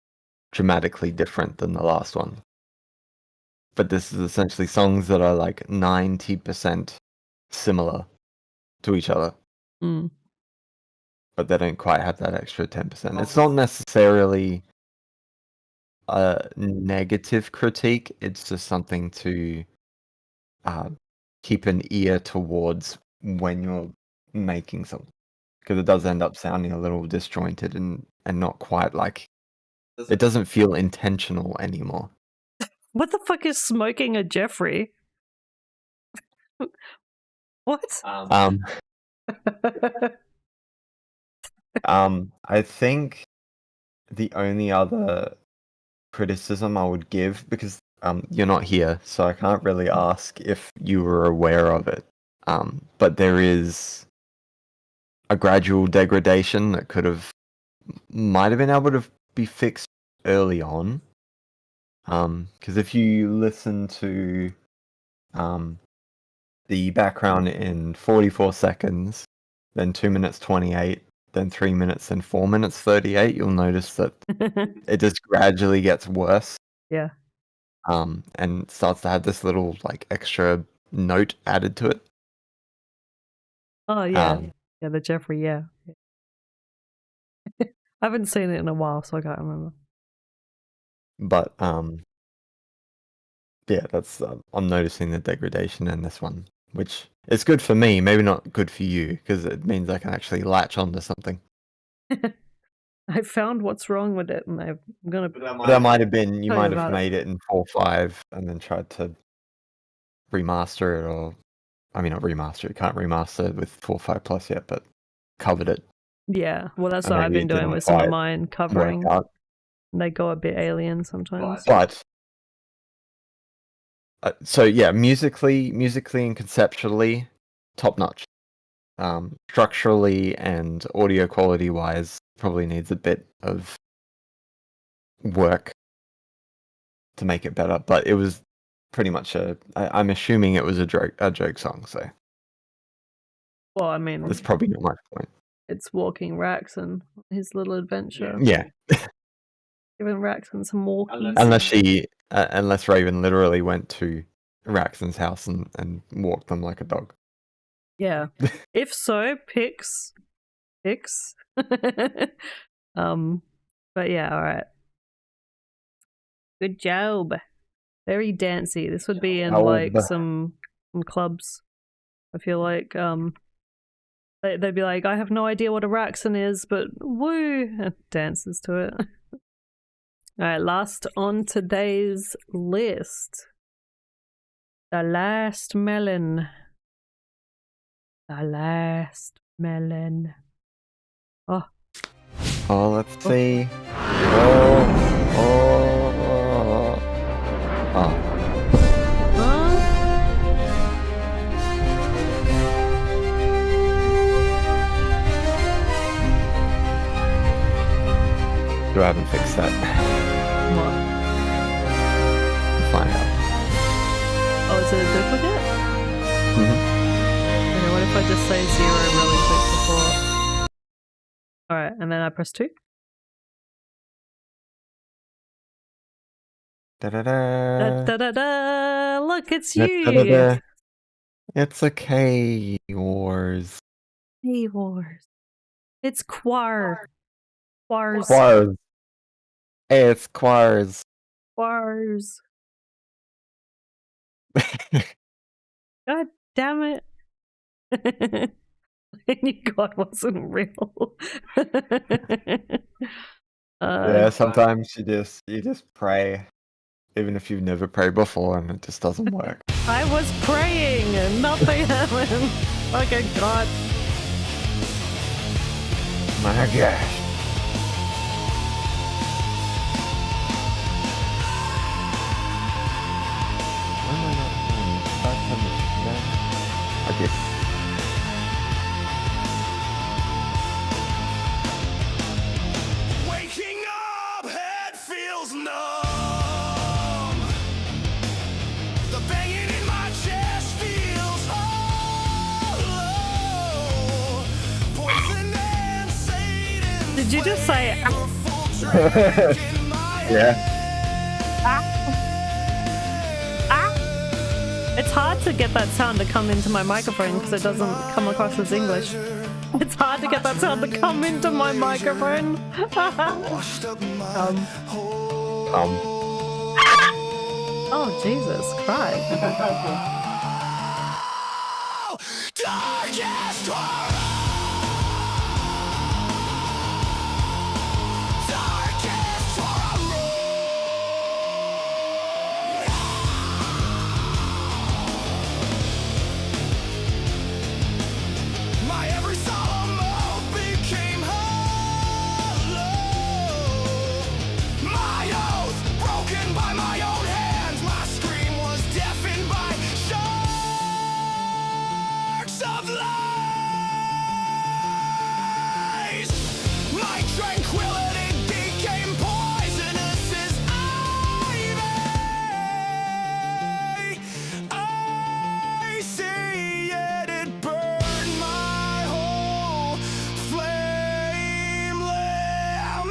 dramatically different than the last one. But this is essentially songs that are like 90% similar to each other. Mm. But they don't quite have that extra 10%. It's not necessarily a negative critique, it's just something to keep an ear towards when you're making something. Because it does end up sounding a little disjointed and not quite like it doesn't feel intentional anymore. What the fuck is smoking a Jeffrey? What? I think the only other criticism I would give, because you're not here, so I can't really ask if you were aware of it. But there is a gradual degradation that might have been able to be fixed early on. Because if you listen to the background in 44 seconds, then 2 minutes 28, then 3 minutes, then 4 minutes 38, you'll notice that it just gradually gets worse. Yeah. And starts to have this little like extra note added to it. Oh yeah. Yeah, the Jeffrey, yeah. I haven't seen it in a while, so I can't remember. But yeah, that's I'm noticing the degradation in this one, which is good for me, maybe not good for you, because it means I can actually latch onto something. I found what's wrong with it, and I'm gonna. But that might have been you Tell you might have about it. made it in 4.5 and then tried to remaster it, or I mean not remaster it, can't remaster it with 4.5 plus yet, but covered it. Yeah, well, that's And what I've maybe been it doing didn't with some of quite mine, work covering. out. They go a bit alien sometimes. But so yeah, musically and conceptually, top notch. Structurally and audio quality wise, probably needs a bit of work to make it better. But it was pretty much I'm assuming it was a joke song, so Well, I mean, there's probably not much point. it's walking Raxon, his little adventure. Yeah, Giving Raxon some walkies. unless Raven literally went to Raxon's house and walked them like a dog. Yeah. If so, pics. But yeah, all right. Good job. Very dancey. This would be in like some clubs. I feel like they'd be like, I have no idea what a Raxon is, but woo, and dances to it. Alright, last on today's list. The last melon. The last melon. Oh. Oh, let's see. Oh. I haven't fixed that. What? Find out. Oh, is it a duplicate? Mm-hmm. Okay, what if I just say 0 really quick before? Alright, and then I press 2? Da-da-da. Da-da-da! Look, it's you! Da-da-da. It's a K-Wars. K-Wars. It's Quar. Quars. Quars. Hey, it's Quars. Quars. God damn it. I knew God wasn't real. Yeah, sometimes you just pray, even if you've never prayed before, and it just doesn't work. I was praying and nothing happened. Fucking God. My gosh. Why am I not okay. Waking up, head feels numb. The banging in my chest feels hollow. Poison and Satan. Did you just say Yeah. It's hard to get that sound to come into my microphone because it doesn't come across as English. It's hard to get that sound to come into my microphone. Oh, Jesus Christ. Darkest horror. Darkest horror. My every solemn mouth became hollow. My oath broken by my own hands. My scream was deafened by sharks of lies. My tranquility became poisonous as ivy. I see it, it burned my whole flame lamp.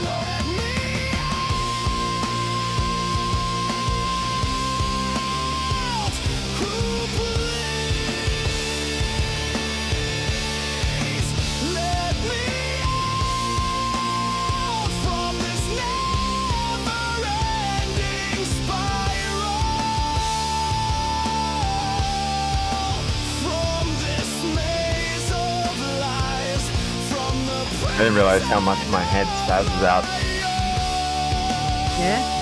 Let me out. Who please let me out from this never-ending spiral. From this maze of lies. From the I didn't realize how much my head spazzes out. Yeah?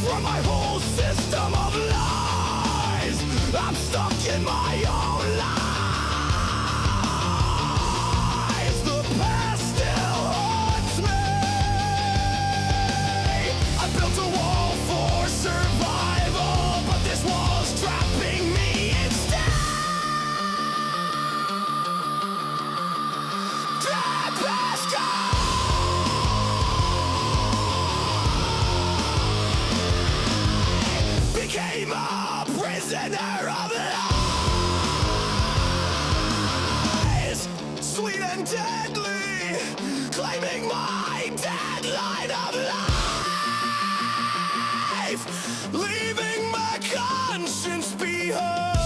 From my whole system of lies, I'm stuck in my own lies. The past still haunts me. I built a wall for survival, but this wall's trapping me instead. Tempest became a prisoner of lies, sweet and deadly, claiming my deadline of life, leaving my conscience behind.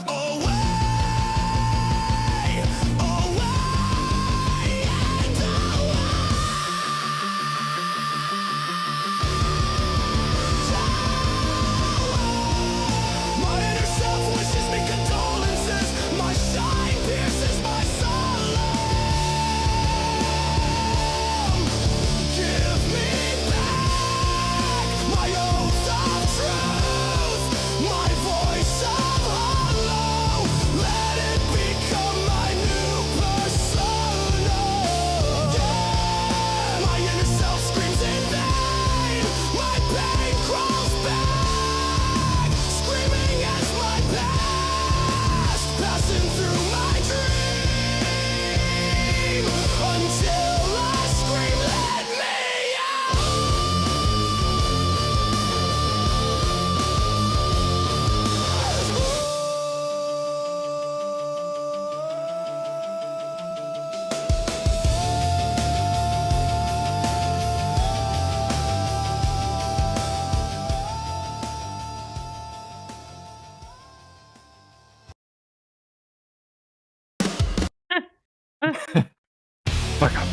Away, away, and away. My inner self wishes me condolences. My shine pierces my soul. Give me back my oath of truth, my voice of hollow. Let it become my new persona. Yeah, my inner self screams in vain. My pain crawls back, screaming as my past passing through my dream until I scream, let me out. Fuck up.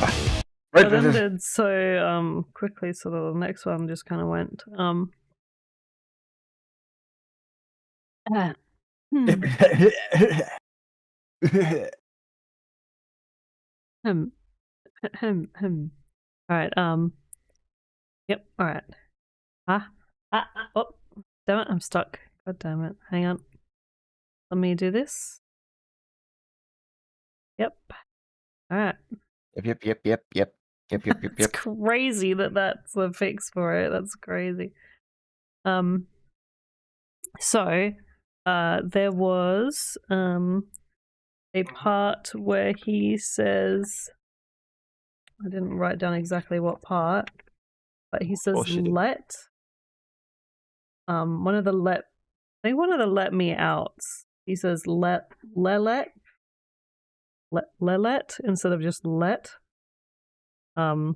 But ended so quickly, so the next one just kind of went all right, yep, all right. Oh, damn it, I'm stuck. God damn it. Hang on. Let me do this. Yep. All right. Yep. It's crazy that that's the fix for it. That's crazy. So there was a part where he says, I didn't write down exactly what part, but he says let. One of the let me outs. He says let instead of just let. Probably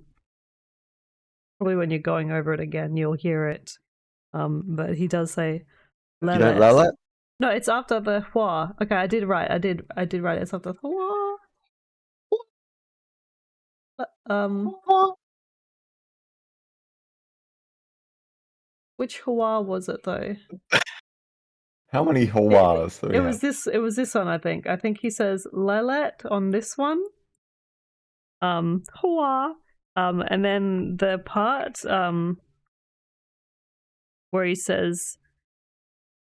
when you're going over it again, you'll hear it. But he does say let. You don't let? No, it's after the hua. Okay, I did write. I did write it. It's after the hua. Which hua was it though? How many huas? It was this one, I think. I think he says lelet on this one. Hua. And then the part where he says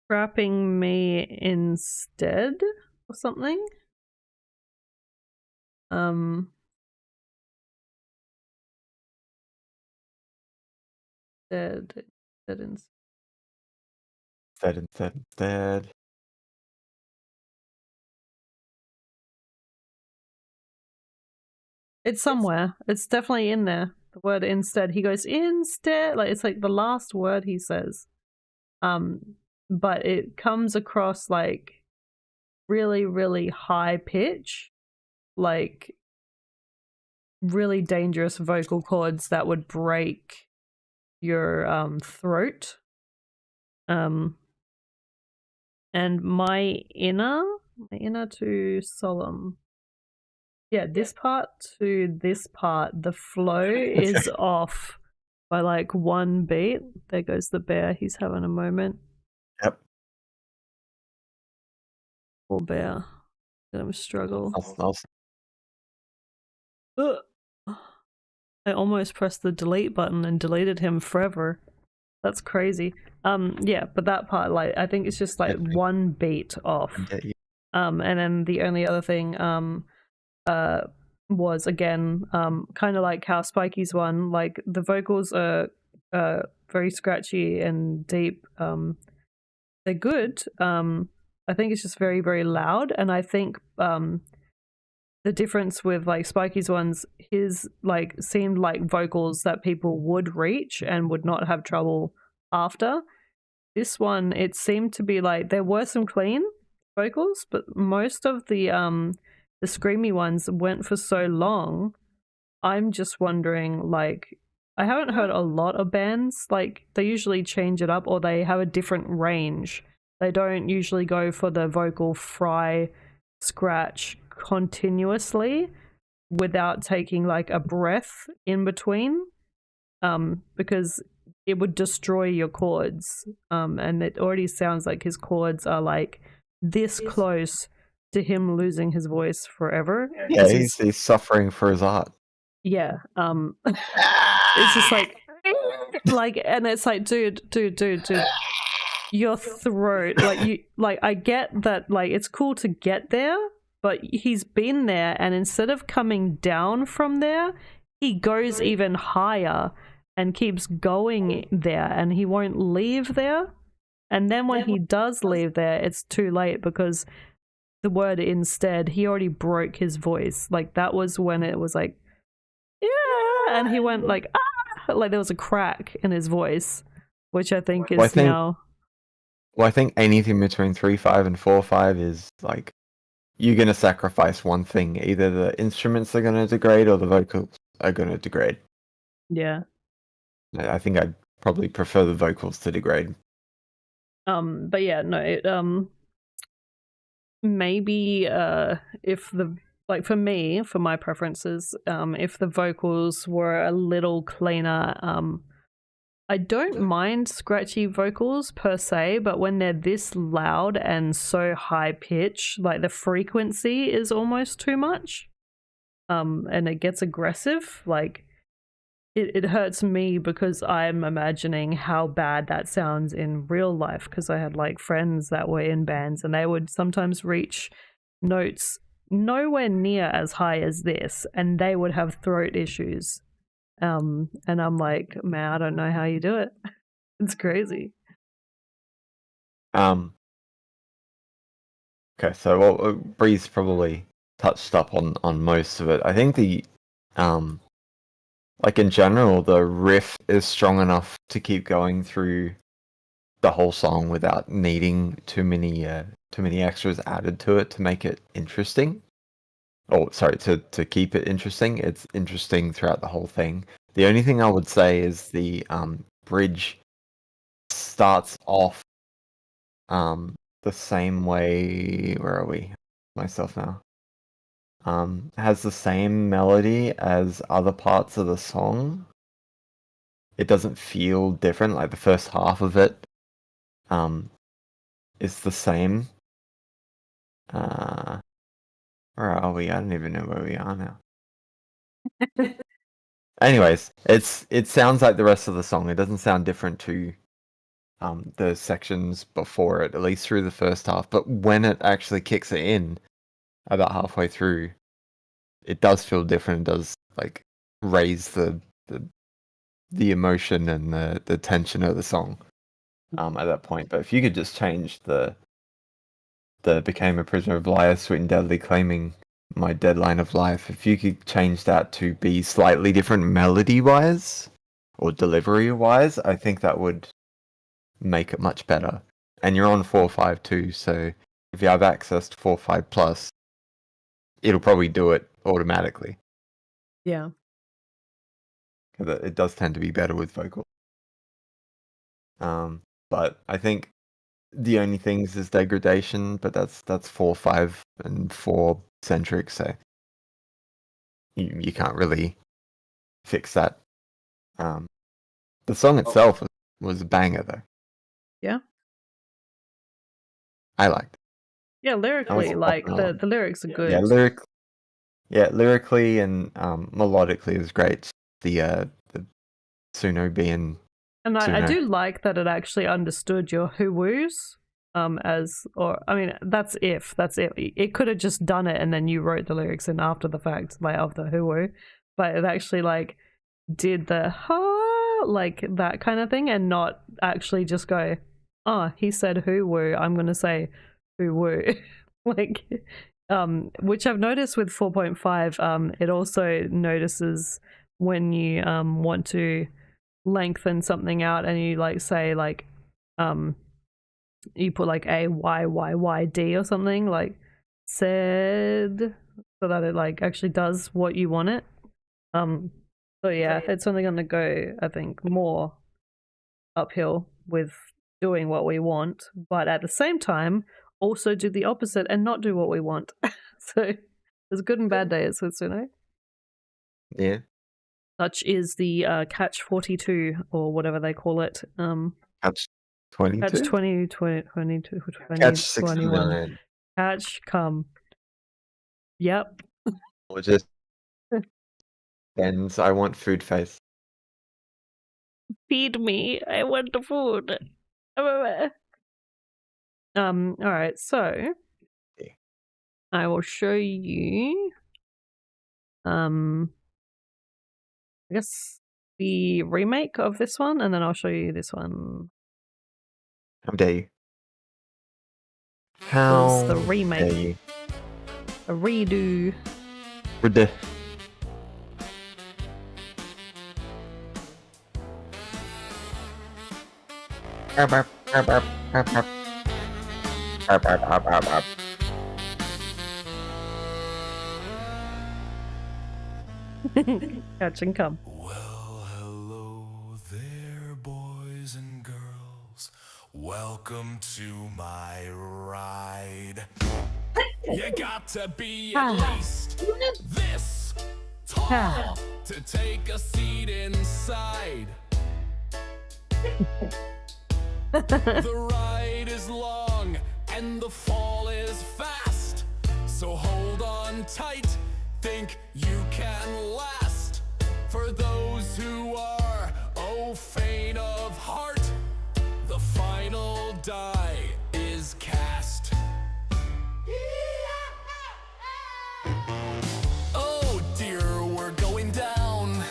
trapping me instead or something. Instead. It's somewhere. It's definitely in there. The word instead. He goes instead. Like it's like the last word he says. But it comes across like really, really high pitch, like really dangerous vocal cords that would break your throat. And my inner to solemn. Yeah, this part to this part, the flow is off by like one beat. There goes the bear. He's having a moment. Yep. Poor bear. Let him struggle. I almost pressed the delete button and deleted him forever. That's crazy. Yeah, but that part, like, I think it's just like one beat off. And then the only other thing, was again, kind of like how Spikey's one, like the vocals are very scratchy and deep. They're good. I think it's just very, very loud, and I think the difference with like Spikey's ones, his like seemed like vocals that people would reach and would not have trouble after. This one, it seemed to be like there were some clean vocals, but most of the screamy ones went for so long. I'm just wondering, like, I haven't heard a lot of bands, like they usually change it up or they have a different range. They don't usually go for the vocal fry scratch continuously without taking like a breath in between, because it would destroy your chords. And it already sounds like his chords are like this close to him losing his voice forever. Yeah, he's suffering for his art. Yeah. It's just like, and it's like, dude, your throat, like I get that, like it's cool to get there, but he's been there, and instead of coming down from there, he goes even higher and keeps going there, and he won't leave there. And then when he does leave there, it's too late because the word instead, he already broke his voice. Like that was when it was like, yeah, and he went like, ah, like there was a crack in his voice, which I think is now. Well, I think anything between 3/5 and 4/5 is like you're gonna sacrifice one thing. Either the instruments are gonna degrade or the vocals are gonna degrade. Yeah. I think I'd probably prefer the vocals to degrade. But yeah, no, it maybe if the, like for me, for my preferences, if the vocals were a little cleaner, I don't mind scratchy vocals per se, but when they're this loud and so high pitch, like the frequency is almost too much, and it gets aggressive, like it hurts me because I'm imagining how bad that sounds in real life, because I had like friends that were in bands and they would sometimes reach notes nowhere near as high as this and they would have throat issues. And I'm like, man, I don't know how you do it. It's crazy. Okay, so Bree's probably touched up on most of it. I think the like in general, the riff is strong enough to keep going through the whole song without needing too many extras added to it to make it interesting. Oh, sorry, to keep it interesting. It's interesting throughout the whole thing. The only thing I would say is the bridge starts off the same way. Where are we? Myself now. Has the same melody as other parts of the song. It doesn't feel different. Like the first half of it is the same. Where are we? I don't even know where we are now. Anyways, it sounds like the rest of the song. It doesn't sound different to the sections before it, at least through the first half. But when it actually kicks it in, about halfway through, it does feel different. It does like raise the emotion and the tension of the song at that point. But if you could just change the became a prisoner of liars, sweet and deadly, claiming my deadline of life, if you could change that to be slightly different melody wise or delivery wise, I think that would make it much better. And you're on 4/5 too, so if you have access to 4/5 plus, it'll probably do it automatically. Yeah. It does tend to be better with vocal. But I think the only things is degradation, but that's 4/5 and 4 centric, so you can't really fix that. The song itself was a banger though. Yeah. I liked it. Yeah, lyrically, like the lyrics are good. Yeah, lyrically and melodically is great. The Suno being, and I Suno. do like that it actually understood your who-woos, as, or I mean, that's it. It could have just done it and then you wrote the lyrics in after the fact, like of the who-woo, but it actually like did the ha, like that kind of thing, and not actually just go, oh, he said who-woo, I'm gonna say who-woo. Like, which I've noticed with 4.5, it also notices when you want to lengthen something out and you like say like you put like a YYYD or something, like said, so that it like actually does what you want it. So yeah, it's only going to go, I think, more uphill with doing what we want, but at the same time, also do the opposite and not do what we want. So there's good and bad days with Suno. Yeah. Such is the Catch 42 or whatever they call it. Catch 22? Catch 20, 20, 22, 20, Catch 21. 69. Catch come. Yep. Or just ends. I want food face. Feed me. I want the food. Alright, so I will show you I guess the remake of this one, and then I'll show you this one. How dare you? It's How the dare remake. you? A redo. Rede- Catch and come. Well, hello there, boys and girls. Welcome to my ride. You got to be at least this tall to take a seat inside. The ride is long and the fall is fast, so hold on tight, think you can last. For those who are faint of heart, the final die is cast. Oh dear, we're going down,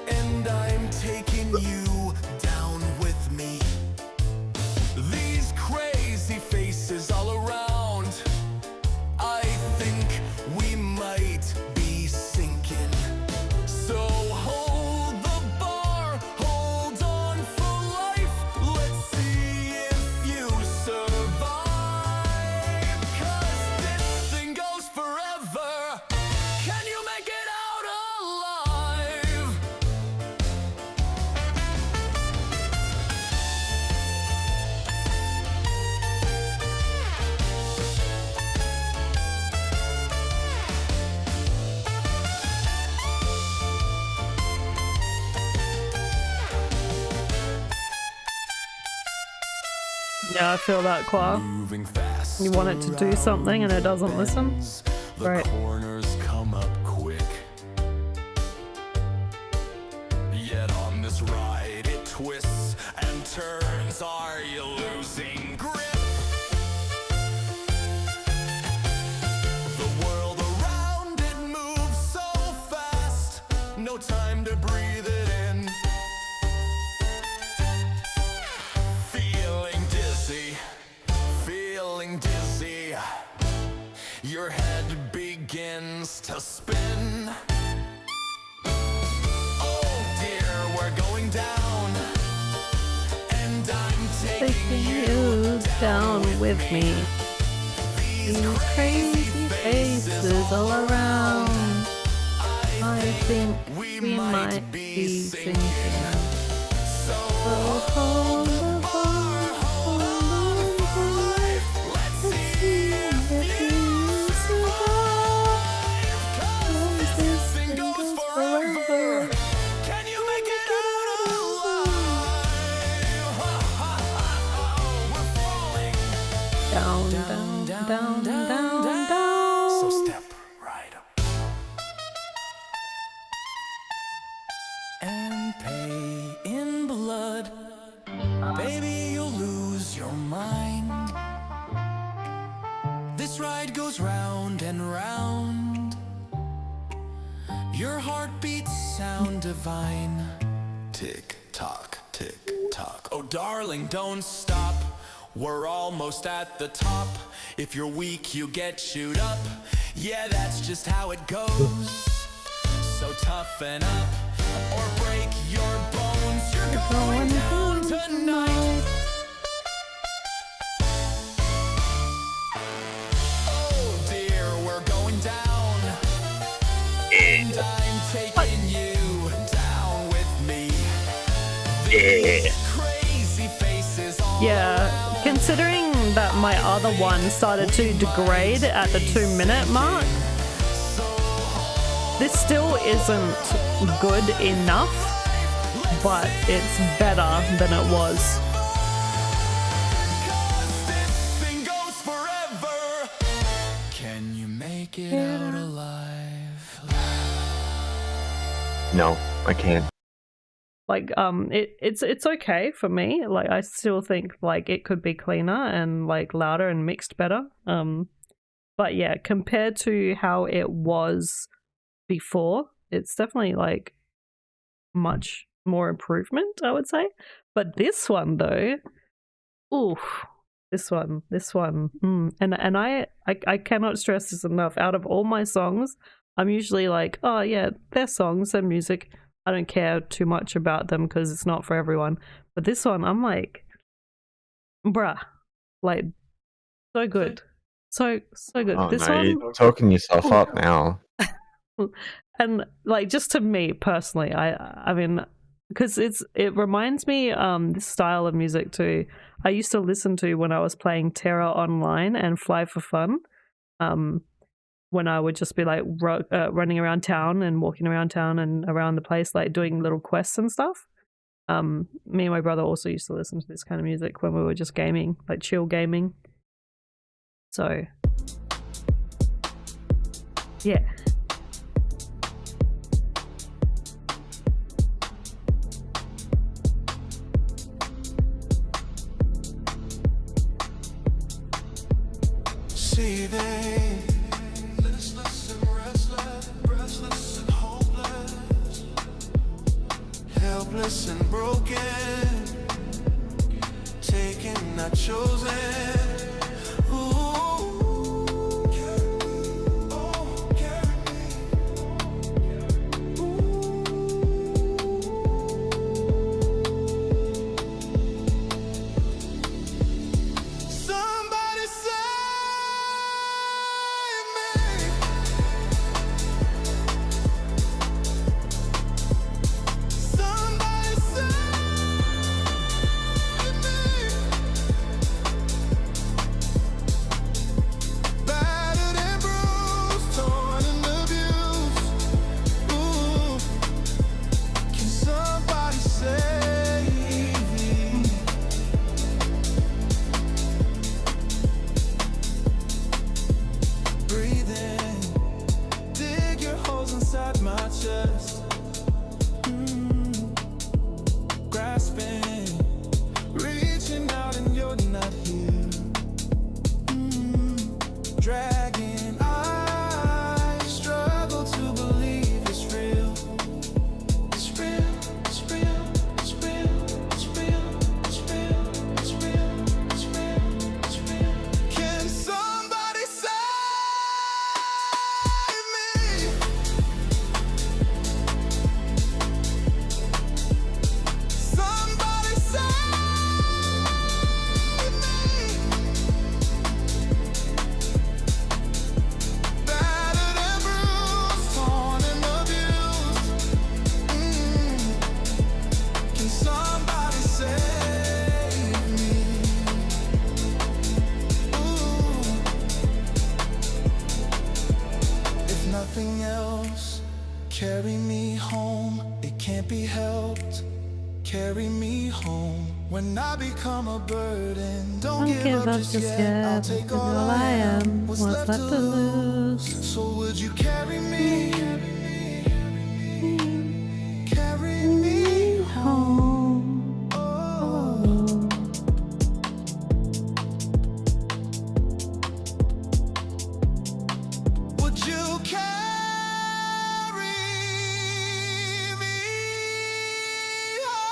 and I'm taking you down with me. These crazy faces all around, I think we might be sinking. So hold the bar, hold on for life. Let's see if you survive. 'Cause this thing goes forever. Can you make it out alive? Yeah, I feel that, Qua. Moving fast. You want it to do something and it doesn't listen? The Right. corners come up quick. Yet on this ride it twists and turns. Are you losing grip? The world around it moves so fast. No time to breathe it in. Feeling dizzy. Your head begins to spin. Oh dear, we're going down, and I'm taking you down with me. These crazy faces all around. I think we might be sinking. So hold the bar, hold on for life. Let's see if you survive. 'Cause this thing goes forever. Can you make it out alive? We're falling Down, down, down, down, down. So step right up and pay in blood. Baby, you'll lose your mind. This ride goes round and round. Your heartbeats sound divine. Tick tock, tick tock. Oh darling, don't stop. We're almost at the top. If you're weak, you get chewed up. Yeah, that's just how it goes. So toughen up or break your bones. You're going down tonight. Oh dear, we're going down, and I'm taking you Yeah. Crazy faces all Yeah, considering that my other one started to degrade at the 2-minute mark, this still isn't good enough, but it's better than it was. this thing goes forever. Can you make it out alive? No, I can't. Like, it's okay for me. Like, I still think like it could be cleaner and like louder and mixed better. But yeah, compared to how it was before, it's definitely like much more improvement, I would say. But this one though, oof, this one, and I cannot stress this enough. Out of all my songs, I'm usually like, oh yeah, they're songs, they're music. I don't care too much about them because it's not for everyone. But this one, I'm like, bruh, like, so good, so good. Oh This no, one, you're talking yourself up now. and like, just to me personally, I mean, because it reminds me this style of music too. I used to listen to when I was playing Terra Online and Fly for Fun. When I would just be like running around town and walking around town and around the place, like doing little quests and stuff. Me and my brother also used to listen to this kind of music when we were just gaming, like chill gaming. So, yeah. See they listless and restless, breathless and hopeless, helpless and broken, taken, not chosen. Ooh, carry me, oh, carry me. Somebody save me. Somebody save me. Battered and bruised, torn and abused. Ooh, can somebody save me? Breathe in, dig your holes inside my chest. Grasping, reaching out and you're not here. Dragging, I struggle to believe it's real. It's real, it's real, it's real, it's real, it's real, it's real, it's real, it's real. Can somebody save me? Somebody save me. Battered and bruised, torn and abused. Can somebody save me? Ooh. If nothing else, carry me home. It can't be helped. Carry me home. When I become a burden, don't give up just yet. I'll take all I am. What's left to lose? So would you carry me? Carry me home. Oh. Would you carry me home?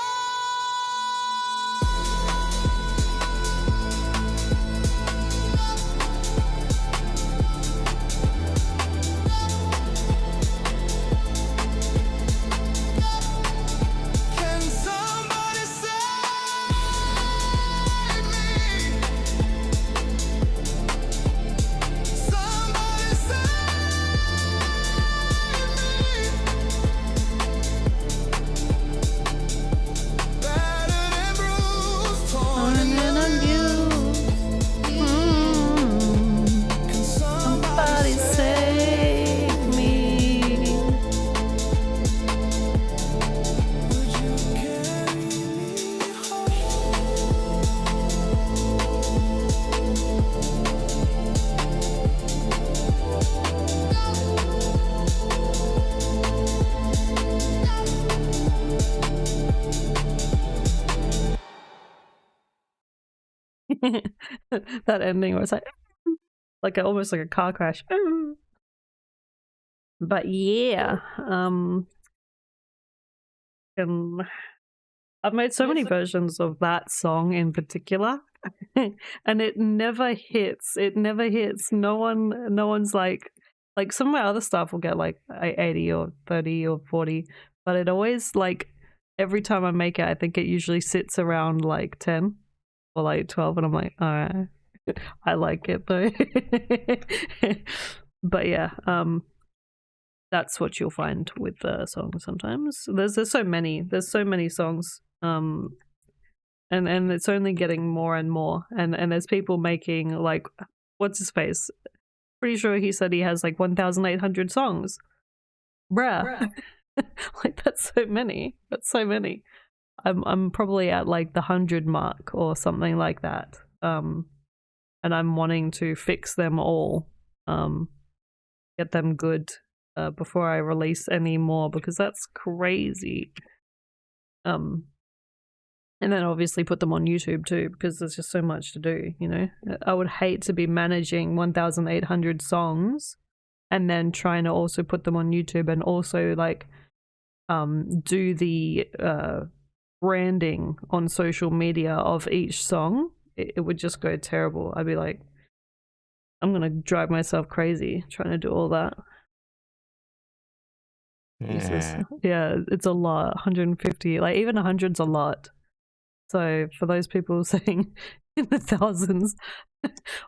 That ending where it's like almost like a car crash. But yeah, and I've made so many versions of that song in particular, and it never hits. It never hits. No one's like some of my other stuff will get like 80 or 30 or 40, but it always like every time I make it, I think it usually sits around like 10 or like 12, and I'm like, all right, I like it though. But yeah, that's what you'll find with the songs sometimes. There's so many songs, and it's only getting more and more, and there's people making like, what's his face? Pretty sure he said he has like 1,800 songs. Bruh. Like that's so many. I'm probably at like the 100 mark or something like that. And I'm wanting to fix them all, get them good before I release any more, because that's crazy. And then obviously put them on YouTube too, because there's just so much to do, you know? I would hate to be managing 1,800 songs and then trying to also put them on YouTube and also like do the branding on social media of each song. It would just go terrible. I'd be like, I'm gonna drive myself crazy trying to do all that. Yeah, it's a lot. 150, like even 100's a lot. So for those people saying in the thousands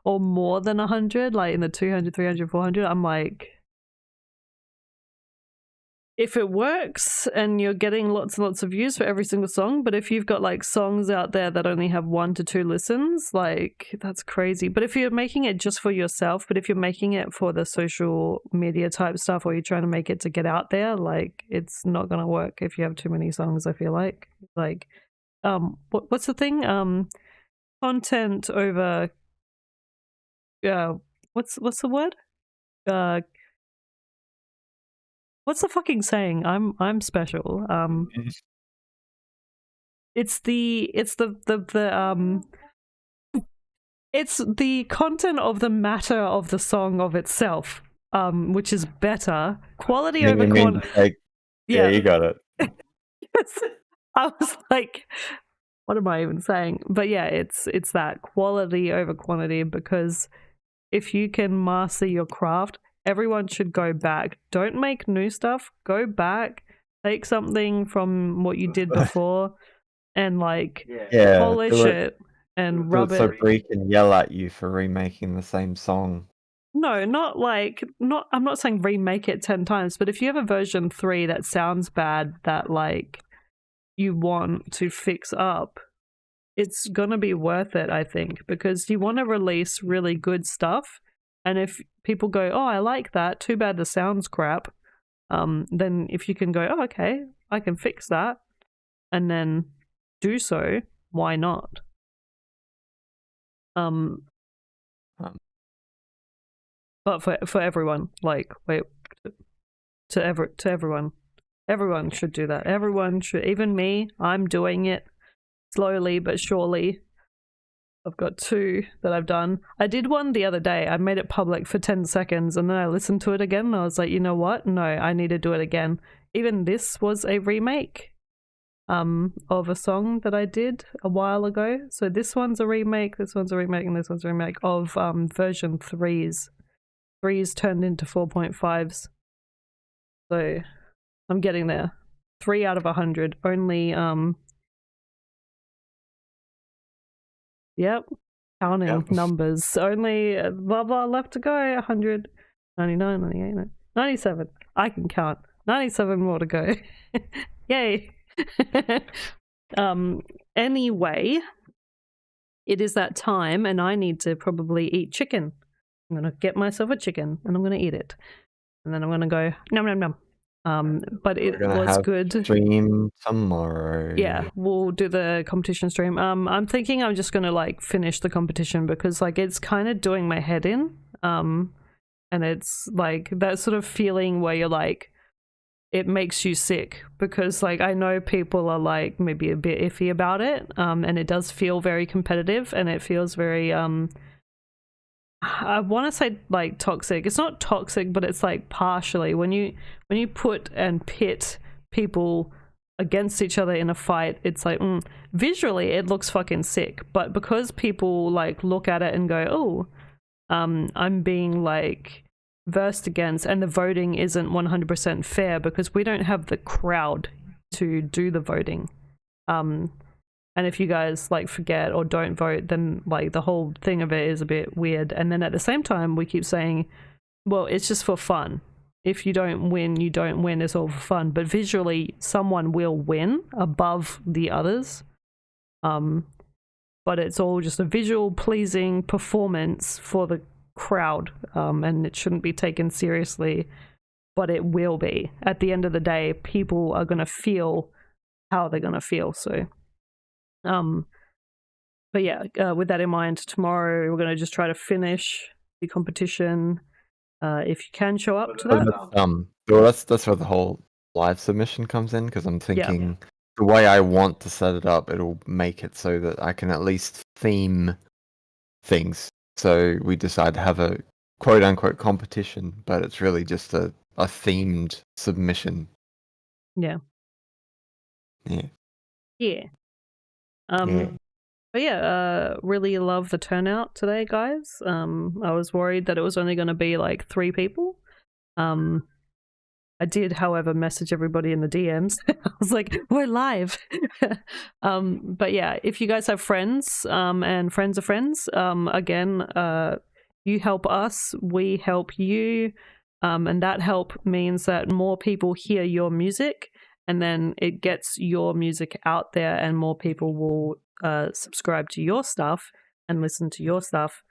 or more than 100, like in the 200, 300, 400, I'm like, if it works and you're getting lots and lots of views for every single song, but if you've got like songs out there that only have 1 to 2 listens, like that's crazy. But if you're making it just for yourself, but if you're making it for the social media type stuff, or you're trying to make it to get out there, like it's not going to work if you have too many songs, I feel like what's the thing? Content over what's the word? What's the fucking saying? I'm special. It's the content of the matter of the song of itself, which is better. Quality over quantity. Yeah, you got it. I was like, what am I even saying? But yeah, it's that quality over quantity, because if you can master your craft, everyone should go back. Don't make new stuff. Go back, take something from what you did before and like polish it and rub it. So Bree can yell at you for remaking the same song. No, I'm not saying remake it 10 times, but if you have a version 3 that sounds bad that like you want to fix up, it's gonna be worth it, I think, because you want to release really good stuff. And if people go, oh, I like that, too bad the sound's crap, then if you can go, oh, okay, I can fix that, and then do so, why not? But for everyone, like, wait, to everyone. Everyone should do that. Everyone should, even me, I'm doing it slowly but surely. I've got 2 that I've done. I did one the other day. I made it public for 10 seconds and then I listened to it again and I was like, you know what? No, I need to do it again. Even this was a remake of a song that I did a while ago. So this one's a remake, this one's a remake, and this one's a remake of version 3s. 3s turned into 4.5s. So I'm getting there. 3 out of 100. Only yep, counting numbers. Only blah blah left to go. 100, 99, 98, 97. I can count. 97 more to go. Yay. Anyway, it is that time and I need to probably eat chicken. I'm gonna get myself a chicken and I'm gonna eat it. And then I'm gonna go nom nom nom. But it was good. Stream tomorrow. Yeah, we'll do the competition stream. I'm thinking I'm just gonna like finish the competition because like it's kind of doing my head in. And it's like that sort of feeling where you're like, it makes you sick, because like I know people are like maybe a bit iffy about it, and it does feel very competitive, and it feels very I want to say like toxic. It's not toxic, but it's like partially when you put and pit people against each other in a fight, it's like visually it looks fucking sick, but because people like look at it and go, oh, I'm being like versed against, and the voting isn't 100% fair because we don't have the crowd to do the voting, and if you guys like forget or don't vote, then like the whole thing of it is a bit weird. And then at the same time we keep saying, well, it's just for fun. If you don't win, you don't win. It's all for fun. But visually, someone will win above the others. But it's all just a visual pleasing performance for the crowd. And it shouldn't be taken seriously, but it will be. At the end of the day, people are going to feel how they're going to feel. So, but yeah, with that in mind, tomorrow we're going to just try to finish the competition. If you can show up to that. Well, that's where the whole live submission comes in, because I'm thinking the way I want to set it up, it'll make it so that I can at least theme things. So we decide to have a quote unquote competition, but it's really just a themed submission. Yeah. Yeah. Yeah. Yeah. But yeah, really love the turnout today, guys. I was worried that it was only going to be like 3 people. I did, however, message everybody in the DMs. I was like, we're live. But yeah, if you guys have friends, and friends of friends, again, you help us, we help you. And that help means that more people hear your music, and then it gets your music out there, and more people will subscribe to your stuff and listen to your stuff,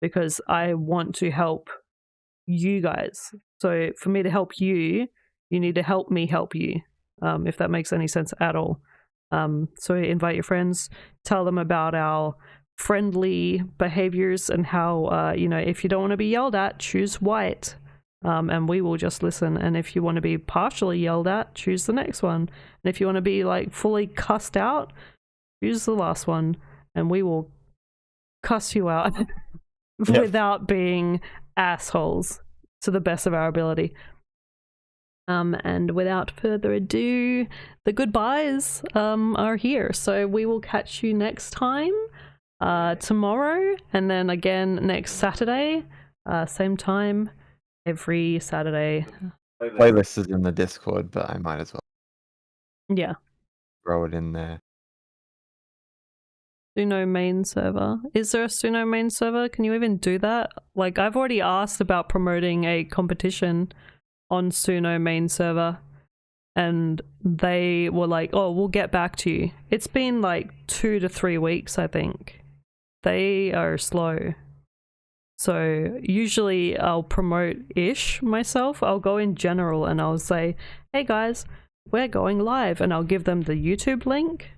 because I want to help you guys. So for me to help you, you need to help me help you, if that makes any sense at all. So invite your friends, tell them about our friendly behaviors and how, if you don't want to be yelled at, choose white, and we will just listen. And if you want to be partially yelled at, choose the next one. And if you want to be like fully cussed out, choose the last one, and we will cuss you out without being assholes, to the best of our ability. And without further ado, the goodbyes are here. So we will catch you next time, tomorrow, and then again next Saturday, same time, every Saturday. Playlist is in the Discord, but I might as well throw it in there. Suno main server. Is there a Suno main server? Can you even do that? Like, I've already asked about promoting a competition on Suno main server, and they were like, oh, we'll get back to you. It's been like 2 to 3 weeks, I think. They are slow. So usually I'll promote-ish myself. I'll go in general and I'll say, hey guys, we're going live, and I'll give them the YouTube link,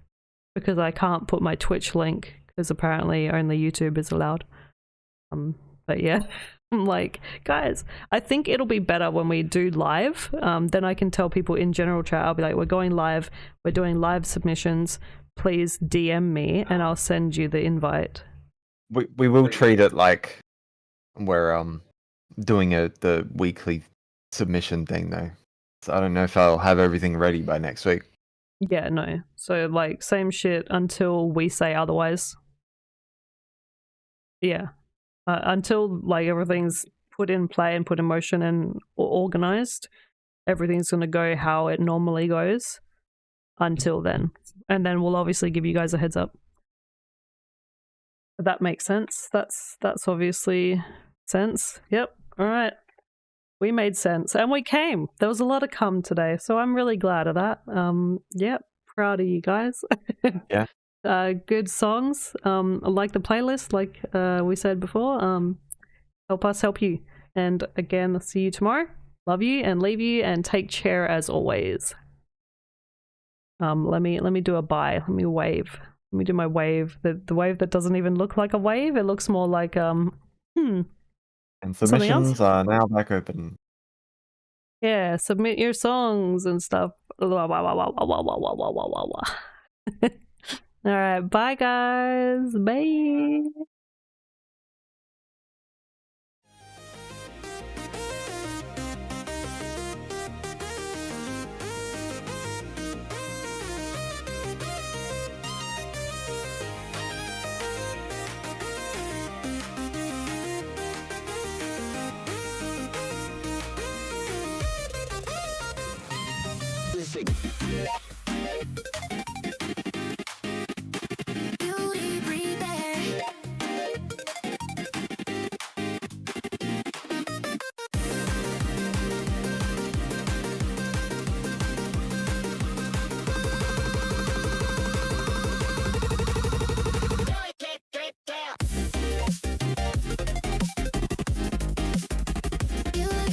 because I can't put my Twitch link because apparently only YouTube is allowed. But yeah, I'm like, guys, I think it'll be better when we do live. Then I can tell people in general chat, I'll be like, we're going live, we're doing live submissions, please DM me and I'll send you the invite. We will treat it like we're doing the weekly submission thing though. So I don't know if I'll have everything ready by next week. Yeah, no. So, like, same shit until we say otherwise. Yeah. Until, like, everything's put in play and put in motion and organized, everything's going to go how it normally goes until then. And then we'll obviously give you guys a heads up. But that makes sense. That's obviously sense. Yep. All right. We made sense, and we came. There was a lot of come today, so I'm really glad of that. Yep, proud of you guys. Yeah. Good songs. I like the playlist, like we said before. Help us help you. And again, I'll see you tomorrow. Love you and leave you, and take care as always. Let me do a bye. Let me wave. Let me do my wave. The wave that doesn't even look like a wave. It looks more like And submissions are now back open. Yeah, submit your songs and stuff. All right, bye guys. Bye. Beauty breather. Beauty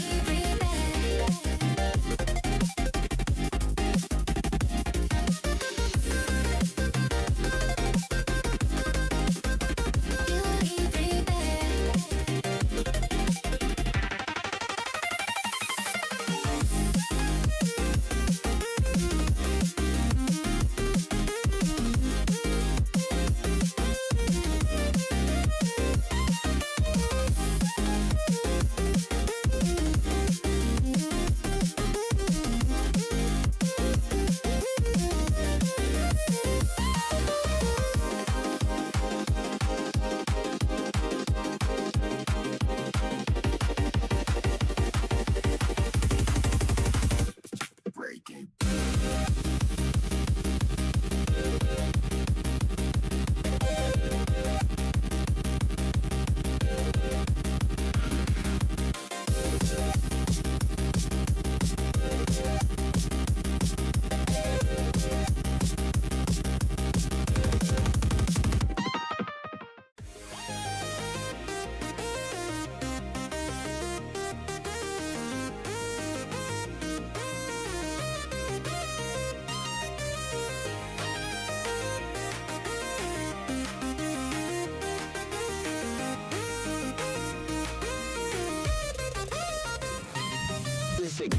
Listen.